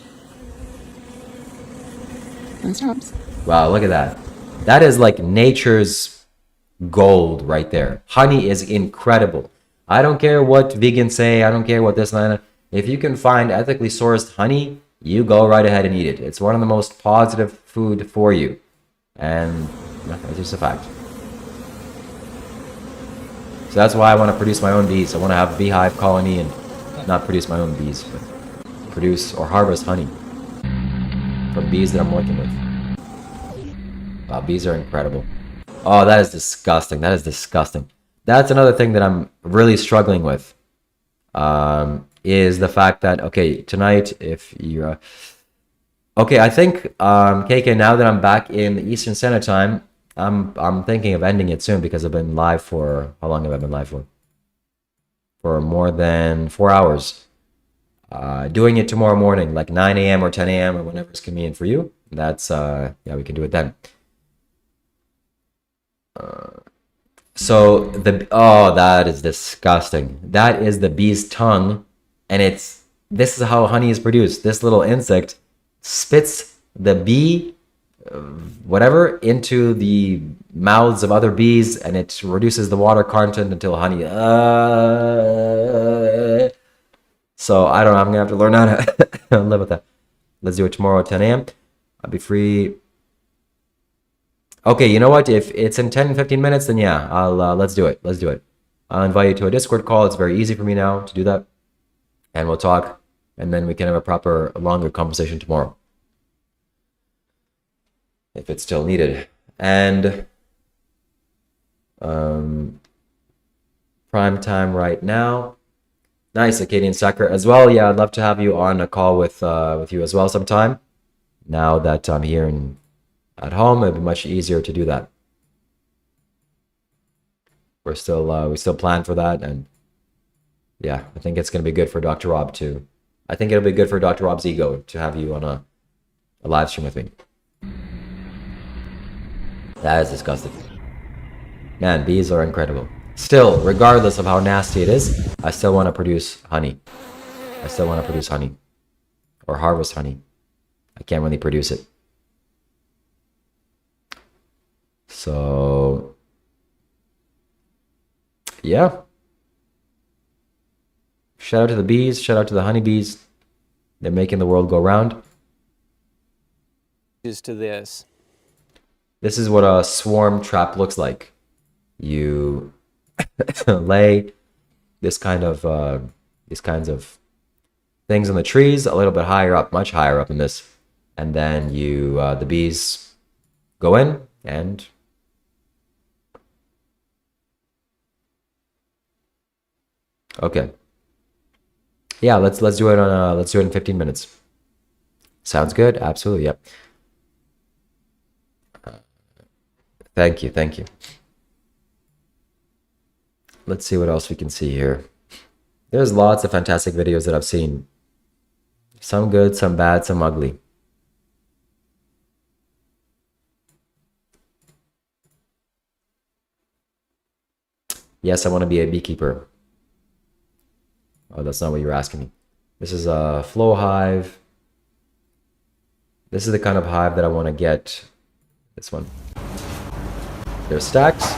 wow, look at that. That is like nature's gold right there. Honey is incredible. I don't care what vegans say. I don't care what this and that. If you can find ethically sourced honey, you go right ahead and eat it. It's one of the most positive food for you. And it's just a fact. So that's why I want to produce my own bees. I want to have a beehive colony and not produce my own bees, but produce or harvest honey from bees that I'm working with. Wow, bees are incredible. Oh, that is disgusting. That is disgusting. That's another thing that I'm really struggling with. Is the fact that, okay, tonight, if you're... okay, I think, KK, now that I'm back in Eastern Standard Time, I'm thinking of ending it soon because I've been live for... how long have I been live for? For more than 4 hours. Doing it tomorrow morning, like 9 a.m. or 10 a.m. or whenever it's convenient for you. That's, yeah, we can do it then. So, oh, that is disgusting. That is the bee's tongue, and this is how honey is produced. This little insect spits the bee, whatever, into the mouths of other bees, and it reduces the water content until honey. So I don't know. I'm gonna have to learn how to live with that. Let's do it tomorrow at 10 a.m. I'll be free. Okay, you know what? If it's in 10, 15 minutes, then yeah, I'll let's do it. Let's do it. I'll invite you to a Discord call. It's very easy for me now to do that, and we'll talk, and then we can have a proper, longer conversation tomorrow, if it's still needed. And prime time right now. Nice, Acadian Sucker as well. Yeah, I'd love to have you on a call with you as well sometime. Now that I'm here at home, it'd be much easier to do that. We still plan for that, and yeah, I think it's gonna be good for Dr. Rob too. I think it'll be good for Dr. Rob's ego to have you on a live stream with me. That is disgusting. Man, bees are incredible. Still, regardless of how nasty it is, I still want to produce honey. I still want to produce honey. Or harvest honey. I can't really produce it. So, yeah. Shout out to the bees. Shout out to the honeybees. They're making the world go round. To this. This is what a swarm trap looks like. You lay these kinds of things in the trees a little bit higher up, much higher up in this, and then you the bees go in and okay. Yeah, let's do it on let's do it in 15 minutes. Sounds good? Absolutely, yep. Thank you, thank you. Let's see what else we can see here. There's lots of fantastic videos that I've seen. Some good, some bad, some ugly. Yes, I want to be a beekeeper. Oh, that's not what you were asking me. This is a flow hive. This is the kind of hive that I want to get. This one. They're stacks.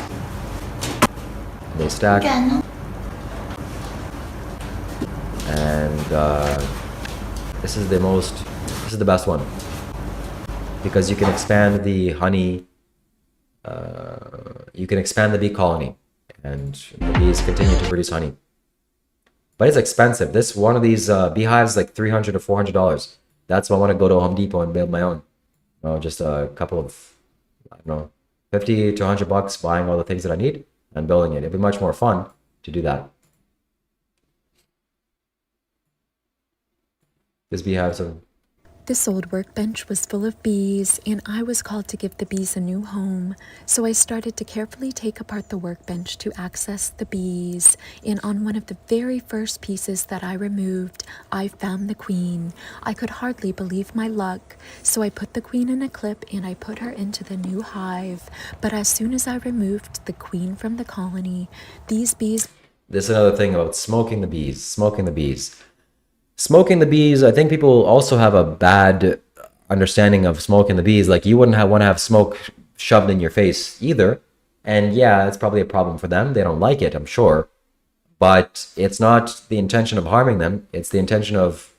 They stack. And this is the best one. Because you can expand the honey, you can expand the bee colony. And the bees continue to produce honey. But it's expensive. One of these beehives is like $300 to $400. That's why I want to go to Home Depot and build my own. Just a couple of, I don't know, 50 to 100 bucks buying all the things that I need and building it. It'd be much more fun to do that. This beehives are This old workbench was full of bees, and I was called to give the bees a new home. So I started to carefully take apart the workbench to access the bees. And on one of the very first pieces that I removed, I found the queen. I could hardly believe my luck. So I put the queen in a clip and I put her into the new hive. But as soon as I removed the queen from the colony, these bees... This is another thing about smoking the bees. Smoking the bees. Smoking the bees, I think people also have a bad understanding of smoking the bees. Like, you wouldn't want to have smoke shoved in your face either. And yeah, it's probably a problem for them. They don't like it, I'm sure. But it's not the intention of harming them. It's the intention of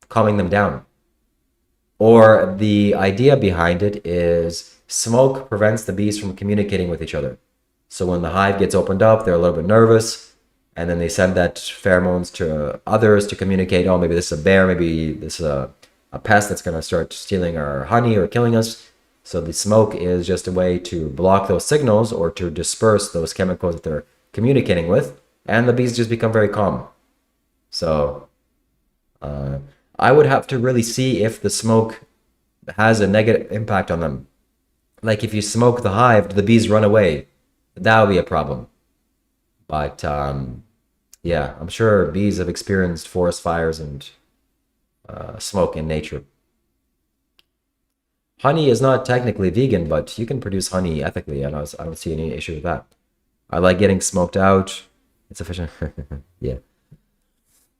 calming them down. Or the idea behind it is smoke prevents the bees from communicating with each other. So when the hive gets opened up, they're a little bit nervous. And then they send that pheromones to others to communicate, oh, maybe this is a bear, maybe this is a pest that's going to start stealing our honey or killing us. So the smoke is just a way to block those signals or to disperse those chemicals that they're communicating with. And the bees just become very calm. So I would have to really see if the smoke has a negative impact on them. Like, if you smoke the hive, do the bees run away? That would be a problem. But yeah, I'm sure bees have experienced forest fires and smoke in nature. Honey is not technically vegan, but you can produce honey ethically, and I don't see any issue with that. I like getting smoked out. It's efficient. Yeah.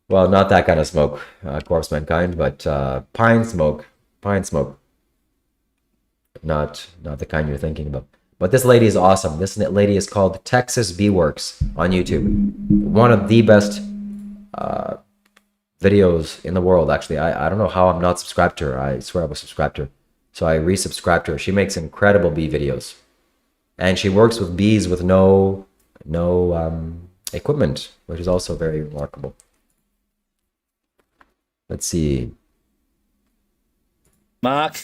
Well, not that kind of smoke, corpse mankind, but pine smoke. Pine smoke. Not the kind you're thinking about. But this lady is awesome. This lady is called Texas Bee Works on YouTube. One of the best videos in the world, actually. I don't know how I'm not subscribed to her. I swear I was subscribed to her. So I resubscribed to her. She makes incredible bee videos. And she works with bees with no equipment, which is also very remarkable. Let's see. Mark,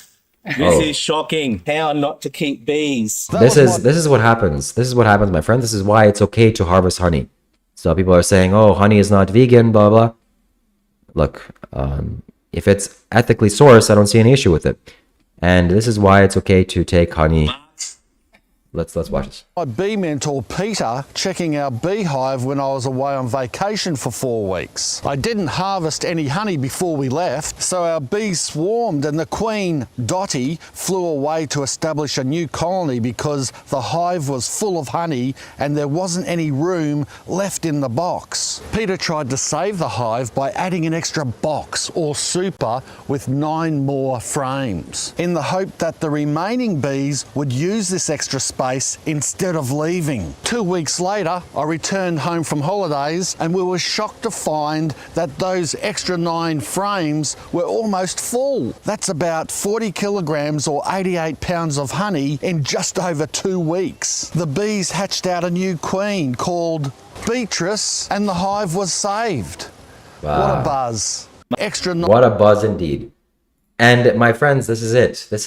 this is shocking. How not to keep bees. This is what happens. This is what happens, my friend. This is why it's okay to harvest honey. So people are saying, oh, honey is not vegan, blah, blah. Look, if it's ethically sourced, I don't see any issue with it. And this is why it's okay to take honey. Let's watch this. My bee mentor Peter checking our beehive when I was away on vacation for 4 weeks. I didn't harvest any honey before we left, so our bees swarmed and the queen, Dottie, flew away to establish a new colony because the hive was full of honey and there wasn't any room left in the box. Peter tried to save the hive by adding an extra box or super with 9 more frames, in the hope that the remaining bees would use this extra space instead of leaving. 2 weeks later, I returned home from holidays and we were shocked to find that those extra 9 frames were almost full. That's about 40 kilograms or 88 pounds of honey in just over 2 weeks. The bees hatched out a new queen called Beatrice and the hive was saved. Wow. What a buzz. What a buzz indeed. And my friends, this is it. This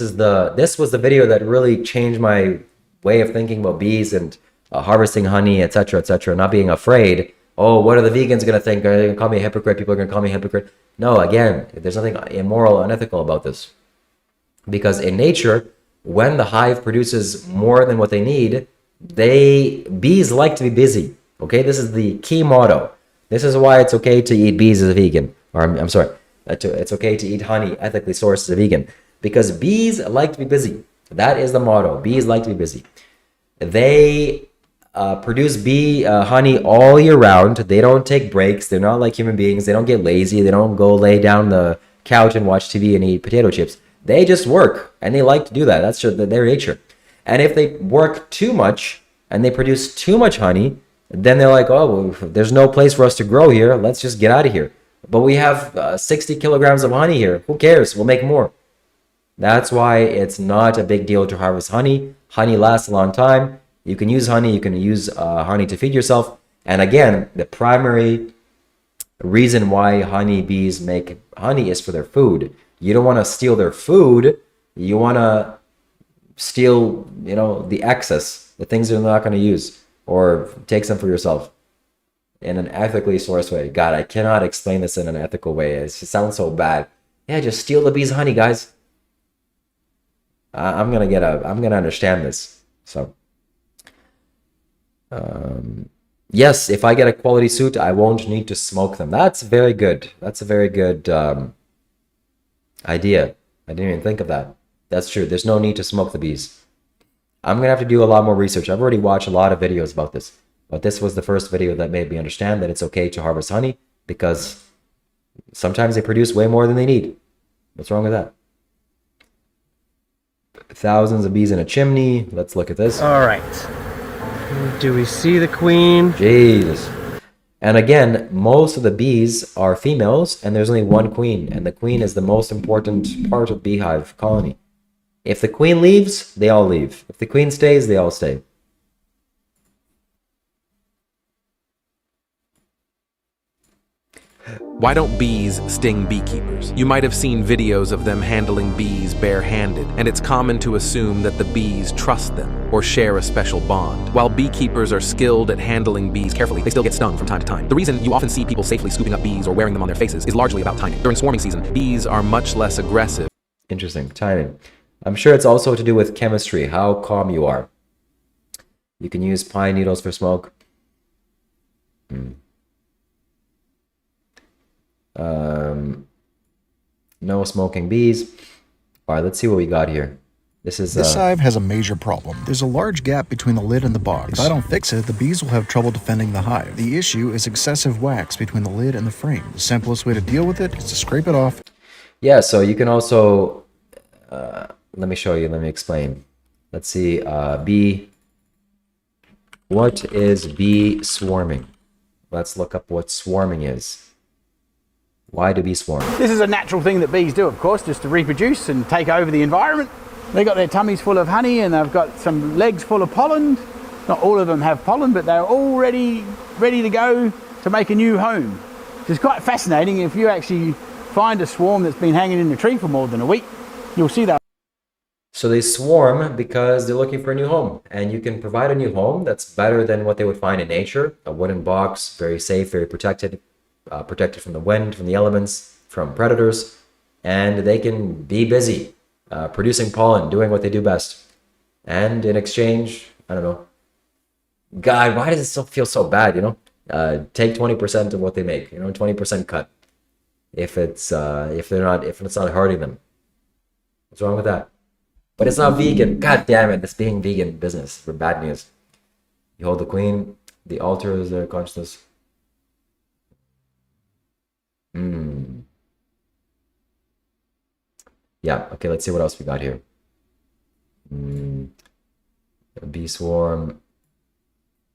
was the video that really changed my way of thinking about bees and harvesting honey, etc., etc. Not being afraid. Oh, what are the vegans going to think? Are they going to call me a hypocrite? People are going to call me a hypocrite. No, again, there's nothing immoral, unethical about this. Because in nature, when the hive produces more than what they need, bees like to be busy. Okay, this is the key motto. This is why it's okay to eat bees as a vegan. Or I'm sorry, it's okay to eat honey ethically sourced as a vegan. Because bees like to be busy. That is the motto. Bees like to be busy. They produce bee honey all year round. They don't take breaks. They're not like human beings. They don't get lazy. They don't go lay down the couch and watch TV and eat potato chips. They just work, and they like to do that. That's their nature. And if they work too much and they produce too much honey, then they're like, oh, well, there's no place for us to grow here. Let's just get out of here. But we have 60 kilograms of honey here. Who cares? We'll make more. That's why it's not a big deal to harvest honey. Honey lasts a long time. You can use honey. You can use honey to feed yourself. And again, the primary reason why honeybees make honey is for their food. You don't want to steal their food. You want to steal, the excess, the things they're not going to use, or take some for yourself in an ethically sourced way. God, I cannot explain this in an ethical way. It sounds so bad. Yeah, just steal the bees' honey, guys. I'm gonna understand this. So, yes, if I get a quality suit, I won't need to smoke them. That's very good. That's a very good idea. I didn't even think of that. That's true. There's no need to smoke the bees. I'm gonna have to do a lot more research. I've already watched a lot of videos about this, but this was the first video that made me understand that it's okay to harvest honey because sometimes they produce way more than they need. What's wrong with that? Thousands of bees in a chimney. Let's look at this. All right. Do we see the queen? Jesus. And again, most of the bees are females, and there's only one queen, and the queen is the most important part of beehive colony. If the queen leaves, they all leave. If the queen stays, they all stay. Why don't bees sting beekeepers? You might have seen videos of them handling bees barehanded, and it's common to assume that the bees trust them or share a special bond. While beekeepers are skilled at handling bees carefully, they still get stung from time to time. The reason you often see people safely scooping up bees or wearing them on their faces is largely about timing. During swarming season, bees are much less aggressive. Interesting, timing. I'm sure it's also to do with chemistry, how calm you are. You can use pine needles for smoke. No smoking bees. All right, let's see what we got here. This hive has a major problem. There's a large gap between the lid and the box. If I don't fix it, the bees will have trouble defending the hive. The issue is excessive wax between the lid and the frame. The simplest way to deal with it is to scrape it off. Yeah, so you can also, let me show you, let me explain. Let's see, what is bee swarming? Let's look up what swarming is. Why do bees swarm? This is a natural thing that bees do, of course, just to reproduce and take over the environment. They got their tummies full of honey and they've got some legs full of pollen. Not all of them have pollen, but they're all ready to go to make a new home. It's quite fascinating. If you actually find a swarm that's been hanging in the tree for more than a week, you'll see that. So they swarm because they're looking for a new home, and you can provide a new home that's better than what they would find in nature. A wooden box, very safe, very protected, protected from the wind, from the elements, from predators, and they can be busy producing pollen, doing what they do best. And in exchange, I don't know, God, why does it still feel so bad, you know? Take 20% of what they make, you know, 20% cut. If it's if it's not hurting them. What's wrong with that? But it's not vegan. God damn it, this being vegan business for bad news. You hold the queen, the altar is their consciousness. Yeah, okay, let's see what else we got here. A bee swarm.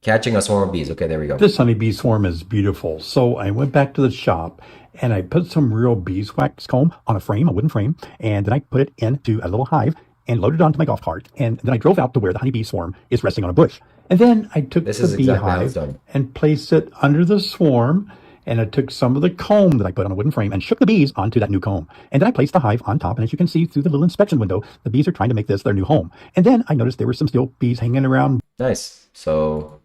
Catching a swarm of bees. Okay, there we go. This honeybee swarm is beautiful. So I went back to the shop and I put some real beeswax comb on a frame, a wooden frame, and then I put it into a little hive and loaded it onto my golf cart. And then I drove out to where the honeybee swarm is resting on a bush. And then I took the beehive and placed it under the swarm. And I took some of the comb that I put on a wooden frame and shook the bees onto that new comb. And then I placed the hive on top. And as you can see through the little inspection window, the bees are trying to make this their new home. And then I noticed there were some still bees hanging around. Nice. So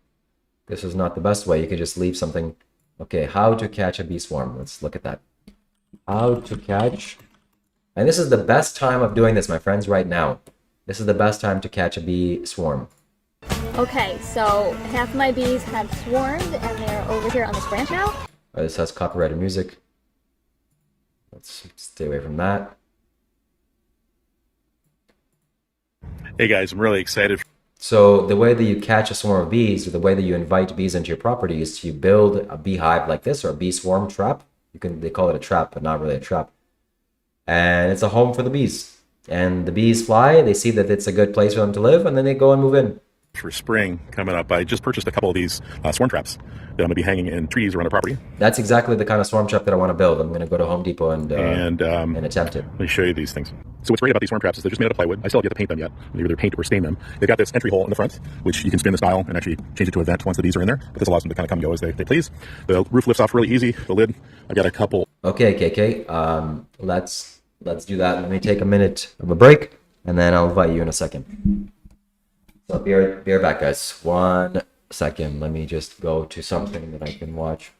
this is not the best way. You could just leave something. Okay, how to catch a bee swarm. Let's look at that. How to catch. And this is the best time of doing this, my friends, right now. This is the best time to catch a bee swarm. Okay, so half my bees have swarmed and they're over here on this branch now. This has copyrighted music. Let's stay away from that. Hey guys, I'm really excited. So the way that you catch a swarm of bees, or the way that you invite bees into your property, is to build a beehive like this, or a bee swarm trap. They call it a trap, but not really a trap. And it's a home for the bees. And the bees fly, they see that it's a good place for them to live, and then they go and move in. For spring coming up, I just purchased a couple of these swarm traps that I'm going to be hanging in trees around the property. That's exactly the kind of swarm trap that I want to build. I'm going to go to Home Depot and attempt it. Let me show you these things. So what's great about these swarm traps is they're just made out of plywood. I still have yet to paint them yet. Either paint or stain them. They've got this entry hole in the front, which you can spin the style and actually change it to a vent once the bees are in there. But this allows them to kind of come and go as they please. The roof lifts off really easy. The lid, I've got a couple. Okay, KK. Let's do that. Let me take a minute of a break, and then I'll invite you in a second. So be right back, guys. 1 second. Let me just go to something that I can watch.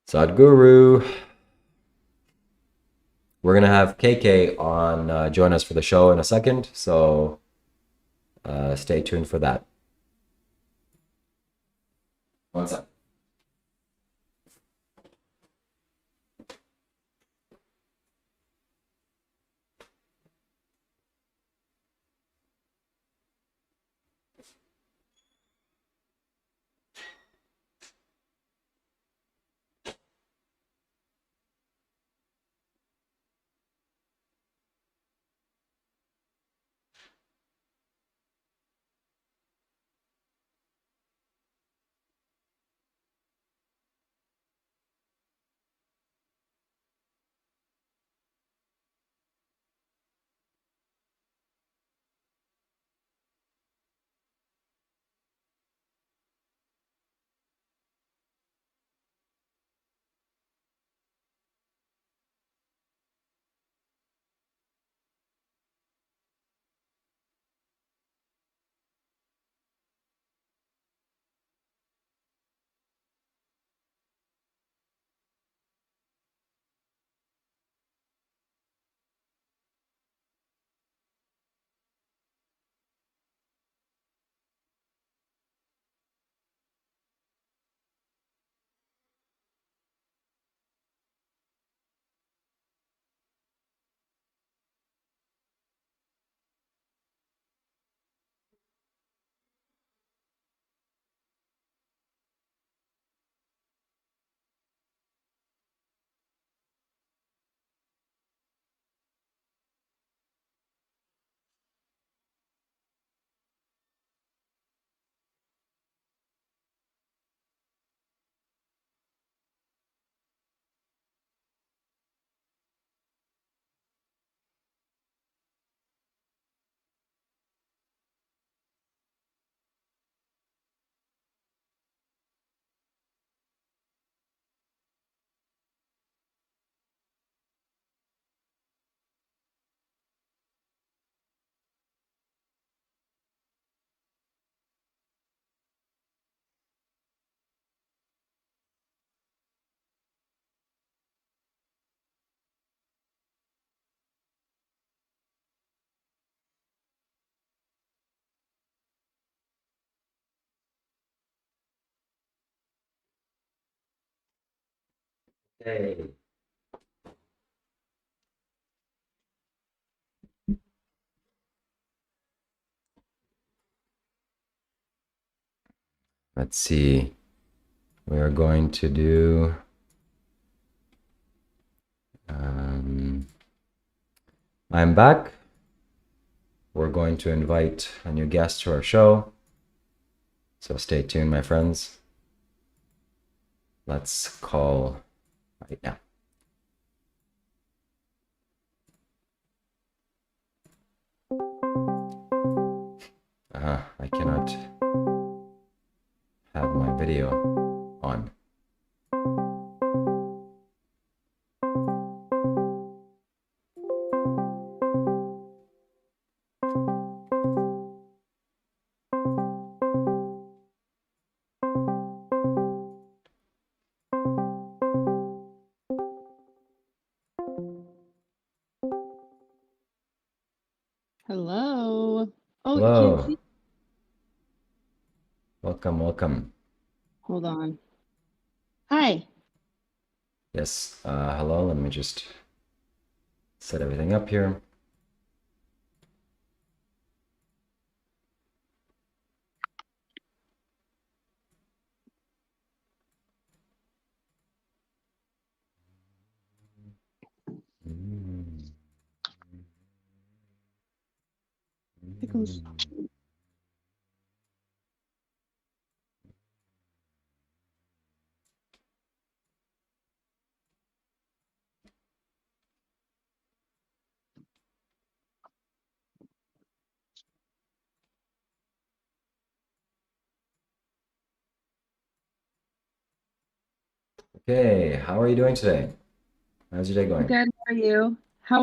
Sadhguru. We're gonna have KK on join us for the show in a second, so stay tuned for that. One sec. Okay. Let's see. We are going to do I'm back. We're going to invite a new guest to our show. So stay tuned, my friends. Let's call right now. I cannot have my video on. Hello. Oh, you Hello. can't see? Welcome, welcome. Hold on. Hi. Yes, hello. Let me just set everything up here. Pickles. Okay, how are you doing today? How's your day going? Good. How are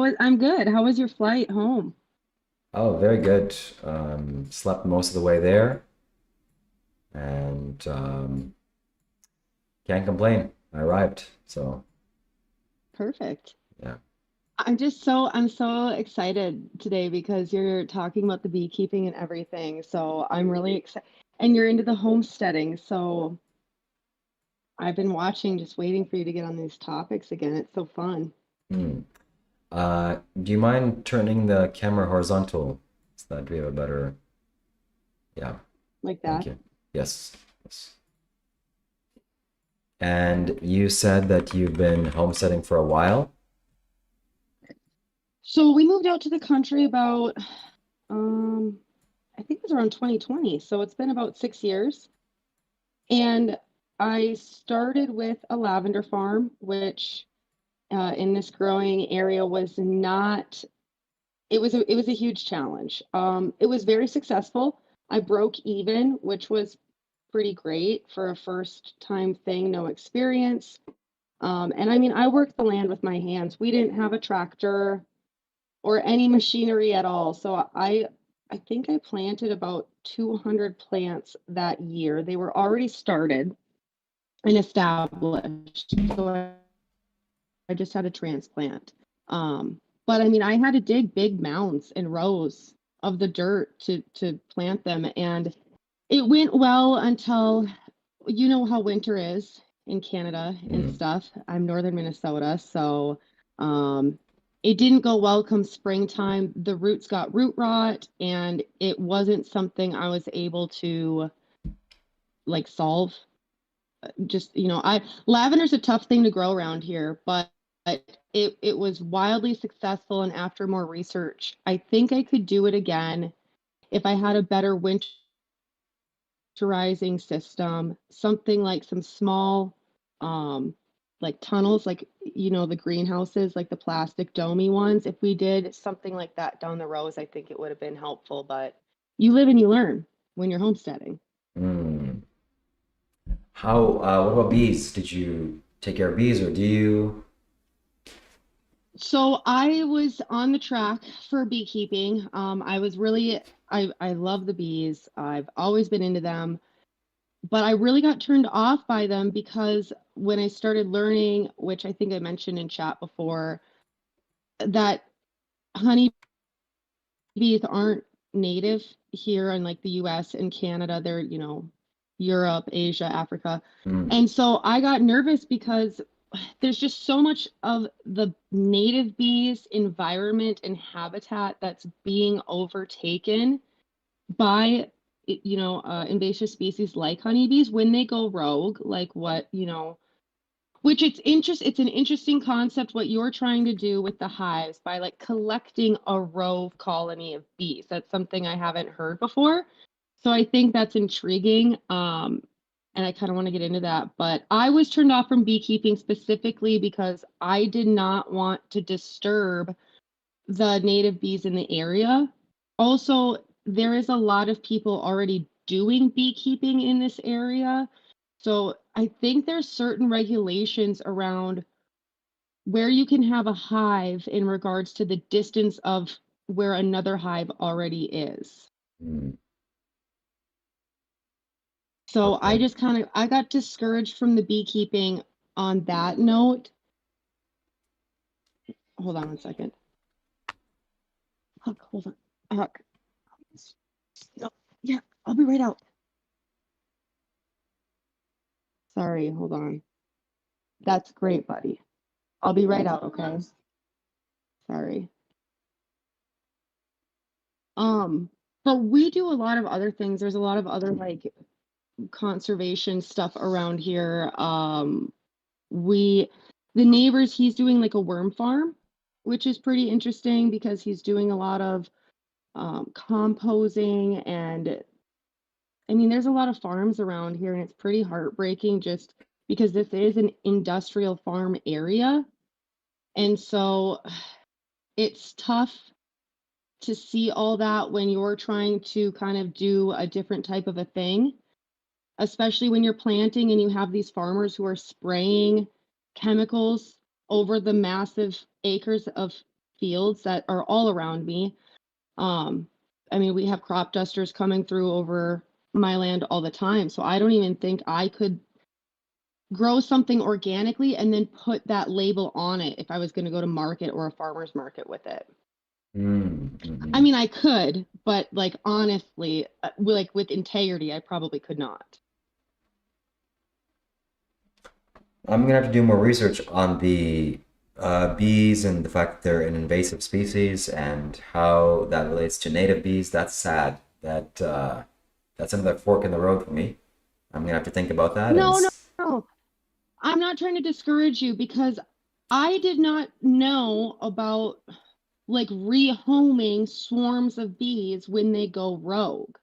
you? I'm good. How was your flight home? Oh, very good. Slept most of the way there, and can't complain. I arrived. So Perfect. yeah. I'm so excited today because you're talking about the beekeeping and everything. So I'm really excited. And you're into the homesteading. So I've been watching, just waiting for you to get on these topics again. It's so fun. Hmm. Do you mind turning the camera horizontal so that we have a better, yeah, Like thank that. you. Yes, yes. And you said that you've been homesteading for a while? So we moved out to the country about, I think it was around 2020. So it's been about 6 years. And I started with a lavender farm, which in this growing area was not, it was a huge challenge. It was very successful. I broke even, which was pretty great for a first time thing, no experience. And I mean, I worked the land with my hands. We didn't have a tractor or any machinery at all. So I think I planted about 200 plants that year. They were already started and established. So I just had a transplant. But I mean, I had to dig big mounds and rows of the dirt to plant them, and it went well until you know how winter is in Canada and stuff. I'm northern Minnesota, so um, it didn't go well come springtime. The roots got root rot, and it wasn't something I was able to like solve. Just I lavender's a tough thing to grow around here, but it was wildly successful. And after more research, I think I could do it again if I had a better winterizing system, something like some small like tunnels, like the greenhouses, like the plastic domey ones. If we did something like that down the rows, I think it would have been helpful. But you live and you learn when you're homesteading. Hmm. What about bees? Did you take care of bees or do you? So I was on the track for beekeeping. I was really, I love the bees. I've always been into them, but I really got turned off by them because when I started learning, which I think I mentioned in chat before, that honey bees aren't native here in like the US and Canada. They're, Europe, Asia, Africa. And so I got nervous because there's just so much of the native bees environment and habitat that's being overtaken by invasive species like honeybees when they go rogue, like what which it's an interesting concept what you're trying to do with the hives by like collecting a rove colony of bees. That's something I haven't heard before. So I think that's intriguing. And I kind of want to get into that. But I was turned off from beekeeping specifically because I did not want to disturb the native bees in the area. Also, there is a lot of people already doing beekeeping in this area. So I think there's certain regulations around where you can have a hive in regards to the distance of where another hive already is. So I just I got discouraged from the beekeeping on that note. Hold on one second. Huck, hold on. Huck. No, yeah, I'll be right out. Sorry, hold on. That's great, buddy. I'll be right out, okay? Sorry. But we do a lot of other things. There's a lot of other like conservation stuff around here. The neighbors, he's doing like a worm farm, which is pretty interesting because he's doing a lot of composing. And I mean, there's a lot of farms around here, and it's pretty heartbreaking just because this is an industrial farm area. And so it's tough to see all that when you're trying to kind of do a different type of a thing, especially when you're planting and you have these farmers who are spraying chemicals over the massive acres of fields that are all around me. I mean, we have crop dusters coming through over my land all the time, so I don't even think I could grow something organically and then put that label on it if I was going to go to market or a farmer's market with it. I mean, I could, but like honestly, like with integrity, I probably could not. I'm gonna have to do more research on the bees and the fact that they're an invasive species and how that relates to native bees. That's sad. That's another fork in the road for me. I'm gonna have to think about that. No, no, no. I'm not trying to discourage you because I did not know about like rehoming swarms of bees when they go rogue.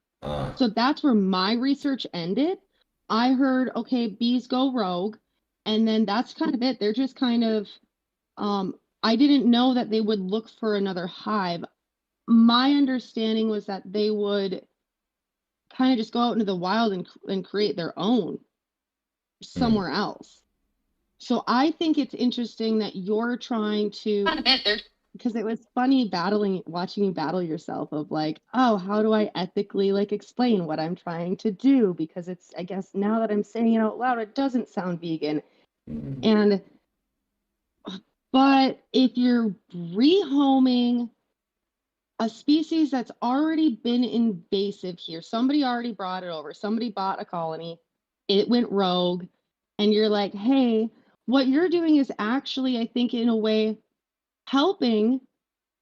So that's where my research ended. I heard, okay, bees go rogue, and then that's kind of it. They're just kind of, I didn't know that they would look for another hive. My understanding was that they would kind of just go out into the wild and create their own somewhere else. So I think it's interesting that you're trying to, because it was funny watching you battle yourself of like, oh, how do I ethically like explain what I'm trying to do? Because it's, I guess now that I'm saying it out loud, it doesn't sound vegan. But if you're rehoming a species that's already been invasive here, somebody already brought it over, somebody bought a colony, it went rogue, and you're like, hey, what you're doing is actually, I think, in a way, helping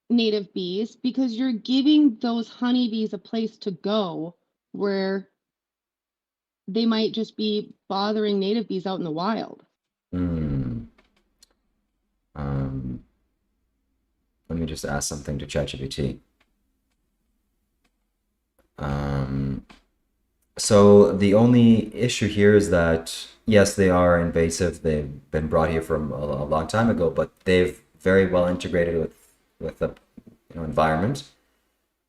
native bees because you're giving those honeybees a place to go where they might just be bothering native bees out in the wild. Let me just ask something to ChatGPT. So the only issue here is that, yes, they are invasive. They've been brought here from a long time ago, but they've very well integrated with the environment.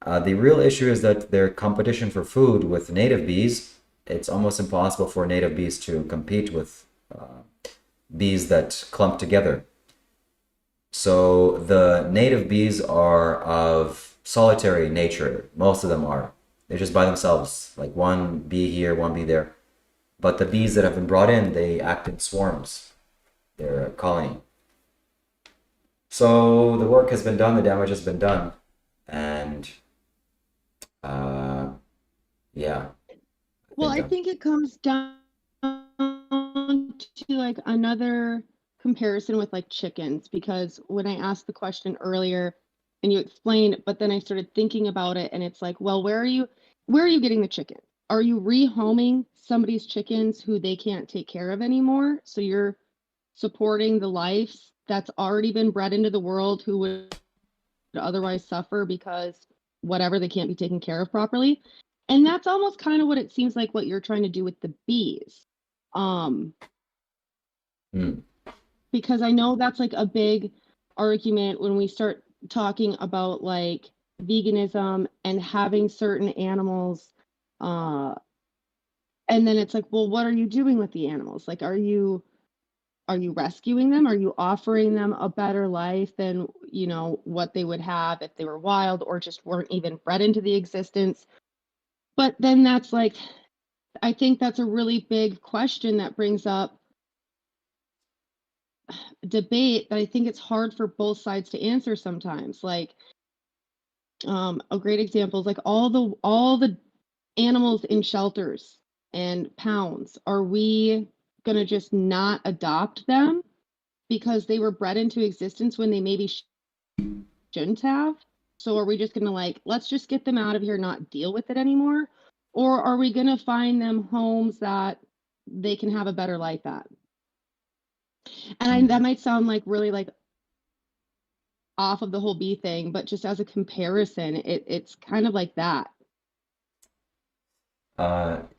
The real issue is that their competition for food with native bees, it's almost impossible for native bees to compete with bees that clump together. So the native bees are of solitary nature. Most of them are. They're just by themselves, like one bee here, one bee there. But the bees that have been brought in, they act in swarms. They're a colony. So the work has been done, the damage has been done. And yeah. Well, I think it comes down to like another comparison with like chickens, because when I asked the question earlier and you explained, but then I started thinking about it and it's like, well, where are you getting the chicken? Are you rehoming somebody's chickens who they can't take care of anymore? So you're supporting the life that's already been bred into the world who would otherwise suffer because whatever, they can't be taken care of properly. And that's almost kind of what it seems like what you're trying to do with the bees. Because I know that's like a big argument when we start talking about like veganism and having certain animals. And then it's like, well, what are you doing with the animals? Like, are you rescuing them? Are you offering them a better life than, what they would have if they were wild or just weren't even bred into the existence? But then that's like, I think that's a really big question that brings up debate that I think it's hard for both sides to answer sometimes. Like, a great example is like all the animals in shelters and pounds. Are we gonna just not adopt them because they were bred into existence when they maybe shouldn't have? So are we just gonna like, let's just get them out of here, not deal with it anymore? Or are we gonna find them homes that they can have a better life at? And that might sound like really like off of the whole bee thing, but just as a comparison, it's kind of like that.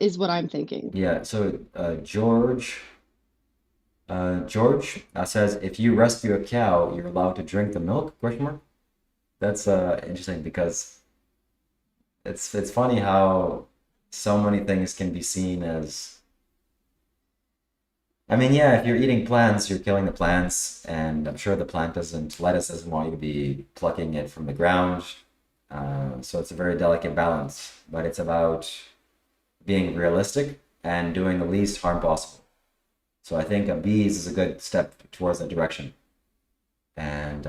Is what I'm thinking. Yeah, so George says, if you rescue a cow, you're allowed to drink the milk? Question mark. That's interesting because it's funny how so many things can be seen as, I mean, yeah, if you're eating plants, you're killing the plants, and I'm sure lettuce doesn't want you to be plucking it from the ground. So it's a very delicate balance, but it's about being realistic and doing the least harm possible. So I think bees is a good step towards that direction. And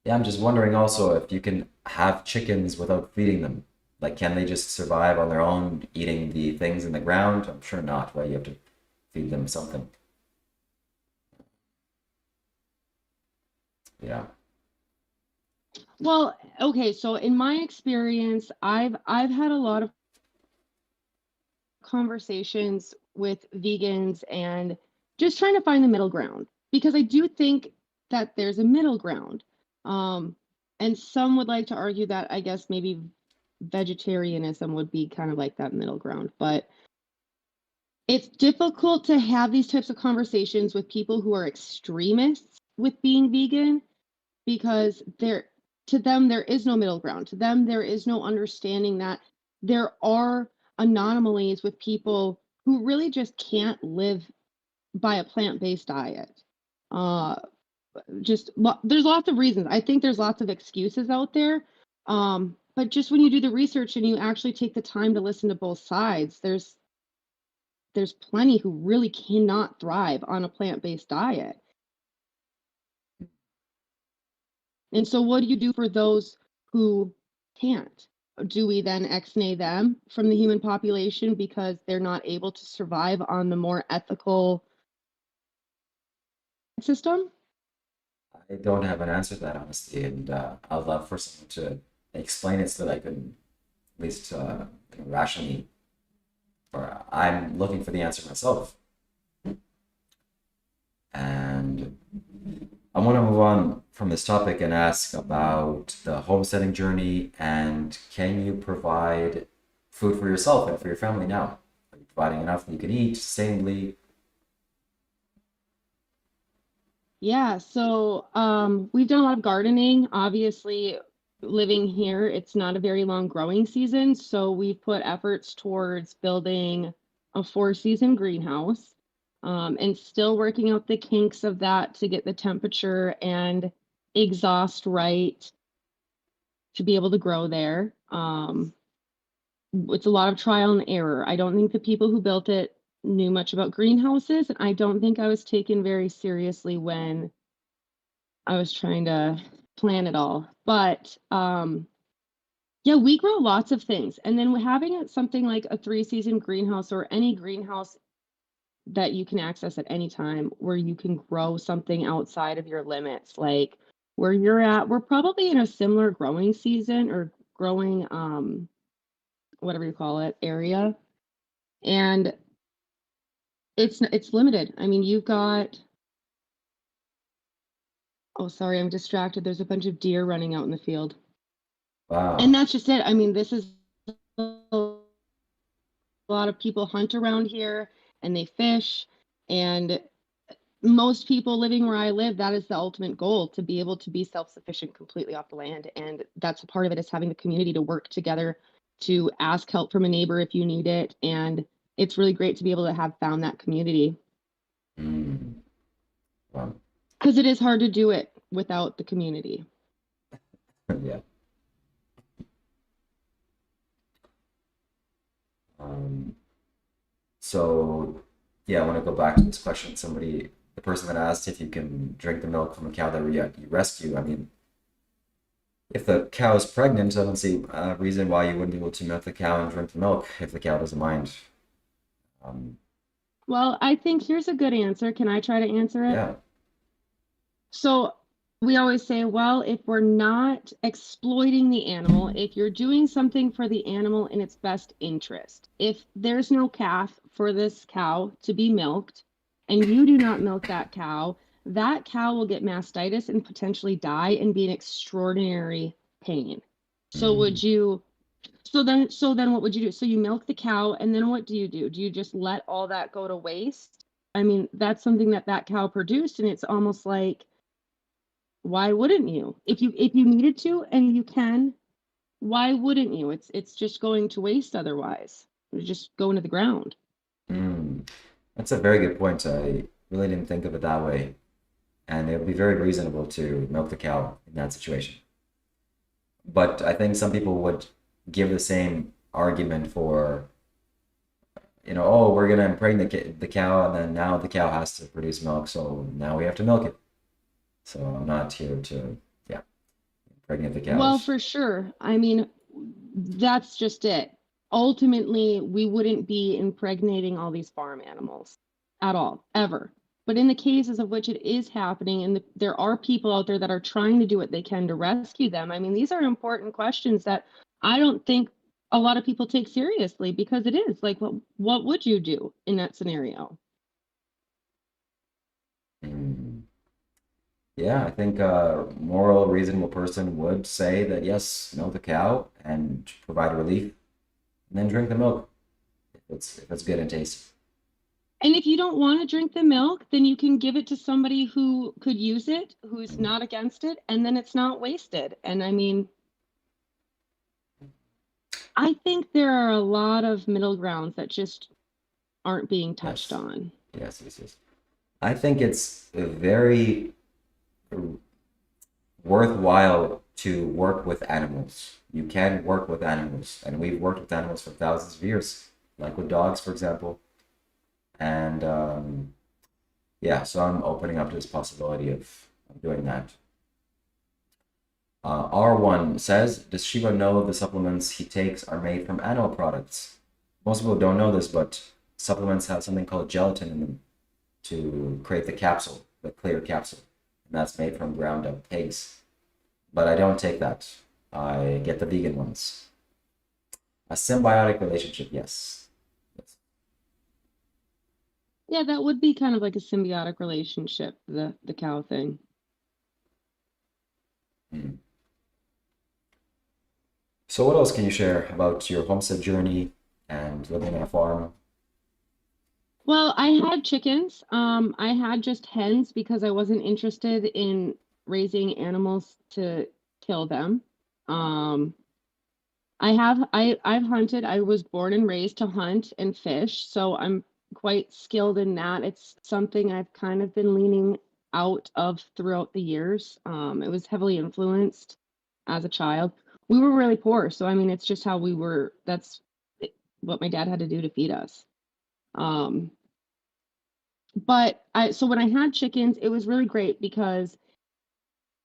yeah, I'm just wondering also if you can have chickens without feeding them. Like, can they just survive on their own eating the things in the ground? I'm sure not, right? You have to feed them something. Yeah. Well, okay, so in my experience, I've had a lot of conversations with vegans and just trying to find the middle ground because I do think that there's a middle ground. And some would like to argue that I guess maybe vegetarianism would be kind of like that middle ground, but it's difficult to have these types of conversations with people who are extremists with being vegan because to them there is no middle ground. To them there is no understanding that there are anomalies with people who really just can't live by a plant-based diet. There's lots of reasons. I think there's lots of excuses out there. But just when you do the research and you actually take the time to listen to both sides, there's plenty who really cannot thrive on a plant-based diet. And so what do you do for those who can't? Do we then ex-nay them from the human population because they're not able to survive on the more ethical system? I don't have an answer to that, honestly, and I'd love for someone to explain it so that I can at least rationally, or I'm looking for the answer myself. And I want to move on from this topic and ask about the homesteading journey, and can you provide food for yourself and for your family now? Are you providing enough that you can eat sustainably? Yeah, so we've done a lot of gardening. Obviously, living here, it's not a very long growing season, so we've put efforts towards building a 4-season greenhouse, and still working out the kinks of that to get the temperature and exhaust right to be able to grow there. It's a lot of trial and error. I don't think the people who built it knew much about greenhouses, and I don't think I was taken very seriously when I was trying to plan it all. But yeah, we grow lots of things. And then having it something like a 3-season greenhouse or any greenhouse that you can access at any time where you can grow something outside of your limits, like where you're at, we're probably in a similar growing season or growing whatever you call it, area. And it's limited. I mean, you've got, oh, sorry, I'm distracted. There's a bunch of deer running out in the field. Wow. And that's just it. I mean, this is a lot of people hunt around here and they fish. And most people living where I live, that is the ultimate goal, to be able to be self-sufficient completely off the land. And that's a part of it, is having the community to work together, to ask help from a neighbor if you need it. And it's really great to be able to have found that community. Wow. Because it is hard to do it without the community. Yeah. So yeah, I want to go back to this question. The person that asked if you can drink the milk from a cow that you rescue. I mean, if the cow is pregnant, I don't see a reason why you wouldn't be able to milk the cow and drink the milk if the cow doesn't mind. Well, I think here's a good answer. Can I try to answer it? Yeah. So we always say, well, if we're not exploiting the animal, if you're doing something for the animal in its best interest, if there's no calf for this cow to be milked and you do not milk that cow will get mastitis and potentially die and be in extraordinary pain. So then what would you do? So you milk the cow, and then what do? Do you just let all that go to waste? I mean, that's something that cow produced, and it's almost like, why wouldn't you? If you needed to, and you can, why wouldn't you? It's just going to waste otherwise. It's just going to the ground. That's a very good point. I really didn't think of it that way. And it would be very reasonable to milk the cow in that situation. But I think some people would give the same argument for you know, oh, we're gonna impregnate the cow, and then now the cow has to produce milk, so now we have to milk it. So I'm not here to, yeah, impregnate the Well, cows. for sure. I mean, that's just it. Ultimately, we wouldn't be impregnating all these farm animals at all, ever. But in the cases of which it is happening, and there are people out there that are trying to do what they can to rescue them, I mean, these are important questions that I don't think a lot of people take seriously, because it is like, what would you do in that scenario? Yeah, I think a moral, reasonable person would say that yes, milk the cow and provide relief, and then drink the milk if it's good and tasty. And if you don't want to drink the milk, then you can give it to somebody who could use it, who's not against it, and then it's not wasted. And I mean, I think there are a lot of middle grounds that just aren't being touched on. Yes, yes, yes. I think it's very worthwhile to work with animals. You can work with animals, and we've worked with animals for thousands of years, like with dogs, for example. And yeah, so I'm opening up to this possibility of doing that. R1 says, does Shiva know the supplements he takes are made from animal products? Most people don't know this, but supplements have something called gelatin in them to create the capsule, the clear capsule. And that's made from ground up pigs. But I don't take that. I get the vegan ones. A symbiotic relationship, yes. Yeah, that would be kind of like a symbiotic relationship, the cow thing. So what else can you share about your homestead journey and living on a farm? Well, I had chickens. I had just hens because I wasn't interested in raising animals to kill them. Um, I've hunted. I was born and raised to hunt and fish, so I'm quite skilled in that. It's something I've kind of been leaning out of throughout the years. It was heavily influenced as a child. We were really poor, so I mean, it's just how we were. What my dad had to do to feed us. Um, so when I had chickens, it was really great because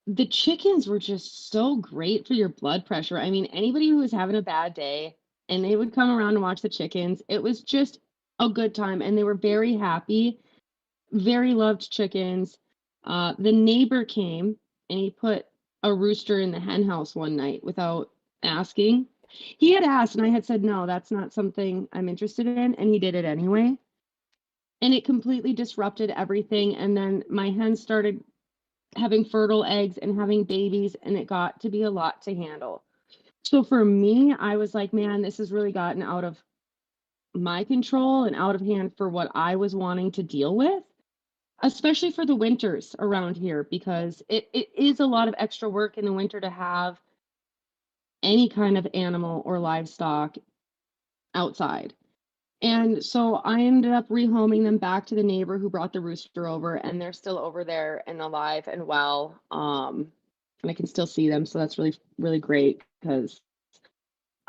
the chickens were just so great for your blood pressure. I mean, anybody who was having a bad day and they would come around and watch the chickens, it was just a good time. And they were very happy, very loved chickens. The neighbor came and he put a rooster in the hen house one night without asking. He had asked, and I had said, no, that's not something I'm interested in. And he did it anyway. And it completely disrupted everything. And then my hens started having fertile eggs and having babies, and it got to be a lot to handle. So for me, I was like, man, this has really gotten out of my control and out of hand for what I was wanting to deal with, especially for the winters around here, because it is a lot of extra work in the winter to have any kind of animal or livestock outside. And so I ended up rehoming them back to the neighbor who brought the rooster over, and they're still over there and alive and well. And I can still see them, so that's really, really great because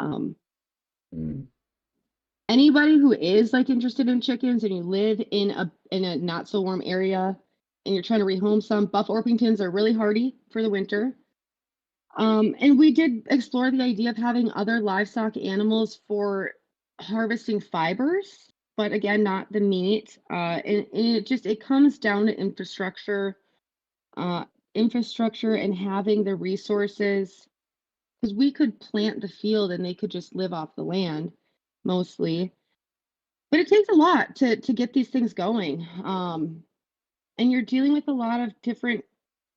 um, anybody who is like interested in chickens and you live in a not so warm area and you're trying to rehome some, Buff Orpingtons are really hardy for the winter. And we did explore the idea of having other livestock animals for harvesting fibers, but again, not the meat. And it comes down to infrastructure and having the resources, because we could plant the field and they could just live off the land mostly. But it takes a lot to get these things going. And you're dealing with a lot of different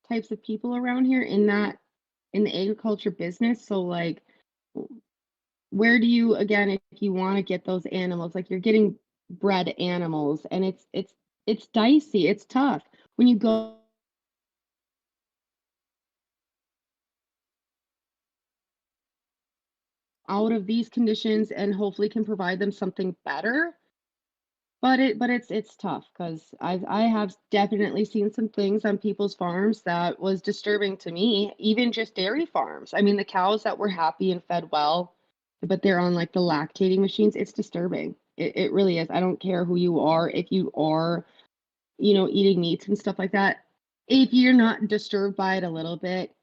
types of people around here in the agriculture business. So like, where do you, again, if you want to get those animals, like you're getting bred animals, and it's dicey, it's tough when you go out of these conditions and hopefully can provide them something better. But it's tough because I have definitely seen some things on people's farms that was disturbing to me, even just dairy farms. I mean, the cows that were happy and fed well, but they're on like the lactating machines, it's disturbing. It really is. I don't care who you are. If you are, you know, eating meats and stuff like that, if you're not disturbed by it a little bit,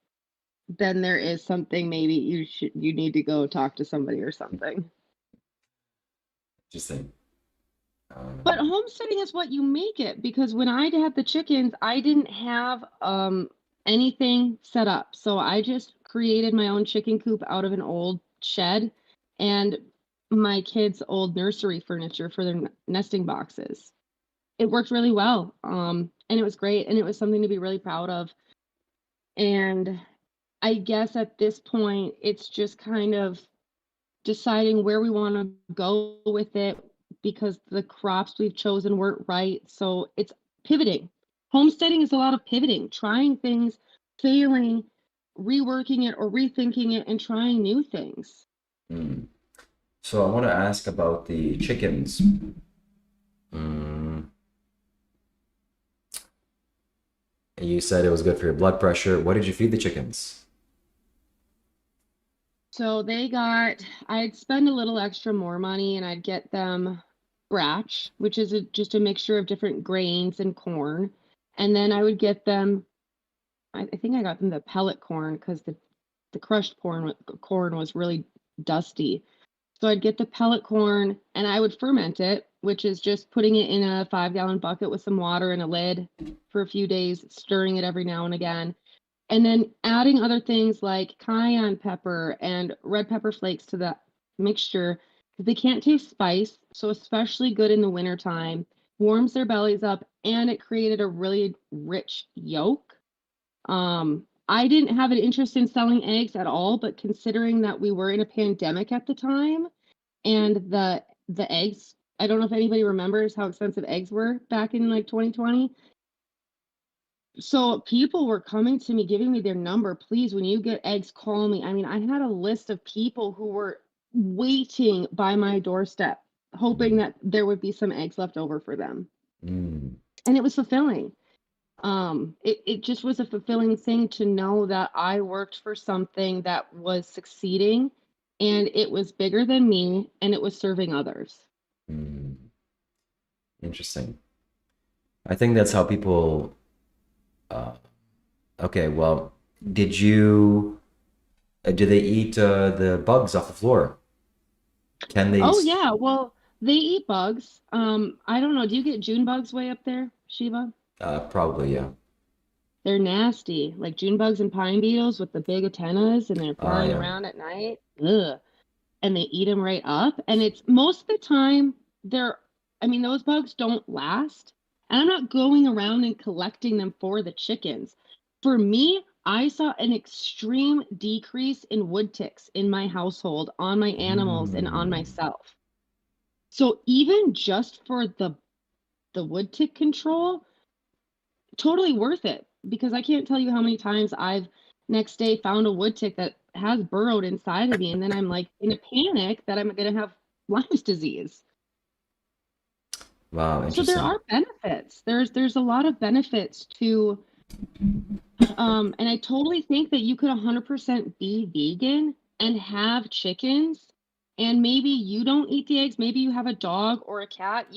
then there is something maybe you need to go talk to somebody or something. Interesting. But homesteading is what you make it, because when I had the chickens, I didn't have anything set up. So I just created my own chicken coop out of an old shed and my kids' old nursery furniture for their nesting boxes. It worked really well. And it was great, and it was something to be really proud of. And I guess at this point, it's just kind of deciding where we want to go with it, because the crops we've chosen weren't right. So it's pivoting. Homesteading is a lot of pivoting, trying things, failing, reworking it or rethinking it, and trying new things. So I want to ask about the chickens. You said it was good for your blood pressure. What did you feed the chickens? So I'd spend a little extra more money and I'd get them bratch, which is just a mixture of different grains and corn. And then I would get them, I think I got them the pellet corn, because the crushed corn was really dusty. So I'd get the pellet corn and I would ferment it, which is just putting it in a 5-gallon bucket with some water and a lid for a few days, stirring it every now and again. And then adding other things like cayenne pepper and red pepper flakes to the mixture. They can't taste spice, so especially good in the wintertime. Warms their bellies up, and it created a really rich yolk. I didn't have an interest in selling eggs at all, but considering that we were in a pandemic at the time, and the eggs, I don't know if anybody remembers how expensive eggs were back in like 2020. So people were coming to me, giving me their number. Please, when you get eggs, call me. I mean, I had a list of people who were waiting by my doorstep, hoping that there would be some eggs left over for them. And it was fulfilling. It just was a fulfilling thing to know that I worked for something that was succeeding, and it was bigger than me, and it was serving others. Interesting. I think that's how people. Okay, well, did they eat the bugs off the floor? Can they? Oh yeah, well, they eat bugs. I don't know. Do you get June bugs way up there, Shiva? Probably, yeah. They're nasty, like June bugs and pine beetles with the big antennas, and they're flying Yeah. around at night. Ugh. And they eat them right up. And it's most of the time those bugs don't last. And I'm not going around and collecting them for the chickens. For me, I saw an extreme decrease in wood ticks in my household, on my animals, and on myself. So even just for the wood tick control, totally worth it, because I can't tell you how many times I've next day found a wood tick that has burrowed inside of me, and then I'm like in a panic that I'm going to have Lyme's disease. Wow, So interesting. there are benefits. There's a lot of benefits to, and I totally think that you could 100% be vegan and have chickens, and maybe you don't eat the eggs. Maybe you have a dog or a cat.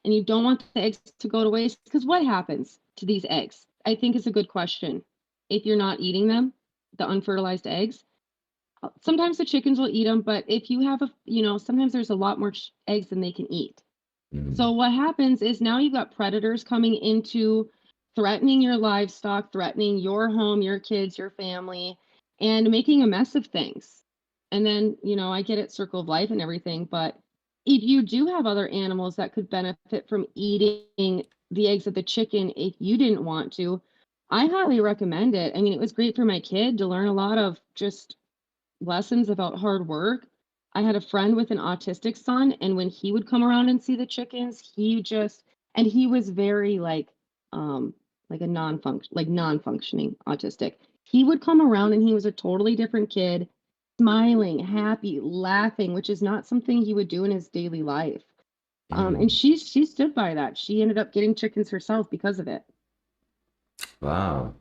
And you don't want the eggs to go to waste, because what happens to these eggs? I think is a good question. If you're not eating them, the unfertilized eggs, sometimes the chickens will eat them, but if you have sometimes there's a lot more eggs than they can eat. So what happens is now you've got predators coming into, threatening your livestock, threatening your home, your kids, your family, and making a mess of things. And then, I get it, circle of life and everything, but if you do have other animals that could benefit from eating the eggs of the chicken, if you didn't want to, I highly recommend it. I mean, it was great for my kid to learn a lot of just lessons about hard work. I had a friend with an autistic son, and when he would come around and see the chickens, he was very like a non-functioning autistic. He would come around and he was a totally different kid, smiling, happy, laughing, which is not something he would do in his daily life. And she stood by that. She ended up getting chickens herself because of it. Wow.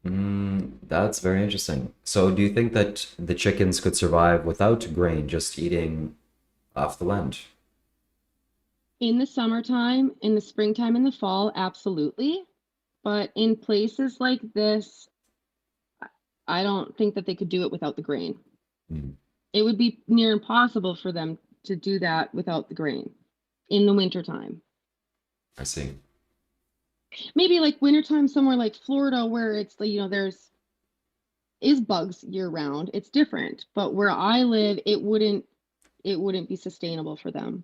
That's very interesting. So do you think that the chickens could survive without grain, just eating off the land. In the summertime, in the springtime, in the fall, absolutely. But in places like this, I don't think that they could do it without the grain. It would be near impossible for them to do that without the grain in the wintertime. I see. Maybe like wintertime somewhere like Florida where it's like, there's is bugs year round. It's different. But where I live, it wouldn't be sustainable for them.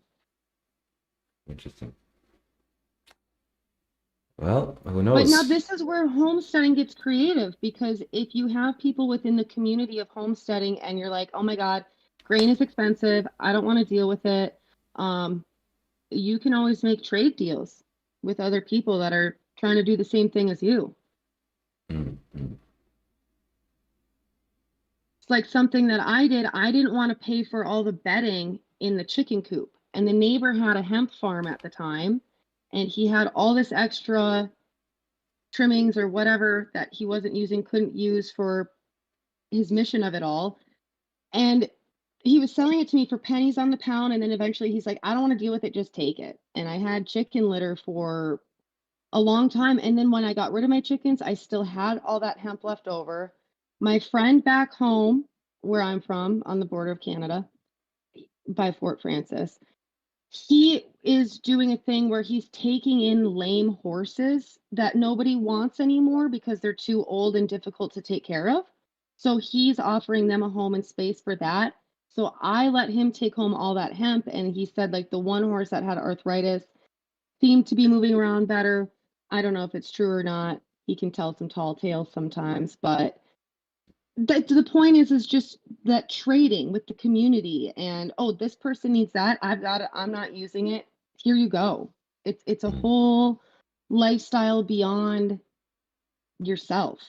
Interesting. Well, who But knows? now this is where homesteading gets creative, because if you have people within the community of homesteading and you're like, oh my God, grain is expensive, I don't want to deal with it. You can always make trade deals with other people that are trying to do the same thing as you. Mm-hmm. It's like something that I did. I didn't want to pay for all the bedding in the chicken coop. And the neighbor had a hemp farm at the time, and he had all this extra trimmings or whatever that he wasn't using, couldn't use for his mission of it all. And he was selling it to me for pennies on the pound. And then eventually he's like, I don't want to deal with it. Just take it. And I had chicken litter for a long time. And then when I got rid of my chickens, I still had all that hemp left over. My friend back home, where I'm from on the border of Canada by Fort Francis, he is doing a thing where he's taking in lame horses that nobody wants anymore because they're too old and difficult to take care of. So he's offering them a home and space for that. So I let him take home all that hemp. And he said, like, the one horse that had arthritis seemed to be moving around better. I don't know if it's true or not. He can tell some tall tales sometimes, but the point is just that trading with the community, and oh, this person needs that, I've got it, I'm not using it, here you go. It's a whole lifestyle beyond yourself.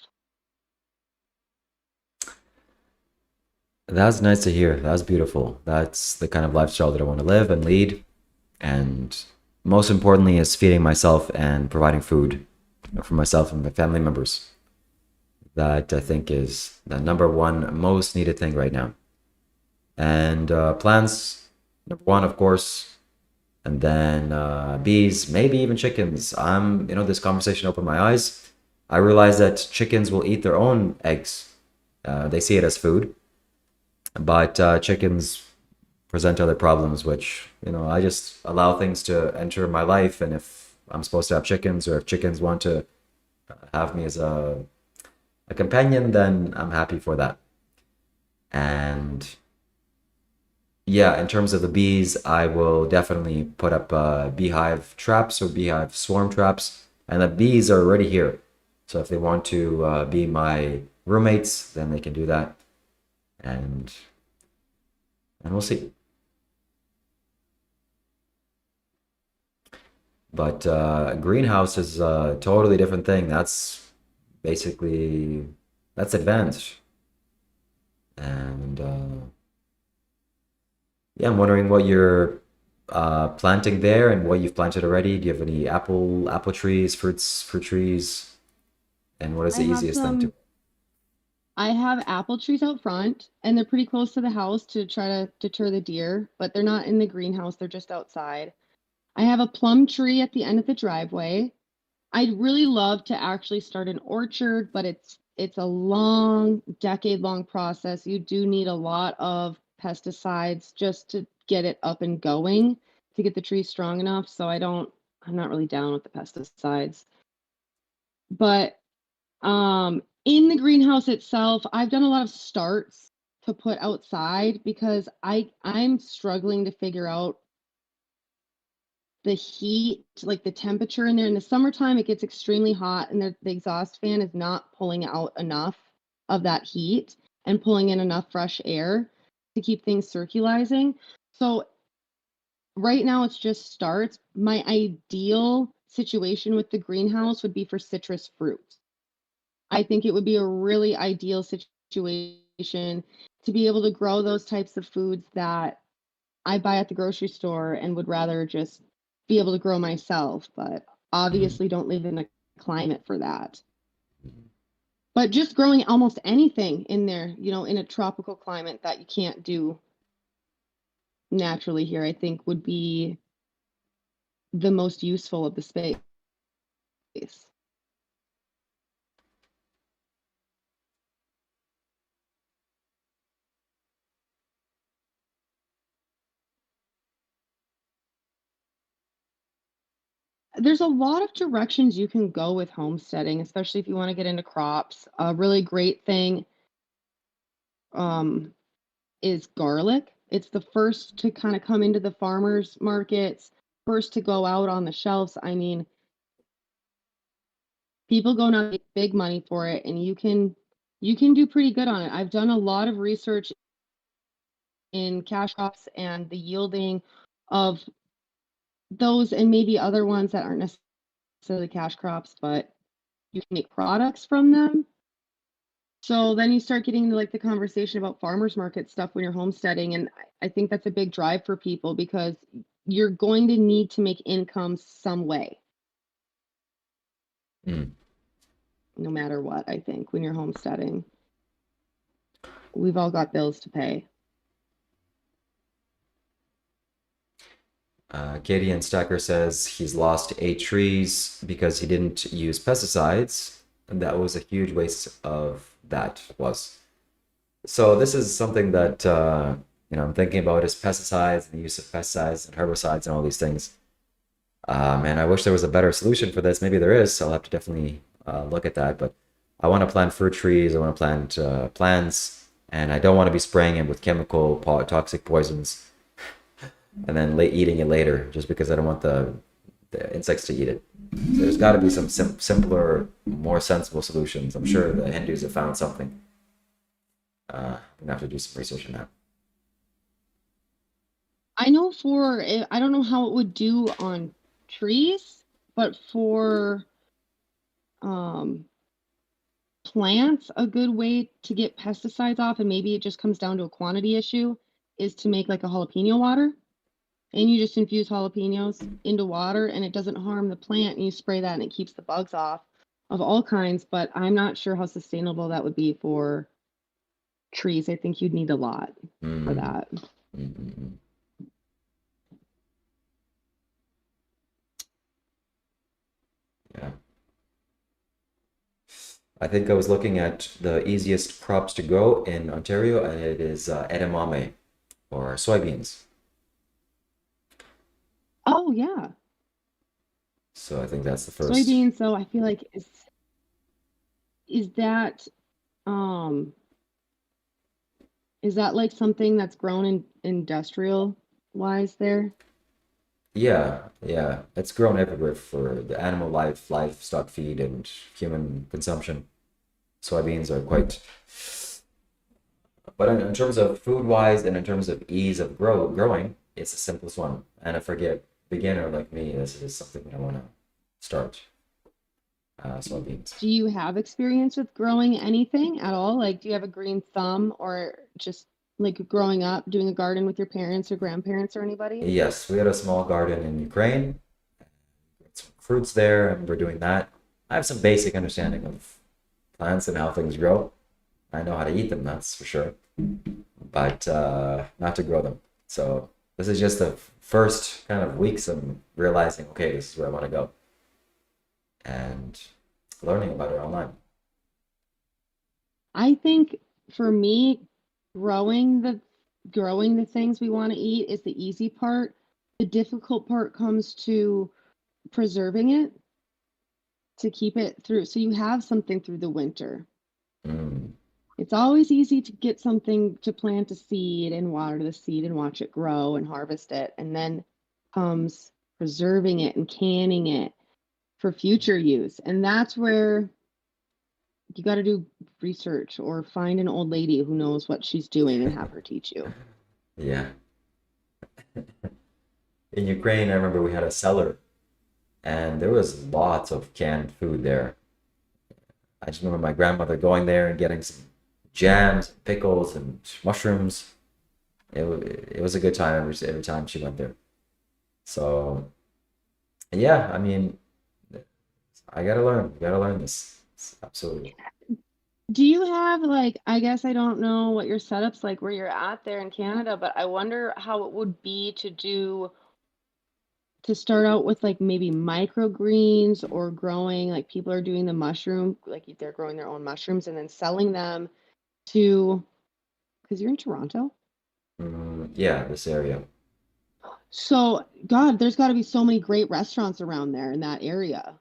That's nice to hear. That's beautiful. That's the kind of lifestyle that I want to live and lead. And most importantly is feeding myself and providing food for myself and my family members. That I think is the number one most needed thing right now. And plants, number one, of course. And then bees, maybe even chickens. This conversation opened my eyes. I realized that chickens will eat their own eggs. They see it as food. But chickens present other problems, which, I just allow things to enter my life. And if I'm supposed to have chickens, or if chickens want to have me as a companion, then I'm happy for that. And yeah, in terms of the bees, I will definitely put up beehive traps or beehive swarm traps. And the bees are already here. So if they want to be my roommates, then they can do that. And we'll see. But a greenhouse is a totally different thing. That's advanced. And yeah, I'm wondering what you're planting there and what you've planted already. Do you have any apple trees, fruit trees? And what is the easiest thing to? I have apple trees out front, and they're pretty close to the house to try to deter the deer, but they're not in the greenhouse, they're just outside. I have a plum tree at the end of the driveway. I'd really love to actually start an orchard, but it's a long, decade-long process. You do need a lot of pesticides just to get it up and going, to get the tree strong enough. So I'm not really down with the pesticides. But in the greenhouse itself, I've done a lot of starts to put outside because I'm struggling to figure out the heat, like the temperature in there. In the summertime, it gets extremely hot, and the exhaust fan is not pulling out enough of that heat and pulling in enough fresh air to keep things circulating. So right now it's just starts. My ideal situation with the greenhouse would be for citrus fruit. I think it would be a really ideal situation to be able to grow those types of foods that I buy at the grocery store and would rather just be able to grow myself, but obviously don't live in a climate for that. But just growing almost anything in there, in a tropical climate that you can't do naturally here, I think would be the most useful of the space. There's a lot of directions you can go with homesteading, especially if you want to get into crops. A really great thing um, is garlic. It's the first to kind of come into the farmers markets, first to go out on the shelves. I mean, people go now make big money for it, and you can do pretty good on it. I've done a lot of research in cash crops and the yielding of those and maybe other ones that aren't necessarily cash crops, but you can make products from them. So then you start getting into like the conversation about farmers market stuff when you're homesteading. And I think that's a big drive for people because you're going to need to make income some way. No matter what, I think, when you're homesteading. We've all got bills to pay. Katie and Stacker says he's lost 8 trees because he didn't use pesticides, and that was a huge waste of that was. So this is something that I'm thinking about is pesticides and the use of pesticides and herbicides and all these things. And I wish there was a better solution for this. Maybe there is. So I'll have to definitely look at that. But I want to plant fruit trees. I want to plant plants, and I don't want to be spraying it with chemical toxic poisons and then eating it later just because I don't want the insects to eat it. So there's got to be some simpler, more sensible solutions. I'm sure the Hindus have found something. I'm gonna have to do some research on that. I know I don't know how it would do on trees, but for plants, a good way to get pesticides off, and maybe it just comes down to a quantity issue, is to make like a jalapeno water. And you just infuse jalapenos into water and it doesn't harm the plant. And you spray that and it keeps the bugs off of all kinds. But I'm not sure how sustainable that would be for trees. I think you'd need a lot for that. Yeah. I think I was looking at the easiest crops to grow in Ontario, and it is edamame or soybeans. Oh, yeah. So I think that's the first. Soybeans, though, I feel like is that like something that's grown in industrial wise there? Yeah, it's grown everywhere for the animal livestock feed, and human consumption. Soybeans are quite, but in terms of food wise and in terms of ease of growing, it's the simplest one. And if I beginner like me, this is something I want to start. Soybeans. Do you have experience with growing anything at all? Like, do you have a green thumb, or just like growing up doing a garden with your parents or grandparents or anybody? Yes, we had a small garden in Ukraine. Some fruits there, and we're doing that. I have some basic understanding of plants and how things grow. I know how to eat them, that's for sure, but not to grow them. So this is just the first kind of weeks of realizing, okay, this is where I want to go, and learning about it online. I think for me, growing the things we want to eat is the easy part. The difficult part comes to preserving it, to keep it through, so you have something through the winter. It's always easy to get something, to plant a seed and water the seed and watch it grow and harvest it, and then comes preserving it and canning it for future use. And that's where you got to do research or find an old lady who knows what she's doing and have her teach you. Yeah. In Ukraine, I remember we had a cellar, and there was lots of canned food there. I just remember my grandmother going there and getting some jams, and pickles, and mushrooms. It was a good time every time she went there. So, yeah, I mean, I gotta learn. Gotta learn this. Absolutely. Do you have like, I guess I don't know what your setup's like where you're at there in Canada, but I wonder how it would be to start out with like maybe microgreens or growing like people are doing the mushroom, like they're growing their own mushrooms and then selling them to, because you're in Toronto. Yeah, this area. So, God, there's got to be so many great restaurants around there in that area.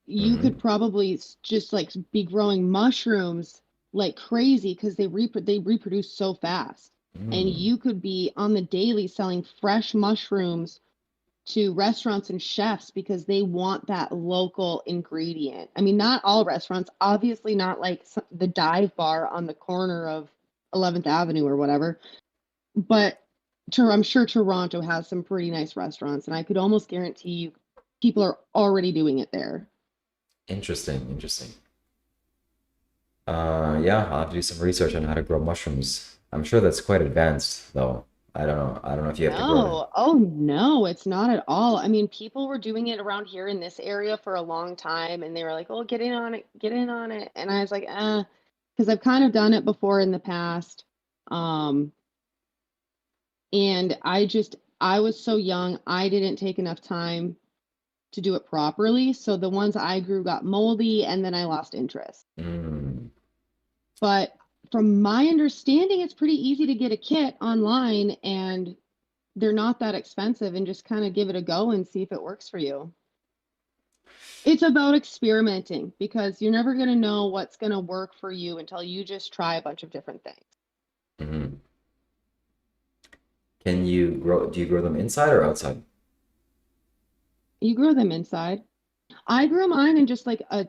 You could probably just like be growing mushrooms like crazy because they reproduce so fast. And you could be on the daily selling fresh mushrooms to restaurants and chefs because they want that local ingredient. I mean, not all restaurants, obviously not like the dive bar on the corner of 11th Avenue or whatever, but I'm sure Toronto has some pretty nice restaurants, and I could almost guarantee you people are already doing it there. Interesting, interesting. Yeah, I'll have to do some research on how to grow mushrooms. I'm sure that's quite advanced, though. I don't know. I don't know if you have to grow them. No, oh no, it's not at all. I mean, people were doing it around here in this area for a long time, and they were like, "Oh, get in on it, get in on it." And I was like, because I've kind of done it before in the past. Um, and I was so young, I didn't take enough time to do it properly. So the ones I grew got moldy, and then I lost interest. But from my understanding, it's pretty easy to get a kit online and they're not that expensive, and just kind of give it a go and see if it works for you. It's about experimenting because you're never going to know what's going to work for you until you just try a bunch of different things. Do you grow them inside or outside? You grow them inside. I grew mine in just like a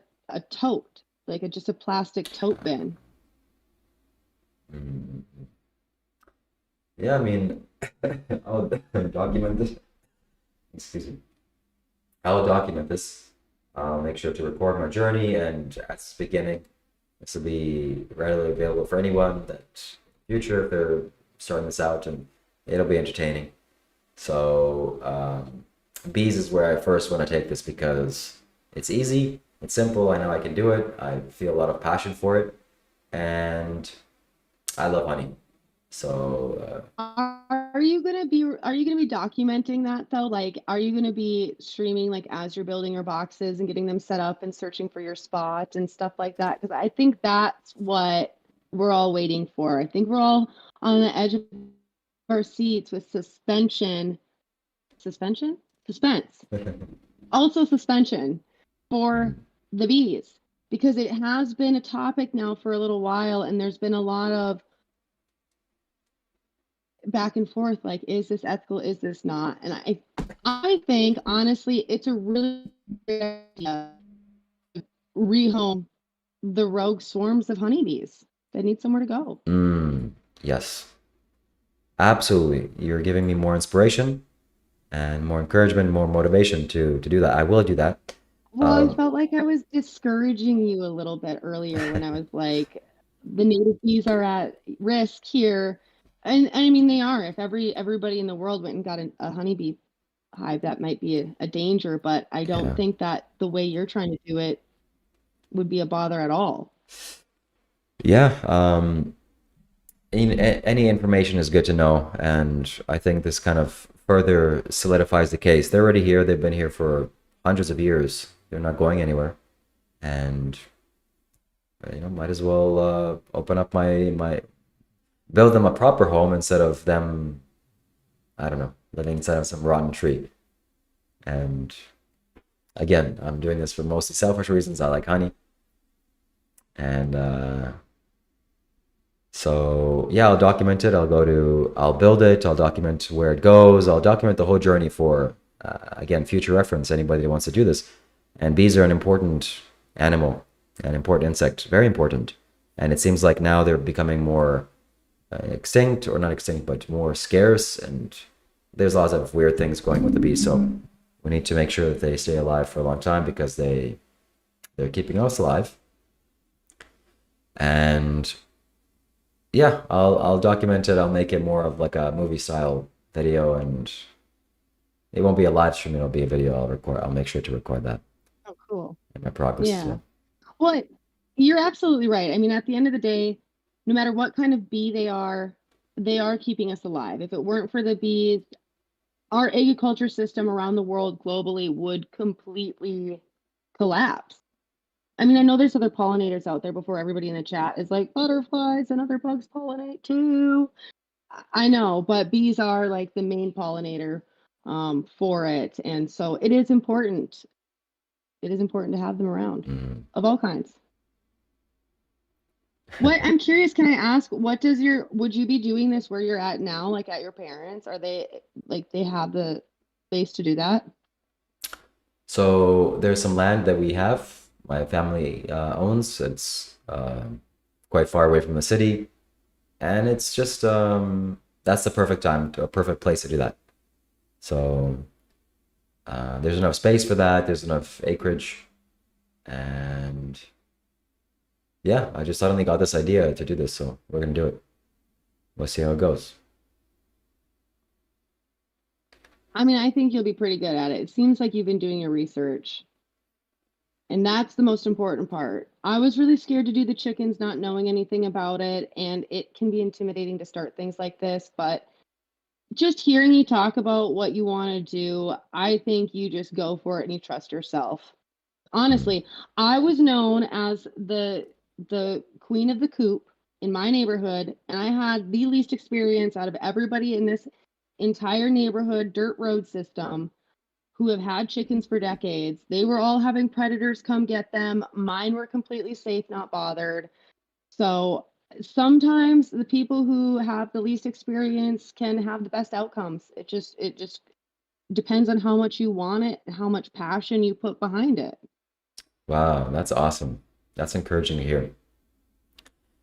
tote, like just a plastic tote bin. Yeah, I mean, I'll document this. Excuse me. I'll document this. I'll make sure to record my journey, and at the beginning, this will be readily available for anyone that future if they're starting this out, and it'll be entertaining. So, bees is where I first want to take this because it's easy, it's simple. I know I can do it. I feel a lot of passion for it, and I love honey. So are you gonna be documenting that though? Like, are you gonna be streaming like as you're building your boxes and getting them set up and searching for your spot and stuff like that? Because I think that's what we're all waiting for. I think we're all on the edge of our seats with suspense. Also suspension for the bees, because it has been a topic now for a little while, and there's been a lot of back and forth, like, is this ethical, is this not? And I think honestly it's a really great idea to rehome the rogue swarms of honeybees that need somewhere to go. Yes, absolutely. You're giving me more inspiration and more encouragement, more motivation to do that. I will do that. Well, I felt like I was discouraging you a little bit earlier when I was like, the native bees are at risk here. And I mean, they are. If everybody in the world went and got a honeybee hive, that might be a danger. But I don't think that the way you're trying to do it would be a bother at all. Yeah. Any information is good to know. And I think this kind of further solidifies the case. They're already here. They've been here for hundreds of years. They're not going anywhere. And, might as well open up build them a proper home instead of them, I don't know, living inside of some rotten tree. And again, I'm doing this for mostly selfish reasons. I like honey. And so yeah, I'll document it. I'll build it. I'll document where it goes. I'll document the whole journey for, again, future reference, anybody that wants to do this. And bees are an important animal, an important insect, very important. And it seems like now they're becoming more extinct, or not extinct, but more scarce, and there's lots of weird things going with the bees. So we need to make sure that they stay alive for a long time because they're keeping us alive. And yeah, I'll document it. I'll make it more of like a movie style video, and it won't be a live stream. It'll be a video. I'll make sure to record that. Oh, cool. In my progress. Yeah. Well, You're absolutely right. I mean, at the end of the day, no matter what kind of bee they are keeping us alive. If it weren't for the bees, our agriculture system around the world globally would completely collapse. I mean, I know there's other pollinators out there before everybody in the chat is like butterflies and other bugs pollinate too. I know, but bees are like the main pollinator for it. And so it is important. It is important to have them around of all kinds. What I'm curious, can I ask, would you be doing this where you're at now, like at your parents? Are they like they have the space to do that? So there's some land that we have, my family owns. It's quite far away from the city, and it's just that's the perfect time, a perfect place to do that. So there's enough space for that. There's enough acreage, and yeah, I just suddenly got this idea to do this, so we're gonna do it. We'll see how it goes. I mean, I think you'll be pretty good at it. It seems like you've been doing your research. And that's the most important part. I was really scared to do the chickens, not knowing anything about it, and it can be intimidating to start things like this, but just hearing you talk about what you want to do, I think you just go for it and you trust yourself. Honestly, I was known as the queen of the coop in my neighborhood, and I had the least experience out of everybody in this entire neighborhood dirt road system who have had chickens for decades. They were all having predators come get them. Mine were completely safe, not bothered. So sometimes the people who have the least experience can have the best outcomes. It just depends on how much you want it, how much passion you put behind it. Wow, that's awesome. That's encouraging to hear.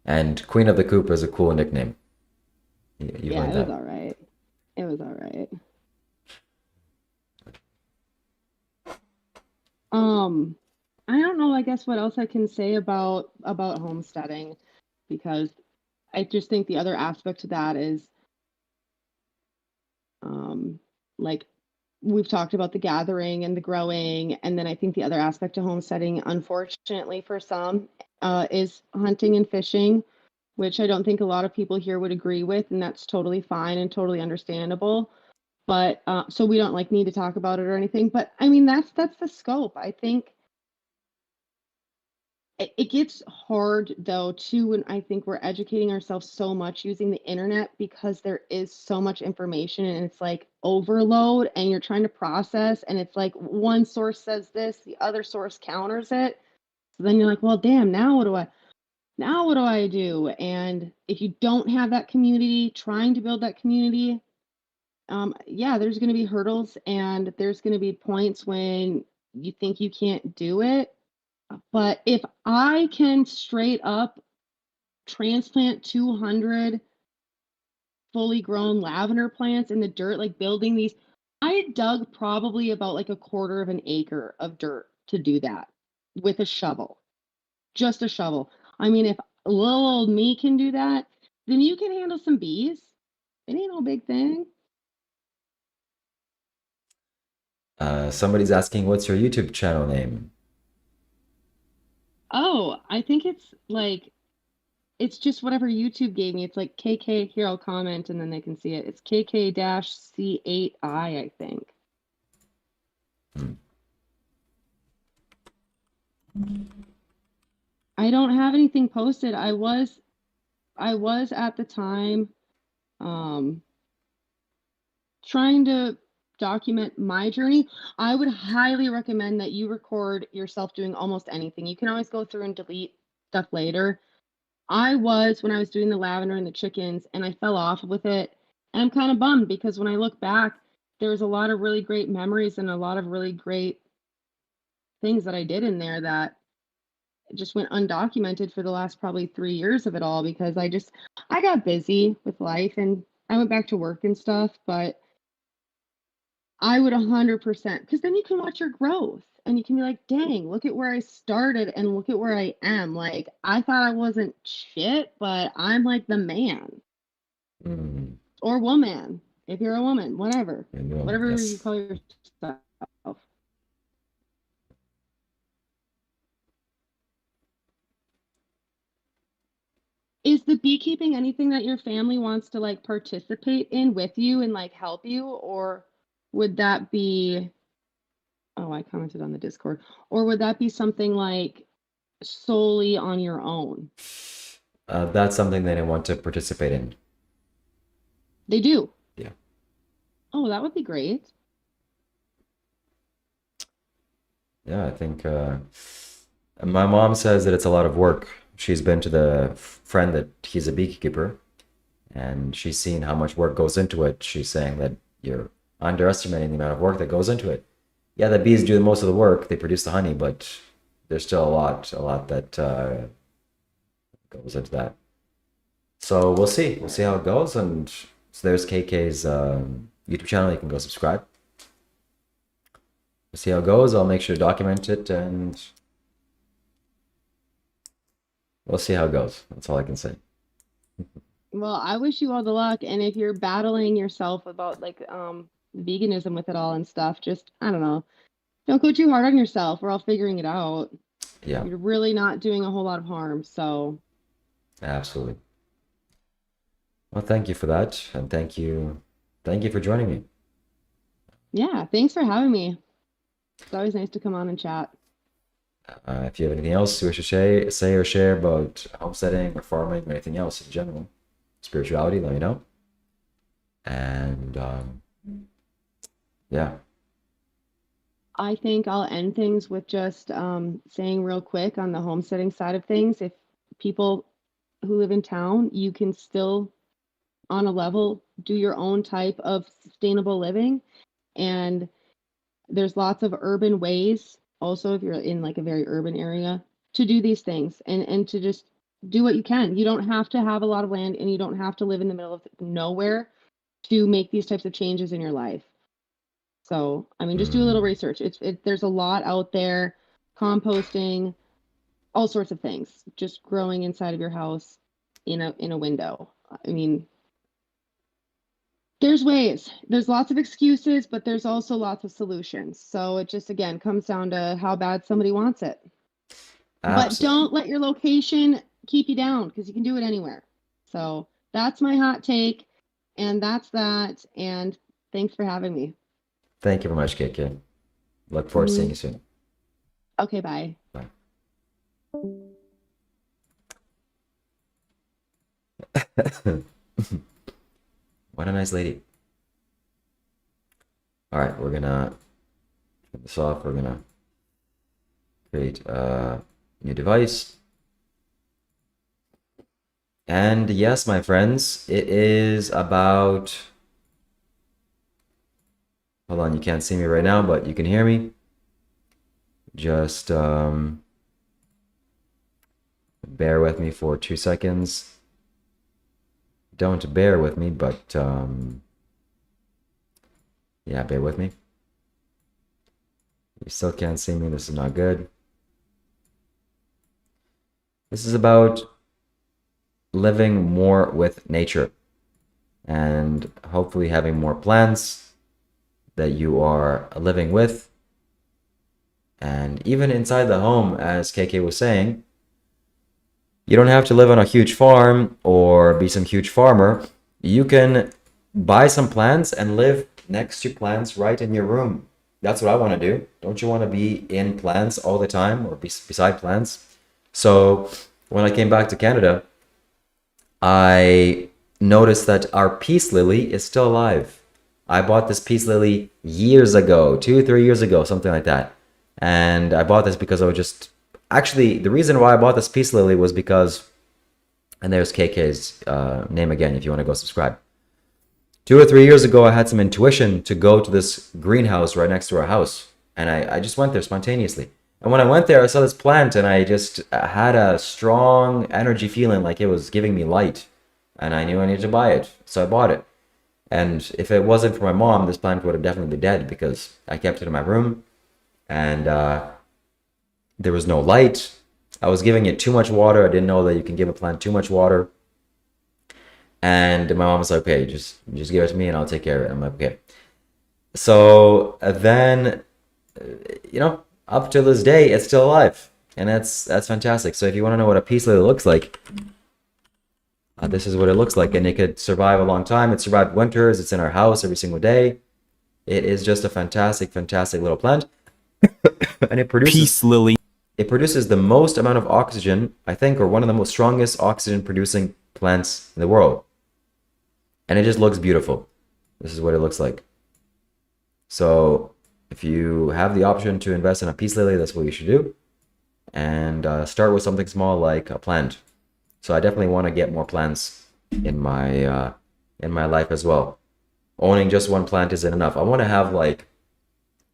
And Queen of the Coop is a cool nickname. You Yeah, like it was that? all right. It was all right. I don't know, I guess what else I can say about homesteading, because I just think the other aspect to that is like we've talked about the gathering and the growing, and then I think the other aspect to homesteading, unfortunately for some, is hunting and fishing, which I don't think a lot of people here would agree with, and that's totally fine and totally understandable. But so we don't like need to talk about it or anything. But I mean, that's the scope. I think it gets hard though too when I think we're educating ourselves so much using the internet because there is so much information and it's like overload and you're trying to process and it's like one source says this, the other source counters it. So then you're like, well, damn, now what do I do? And if you don't have that community, trying to build that community, yeah, there's going to be hurdles and there's going to be points when you think you can't do it. But if I can straight up transplant 200 fully grown lavender plants in the dirt, like building these, I dug probably about like a quarter of an acre of dirt to do that with a shovel, just a shovel. I mean, if little old me can do that, then you can handle some bees. It ain't no big thing. Somebody's asking, what's your YouTube channel name? Oh, I think it's like it's just whatever YouTube gave me. It's like KK, here I'll comment and then they can see it. It's KK-C8I, I think. I don't have anything posted. I was at the time trying to document my journey. I would highly recommend that you record yourself doing almost anything. You can always go through and delete stuff later. When I was doing the lavender and the chickens, and I fell off with it. And I'm kind of bummed because when I look back, there's a lot of really great memories and a lot of really great things that I did in there that just went undocumented for the last probably 3 years of it all because I got busy with life and I went back to work and stuff. But I would 100%, because then you can watch your growth and you can be like, dang, look at where I started and look at where I am. Like, I thought I wasn't shit, but I'm like the man or woman. If you're a woman, whatever, whatever you Yes. call yourself. the beekeeping anything that your family wants to like participate in with you and like help you, or would that be, oh, I commented on the Discord, or would that be something like solely on your own? That's something they didn't want to participate in. They do. Yeah. Oh, that would be great. Yeah, I think my mom says that it's a lot of work. She's been to the friend that he's a beekeeper, and she's seen how much work goes into it. She's saying that you're underestimating the amount of work that goes into it. Yeah, the bees do most of the work. They produce the honey, but there's still a lot that goes into that. So we'll see. We'll see how it goes. And so there's KK's YouTube channel. You can go subscribe. We'll see how it goes. I'll make sure to document it, and we'll see how it goes. That's all I can say. Well, I wish you all the luck. And if you're battling yourself about like veganism with it all and stuff, just, I don't know, don't go too hard on yourself. We're all figuring it out. Yeah, You're really not doing a whole lot of harm. So absolutely. Well, thank you for that, and thank you for joining me. yeah, thanks for having me. It's always nice to come on and chat. If you have anything else you wish to say or share about homesteading or farming or anything else in general, spirituality, let me know. And yeah. I think I'll end things with just saying real quick on the homesteading side of things, if people who live in town, you can still, on a level, do your own type of sustainable living. And there's lots of urban ways, also, if you're in like a very urban area, to do these things and to just do what you can. You don't have to have a lot of land, and you don't have to live in the middle of nowhere to make these types of changes in your life. So, I mean, just do a little research. There's a lot out there, composting, all sorts of things, just growing inside of your house in a window. I mean, there's ways. There's lots of excuses, but there's also lots of solutions. So it just, again, comes down to how bad somebody wants it. But don't let your location keep you down, because you can do it anywhere. So that's my hot take, and that's that. And thanks for having me. Thank you very much, KK. Look forward to seeing you soon. Okay, bye. Bye. What a nice lady. All right, we're gonna turn this off. We're gonna create a new device. And yes, my friends, it is about, hold on, you can't see me right now, but you can hear me. Just bear with me for 2 seconds. Don't bear with me, but yeah, bear with me. You still can't see me. This is not good. This is about living more with nature and hopefully having more plants that you are living with. And even inside the home, as KK was saying, you don't have to live on a huge farm or be some huge farmer. You can buy some plants and live next to plants right in your room. That's what I want to do. Don't you want to be in plants all the time or beside plants? So when I came back to Canada, I noticed that our peace lily is still alive. I bought this peace lily years ago, 2-3 years ago, something like that. And I bought this because I was just, actually, the reason why I bought this peace lily was because, and there's KK's name again if you want to go subscribe. 2 or 3 years ago, I had some intuition to go to this greenhouse right next to our house. And I just went there spontaneously. And when I went there, I saw this plant and I just had a strong energy feeling like it was giving me light. And I knew I needed to buy it. So I bought it. And if it wasn't for my mom, this plant would have definitely been dead because I kept it in my room. And there was no light. I was giving it too much water. I didn't know that you can give a plant too much water. And my mom was like, okay, just give it to me and I'll take care of it. I'm like, okay. So then, you know, up to this day, it's still alive. And that's fantastic. So if you want to know what a peace lily looks like, This is what it looks like, and it could survive a long time. It survived winters. It's in our house every single day. It is just a fantastic, fantastic little plant. And it produces Peace lily. It produces the most amount of oxygen, I think, or one of the most strongest oxygen producing plants in the world. And it just looks beautiful. This is what it looks like. So if you have the option to invest in a peace lily, that's what you should do. And start with something small like a plant. So I definitely want to get more plants in my life as well. Owning just one plant isn't enough. I want to have like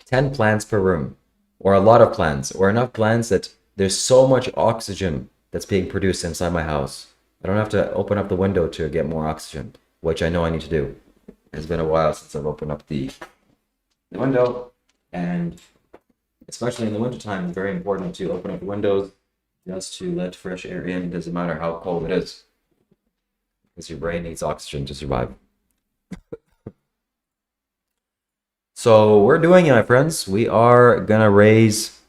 10 plants per room, or a lot of plants, or enough plants that there's so much oxygen that's being produced inside my house. I don't have to open up the window to get more oxygen, which I know I need to do. It's been a while since I've opened up the window, and especially in the wintertime, it's very important to open up the windows just to let fresh air in. It doesn't matter how cold it is, because your brain needs oxygen to survive. So we're doing it, my friends. We are gonna raise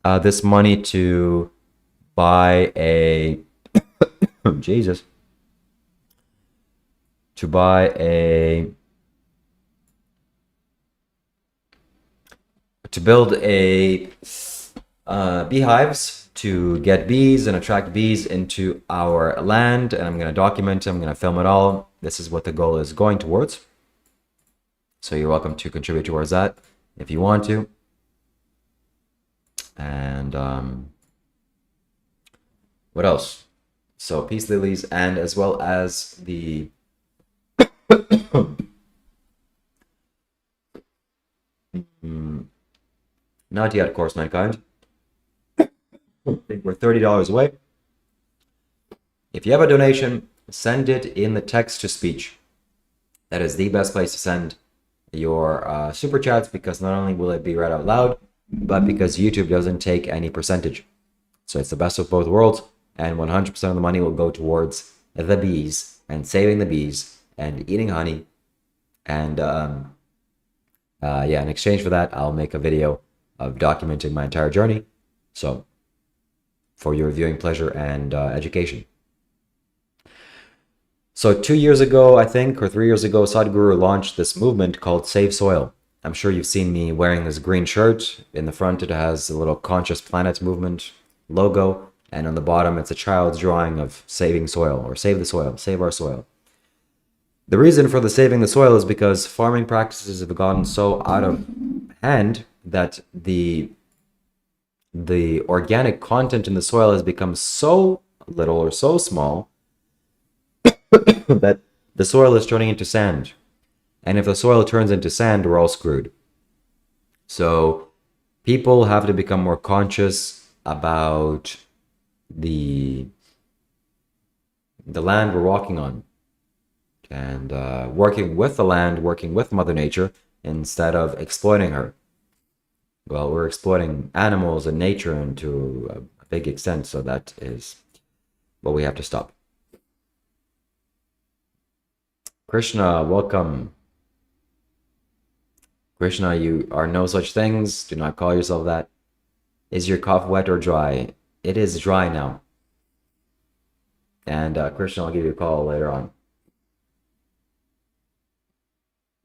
this money to buy a Jesus, to buy to build a beehives to get bees and attract bees into our land, and I'm going to document it. I'm going to film it all. This is what the goal is going towards. So you're welcome to contribute towards that if you want to. And what else? So peace lilies, and as well as the not yet, of course, mankind. I think we're $30 away. If you have a donation, send it in the text to speech. That is the best place to send your super chats, because not only will it be read out loud, but because YouTube doesn't take any percentage. So it's the best of both worlds, and 100% of the money will go towards the bees and saving the bees and eating honey. And yeah, in exchange for that, I'll make a video of documenting my entire journey. So for your viewing pleasure and education. So 2 years ago, I think, or 3 years ago, Sadhguru launched this movement called Save Soil. I'm sure you've seen me wearing this green shirt. In the front, it has a little Conscious Planet movement logo. And on the bottom, it's a child's drawing of saving soil, or save the soil, save our soil. The reason for the saving the soil is because farming practices have gotten so out of hand that the organic content in the soil has become so little or so small that the soil is turning into sand. And if the soil turns into sand, we're all screwed. So people have to become more conscious about the land we're walking on, and working with the land, working with Mother Nature, instead of exploiting her. Well, we're exploiting animals and nature to a big extent, so that is what we have to stop. Krishna, welcome. Krishna, you are no such things. Do not call yourself that. Is your cough wet or dry? It is dry now. And Krishna, I'll give you a call later on.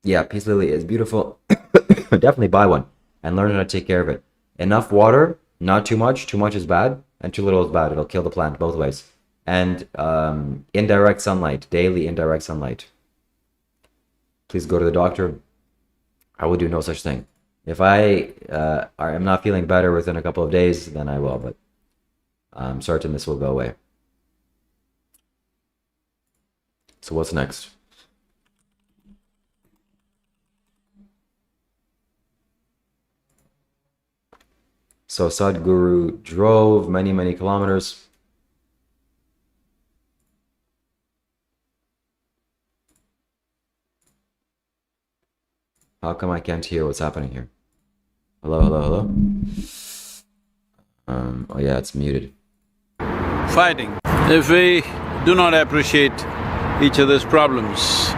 Yeah, peace lily is beautiful. Definitely buy one and learn how to take care of it. Enough water, not too much. Too much is bad, and too little is bad. It'll kill the plant both ways. And indirect sunlight, daily indirect sunlight. Please go to the doctor. I will do no such thing. If I am not feeling better within a couple of days, then I will, but I'm certain this will go away. So what's next? So Sadhguru drove many, many kilometers. How come I can't hear what's happening here? Hello, hello, hello? Oh yeah, it's muted. Fighting. If we do not appreciate each other's problems,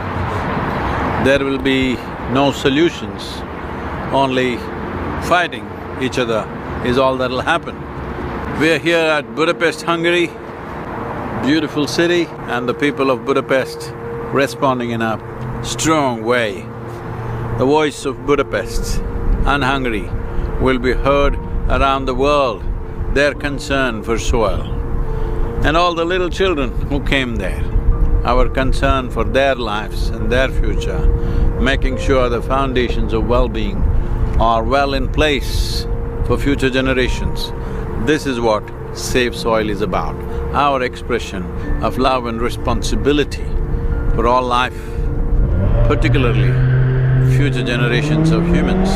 there will be no solutions. Only fighting each other is all that'll happen. We are here at Budapest, Hungary. beautiful city and the people of Budapest responding in a strong way. The voice of Budapest and Hungary will be heard around the world, their concern for soil. And all the little children who came there, our concern for their lives and their future, making sure the foundations of well-being are well in place for future generations. This is what Save Soil is about, our expression of love and responsibility for all life, particularly future generations of humans.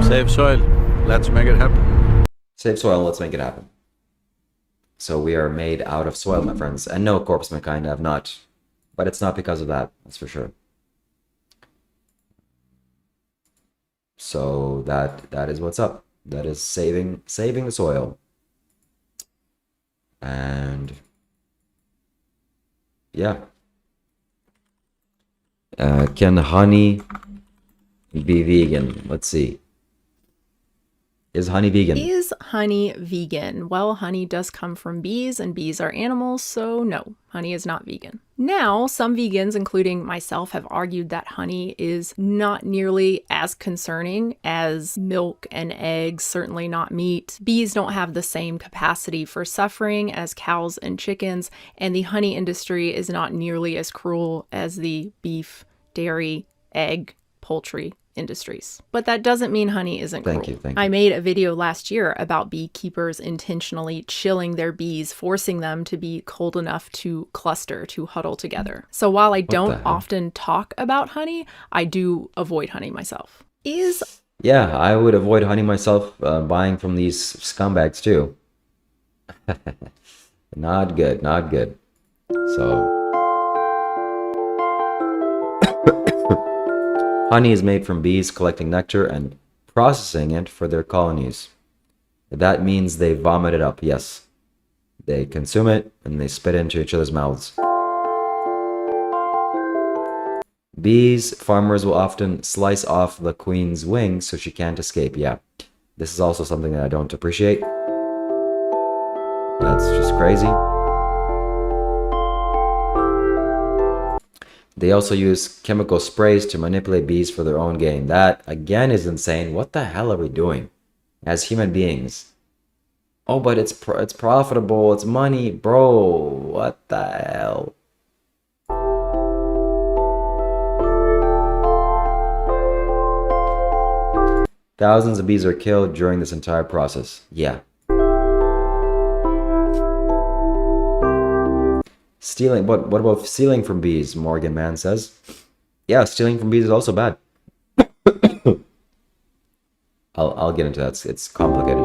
Save soil, let's make it happen. Save soil, let's make it happen. So we are made out of soil, my friends, and no, corpse mankind have not. But it's not because of that, that's for sure. So that is what's up. That is saving the soil. And yeah. Can honey be vegan? Let's see. Is honey vegan? Is honey vegan? Well, honey does come from bees, and bees are animals, so no, honey is not vegan. Now, some vegans, including myself, have argued that honey is not nearly as concerning as milk and eggs, certainly not meat. Bees don't have the same capacity for suffering as cows and chickens, and the honey industry is not nearly as cruel as the beef, dairy, egg, poultry industries. But that doesn't mean honey isn't cruel. Thank you. I made a video last year about beekeepers intentionally chilling their bees, forcing them to be cold enough to cluster, to huddle together. So while I don't often talk about honey, I do avoid honey myself. Yeah, I would avoid honey myself, buying from these scumbags too. Not good, not good. So honey is made from bees collecting nectar and processing it for their colonies. That means they vomit it up, yes. They consume it and they spit it into each other's mouths. Bees, farmers will often slice off the queen's wings so she can't escape, yeah. This is also something that I don't appreciate. That's just crazy. They also use chemical sprays to manipulate bees for their own gain. That, again, is insane. What the hell are we doing as human beings? Oh, but it's profitable. It's money. Bro, what the hell? Thousands of bees are killed during this entire process. Yeah. Stealing, what about stealing from bees? Morgan Man says. Yeah, stealing from bees is also bad. I'll get into that. It's complicated.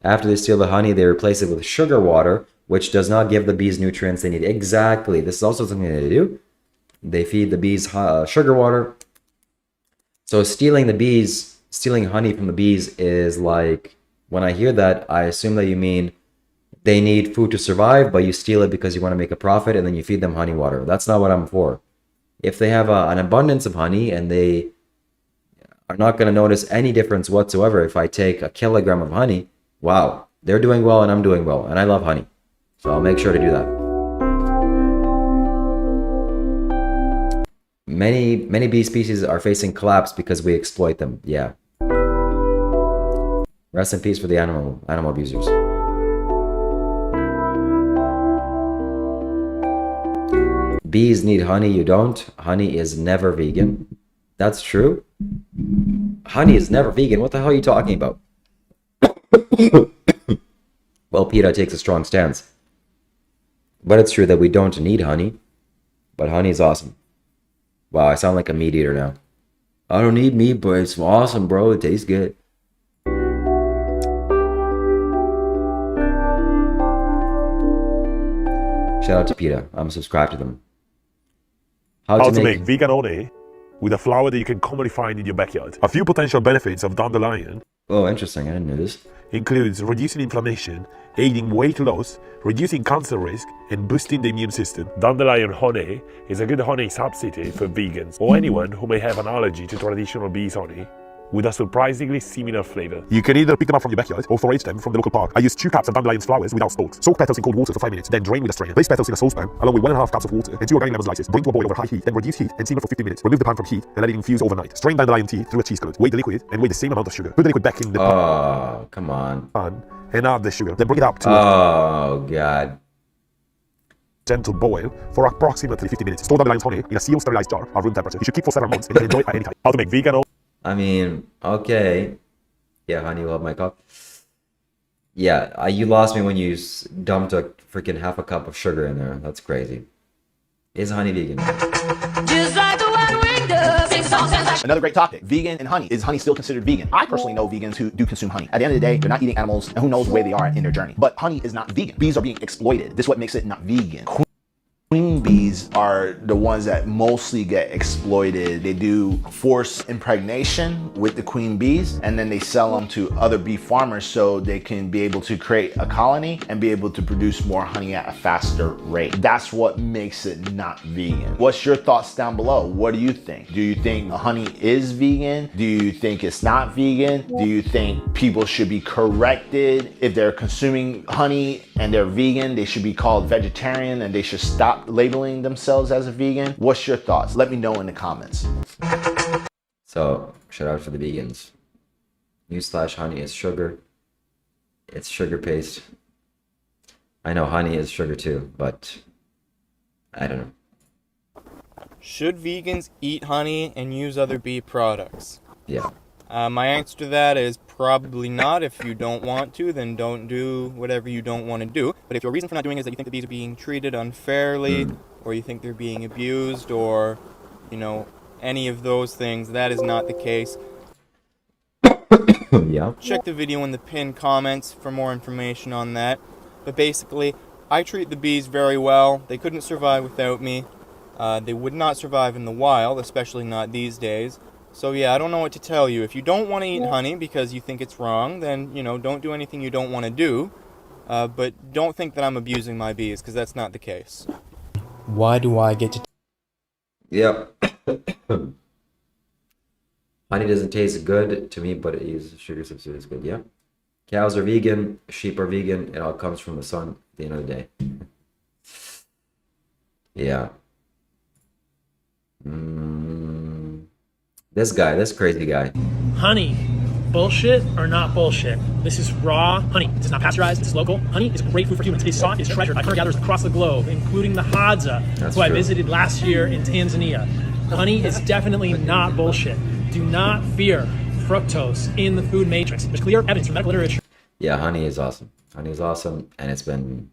After they steal the honey, they replace it with sugar water, which does not give the bees nutrients they need. Exactly. This is also something they do. They feed the bees sugar water. So stealing honey from the bees is like, when I hear that, I assume that you mean they need food to survive, but you steal it because you want to make a profit, and then you feed them honey water. That's not what I'm for. If they have an abundance of honey and they are not going to notice any difference whatsoever if I take a kilogram of honey, wow, they're doing well and I'm doing well, and I love honey. So I'll make sure to do that. Many bee species are facing collapse because we exploit them. Yeah. Rest in peace for the animal abusers. Bees need honey, you don't. Honey is never vegan. That's true. Honey is never vegan. What the hell are you talking about? Well, PETA takes a strong stance. But it's true that we don't need honey. But honey is awesome. Wow, I sound like a meat eater now. I don't need meat, but it's awesome, bro. It tastes good. Shout out to PETA. I'm subscribed to them. How to make vegan honey with a flower that you can commonly find in your backyard. A few potential benefits of dandelion. Oh, interesting. I didn't know this. Includes reducing inflammation, aiding weight loss, reducing cancer risk, and boosting the immune system. Dandelion honey is a good honey substitute for vegans or anyone who may have an allergy to traditional bees honey. with a surprisingly similar flavor. You can either pick them up from your backyard or forage them from the local park. I use 2 cups of dandelion flowers without stalks. Soak petals in cold water for 5 minutes, then drain with a strainer. Place petals in a saucepan along with 1.5 cups of water and 2 organic lemon slices. Bring to a boil over high heat, then reduce heat and simmer for 15 minutes. Remove the pan from heat and let it infuse overnight. Strain dandelion tea through a cheese cloth. Weigh the liquid and weigh the same amount of sugar. Put the liquid back in the pan. Oh, come on. And add the sugar. Then bring it up to God. gentle boil for approximately 50 minutes. Store dandelion's honey in a sealed sterilized jar at room temperature. You should keep for several months and you can enjoy it at any time. How to make vegan or... I mean, okay. Yeah, honey will help my cough. Yeah, you lost me when you dumped a freaking half a cup of sugar in there. That's crazy. Is honey vegan? Just like the white window, sing songs and like... Another great topic, vegan and honey. Is honey still considered vegan? I personally know vegans who do consume honey. At the end of the day, they're not eating animals, and who knows where they are in their journey. But honey is not vegan. Bees are being exploited. This is what makes it not vegan. Queen bees are the ones that mostly get exploited. They do forced impregnation with the queen bees, and then they sell them to other bee farmers so they can be able to create a colony and be able to produce more honey at a faster rate. That's what makes it not vegan. What's your thoughts down below? What do you think? Do you think honey is vegan? Do you think it's not vegan? Do you think people should be corrected if they're consuming honey and they're vegan? They should be called vegetarian and they should stop labeling themselves as a vegan? What's your thoughts? Let me know in the comments. So, shout out for the vegans. Newsflash, honey is sugar. It's sugar paste. I know honey is sugar too, but I don't know. Should vegans eat honey and use other bee products? Yeah. My answer to that is probably not. If you don't want to, then don't do whatever you don't want to do. But if your reason for not doing it is that you think the bees are being treated unfairly, or you think they're being abused, or, you know, any of those things, that is not the case. Yeah. Check the video in the pinned comments for more information on that. But basically, I treat the bees very well. They couldn't survive without me. They would not survive in the wild, especially not these days. So yeah, I don't know what to tell you. If you don't want to eat honey because you think it's wrong, then, you know, don't do anything you don't want to do. But don't think that I'm abusing my bees, because that's not the case. Why do I get to... Yep. Honey doesn't taste good to me, but it uses sugar substitute is good, yeah? Cows are vegan, sheep are vegan, it all comes from the sun at the end of the day. Yeah. This crazy guy. Honey, bullshit or not bullshit? This is raw honey. This is not pasteurized. This is local. Honey is great food for humans. It is sought, is treasured by hunter gatherers across the globe, including the Hadza, who I visited last year in Tanzania. Honey is definitely not bullshit. Do not fear fructose in the food matrix. There's clear evidence from medical literature. Yeah, honey is awesome. Honey is awesome, and it's been...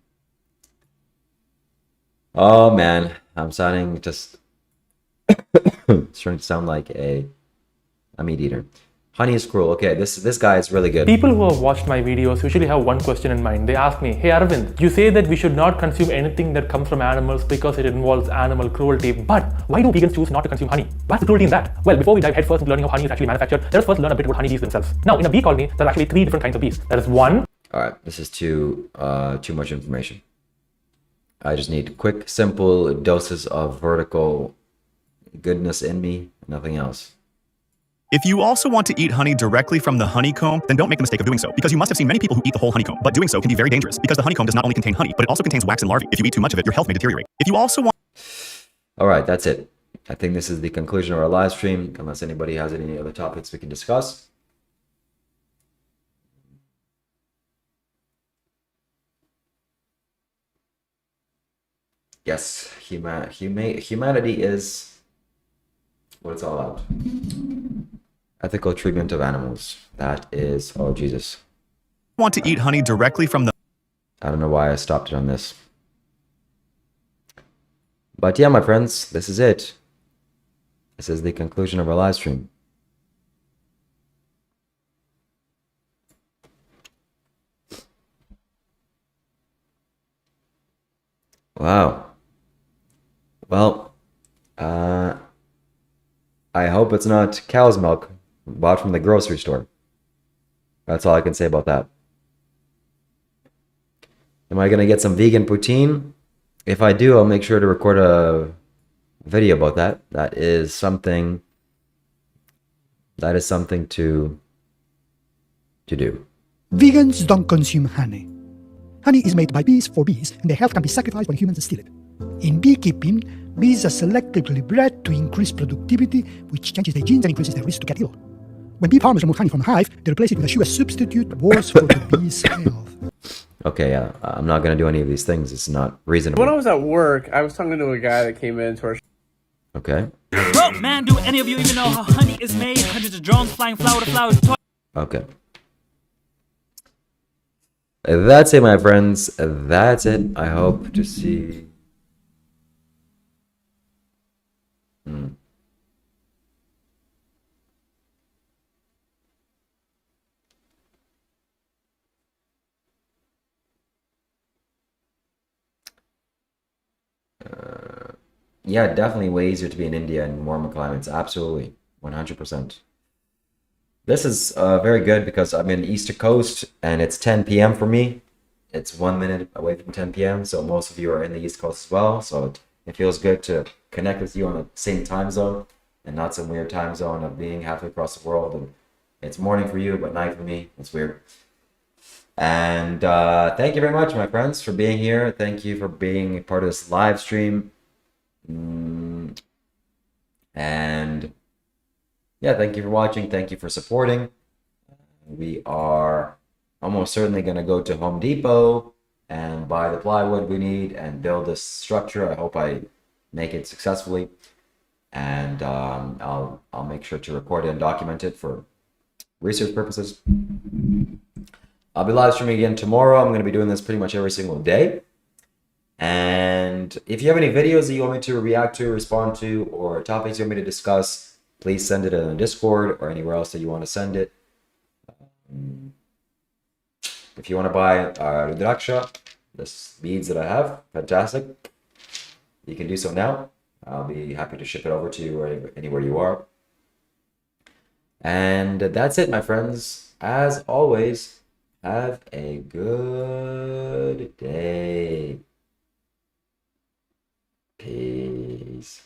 Oh man, I'm starting to... It's starting to sound like a meat eater. Honey is cruel. Okay, this guy is really good. People who have watched my videos usually have one question in mind. They ask me, hey Arvind, you say that we should not consume anything that comes from animals because it involves animal cruelty, but why do vegans choose not to consume honey? What's the cruelty in that? Well, before we dive headfirst into learning how honey is actually manufactured, let us first learn a bit about honeybees themselves. Now, in a bee colony, there's actually 3 different kinds of bees. There is one... Alright, this is too much information. I just need quick, simple doses of vertical goodness in me, nothing else. If you also want to eat honey directly from the honeycomb, then don't make the mistake of doing so, because you must have seen many people who eat the whole honeycomb, but doing so can be very dangerous, because the honeycomb does not only contain honey, but it also contains wax and larvae. If you eat too much of it, your health may deteriorate. If you also want... Alright, that's it. I think this is the conclusion of our live stream, unless anybody has any other topics we can discuss. Yes, humanity is what it's all about. Ethical treatment of animals. That is, oh Jesus. Want to eat honey directly from the... I don't know why I stopped it on this. But yeah, my friends, this is it. This is the conclusion of our live stream. Wow. Well, I hope it's not cow's milk bought from the grocery store. That's all I can say about that. Am I going to get some vegan poutine? If I do, I'll make sure to record a video about that. That is something that is something to do. Vegans don't consume honey. Honey is made by bees for bees, and their health can be sacrificed when humans steal it. In beekeeping, bees are selectively bred to increase productivity, which changes their genes and increases their risk to get ill. When bee farmers remove honey from a hive, they replace it with a sugar substitute worse for the bees' health. Okay, I'm not gonna do any of these things. It's not reasonable. When I was at work, I was talking to a guy that came into our. Okay. Bro, man, do any of you even know how honey is made? Hundreds of drones flying flower to flower. Okay. That's it, my friends. That's it. I hope to see. Yeah, definitely way easier to be in India and warmer climates. Absolutely. 100%. This is very good because I'm in East Coast and it's 10 p.m. for me. It's 1 minute away from 10 p.m. So most of you are in the East Coast as well. So it feels good to connect with you on the same time zone and not some weird time zone of being halfway across the world. And it's morning for you, but night for me. It's weird. And thank you very much, my friends, for being here. Thank you for being part of this live stream. And yeah, thank you for watching. Thank you for supporting. We are almost certainly going to go to Home Depot and buy the plywood we need and build this structure. I hope I make it successfully. And I'll make sure to record it and document it for research purposes. I'll be live streaming again tomorrow. I'm going to be doing this pretty much every single day. And if you have any videos that you want me to react to, respond to, or topics you want me to discuss, please send it in the Discord or anywhere else that you want to send it. If you want to buy Rudraksha, this beads that I have, fantastic. You can do so now. I'll be happy to ship it over to you or anywhere you are. And that's it, my friends. As always, have a good day. Peace.